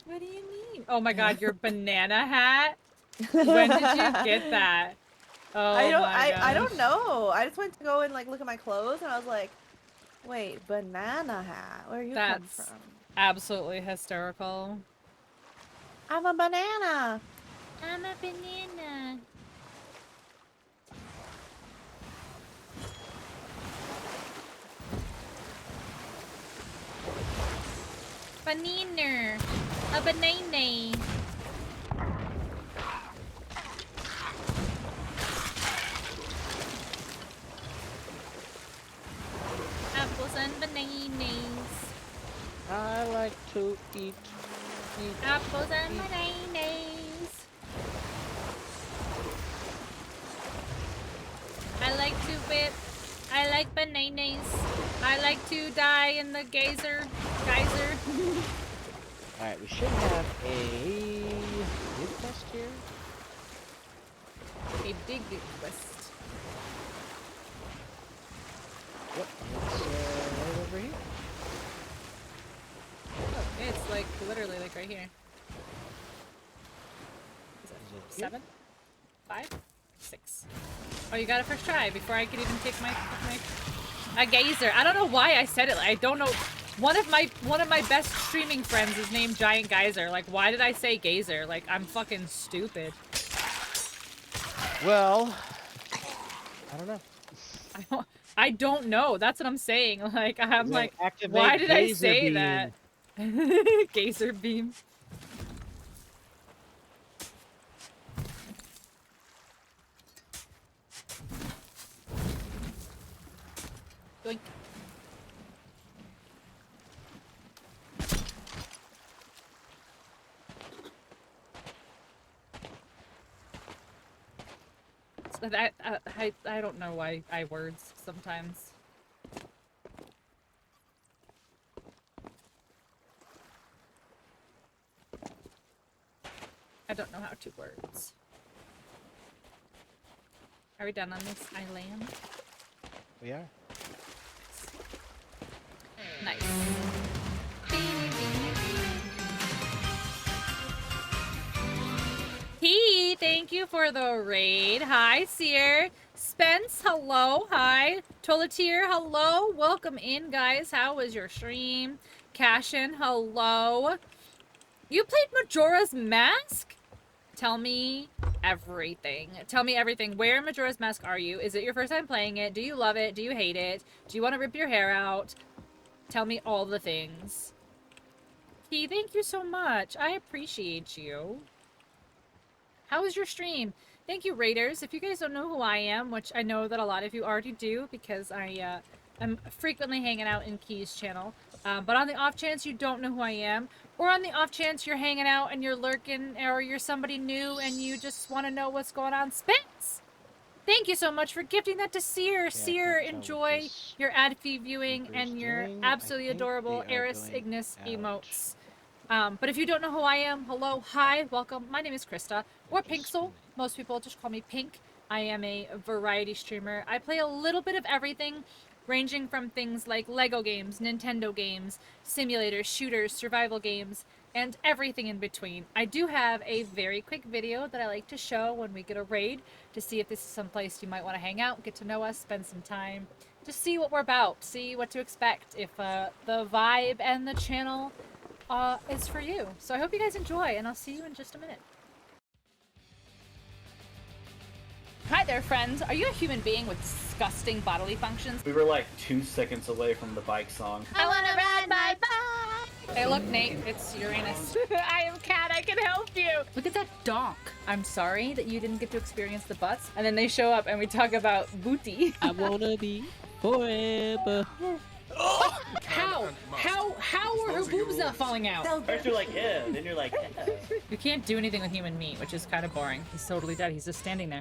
What do you mean? Oh my god, your banana hat? When did you get that? Oh I my don't gosh. know. I just went to go and like look at my clothes, and I was like, wait, banana hat. Where you come That's from? absolutely hysterical. I'm a banana. I'm a banana. Banana. A banana. Apples and bananas. I like to eat. Apples and bananas. I like to whip. I like bananas. I like to die in the geyser. Alright, we should have a big quest here. A big quest. Yep, it's right over here. Oh, it's like literally like right here. Is it Is it here? 7? 5? 6. Oh, you got it first try before I could even take my a geyser. I don't know why I said it. I don't know. One of my best streaming friends is named Giant Geyser. Like, why did I say geyser? Like, I'm fucking stupid. Well, I don't know. I don't know. That's what I'm saying. Like, I'm Then like, activate why did I Gazer say Beam. that? Gazer beam. Yoink. So I don't know why I words sometimes. I don't know how to words. Are we done on this island? We are. Nice. P, thank you for the raid. Hi, Seer. Spence, hello. Hi. Tolatier, hello. Welcome in, guys. How was your stream? Cashin, hello. You played Majora's Mask? Tell me everything. Tell me everything. Where in Majora's Mask are you? Is it your first time playing it? Do you love it? Do you hate it? Do you want to rip your hair out? Tell me all the things. P, thank you so much. I appreciate you. How was your stream? Thank you, Raiders. If you guys don't know who I am, which I know that a lot of you already do because I'm frequently hanging out in Key's channel. But on the off chance you don't know who I am, or on the off chance you're hanging out and you're lurking, or you're somebody new and you just want to know what's going on, Spence! Thank you so much for gifting that to Seer. Yeah, I Seer, can't tell what enjoy this your ad feed viewing Uber's and your doing. I absolutely think adorable they are Eris going Ignis out. emotes. But if you don't know who I am, hello, hi, welcome. My name is Krista, or Just Pinksel. spin Most people just call me Pink. I am a variety streamer. I play a little bit of everything, ranging from things like Lego games, Nintendo games, simulators, shooters, survival games, and everything in between. I do have a very quick video that I like to show when we get a raid to see if this is someplace you might want to hang out, get to know us, spend some time, just see what we're about, see what to expect, if the vibe and the channel is for you. So I hope you guys enjoy, and I'll see you in just a minute. Hi there, friends. Are you a human being with disgusting bodily functions? We were like 2 seconds away from the bike song. I wanna ride my bike. Hey, look, Nate. It's Uranus. I am Cat. I can help you. Look at that donk. I'm sorry that you didn't get to experience the butts. And then they show up and we talk about booty. I wanna be forever. How are her boobs not falling out? First you're like, yeah, then you're like, yeah. You can't do anything with human meat, which is kind of boring. He's totally dead. He's just standing there.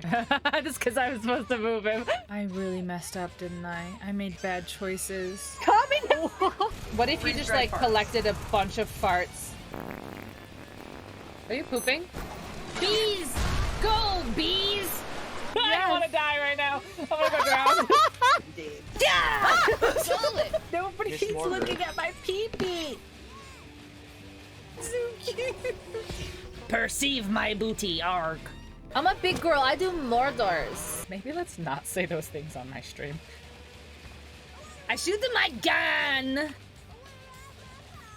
Just because I was supposed to move him. I really messed up, didn't I? I made bad choices. Coming! What if you just, like, collected a bunch of farts? Are you pooping? Bees! Go, bees! I want to die right now. I'm gonna go drown. Yeah! Nobody's It's morbid. looking at my pee-pee. So cute. Perceive my booty, arg. I'm a big girl. I do Mordors. Maybe let's not say those things on my stream. I shoot them my gun.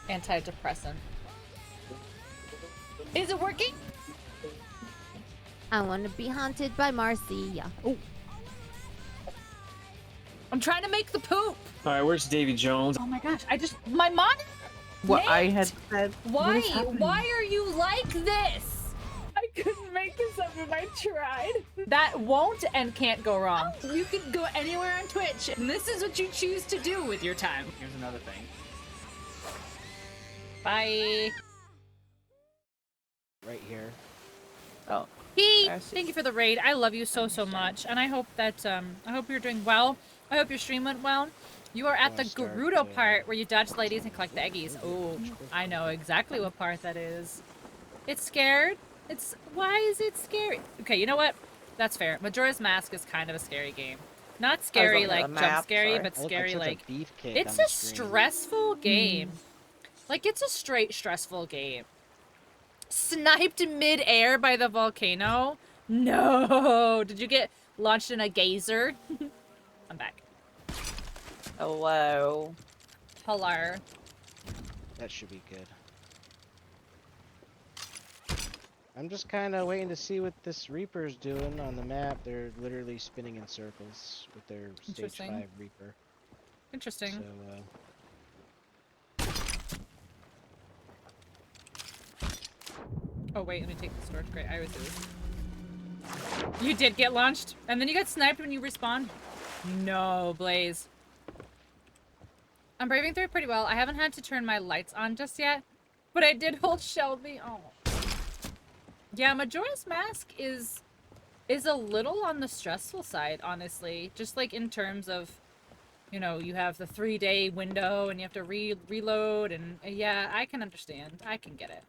Antidepressant. Is it working? I wanna be haunted by Marcia. Oh. I'm trying to make the poop. Alright, where's Davy Jones? Oh my gosh, my monitor. What I Nate, had said. Why? What is happening? Why are you like this? I couldn't make this up if I tried. That won't and can't go wrong. You can go anywhere on Twitch, and this is what you choose to do with your time. Here's another thing. Bye. right here. Oh. Pete, I see. thank you for the raid. I love you so much, and I hope that I hope you're doing well. I hope your stream went well. You are at the Gerudo part where you dodge the ladies and collect the eggies. Oh, I know exactly what part that is. It's scared. Why is it scary? Okay, you know what? That's fair. Majora's Mask is kind of a scary game. Not scary looking at like the jump map, scary, sorry. but I look scary such a like beefcake it's on a the screen. stressful game. Like it's a straight stressful game. Sniped mid-air by the volcano? No! Did you get launched in a geyser? I'm back. Hello. Hello. That should be good. I'm just kind of waiting to see what this Reaper's doing on the map. They're literally spinning in circles with their stage Interesting. 5 Reaper. Interesting. So, Oh wait, let me take the storage. Great, I always do this. You did get launched, and then you got sniped when you respawned. No, Blaze. I'm braving through it pretty well. I haven't had to turn my lights on just yet, but I did hold Shelby. Oh. Yeah, Majora's Mask is a little on the stressful side, honestly. Just like in terms of, you know, you have the 3-day window and you have to reload, and yeah, I can understand. I can get it.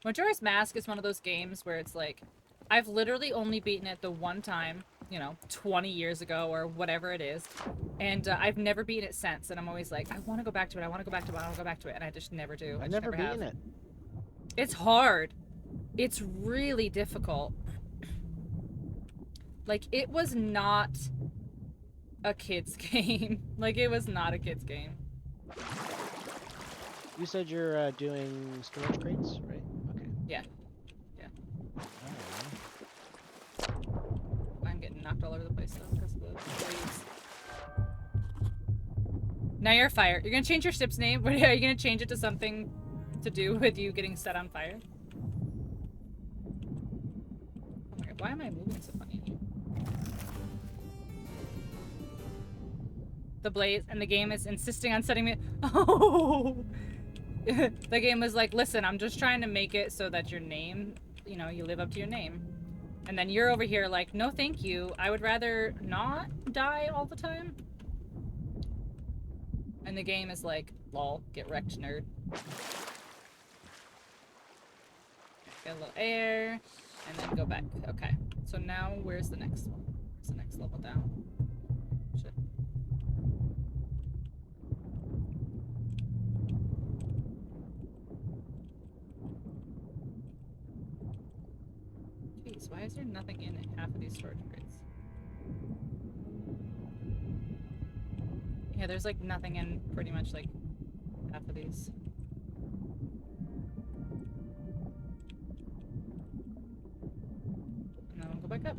Majora's Mask is one of those games where it's like, I've literally only beaten it the one time, you know, 20 years ago or whatever it is, and I've never beaten it since, and I'm always like, I want to go back to it, I want to go back to it, I want to go back to it, and I just never do. I've never have. beaten it. It's hard. It's really difficult. Like, it was not a kid's game. Like, it was not a kid's game. You said you're doing storage crates, right? Okay. Yeah. Yeah. Alright. I'm getting knocked all over the place, though, because of the waves. Now you're fire. You're gonna change your ship's name? Are you gonna change it to something to do with you getting set on fire? Oh my god, why am I moving so funny? The Blaze, and the game is insisting on setting me. Oh! The game was like, listen, I'm just trying to make it so that your name, you know, you live up to your name. And then you're over here like, no thank you, I would rather not die all the time. And the game is like, lol, get wrecked, nerd. Get a little air, and then go back. Okay, so now where's the next one? Where's the next level down? Shit. Jeez, why is there nothing in half of these storage crates? Yeah, there's like nothing in pretty much like half of these. And then I'll go back up.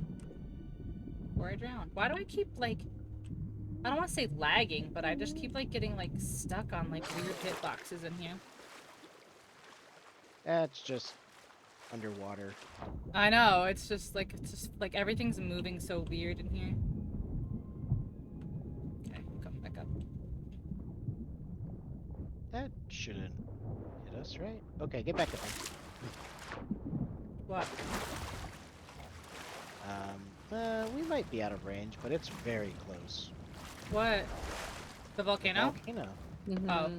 Before I drown. Why do I keep like, I don't want to say lagging, but I just keep like getting like stuck on like weird hitboxes in here. That's just underwater. I know, it's just like everything's moving so weird in here. Okay, I'm coming back up. That shouldn't hit us, right? Okay, get back up then. What? We might be out of range, but it's very close. What? The volcano? Volcano. Oh.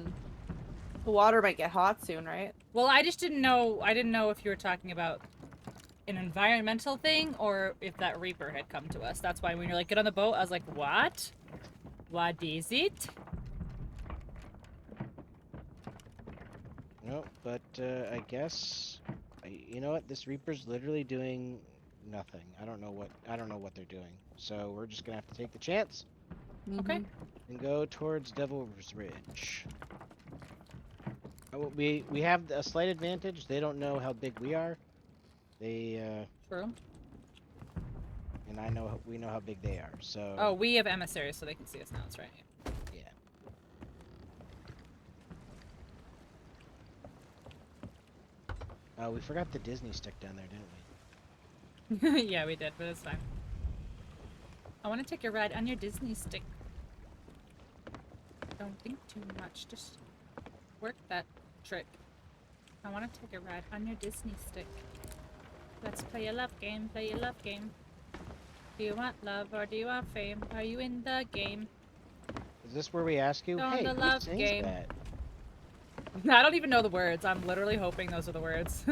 The water might get hot soon, right? Well, I just didn't know. I didn't know if you were talking about an environmental thing or if that Reaper had come to us. That's why when you're like, get on the boat, I was like, what? What is it? No, but I guess you know what? This Reaper's literally doing nothing. I don't know what they're doing. So we're just gonna have to take the chance Okay. and go towards Devil's Ridge. We have a slight advantage. They don't know how big we are. They True. and we know how big they are. So Oh, we have emissaries, so they can see us now. That's right. yeah. Oh, we forgot the Disney stick down there, didn't we? Yeah, we did, but it's fine. I want to take a ride on your Disney stick. Don't think too much. Just work that trick. I want to take a ride on your Disney stick. Let's play a love game. Play a love game. Do you want love or do you want fame? Are you in the game? Is this where we ask you? On Hey, the who love sings game. that? I don't even know the words. I'm literally hoping those are the words.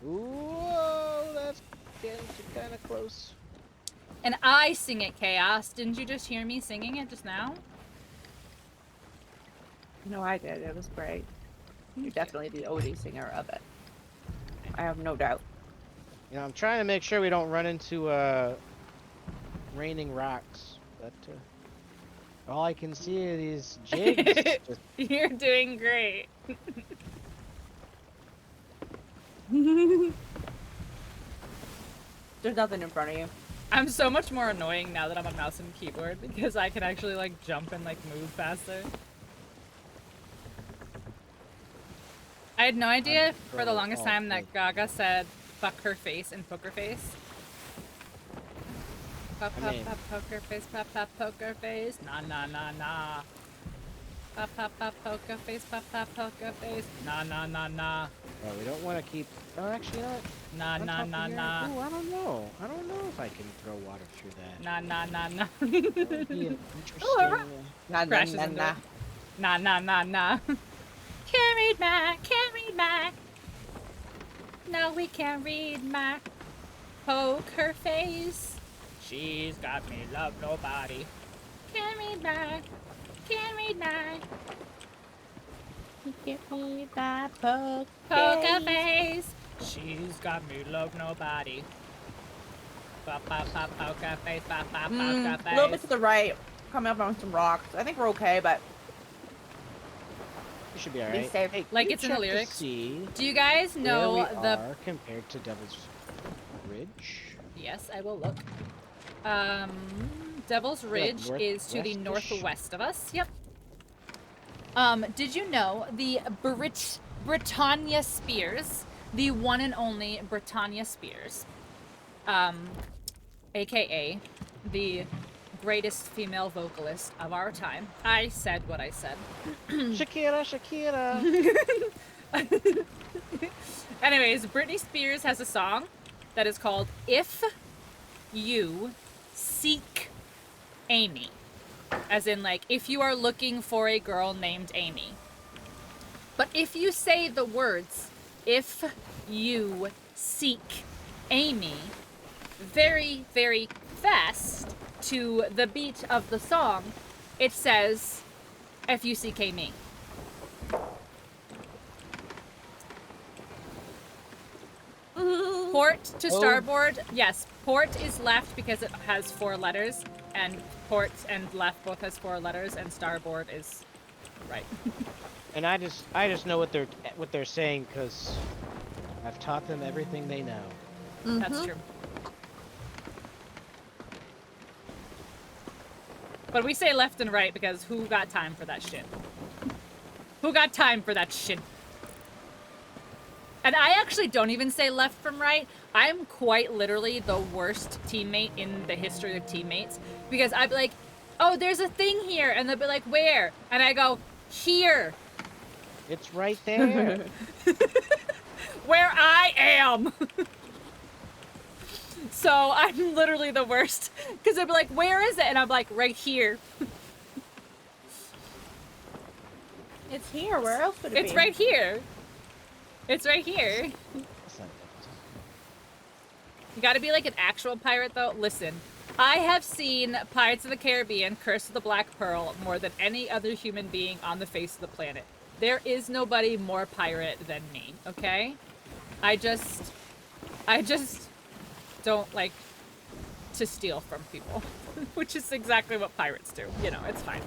Whoa, that's getting kind of close. And I sing it, Chaos. Didn't you just hear me singing it just now? No, I did. It was great. You're definitely the OD singer of it. I have no doubt. You know, I'm trying to make sure we don't run into raining rocks, but all I can see are these jigs. Just, You're doing great. There's nothing in front of you. I'm so much more annoying now that I'm on mouse and keyboard because I can actually like jump and like move faster. I had no idea for the longest time that Gaga said fuck her face and poker face. Pop, pop, pop, poker face, pop, pop, poker face. Nah, nah, nah, nah. Pop, pop, pop, poker face, pop, pop, poker face. Nah, nah, nah, nah. Well, we don't want to keep. Oh, actually, you know what? Nah, On nah, top of nah, here- nah. Ooh, I don't know. I don't know if I can throw water through that. Nah, nah, nah, nah. That would be an interesting. Nah, Crashes nah, into nah. it. Nah, nah, nah, nah. Can't read Mac, can't read Mac. No, we can't read Mac. Poke her face. She's got me, love nobody. Can't read Mac, can't read Mac. Give me that poke. Poker face. She's got me, love nobody. Pop, pop, pop, poker face, pop, pop, poker face. A little bit to the right, coming up on some rocks. I think we're okay, but We should be Be alright. safe. Hey, Like can it's you in the check to lyrics? See Do you guys know where we the... are compared to Devil's Ridge? Yes, I will look. Devil's like Ridge is to the northwest-ish? northwest of us. Yep. Did you know the Britannia Spears, the one and only Britannia Spears, aka the greatest female vocalist of our time? I said what I said. Shakira, Shakira. Anyways, Britney Spears has a song that is called If You Seek Amy. As in, like, if you are looking for a girl named Amy. But if you say the words, if you seek Amy, very, very fast to the beat of the song, it says, if you seek Amy. Port to starboard, yes. Port is left because it has 4 letters, and port and left both has 4 letters, and starboard is right. And I just know what they're saying because I've taught them everything they know. That's true. But we say left and right because who got time for that shit? Who got time for that shit? And I actually don't even say left from right. I'm quite literally the worst teammate in the history of teammates because I'd be like, oh, there's a thing here. And they'll be like, where? And I go, here. It's right there. Where I am. So I'm literally the worst because they'll be like, where is it? And I'm like, right here. it's here. Where else would it be? It's right here. It's right here. That's not- You gotta be like an actual pirate though. Listen, I have seen Pirates of the Caribbean, Curse of the Black Pearl more than any other human being on the face of the planet. There is nobody more pirate than me, okay? I just don't like to steal from people, which is exactly what pirates do. You know, it's fine.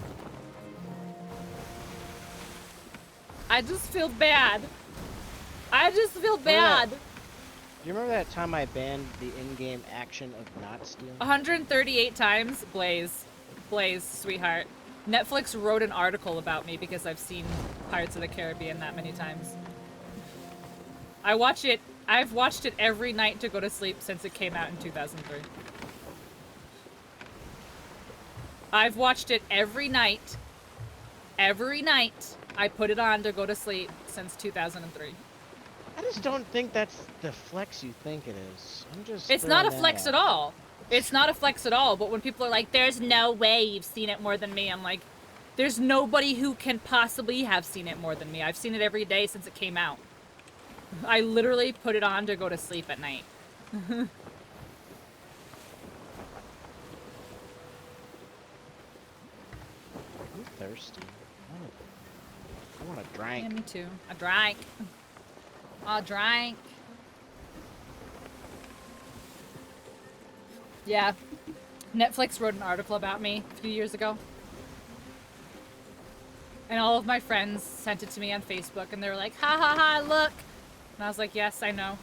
I just feel bad. I just feel bad. Do you remember that time I banned the in-game action of not stealing? 138 times, Blaze, sweetheart. Netflix wrote an article about me because I've seen Pirates of the Caribbean that many times. I've watched it every night to go to sleep since it came out in 2003. I've watched it every night. Every night I put it on to go to sleep since 2003. I just don't think that's the flex you think it is. I'm just. It's not a throwing that flex at out. all. It's not a flex at all, but when people are like, there's no way you've seen it more than me, I'm like, there's nobody who can possibly have seen it more than me. I've seen it every day since it came out. I literally put it on to go to sleep at night. I'm thirsty. I want a Yeah, drink. me too. I drank. I drank. Yeah. Netflix wrote an article about me a few years ago. And all of my friends sent it to me on Facebook and they were like, ha ha ha, look. And I was like, yes, I know.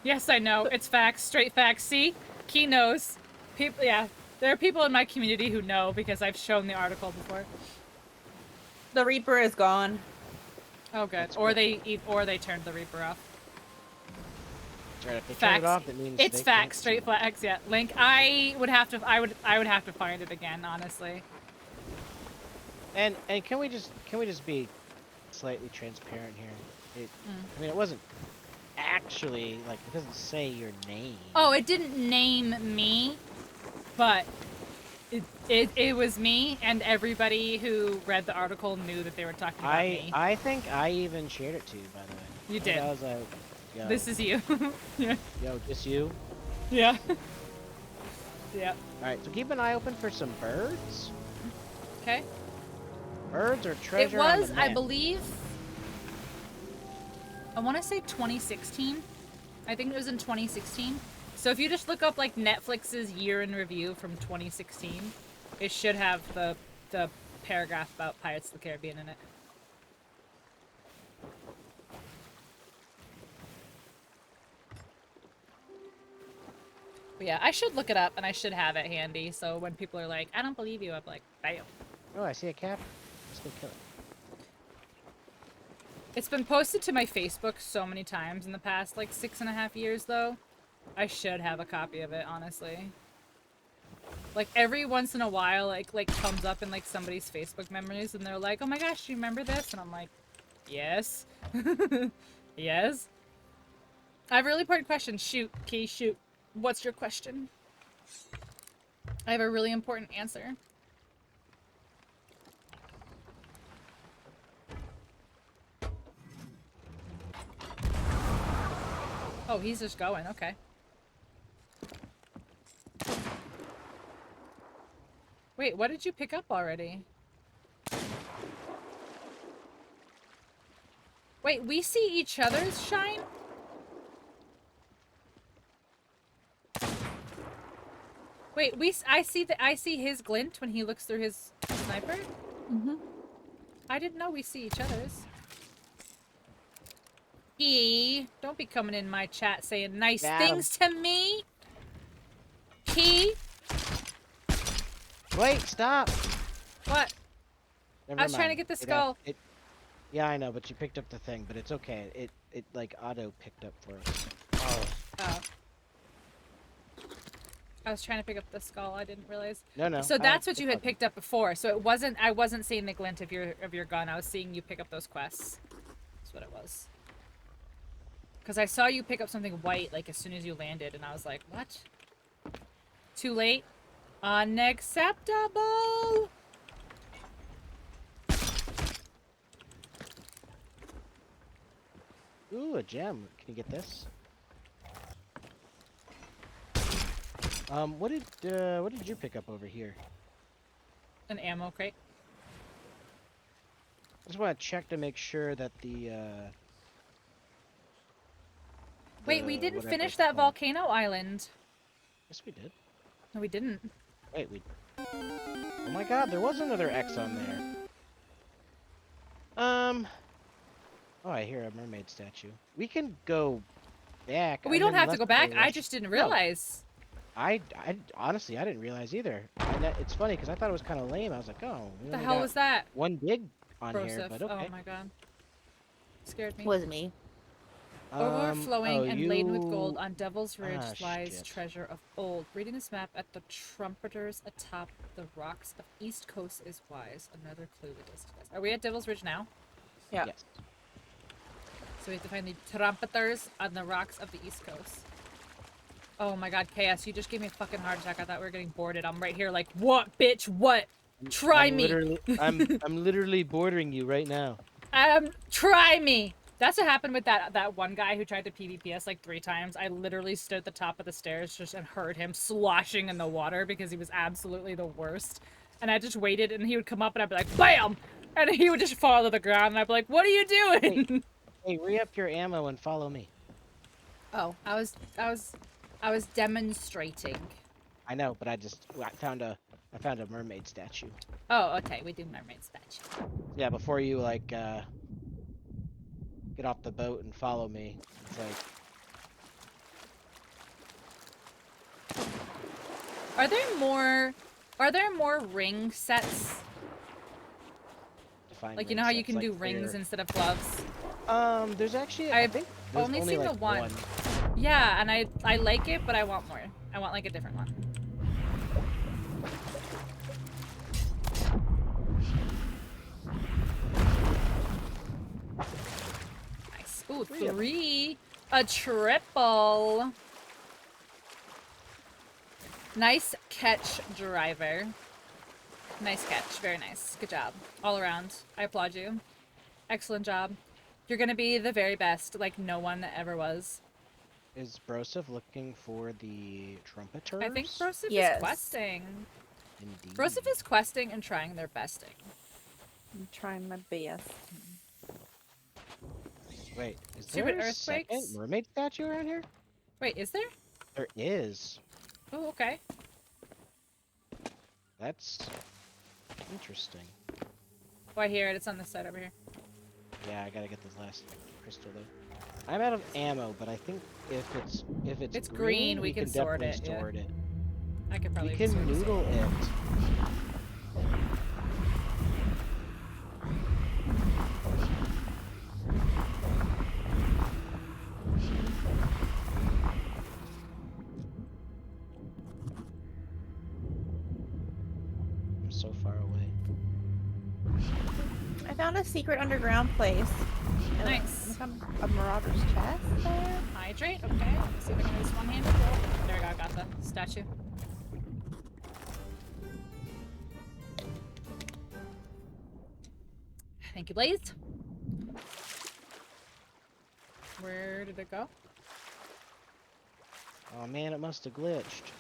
Yes, I know. It's facts, straight facts. See? Key knows. People, yeah. There are people in my community who know because I've shown the article before. The Reaper is gone. Oh, good. That's Or good. they turned the Reaper off. That's right, if they turn Facts. it off, that means It's they facts, can't see straight it. facts. Yeah, Link. I would have to find it again, honestly. And can we just be slightly transparent here? I mean, it wasn't actually like it doesn't say your name. Oh, it didn't name me, but it was me, and everybody who read the article knew that they were talking about me. I think I even shared it to you, by the way. You I think did. I was like, yo, This is you. Yeah. yo, just you. Yeah. Yeah. All right, so keep an eye open for some birds. Okay. Birds or It treasure on was, the I map. believe, I want to say 2016. I think it was in 2016. So if you just look up like Netflix's year in review from 2016, it should have the paragraph about Pirates of the Caribbean in it. But yeah, I should look it up and I should have it handy. So when people are like, I don't believe you, I'm like, bam. Oh, I see a cap. Let's go kill it. It's been posted to my Facebook so many times in the past, like 6.5 years, though. I should have a copy of it, honestly. Like, every once in a while, like comes up in, like, somebody's Facebook memories, and they're like, oh my gosh, do you remember this? And I'm like, yes. Yes. I have a really important question. Shoot, Key, shoot. What's your question? I have a really important answer. Oh, he's just going. Okay. Wait, what did you pick up already? Wait, we see each other's shine? Wait, I see his glint when he looks through his sniper? Mm-hmm. I didn't know we see each other's. Key, don't be coming in my chat saying nice Got him. things to me. Key, Wait, stop. what? Never I was trying to mind. get the It, skull. yeah, I know, but you picked up the thing, but it's okay. It like auto picked up for us. Oh. Oh. I was trying to pick up the skull. I didn't realize. No. So that's what you had picked up before. So it wasn't. I wasn't seeing the glint of your gun. I was seeing you pick up those quests. That's what it was. Because I saw you pick up something white like as soon as you landed, and I was like, what? Too late. Unacceptable. Ooh, a gem. Can you get this? What did you pick up over here? An ammo crate. I just want to check to make sure that the Wait, we didn't whatever finish it's that called. volcano island. Yes, we did. No, we didn't. Wait, we. Oh my God, there was another X on there. Oh, I hear a mermaid statue. We can go back. We I don't mean, have to unless go back. they I rush- just didn't No, realize. I honestly I didn't realize either. And it's funny because I thought it was kind of lame. I was like, oh, we What the only hell got was that? one dig on here, Broseph. but okay. Oh my god. Scared me. Was me. Overflowing and laden with gold you- on Devil's Ridge Ah, lies shit. treasure of old. Reading this map at the trumpeters atop the rocks of East Coast is wise. Another clue that does to us. Are we at Devil's Ridge now? Yeah. Yes. So we have to find the trumpeters on the rocks of the East Coast. Oh my god, KS, you just gave me a fucking heart attack. I thought we were getting boarded. I'm right here like, what, bitch, what? Try I'm me. Literally, I'm literally bordering you right now. Try me. That's what happened with that one guy who tried to PvP us like 3 times. I literally stood at the top of the stairs just and heard him sloshing in the water because he was absolutely the worst. And I just waited and he would come up and I'd be like, BAM! And he would just fall to the ground and I'd be like, what are you doing? Hey, re-up your ammo and follow me. Oh, I was demonstrating. I know, but I found a mermaid statue. Oh, okay, we do mermaid statue. Yeah, before you get off the boat and follow me. It's like, Are there more ring sets? define Like, you ring know how you sets, can like do rings clear- instead of gloves? There's actually, I I've think there's only seen like the one. Yeah, and I like it, but I want more. I want like a different one. Nice. Ooh, Three of 'em. 3. A triple. Nice catch, driver. Nice catch. Very nice. Good job. All around. I applaud you. Excellent job. You're gonna be the very best, like no one ever was. Is Broseph looking for the trumpeters? I think Broseph Yes. is questing. Indeed. Broseph is questing and trying their besting. I'm trying my best. Wait, is Stupid there a second earthquakes? mermaid statue around here? Wait, is there? There is. Oh, okay. That's interesting. Oh, I hear it. It's on this side over here. Yeah, I gotta get this last crystal though. I'm out of ammo, but I think if it's It's green, we can sort definitely it, yeah. sort it. I could probably We can sort this noodle out. it. I'm so far away. I found a secret underground place. Nice. I found a marauder's chest there. Hydrate. Okay. Let's see if I can do this one-handed. Oh, there we go. I got the statue. Thank you, Blaze. Where did it go? Oh man, it must have glitched.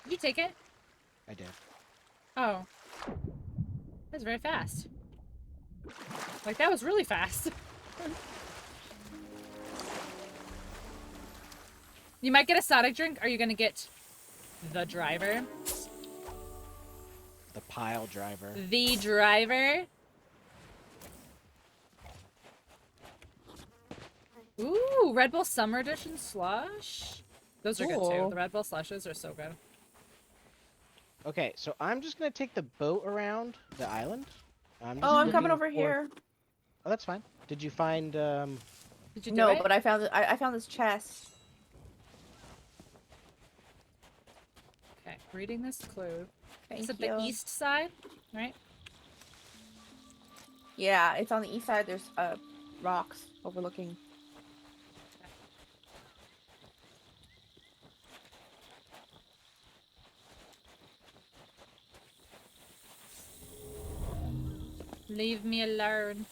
Did you take it? I did. Oh. That's very fast. Like, that was really fast. You might get a Sonic drink. Are you gonna get the driver? The pile driver. The driver? Ooh, Red Bull Summer Edition slush. Those are good too. Cool. The Red Bull slushes are so good. Okay, so I'm just gonna take the boat around the island. I'm Oh, I'm looking coming over for- here. Oh, that's fine. Did you find Did you do No, it? but I found I found this chest. Okay, reading this clue. Thank It's at you. the east side, right? Yeah, it's on the east side. There's rocks overlooking. Leave me alone.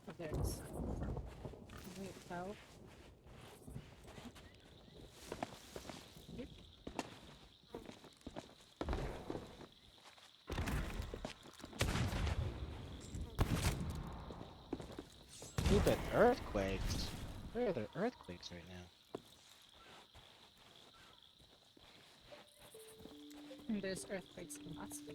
Oh, there it is. Wait, how? stupid earthquakes? Where are the earthquakes right now? And there's earthquakes in Alaska.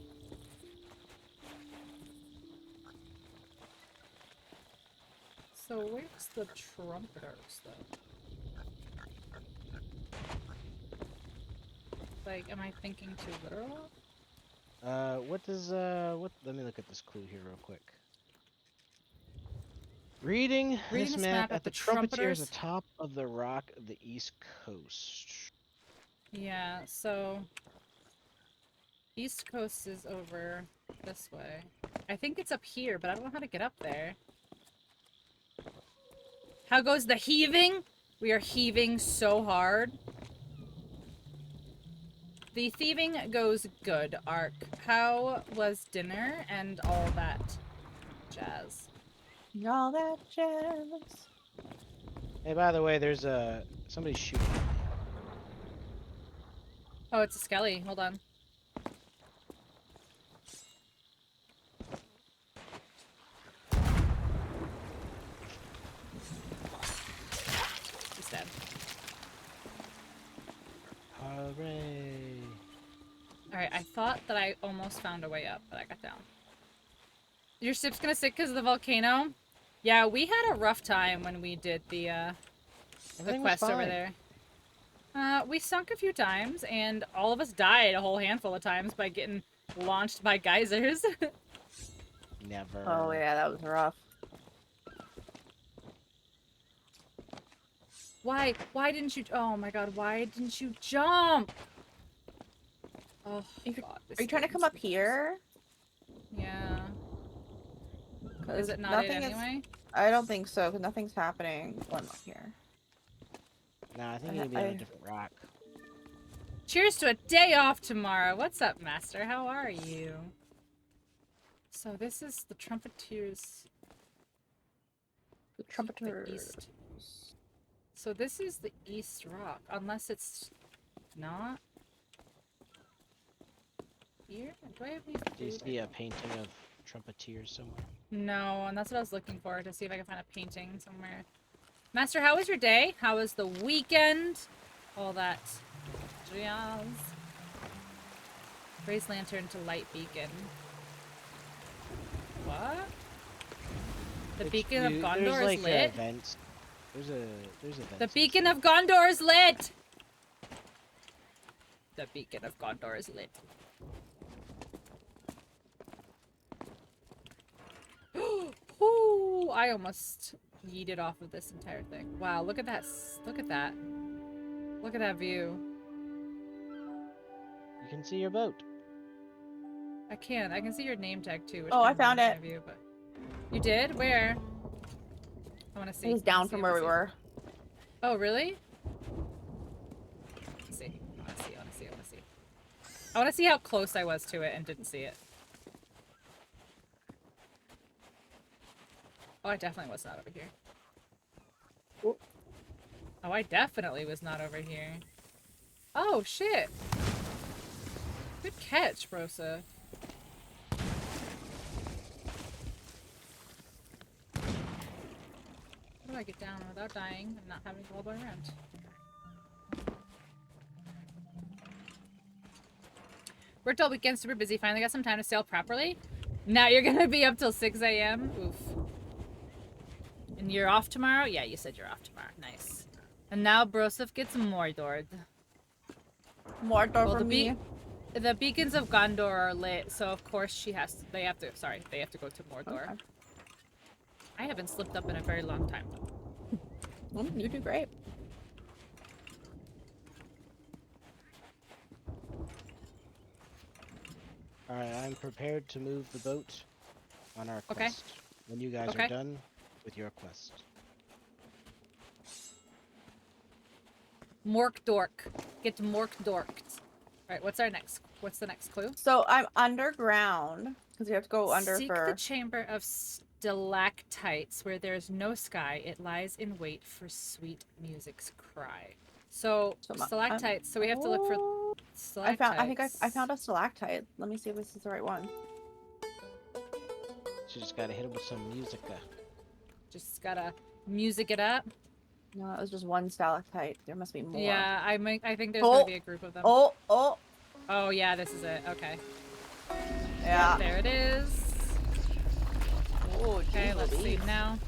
So where's the trumpeters, though? Like, am I thinking too literal? What does, let me look at this clue here real quick. Reading this map at the trumpeters atop of the rock of the east coast. Yeah, so East Coast is over this way. I think it's up here, but I don't know how to get up there. How goes the heaving? We are heaving so hard. The thieving goes good, Ark. How was dinner and all that jazz? All that jazz. Hey, by the way, there's somebody shooting at me. Oh, it's a skelly. Hold on. He's dead. Hooray! Alright, I thought that I almost found a way up, but I got down. Your ship's gonna sink because of the volcano? Yeah, we had a rough time when we did the Everything was quest over fine. there. We sunk a few times, and all of us died a whole handful of times by getting launched by geysers. Never. Oh yeah, that was rough. Why? Why didn't you? Oh my god, why didn't you jump? Oh, God, Are you trying to come up here? Yeah. Is it not it nothing anyway? I don't think so, because nothing's happening when I'm here. Nah, I think you need to be on a different rock. Cheers to a day off tomorrow. What's up, Master? How are you? So this is the Trumpeters. The Trumpeter. The east. So this is the East Rock, unless it's not here. Do I have any Do you food? see a painting of trumpeteers somewhere? No, and that's what I was looking for, to see if I can find a painting somewhere. Master, how was your day? How was the weekend? All that jazz. Raise lantern to light beacon. What? The beacon of Gondor there's, is like, lit? Events. There's events. The and beacon stuff. of Gondor is lit! The beacon of Gondor is lit. Ooh, I almost yeeted off of this entire thing. Wow, look at that. Look at that. Look at that view. You can see your boat. I can. I can see your name tag too. Which Oh, I kind of found ruins it. my view, but... You did? Where? I want to see. It was I wanna down see, from I where wanna we see. were. Oh, really? Let's see. I want to see. I want to see. I want to see. I want to see how close I was to it and didn't see it. Oh, I definitely was not over here. Oh, I definitely was not over here. Oh, shit. Good catch, Brosa. How do I get down without dying and not having to all around? Worked all weekend, super busy. Finally got some time to sail properly. Now you're gonna be up till 6 a.m. Oof. And you're off tomorrow? Yeah, you said you're off tomorrow. Nice. And now Broseph gets Mordor. Mordor Well, for me. The beacons of Gondor are lit, so of course she has to, they have to go to Mordor. Okay. I haven't slipped up in a very long time. Well, you do great. Alright, I'm prepared to move the boat on our Okay. quest. When you guys Okay. are done with your quest. Morkdork. Get Morkdorked. Alright, what's the next clue? So I'm underground because you have to go under Seek for. the chamber of stalactites where there is no sky. It lies in wait for sweet music's cry. So stalactites. So we have to look for stalactites. I think I found a stalactite. Let me see if this is the right one. So you just gotta hit him with some musica. Just gotta music it up. No, it was just one stalactite. There must be more. Yeah, I think there's Oh. gonna be a group of them. Oh. Oh yeah, this is it. Okay. Yeah. There it is. Oh, Okay, geez let's see Louise. now.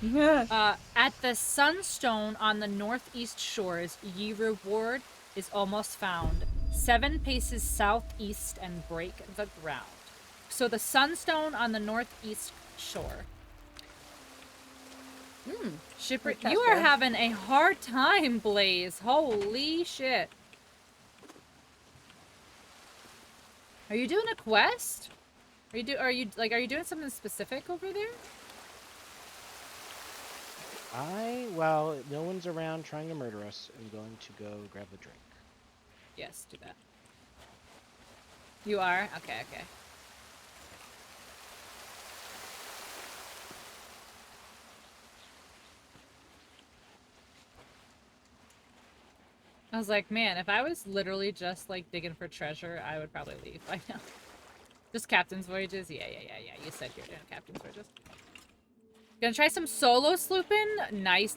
Yeah. At the sunstone on the northeast shores, ye reward is almost found. 7 paces southeast and break the ground. So the sunstone on the northeast shore. Shipwreck. You are Fantastic. having a hard time, Blaze. Holy shit. Are you doing a quest? Are you doing something specific over there? Well, no one's around trying to murder us. I'm going to go grab a drink. Yes, do that. You are? Okay, okay. I was like, man, if I was literally just like digging for treasure, I would probably leave by now. Just captain's voyages? Yeah. You said you're doing captain's voyages. Gonna try some solo slooping. Nice.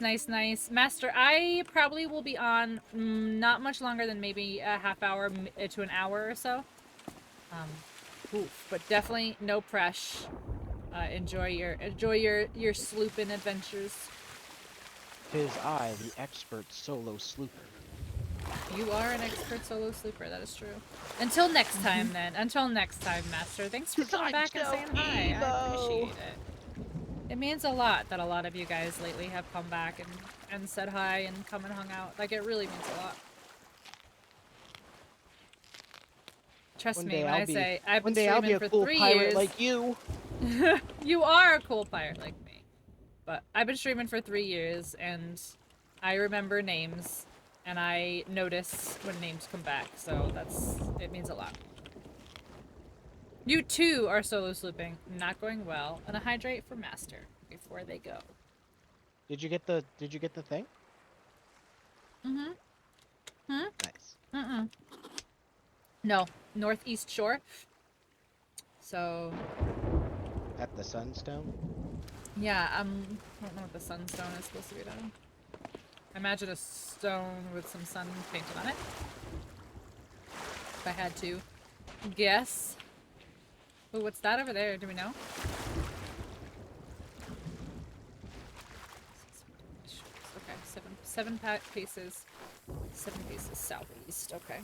Master, I probably will be on not much longer than maybe a half hour to an hour or so. But definitely no press. Enjoy your slooping adventures. 'Tis I, the expert solo slooper. You are an expert solo sleeper, that is true. Until next time, then. Until next time, Master. Thanks for coming back and saying hi. I appreciate it. It means a lot that a lot of you guys lately have come back and said hi and come and hung out. Like, it really means a lot. Trust me when I say I've been streaming for 3 years. Like you. You are a cool pirate like me. But I've been streaming for 3 years, and I remember names, and I notice when names come back, so it means a lot. You too are solo slooping, not going well, and a hydrate for Master before they go. Did you get the thing? Mm-hmm. Hmm? Nice. Mm-mm. No, Northeast Shore. So... At the Sunstone? Yeah, I don't know what the sunstone is supposed to be done. I imagine a stone with some sun painted on it. If I had to guess. Oh, what's that over there? Do we know? Okay, seven paces. 7 paces southeast. Okay.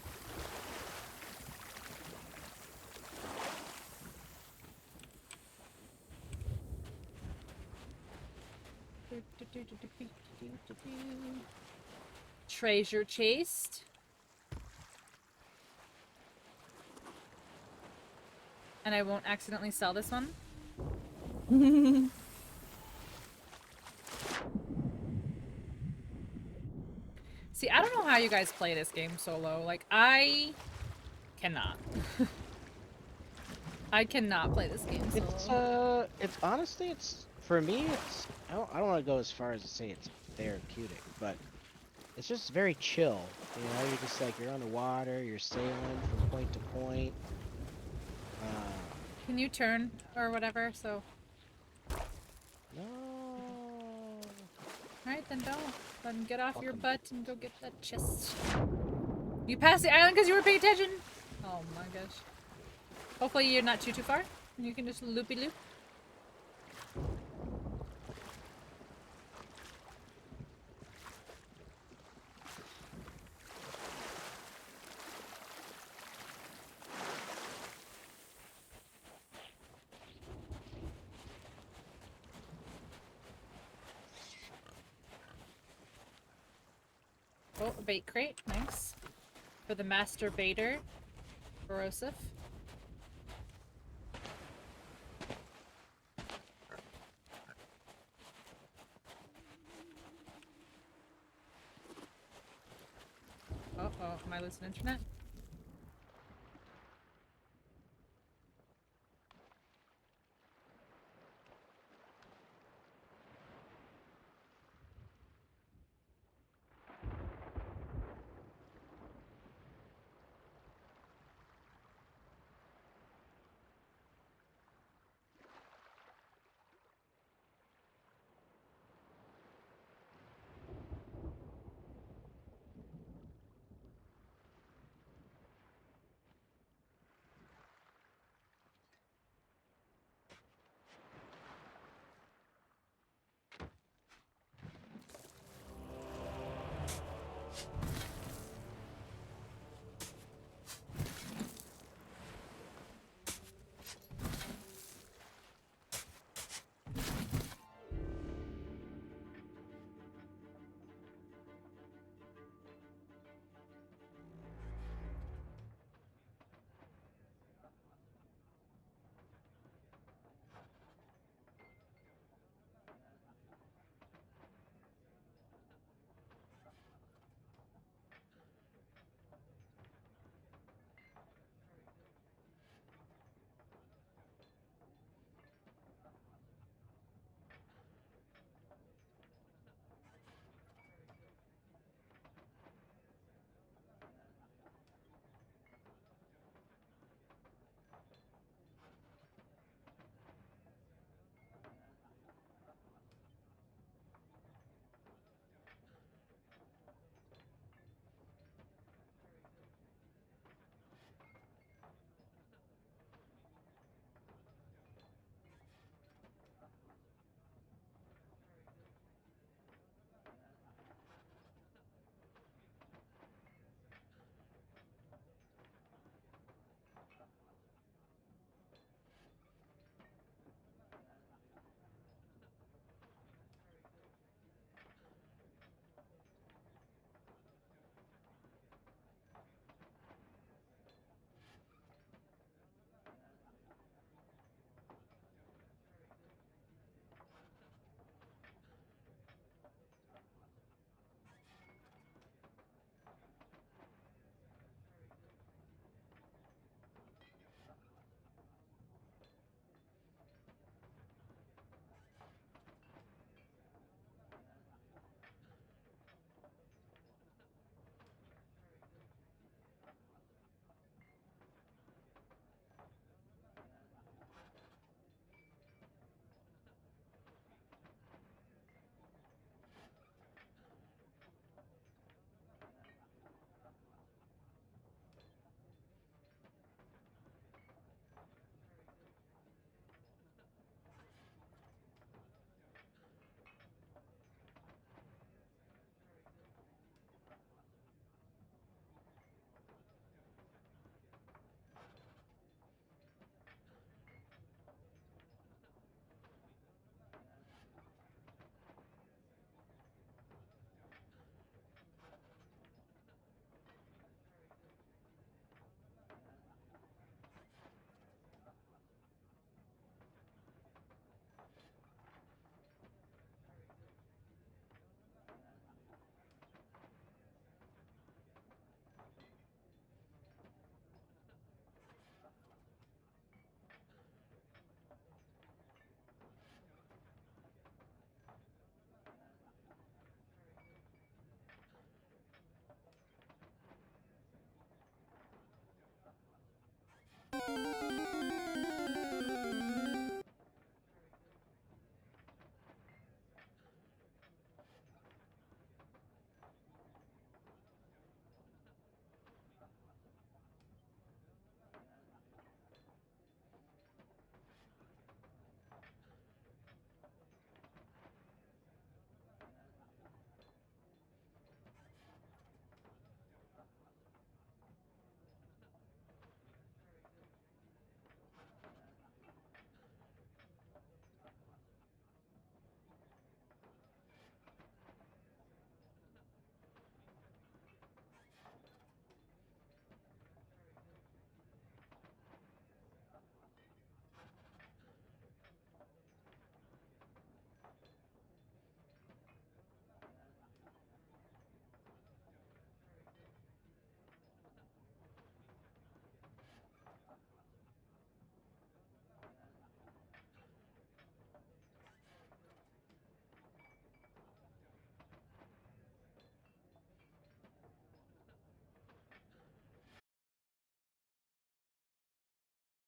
Treasure chased. And I won't accidentally sell this one. See, I don't know how you guys play this game solo. Like, I cannot. I cannot play this game solo. It's honestly, for me, I don't want to go as far as to say it's therapeutic, but it's just very chill. You know, you're just like, you're on the water, you're sailing from point to point. Can you turn or whatever? So. No. Alright, then don't. Then get off your butt and go get that chest. You passed the island because you were paying attention? Oh my gosh. Hopefully you're not too far. And you can just loopy-loop. Oh, a bait crate. Nice. For the master baiter. Corrosive. Uh-oh, am I losing internet?